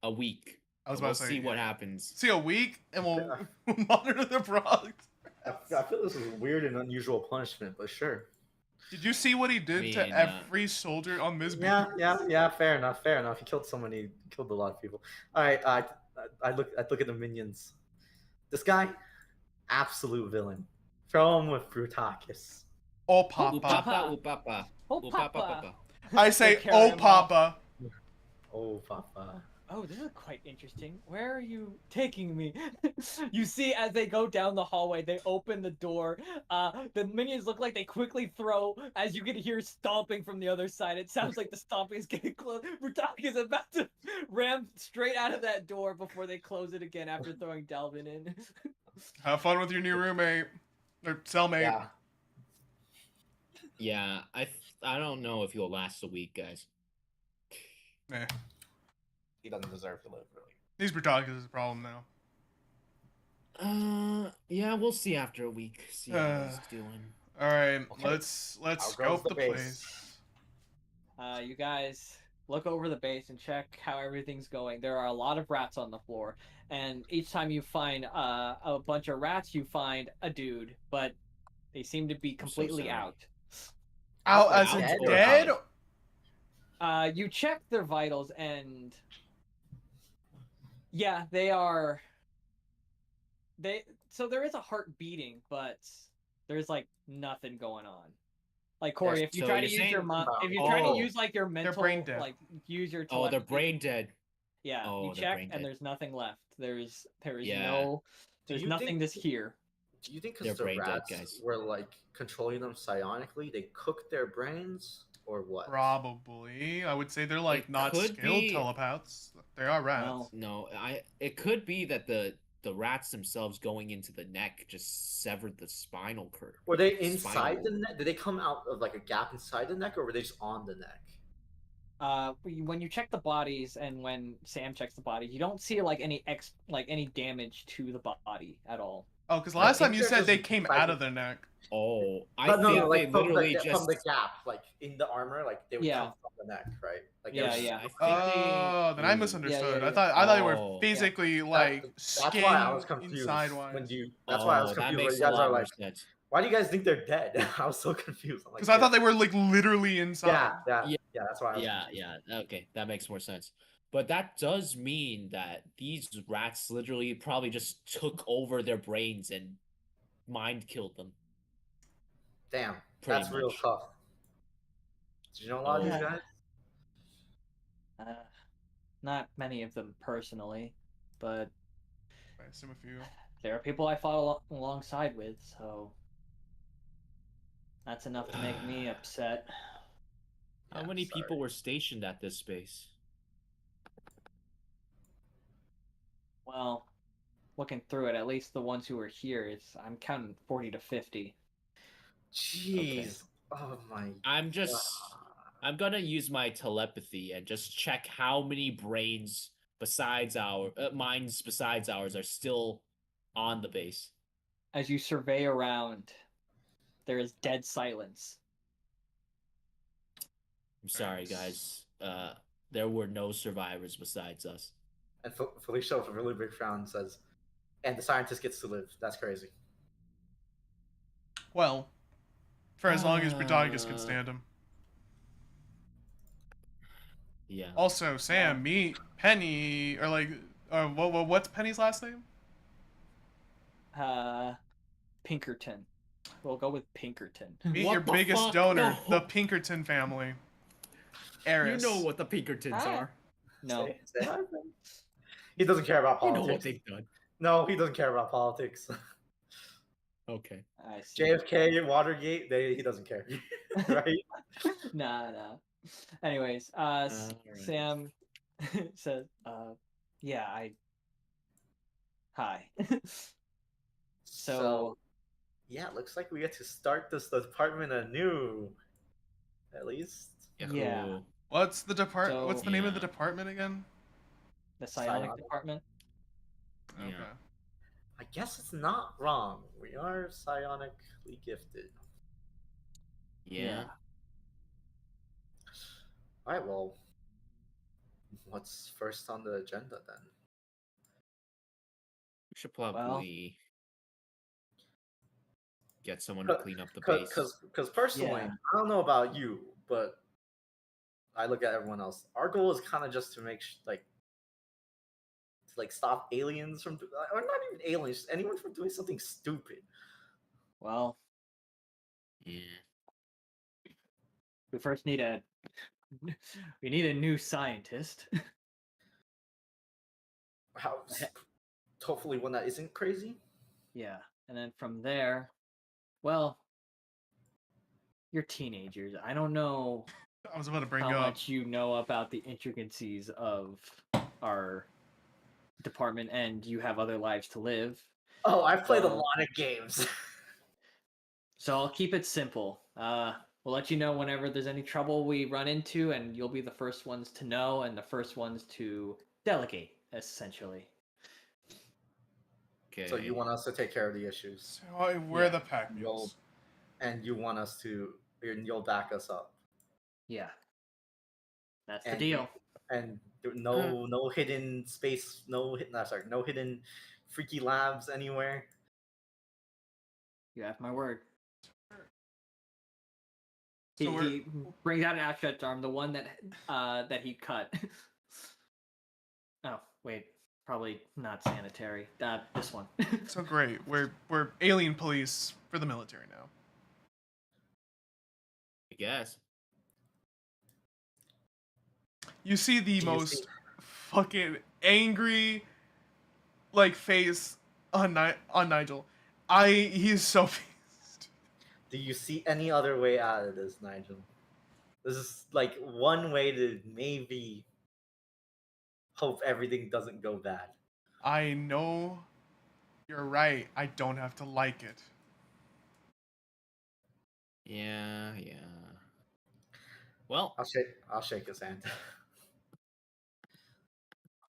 a week. I was We'll about to say. see what yeah. happens. See a week, and we'll monitor the product. I feel this is weird and unusual punishment, but sure. Did you see what he did mean, to every soldier on Miss B? Yeah. Fair enough. He killed someone. He killed a lot of people. All right. I look at the minions. This guy, absolute villain. Throw him with Brutakis. Oh, Ooh, Papa. papa, ooh, papa. Oh, Ooh, Papa. I say, Carry oh, him off. Papa. Oh, Papa. Oh, this is quite interesting. Where are you taking me? You see, as they go down the hallway, they open the door. The minions look like they quickly throw, as you can hear stomping from the other side. It sounds like the stomping is getting close. Brutak is about to ram straight out of that door before they close it again after throwing Dalvin in. Have fun with your new roommate. Or cellmate. Yeah. Yeah, I don't know if you'll last a week, guys. Eh. He doesn't deserve to live, really. These Brutakis is a problem now. Yeah, we'll see after a week. See how he's doing. Alright, Okay. let's How goes scope the the base? place. You guys look over the base and check how everything's going. There are a lot of rats on the floor, and each time you find a bunch of rats, you find a dude, but they seem to be I'm so completely sorry. out. Out Out as in dead or dead? You check their vitals, and yeah, they are. So there is a heart beating, but there's like nothing going on. Like Corey, Yes, if you so try to you're use your saying- if you try to Oh. use like your mental, brain dead. like use your Oh, they're telepathy, brain dead. yeah, Oh, you they're check brain and dead. there's nothing left. There is Yeah. there's you nothing think- that's here. Do you think They're because the brain dead, rats guys. were like controlling them psionically, they cooked their brains, or what? Probably. I would say they're like It not could skilled be- telepaths. They are rats. No. No, it could be that the rats themselves going into the neck just severed the spinal cord. Were they inside spinal- the neck? Did they come out of like a gap inside the neck, or were they just on the neck? When you check the bodies and when Sam checks the body, you don't see like any damage to the body at all. Oh, because I last time think you they're said just they came fighting. out of their neck. Oh, I But think they like literally just. from the gap, like in the armor, like they would Yeah. come from the neck, right? Like they Yeah, were yeah. I think Oh, then I Ooh. misunderstood. yeah. I thought they were Oh. physically like That's skin why I was confused inside when wise. you. That's why I was Oh, that confused. Where makes you a guys lot are more like, sense. why do you guys think they're dead? I was so confused. Because I thought they were like literally inside. Yeah. Yeah. That's why. I was Yeah. Okay, that makes more sense. But that does mean that these rats literally probably just took over their brains and mind killed them. Damn, Pretty that's real much. tough. Did you know a lot of these Yeah. guys? Uh, not many of them personally, but I assume a few. there are people I fought alongside with, so that's enough to make me upset. How Yeah, many sorry. people were stationed at this space? Well, looking through it, at least the ones who were here, I'm counting 40 to 50. Jeez. Oh my I'm god. gonna use my telepathy and just check how many brains besides minds besides ours are still on the base. As you survey around, there is dead silence. I'm sorry, guys. There were no survivors besides us. And Felicia with a really big frown says, "And the scientist gets to live. That's crazy." Well, for as long as Badagas can stand him. Yeah. Also, Sam, meet Penny, or like, what's Penny's last name? Pinkerton. We'll go with Pinkerton. Meet What your the biggest fuck? donor, No. the Pinkerton family. You Eris. know what the Pinkertons Ah. are. No. Say hi, Ben. He doesn't care about You politics. know what they've done. No, he doesn't care about politics. Okay. I see. JFK, Watergate, he doesn't care. Right? Nah. Anyways, right. Sam says, yeah, hi. So, yeah, it looks like we get to start this department anew. At least. yeah, What's the What's the name of the Yeah. department again? the psionic Psionic. department. Yeah. Okay. I guess it's not wrong. We are psionically gifted. Yeah. Alright, well, what's first on the agenda then? We should probably get someone to clean up the base. Because personally, Yeah. I don't know about you, but I look at everyone else. Our goal is kind of just to make to stop aliens from, or not even aliens, just anyone from doing something stupid. Well, Yeah. we first need a new scientist. Hopefully one that isn't crazy. Yeah, and then from there, well, you're teenagers. I don't know I was about to bring how up. much you know about the intricacies of our department, and you have other lives to live. Oh, I've played a So- lot of games. So I'll keep it simple. We'll let you know whenever there's any trouble we run into, and you'll be the first ones to know and the first ones to delegate, essentially. Okay. So you want us to take care of the issues, So we're Yeah. the pack mules. and you want us to, and you'll back us up. Yeah. That's the And deal. And no hidden space, no hidden freaky labs anywhere. You have my word. So He brings out an outstretched arm, the one that he cut. Oh, wait. Probably not sanitary. This one. So great. We're alien police for the military now. I guess. You see the Do you most see- fucking angry face on Nigel. He's so pissed. Do you see any other way out of this, Nigel? This is one way to maybe hope everything doesn't go bad. I know you're right. I don't have to like it. Yeah. Well, I'll shake his hand.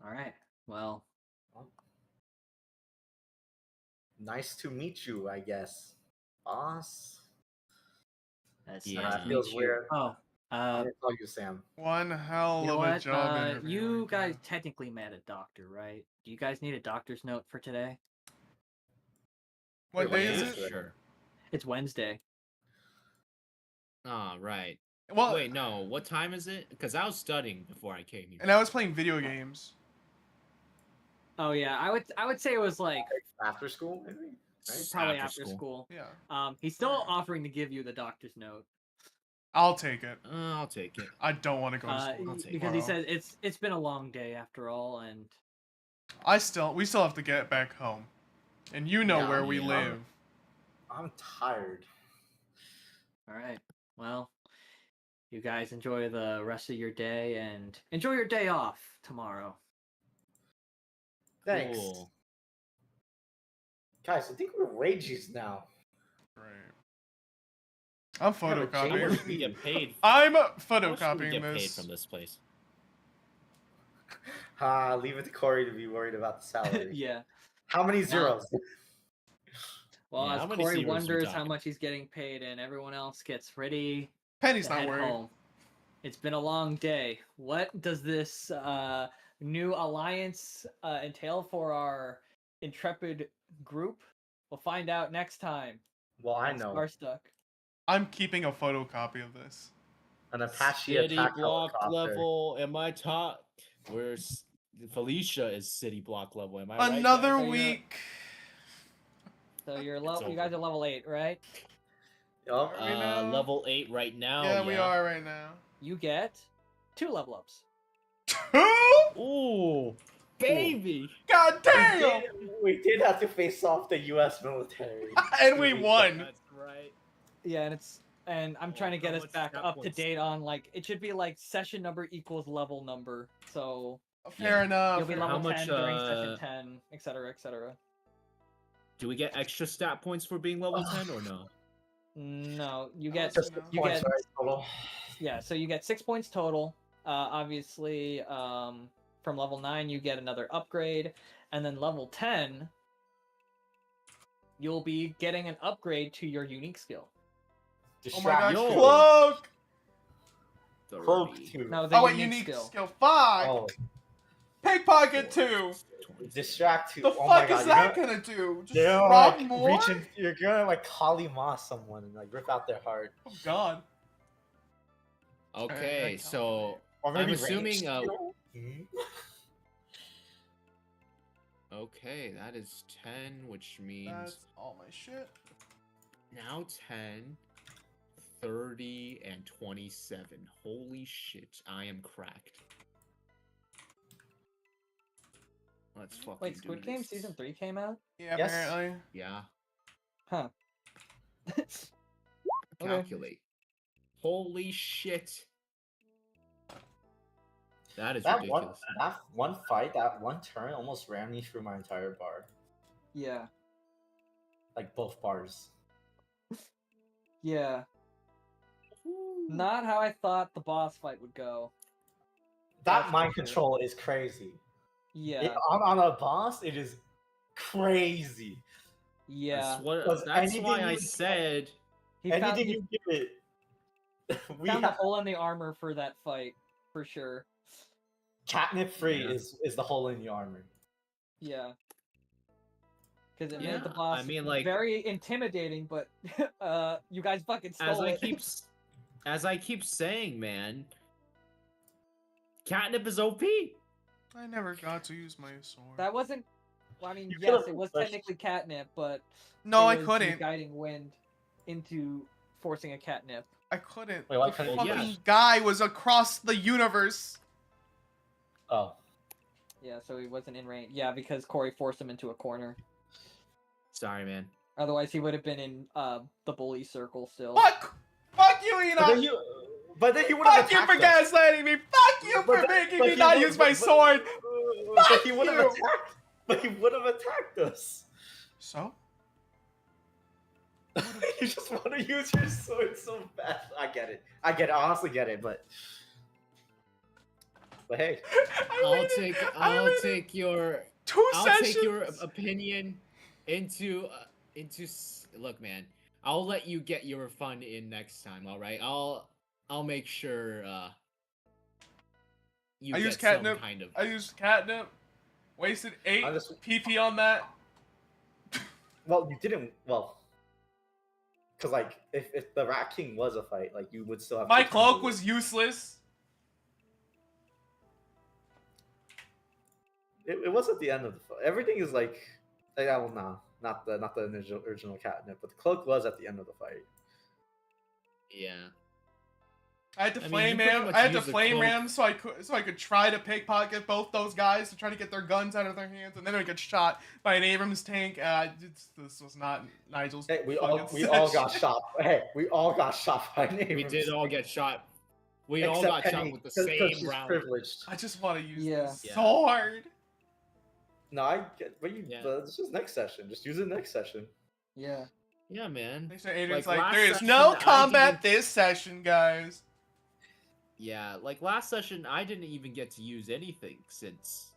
All right. Well, Nice to meet you, I guess, boss. that's Yeah. nice That to feels meet you. weird. Oh, I'm gonna call you Sam. One hell you know of a what? job interview. You guys technically met a doctor, right? Do you guys need a doctor's note for today? What Wait, day what is day it? is it? Sure. It's Wednesday. Ah, right. Well, Wait, no. What time is it? Because I was studying before I came here. and I was playing video games. Oh yeah, I would say it was like After school, maybe. Right? probably after school. Yeah. He's still offering to give you the doctor's note. I'll take it. I'll take it. I don't want to go to school I'll take because he tomorrow. said it's been a long day after all, and We still have to get back home, and you know Yeah, where we yeah. live. I'm tired. all right. Well, you guys enjoy the rest of your day and enjoy your day off tomorrow. Thanks. Cool. Guys, I think we're wages now. Right. I'm Yeah, but How James- photocopying. much do we get paid? I'm How much do we photocopying get paid this. from this place? Leave it to Corey to be worried about the salary. Yeah. How many zeros? Well, Yeah, as how many Corey zeros we wonders how talking? much he's getting paid, and everyone else gets ready Penny's to not head worried. home. It's been a long day. What does this new alliance entail for our intrepid group? We'll find out next time. Well, I on know. Starstuck. I'm keeping a photocopy of this. An Apache City attack block helicopter. level. Am I top? Where's Felicia is city block level. Am I right? Another So you're- week. So you're It's you guys over. are level 8, right? Yup. Are we now? Level 8 right now. Yeah, we are right now. You get 2 level ups. 2? Ooh, baby. God damn! We did have to face off the U.S. military. And we won. That's right. Yeah, and I'm trying to get how us much back stat up to points? date on like it should be like session number equals level number. So Fair Yeah. enough. you'll be fair level How enough. 10 much, during session 10, etc., etc. Do we get extra stat points for being level 10 or no? No, you Oh, get so Just no. you points, get right, total? yeah, so you get 6 points total. Obviously, from level 9 you get another upgrade, and then level 10 you'll be getting an upgrade to your unique skill. Oh my god, Yo. cloak! Cloak 30, 2. No, the Oh wait, unique unique skill. skill 5! Oh, Pickpocket 2! 20. distract 2. The Oh my fuck god, is you're that gonna, gonna do? Just you're gonna, rob like, more? you're gonna like Kali Ma someone and like rip out their heart. Oh god. Okay, Alright, so Or maybe I'm assuming, range skill? Hmm? okay, that is 10, which means That's all my shit. now 10, 30, and 27. Holy shit, I am cracked. Let's fucking Wait, do Squid Game this. season 3 came out? Yeah, Yes. apparently. Yeah, Huh. Okay. calculate. Holy shit. That is That ridiculous. one fight, that one turn almost ran me through my entire bar. Yeah. Like both bars. Yeah. Not how I thought the boss fight would go. That That's mind for sure. control is crazy. Yeah. On a boss, it is crazy. Yeah. Because That's anything why I you- said He found, Anything he you give it, we found the have hole in the armor for that fight, for sure. catnip free Yeah. is the hole in the armor. Yeah. Because it Yeah, made the boss I mean, like- very intimidating, but you guys fucking stole as it. I keep saying, man, catnip is OP. I never got to use my sword. That wasn't. Well, I mean, You yes, could've it was pushed- technically catnip, but No, it I was you couldn't. guiding wind into forcing a catnip. I couldn't. Wait, what The couldn't you fucking do? guy was across the universe. Oh, Yeah, so he wasn't in range. Yeah, because Corey forced him into a corner. Sorry, man. Otherwise, he would have been in the bully circle still. Fuck you, but then Enoch! he would have Fuck you attacked for us. gaslighting me! Fuck you for But making but me he not would- use my but- sword! But he Fuck would have you! attacked. But he would have attacked us. So? You just want to use your sword so bad. I get it. I honestly get it. But hey, I waited take your 2 I'll sessions. take your opinion into look, man. I'll let you get your fun in next time. All right. I'll make sure you I get used some catnip. kind of. I used catnip. Wasted 8 I just- PP on that. well, you didn't. Well, because like if the Rat King was a fight, like you would still have. My to cloak counter was useless. It was at the end of the fight. Everything is like, well, no, not the original catnip, but the cloak was at the end of the fight. Yeah. I had to I mean, flame you pretty him. much I had to use the flame cloak. him so I could try to pickpocket both those guys to try to get their guns out of their hands, and then I get shot by an Abrams tank. This was not Nigel's. Hey, we fucking all got session. shot. Hey, we all got shot by We neighbors. did all get shot. We all Except got Penny, shot with the 'cause same she's round. privileged. I just want to use Yeah. this Yeah. so hard. No, I get, but Yeah. this is next session. Just use it next session. Yeah. Yeah, man. They said Adrian's Like, like, last there is session, no I combat didn't- this session, guys. Yeah, like last session, I didn't even get to use anything since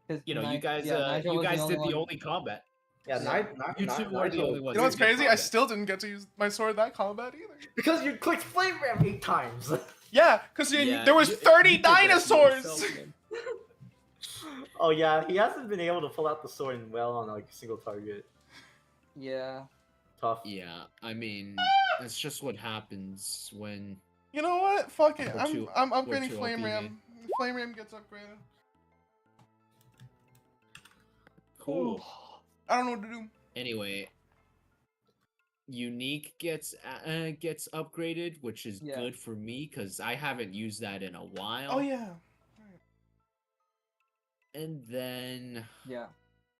'Cause you Ni- guys, yeah, Nigel you was guys did the one- only combat. Yeah, Yeah. You two were the only ones. You know what's who did crazy? I combat. still didn't get to use my sword that combat either. Because you clicked flame ram 8 times. Yeah, because Yeah, there was you- 30 you did that to dinosaurs. yourself, man. Oh yeah, he hasn't been able to pull out the sword and well on like a single target. Yeah. Tough. Yeah, I mean, that's just what happens when. You know what? Fuck it. We're too- I'm we're upgrading too Flame OP, Ram. man. Flame Ram gets upgraded. Cool. I don't know what to do. Anyway, unique gets upgraded, which is Yeah. good for me because I haven't used that in a while. Oh yeah. And then Yeah.